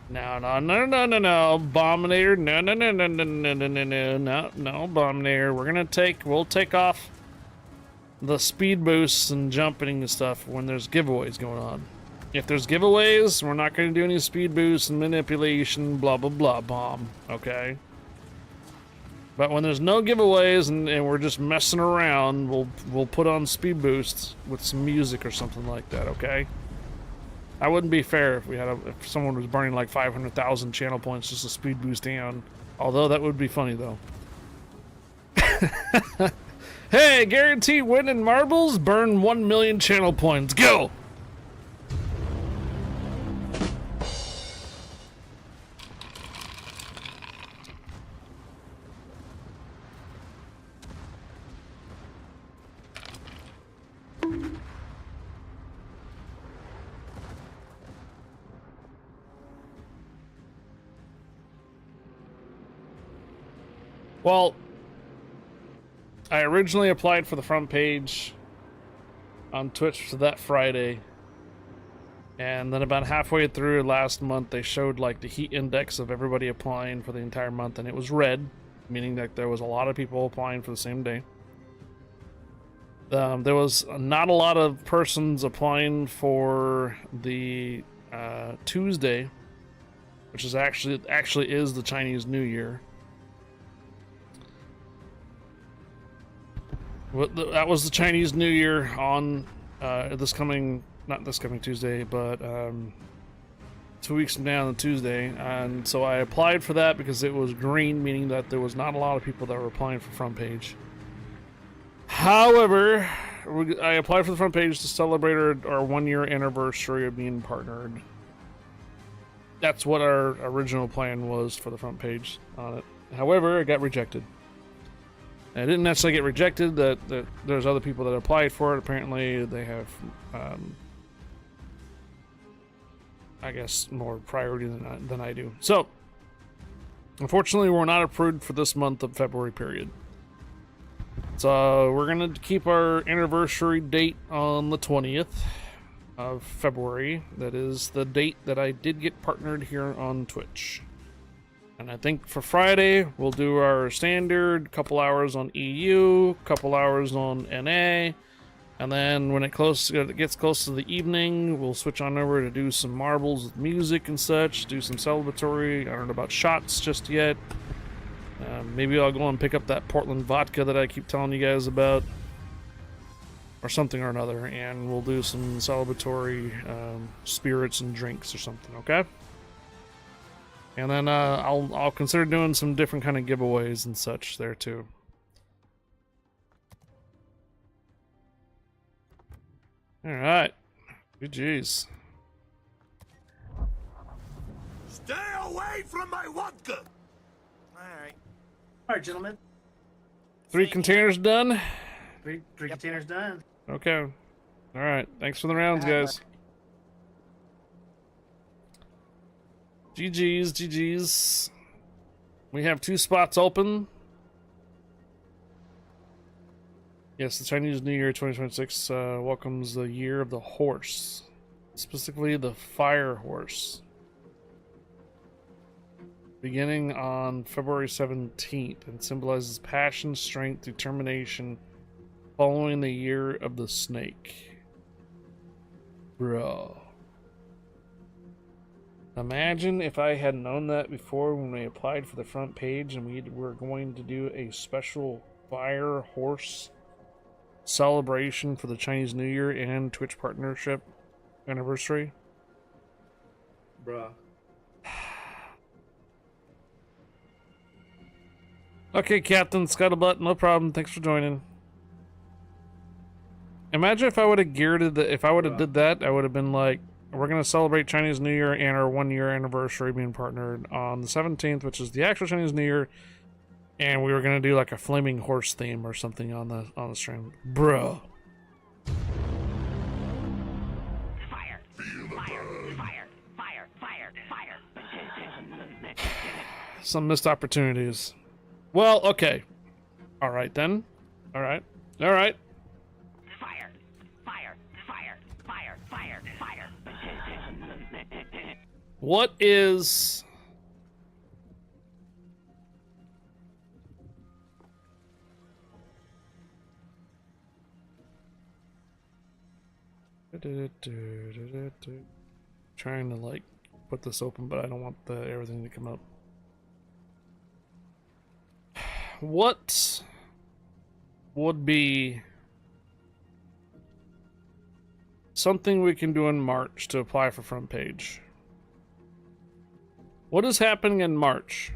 No, Abominator, no, Abominator. We'll take off the speed boosts and jumping and stuff when there's giveaways going on. If there's giveaways, we're not going to do any speed boosts and manipulation, blah blah blah bomb, okay? But when there's no giveaways and we're just messing around, we'll put on speed boosts with some music or something like that, okay? That wouldn't be fair if if someone was burning like 500,000 channel points just to speed boost down. Although that would be funny though. Hey, guaranteed win in marbles, burn 1 million channel points. Go! Well, I originally applied for the front page on Twitch for that Friday, and then about halfway through last month they showed like the heat index of everybody applying for the entire month, and it was red, meaning that there was a lot of people applying for the same day. There was not a lot of persons applying for the Tuesday, which is actually is the Chinese New Year. That was the Chinese New Year on not this coming Tuesday, but 2 weeks from now on Tuesday. And so I applied for that because it was green, meaning that there was not a lot of people that were applying for front page. However, I applied for the front page to celebrate our 1-year anniversary of being partnered. That's what our original plan was for the front page on it. However, it got rejected. I didn't necessarily get rejected, that there's other people that applied for it. Apparently they have, I guess, more priority than I do. So, unfortunately, we're not approved for this month of February period. So, we're going to keep our anniversary date on the 20th of February. That is the date that I did get partnered here on Twitch. And I think for Friday, we'll do our standard couple hours on EU, couple hours on NA, And then when it gets close to the evening, we'll switch on over to do some marbles with music and such, do some celebratory. I don't know about shots just yet. Maybe I'll go and pick up that Portland vodka that I keep telling you guys about, or something or another, and we'll do some celebratory spirits and drinks or something, okay? And then I'll consider doing some different kind of giveaways and such there too. All right, GG's. Stay away from my vodka! Alright. All right, gentlemen. 3 containers done. Three containers done. Okay. All right. Thanks for the rounds, guys. GG's. We have 2 spots open. Yes, the Chinese New Year 2026 welcomes the year of the horse, specifically the fire horse. Beginning on February 17th, and symbolizes passion, strength, determination, following the year of the snake. Bro. Imagine if I had known that before when we applied for the front page and we were going to do a special fire horse celebration for the Chinese New Year and Twitch partnership anniversary. Bruh. Okay, Captain Scuttlebutt, no problem. Thanks for joining. Imagine if I would have geared it, if I would have did that, I would have been like, we're going to celebrate Chinese New Year and our 1-year anniversary being partnered on the 17th, which is the actual Chinese New Year, and we were going to do like a flaming horse theme or something on the stream. Bro. Fire! Fire! Fire! Fire! Fire! Fire! Some missed opportunities. Well, okay. All right then. All right. All right. Fire! Fire! Fire! Fire! Fire! Fire! What is... Trying to like put this open, but I don't want everything to come up. What would be something we can do in March to apply for front page? What is happening in March?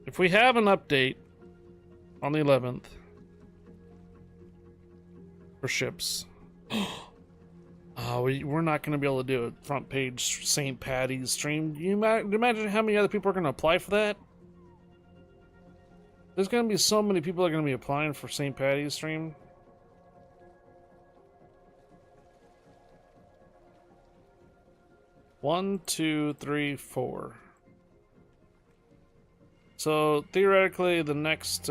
If we have an update on the 11th for ships, we're not going to be able to do a front page St. Patty's stream. Do you imagine how many other people are going to apply for that? There's going to be so many people that are going to be applying for St. Patty's stream. One, two, three, four. So theoretically, the next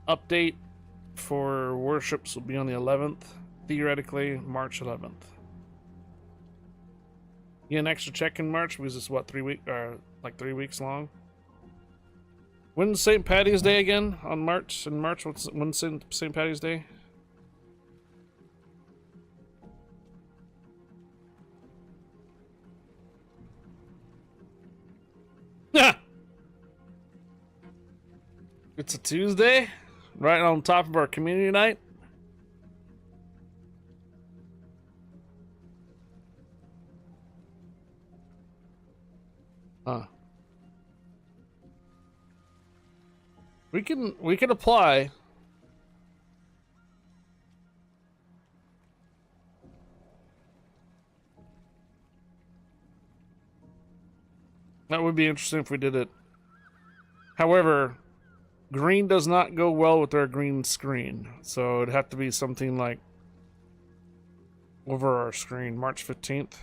update for Warships will be on the 11th. Theoretically, March 11th. Get an extra check in March because it's what 3 weeks long. When's St. Patty's Day again? On March? In March, when's St. Patty's Day? It's a Tuesday, right on top of our community night. Huh. We can apply. That would be interesting if we did it. However, green does not go well with our green screen, so it'd have to be something like over our screen. March 15th,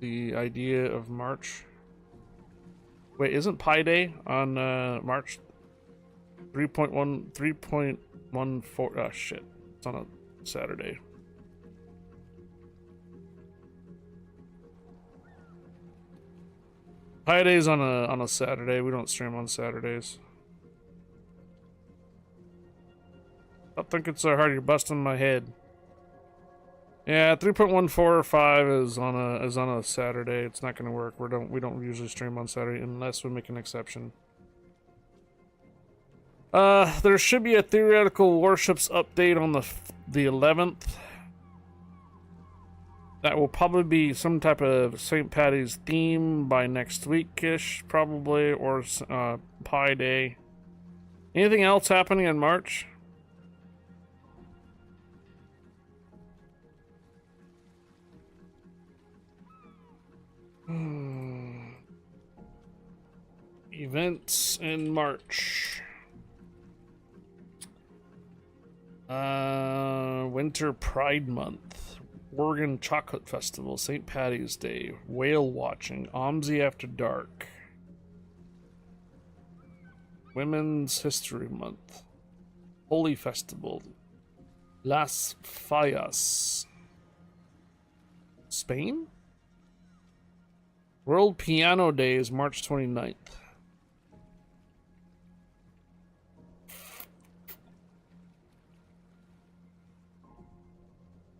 the idea of March. Wait, isn't Pi Day on March 3.14? Oh shit, it's on a Saturday. Pi Day's on a Saturday. We don't stream on Saturdays. I think it's so hard. You're busting my head. Yeah, 3.145 is on a Saturday. It's not gonna work. We don't usually stream on Saturday unless we make an exception. There should be a theoretical Warships update on the 11th. That will probably be some type of St. Patty's theme by next week-ish, probably, or Pi Day. Anything else happening in March? Events in March. Winter Pride Month, Oregon Chocolate Festival, St. Patty's Day, whale watching, OMSI After Dark, Women's History Month, Holy Festival, Las Fallas, Spain? World Piano Day is March 29th.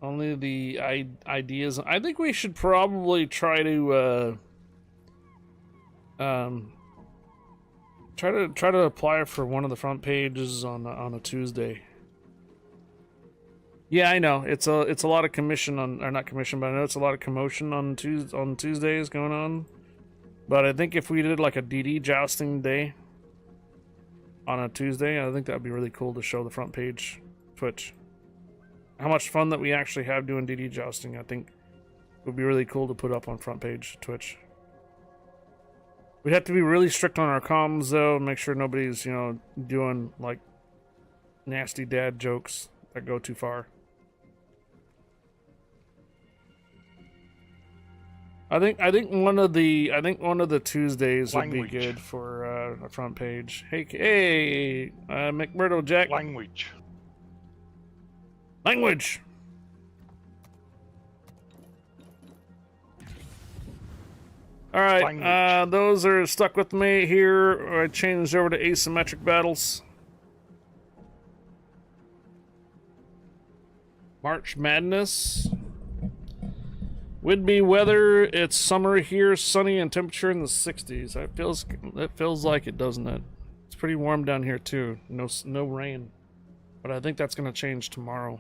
Only the ideas. I think we should probably try to try to apply for one of the front pages on a Tuesday. Yeah, I know it's a lot of commission on, or not commission, but I know it's a lot of commotion on Tuesdays going on. But I think if we did like a DD jousting day on a Tuesday, I think that'd be really cool to show the front page Twitch. How much fun that we actually have doing DD jousting, I think would be really cool to put up on front page Twitch. We'd have to be really strict on our comms though, make sure nobody's, you know, doing like nasty dad jokes that go too far. I think one of the Tuesdays would be good for a front page. Hey, McMurdo Jack. Language. All right, those are stuck with me here. I changed over to asymmetric battles. March Madness. Whidbey weather. It's summer here, sunny and temperature in the 60s. It feels like it, doesn't it? It's pretty warm down here too. No rain, but I think that's gonna change tomorrow.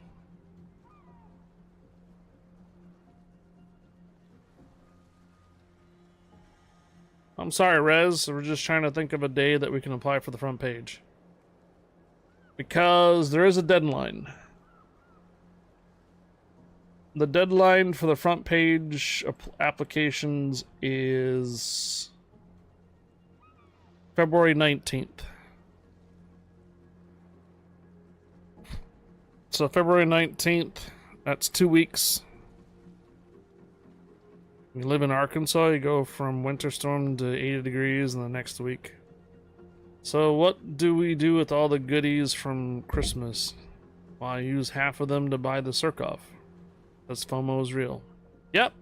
I'm sorry, Rez. We're just trying to think of a day that we can apply for the front page. Because there is a deadline. The deadline for the front page applications is February 19th. So February 19th, that's 2 weeks. You live in Arkansas, you go from winter storm to 80 degrees in the next week. So what do we do with all the goodies from Christmas? Well, I use half of them to buy the Surkoff. That's FOMO is real. Yep.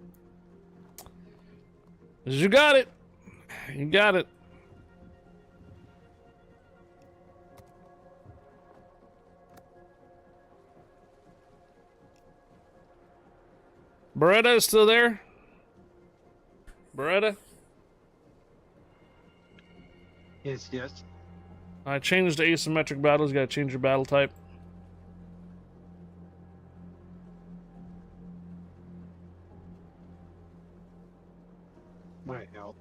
You got it. You got it. Beretta is still there? Beretta? Yes. I changed to asymmetric battles. You gotta change your battle type. Might help.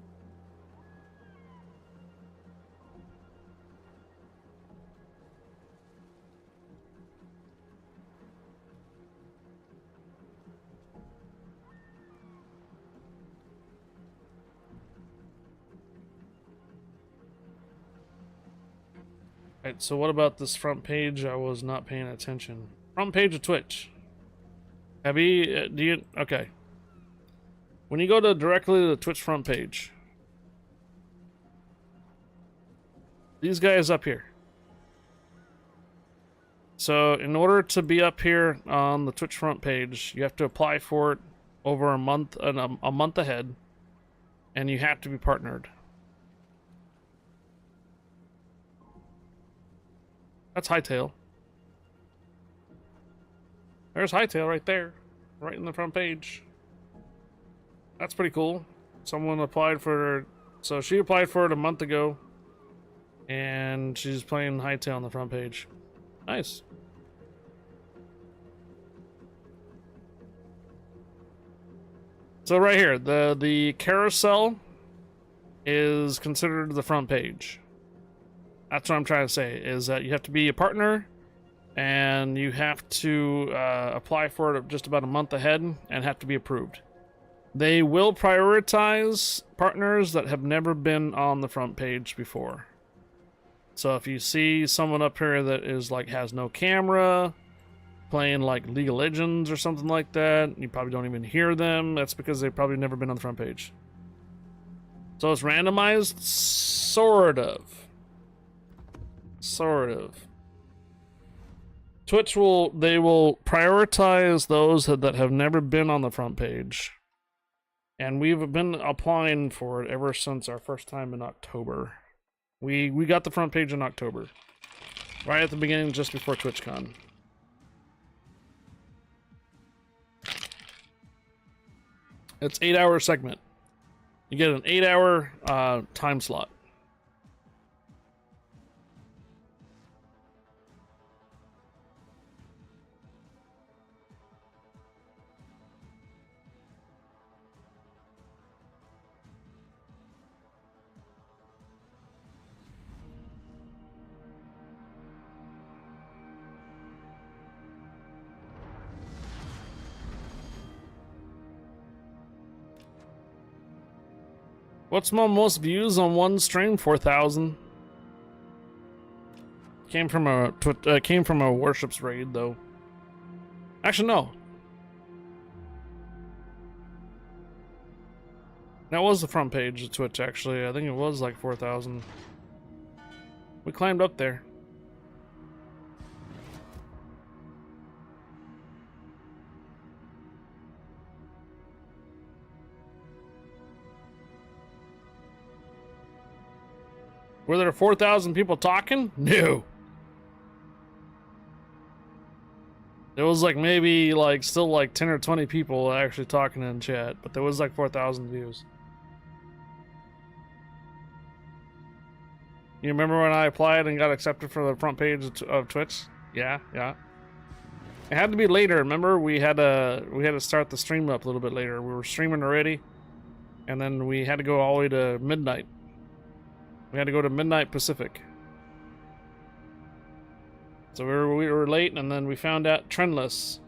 Alright, so what about this front page? I was not paying attention. Front page of Twitch. Have you, okay. When you go directly to the Twitch front page, these guys up here. So in order to be up here on the Twitch front page, you have to apply for it over a month ahead, and you have to be partnered. That's Hightail. There's Hightail right there. Right in the front page. That's pretty cool. Someone applied for... So she applied for it a month ago. And she's playing Hightail on the front page. Nice. So right here, the carousel is considered the front page. That's what I'm trying to say, is that you have to be a partner and you have to apply for it just about a month ahead and have to be approved. They will prioritize partners that have never been on the front page before. So if you see someone up here that is like has no camera, playing like League of Legends or something like that, you probably don't even hear them, that's because they've probably never been on the front page. So it's randomized? Sort of. Sort of. Twitch will prioritize those that have never been on the front page. And we've been applying for it ever since our first time in October. We got the front page in October. Right at the beginning, just before TwitchCon. It's 8-hour segment. You get an 8-hour time slot. What's my most views on one stream? 4,000. Came from a Warships raid though. Actually, no. That was the front page of Twitch. Actually, I think it was like 4,000. We climbed up there. Were there 4,000 people talking? No. There was like maybe like still like 10 or 20 people actually talking in chat, but there was like 4,000 views. You remember when I applied and got accepted for the front page of Twitch? Yeah, yeah. It had to be later. Remember, we had to start the stream up a little bit later. We were streaming already, and then we had to go all the way to midnight. We had to go to midnight Pacific. So we were late, and then we found out Trendless.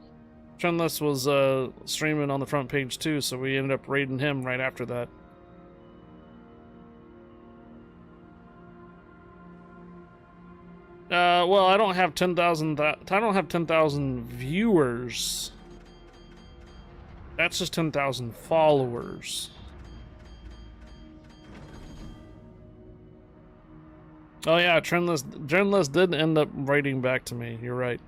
Trendless was streaming on the front page too, so we ended up raiding him right after that. Well, I don't have 10,000. I don't have 10,000 viewers. That's just 10,000 followers. Oh yeah, Trendless did end up writing back to me. You're right.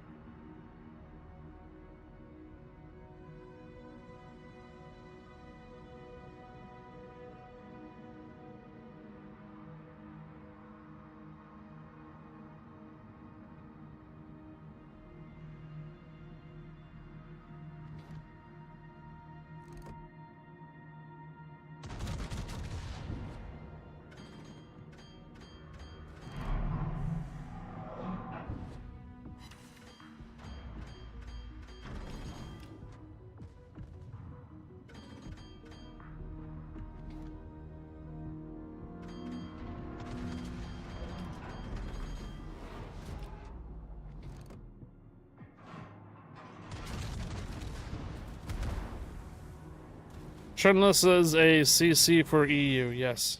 Trendless is a CC for EU, yes.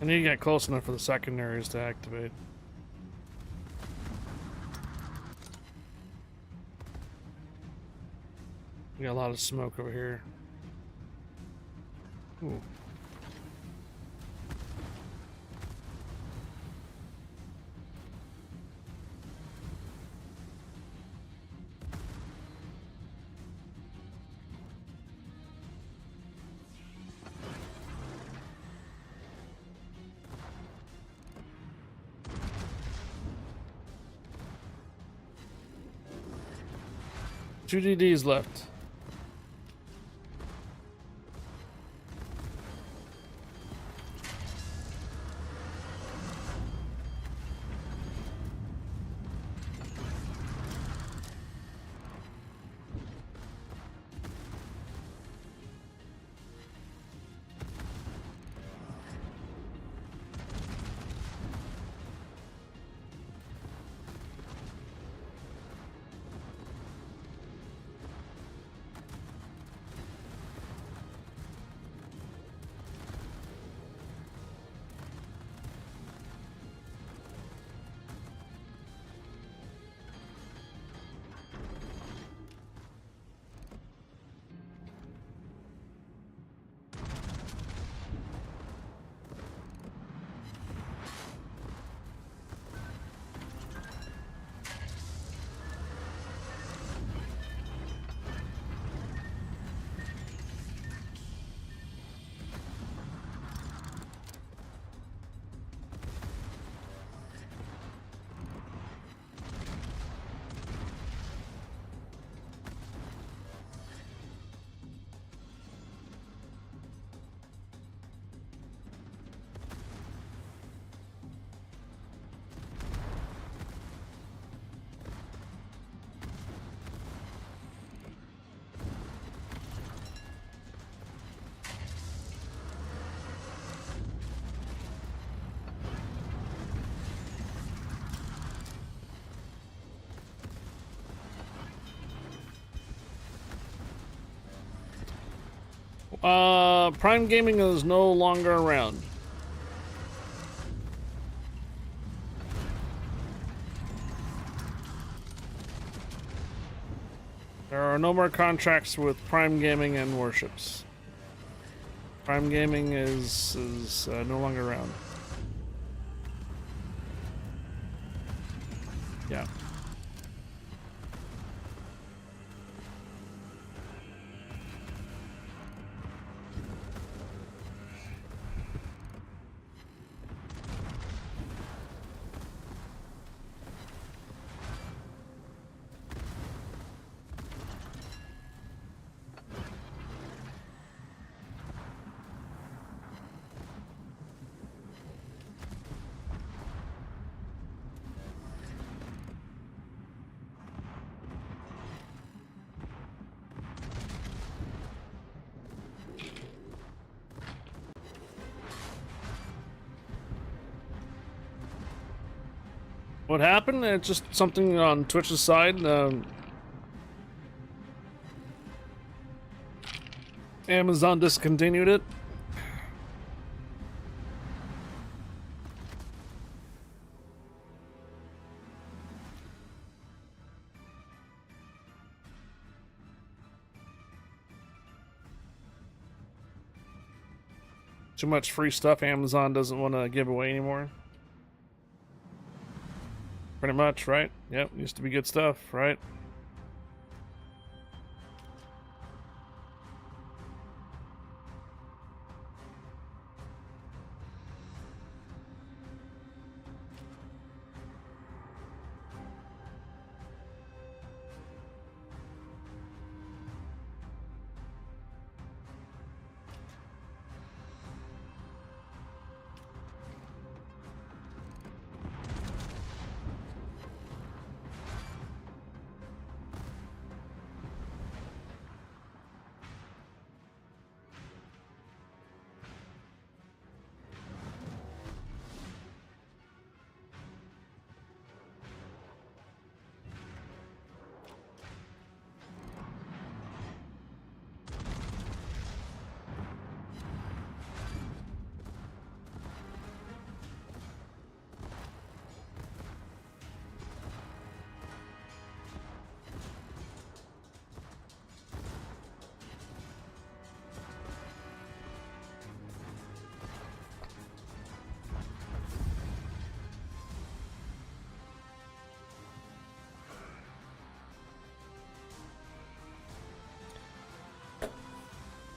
I need to get close enough for the secondaries to activate. We got a lot of smoke over here. Ooh. Two DDs left. Prime Gaming is no longer around. There are no more contracts with Prime Gaming and Warships. Prime Gaming is no longer around. Yeah. What happened? It's just something on Twitch's side. Amazon discontinued it. Too much free stuff Amazon doesn't want to give away anymore. Pretty much, right? Yep, used to be good stuff, right?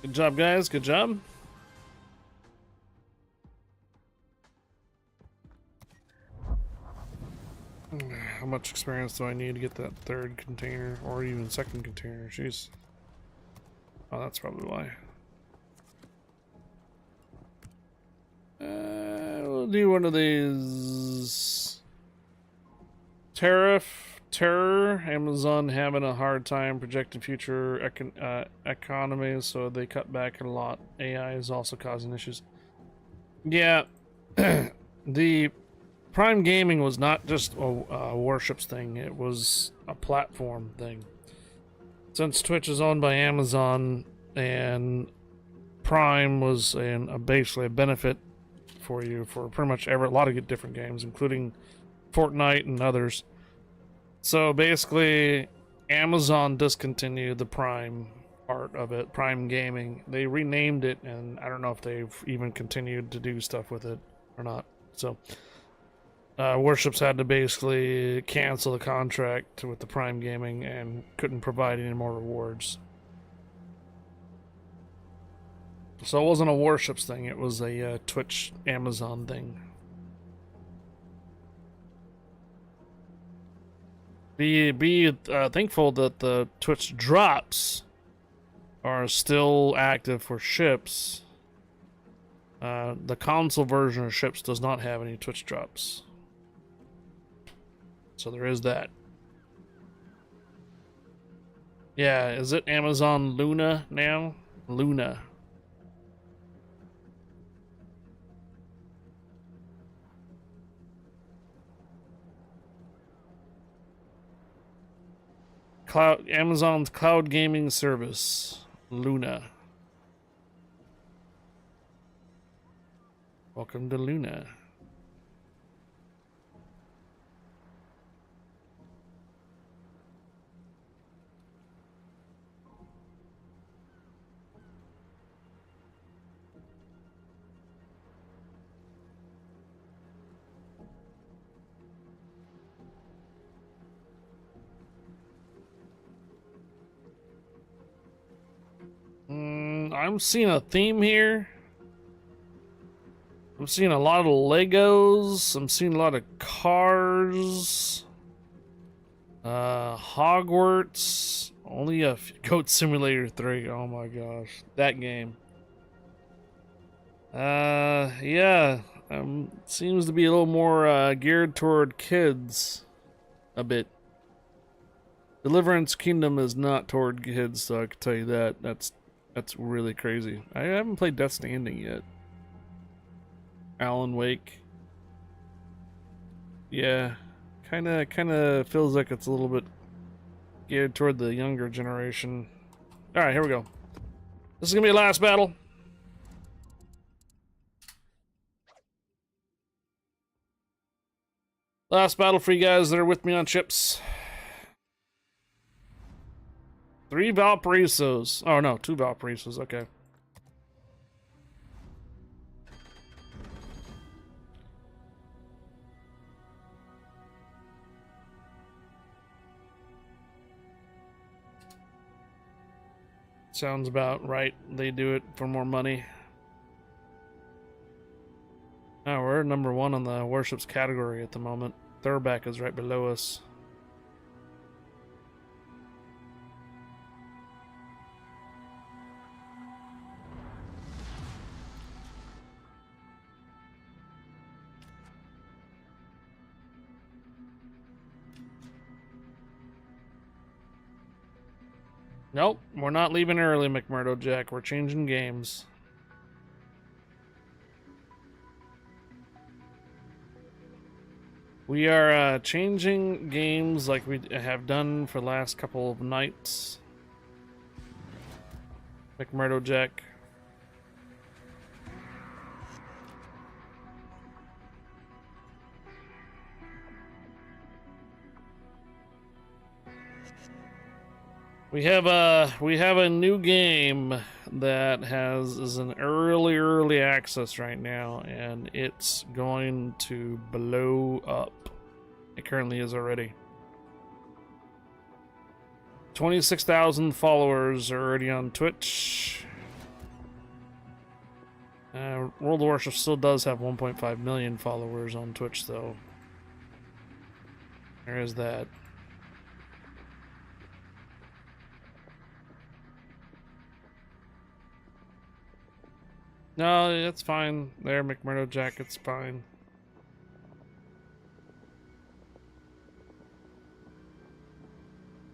Good job, guys. Good job. How much experience do I need to get that third container or even second container? Jeez. Oh, that's probably why. We'll do one of these. Terror. Amazon having a hard time projecting future economies, so they cut back a lot. AI is also causing issues. Yeah, the Prime Gaming was not just a Warships thing, it was a platform thing. Since Twitch is owned by Amazon and Prime was basically a benefit for you for pretty much a lot of different games, including Fortnite and others. So basically, Amazon discontinued the Prime part of it, Prime Gaming. They renamed it, and I don't know if they've even continued to do stuff with it or not. So, Warships had to basically cancel the contract with the Prime Gaming and couldn't provide any more rewards. So it wasn't a Warships thing, it was a Twitch Amazon thing. Be thankful that the Twitch drops are still active for ships. The console version of ships does not have any Twitch drops. So there is that. Yeah, is it Amazon Luna now? Luna. Amazon's cloud gaming service, Luna. Welcome to Luna. I'm seeing a theme here. I'm seeing a lot of Legos. I'm seeing a lot of cars. Hogwarts. Only a Goat Simulator 3. Oh my gosh. That game. Yeah. Seems to be a little more geared toward kids. A bit. Deliverance Kingdom is not toward kids, so I can tell you that. That's really crazy. I haven't played Death Stranding yet. Alan Wake. Yeah, kind of feels like it's a little bit geared toward the younger generation. All right, here we go. This is gonna be the last battle. Last battle for you guys that are with me on ships. 3 Valparaisos. Oh no, 2 Valparaisos. Okay. Sounds about right. They do it for more money. Oh, we're number 1 on the Warships category at the moment. Thurback is right below us. Nope, we're not leaving early, McMurdo Jack. We're changing games. We are changing games like we have done for the last couple of nights. McMurdo Jack. We have a new game that is an early access right now, and it's going to blow up. It currently is already. 26,000 followers are already on Twitch. World of Warships still does have 1.5 million followers on Twitch, though. There is that. No, that's fine. There, McMurdo Jack, it's fine.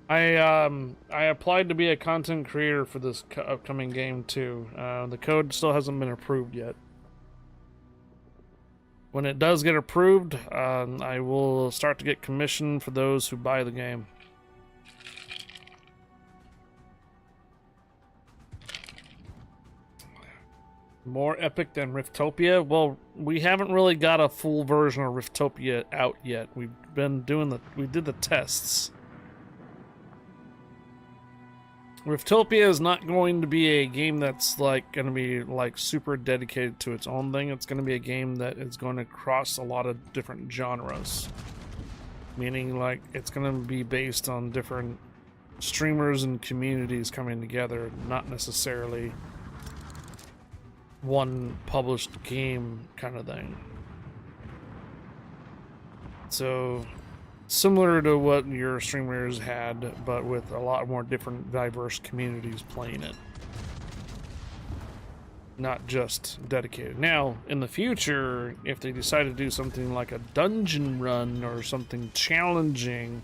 I applied to be a content creator for this upcoming game too. The code still hasn't been approved yet. When it does get approved, I will start to get commission for those who buy the game. More epic than Riftopia? Well, we haven't really got a full version of Riftopia out yet. We did the tests. Riftopia is not going to be a game that's like going to be like super dedicated to its own thing. It's going to be a game that is going to cross a lot of different genres. Meaning like it's going to be based on different streamers and communities coming together, not necessarily one published game kind of thing. So similar to what your streamers had, but with a lot more different diverse communities playing it. Not just dedicated. Now, in the future, if they decide to do something like a dungeon run or something challenging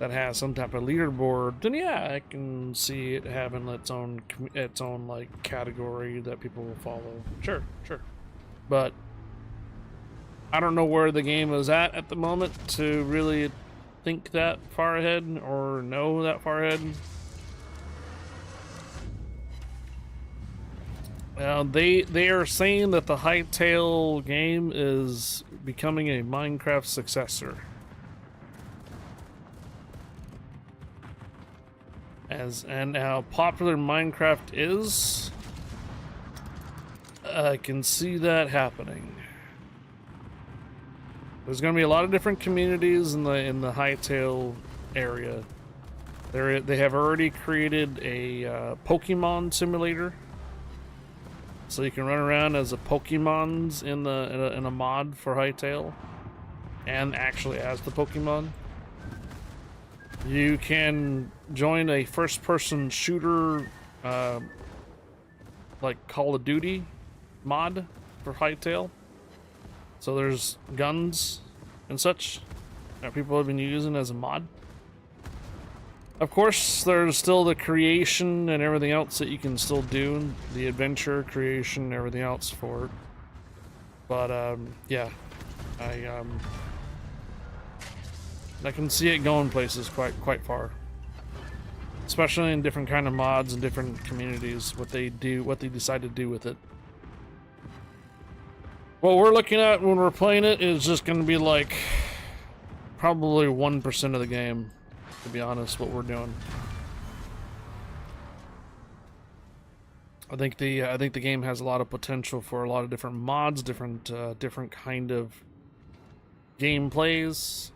that has some type of leaderboard, then yeah, I can see it having its own like category that people will follow. Sure. But I don't know where the game is at the moment to really think that far ahead or know that far ahead. They are saying that the Hytale game is becoming a Minecraft successor. And how popular Minecraft is, I can see that happening. There's going to be a lot of different communities in the Hytale area. They have already created a Pokemon simulator, so you can run around as a Pokemons in a mod for Hytale, and actually as the Pokemon. You can join a first-person shooter, like Call of Duty mod for Hytale. So there's guns and such that people have been using as a mod. Of course, there's still the creation and everything else that you can still do, the adventure creation and everything else for it. But yeah, I can see it going places quite far, especially in different kind of mods and different communities. What they decide to do with it. What we're looking at when we're playing it is just going to be like probably 1% of the game, to be honest, what we're doing. I think the game has a lot of potential for a lot of different mods, different kind of gameplays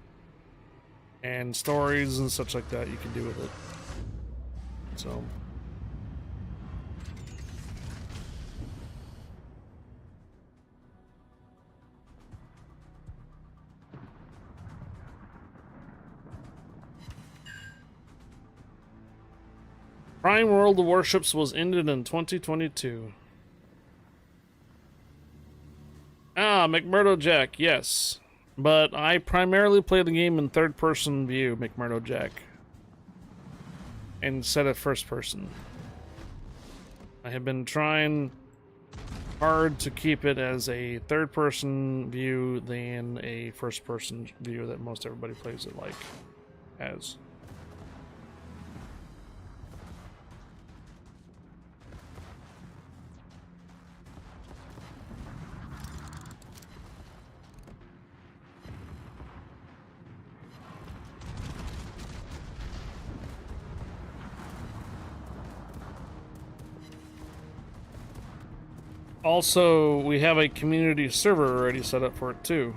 and stories and such like that you can do with it. So Prime World of Warships was ended in 2022. Ah, McMurdo Jack, yes. But I primarily play the game in third-person view, McMurdo Jack, instead of first-person. I have been trying hard to keep it as a third-person view than a first-person view that most everybody plays it like as. Also, we have a community server already set up for it too.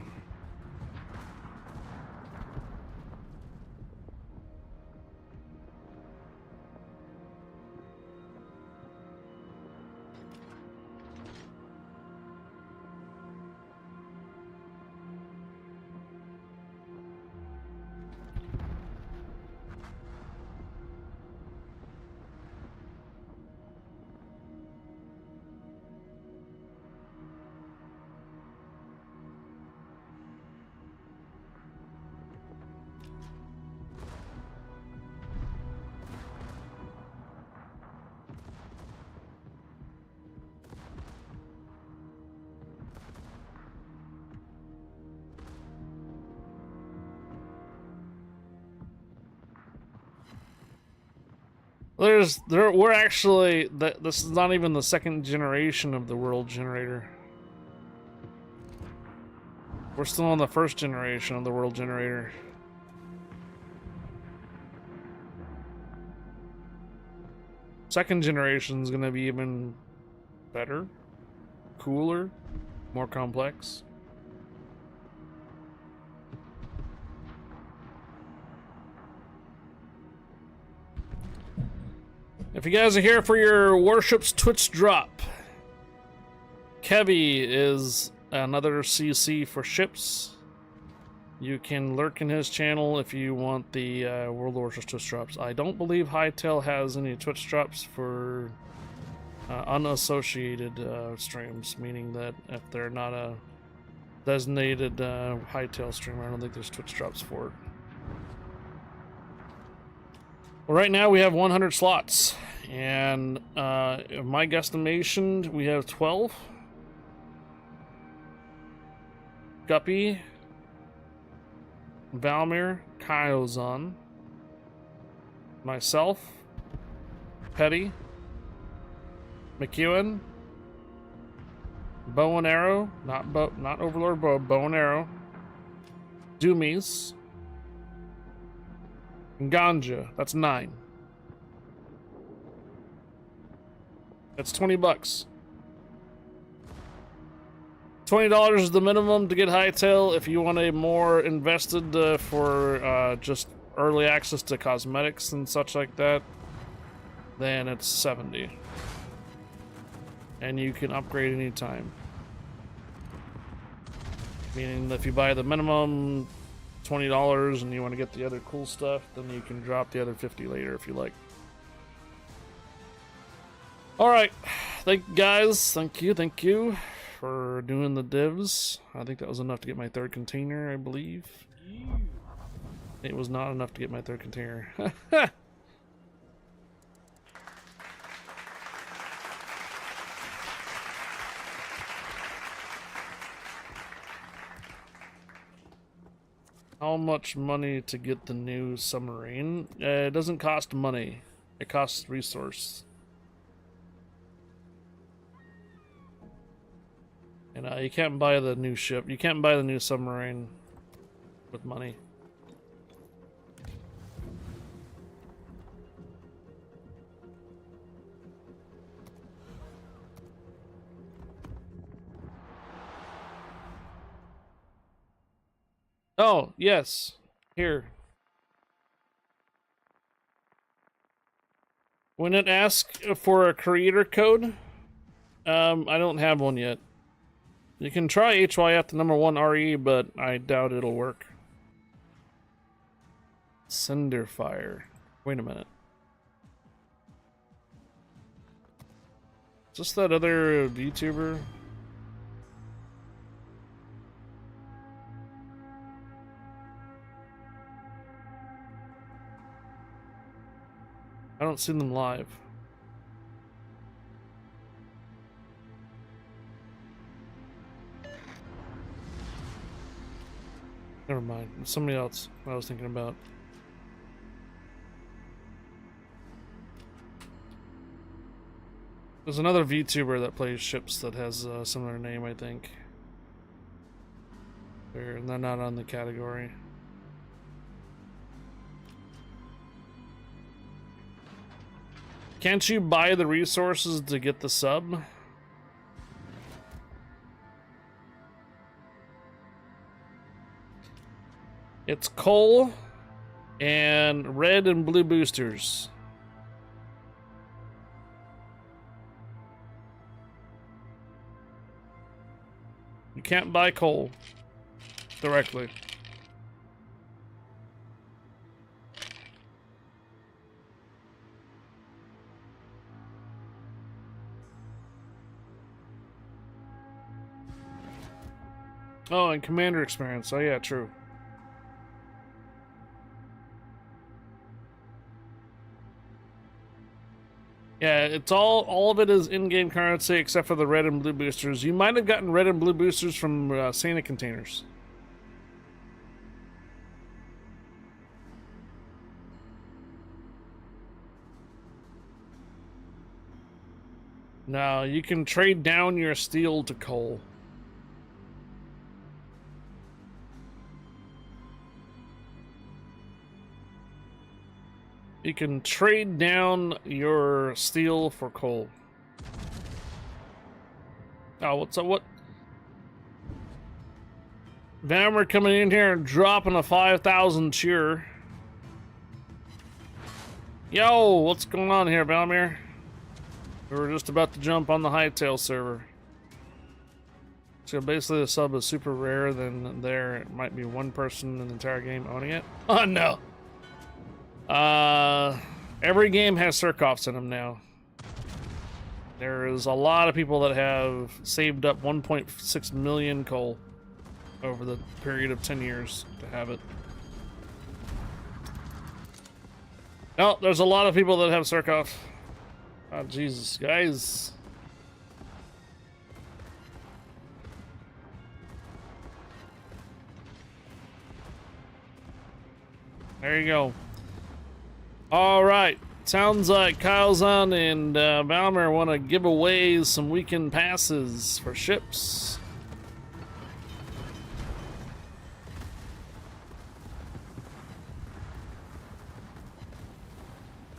We're actually this is not even the second generation of the world generator. We're still on the first generation of the world generator. Second generation is gonna be even better, cooler, more complex. If you guys are here for your Warships Twitch drop, Kevy is another CC for ships. You can lurk in his channel if you want the World Warships Twitch drops. I don't believe Hightail has any Twitch drops for unassociated streams, meaning that if they're not a designated Hightail streamer, I don't think there's Twitch drops for it. Well, right now we have 100 slots, and my guesstimation, we have 12. Guppy, Valmir, Kyozan, myself, Petty, McEwen, Bow and Arrow, not Overlord Bow and Arrow, Doomies, and Ganja. That's 9. That's $20. $20 is the minimum to get Hightail. If you want a more invested for just early access to cosmetics and such like that, then it's $70. And you can upgrade anytime. Meaning that if you buy the minimum $20 and you want to get the other cool stuff, then you can drop the other $50 later if you like. Alright, thank you guys, thank you for doing the divs. I think that was enough to get my 3rd container, I believe. It was not enough to get my 3rd container. How much money to get the new submarine? It doesn't cost money. It costs resource. And you can't buy the new ship. You can't buy the new submarine with money. Oh, yes. Here. When it asks for a creator code, I don't have one yet. You can try HYF the #1RE, but I doubt it'll work. Cinderfire. Wait a minute. Is this that other YouTuber? I don't see them live. Never mind. It's somebody else I was thinking about. There's another VTuber that plays ships that has a similar name, I think. They're not on the category. Can't you buy the resources to get the sub? It's coal and red and blue boosters. You can't buy coal directly. Oh, and commander experience. Oh yeah, true. Yeah, it's all of it is in-game currency except for the red and blue boosters. You might have gotten red and blue boosters from Santa containers. No, you can trade down your steel to coal. You can trade down your steel for coal. Oh, what's up? What? Valmer coming in here and dropping a 5,000 cheer. Yo, what's going on here, Valmir? We were just about to jump on the Hightail server. So basically the sub is super rare, then there might be one person in the entire game owning it. Oh no! Every game has Surkoffs in them now. There is a lot of people that have saved up 1.6 million coal over the period of 10 years to have it. Oh, there's a lot of people that have Surkoff. Oh, Jesus, guys. There you go. All right. Sounds like Kyle's-on and Valmer want to give away some weekend passes for ships.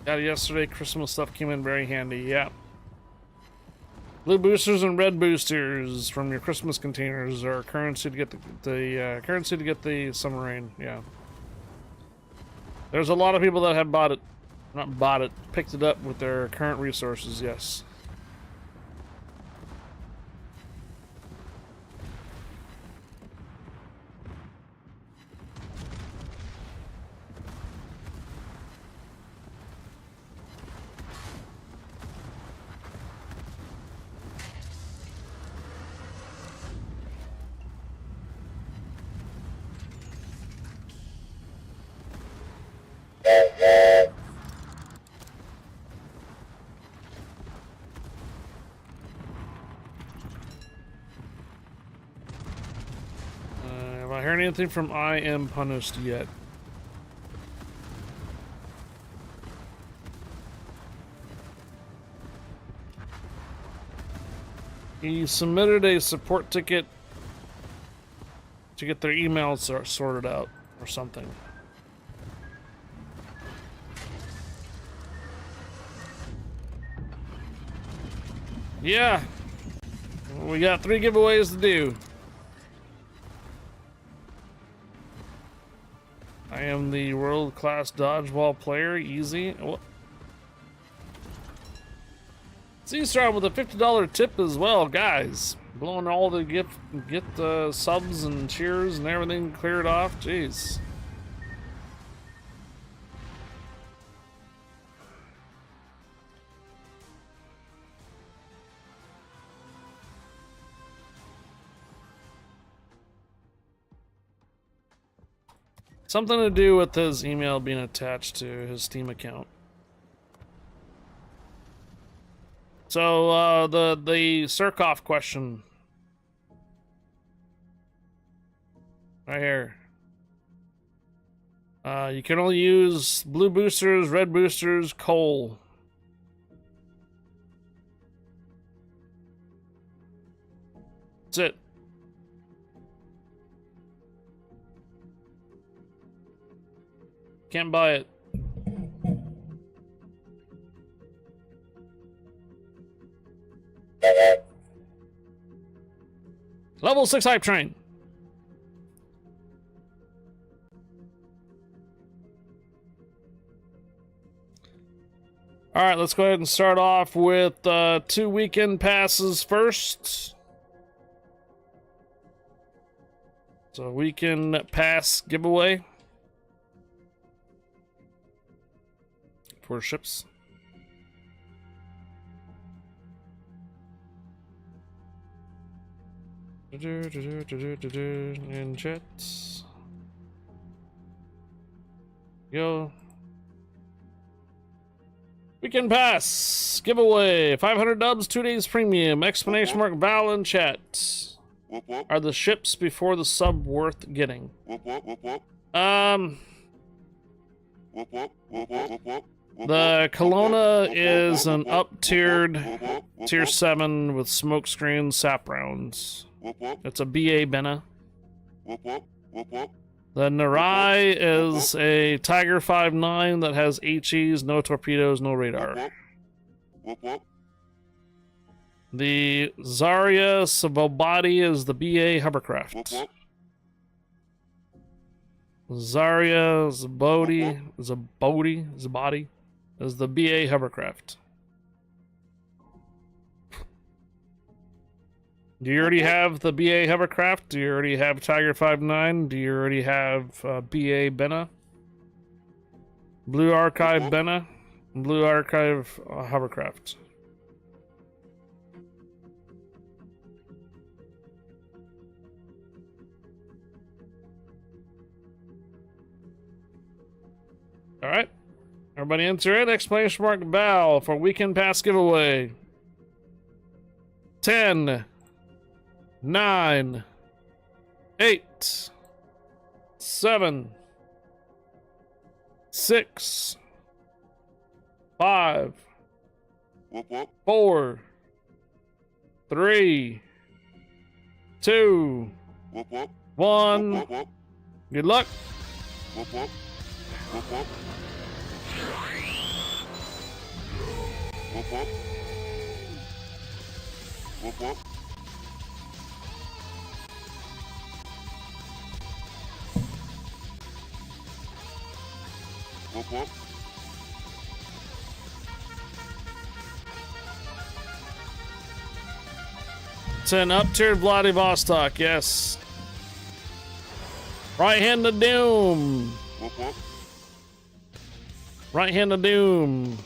Got it yesterday. Christmas stuff came in very handy. Yeah. Blue boosters and red boosters from your Christmas containers are currency to get the currency to get the submarine. Yeah. There's a lot of people that have bought it. Not bought it, picked it up with their current resources, yes. Have I heard anything from I Am Punished yet? He submitted a support ticket to get their emails sorted out or something. Yeah, we got 3 giveaways to do. I am the world-class dodgeball player. Easy. What? C-Star with a $50 tip as well, guys. Blowing all the get subs and cheers and everything cleared off. Jeez. Something to do with his email being attached to his Steam account. So, the Surkoff question. Right here. You can only use blue boosters, red boosters, coal. That's it. Can't buy it. Level 6 hype train. All right, let's go ahead and start off with 2 weekend passes first. So weekend pass giveaway for ships. In chat. Go. Weekend pass giveaway. 500 dubs, 2 days premium. Exclamation mark Val in chat. Whoop, whoop. Are the ships before the sub worth getting? Whoop, whoop, whoop, whoop. Um. Whoop, whoop, whoop, whoop, whoop, whoop. The Kelowna is an up-tiered tier 7 with smokescreen sap rounds. It's a BA Benna. The Narai is a Tiger 5.9 that has HEs, no torpedoes, no radar. The Zarya Sabobody is the BA hovercraft. Zarya Zabody is the BA hovercraft. Do you already have the BA hovercraft? Do you already have Tiger 5.9? Do you already have BA Benna? Blue Archive Benna? Blue Archive hovercraft. Alright. Everybody enter it. Exclamation mark bow for weekend pass giveaway. 10, 9, 8, 7, 6, 5, 4, 3, 2, 1. Good luck. It's an up-tiered Vladivostok, yes. Right hand of doom. Right hand of doom.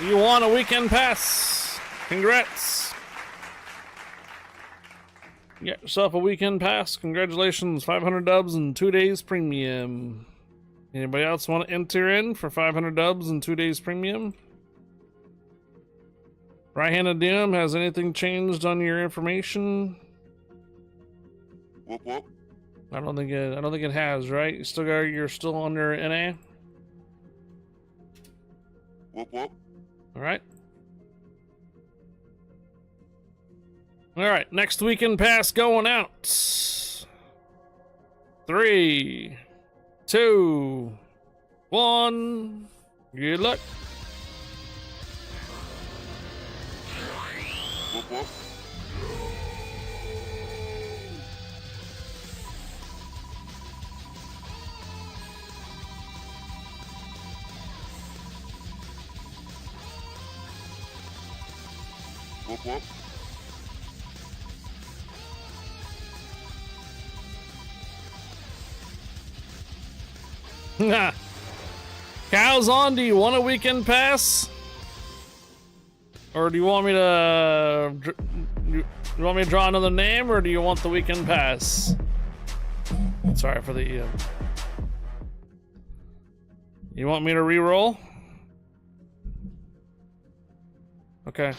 You won a weekend pass. Congrats. Get yourself a weekend pass. Congratulations. 500 dubs and 2 days premium. Anybody else want to enter in for 500 dubs and 2 days premium? Right-handed Doom, has anything changed on your information? I don't think it has, right? You're still under NA? Alright. Alright, next weekend pass going out. 3, 2, 1. Good luck. Cows on, do you want a weekend pass? Or do you want me to draw another name, or do you want the weekend pass? Sorry for the you want me to re-roll? Okay.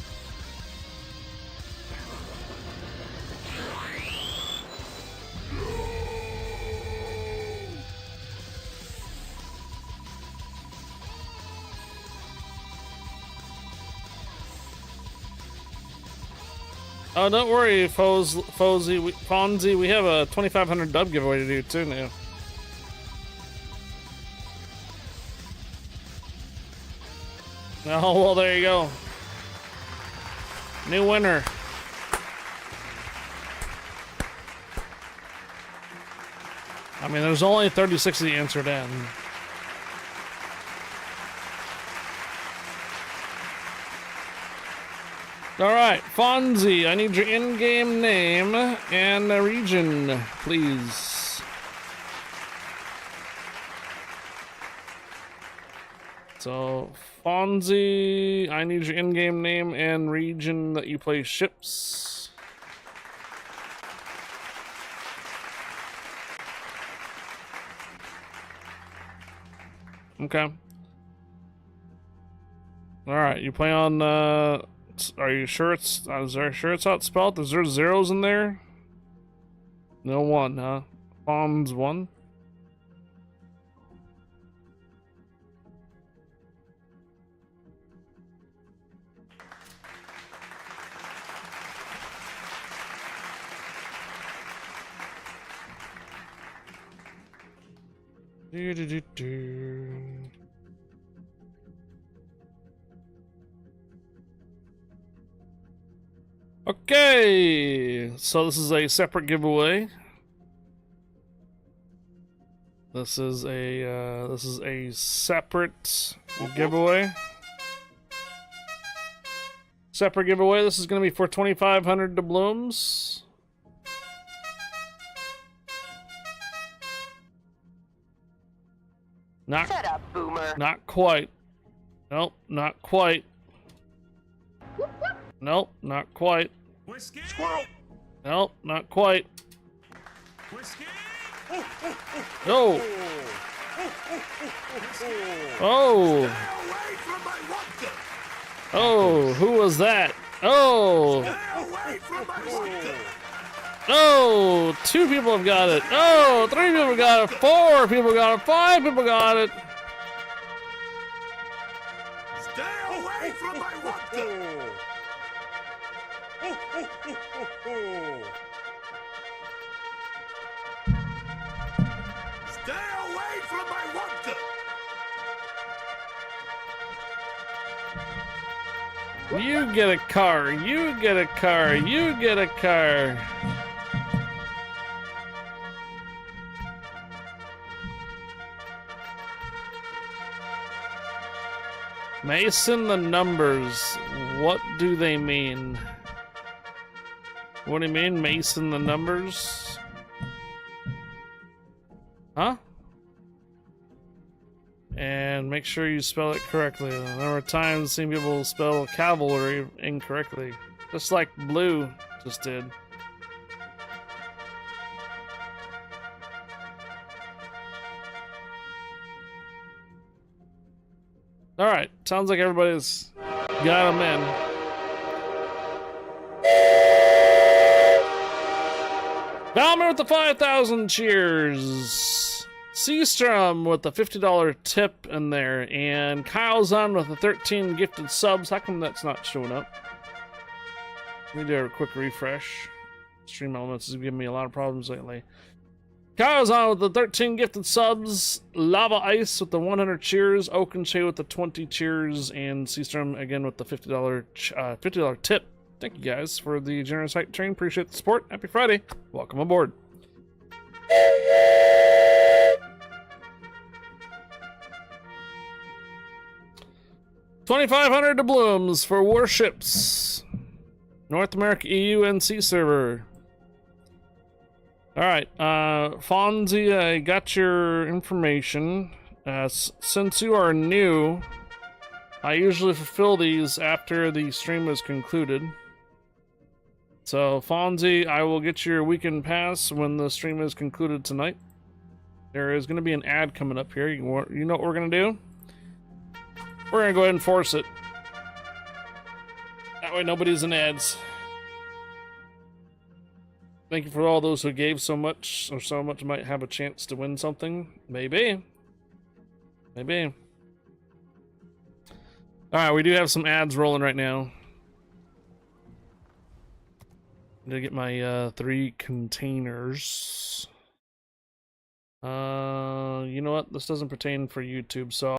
Oh, don't worry, Fonzie, we have a 2,500 dub giveaway to do too now. Oh, well, there you go. New winner. I mean, there's only 36 that answered in. Alright, Fonzie, I need your in-game name and region, please. So, Fonzie, I need your in-game name and region that you play ships. Okay. Alright, you play on, are you sure it's, is there sure it's how it's spelled? Is there zeros in there? No one, huh? Pawns 1? Okay, so this is a separate giveaway. This is a separate giveaway. Separate giveaway. This is going to be for 2,500 doubloons. Not, Shut up, boomer. not quite. Nope, not quite. Nope, not quite. Whiskey! Nope, not quite. Whiskey! No. Oh. Stay away from my vodka! Oh, who was that? Oh. Stay away from my vodka! Oh, 2 people have got it. Oh, 3 people got it. 4 people got it. 5 people got it. Stay away from my vodka! Stay away from my vodka! You get a car. You get a car. You get a car. Mason, the numbers. What do they mean? What do you mean, Mason, the numbers? Huh? And make sure you spell it correctly. The number of times I've seen people spell cavalry incorrectly. Just like Blue just did. Alright, sounds like everybody's got them in. Balmer with the 5,000 cheers. Seastrom with the $50 tip in there. And Kyle's on with the 13 gifted subs. How come that's not showing up? Let me do a quick refresh. Stream Elements is giving me a lot of problems lately. Kyle's on with the 13 gifted subs. Lava Ice with the 100 cheers. Oakenshay with the 20 cheers. And Seastrom again with the $50 tip. Thank you guys for the generous hype train. Appreciate the support. Happy Friday. Welcome aboard. $2,500 doubloons for Warships. North America, EU, and Sea server. Alright, Fonzie, I got your information. Since you are new, I usually fulfill these after the stream is concluded. So, Fonzie, I will get your weekend pass when the stream is concluded tonight. There is going to be an ad coming up here. You know what we're going to do? We're going to go ahead and force it. That way nobody's in ads. Thank you for all those who gave so much, or so much might have a chance to win something. Maybe. Maybe. Alright, we do have some ads rolling right now. I'm gonna get my 3 containers. You know what? This doesn't pertain for YouTube, so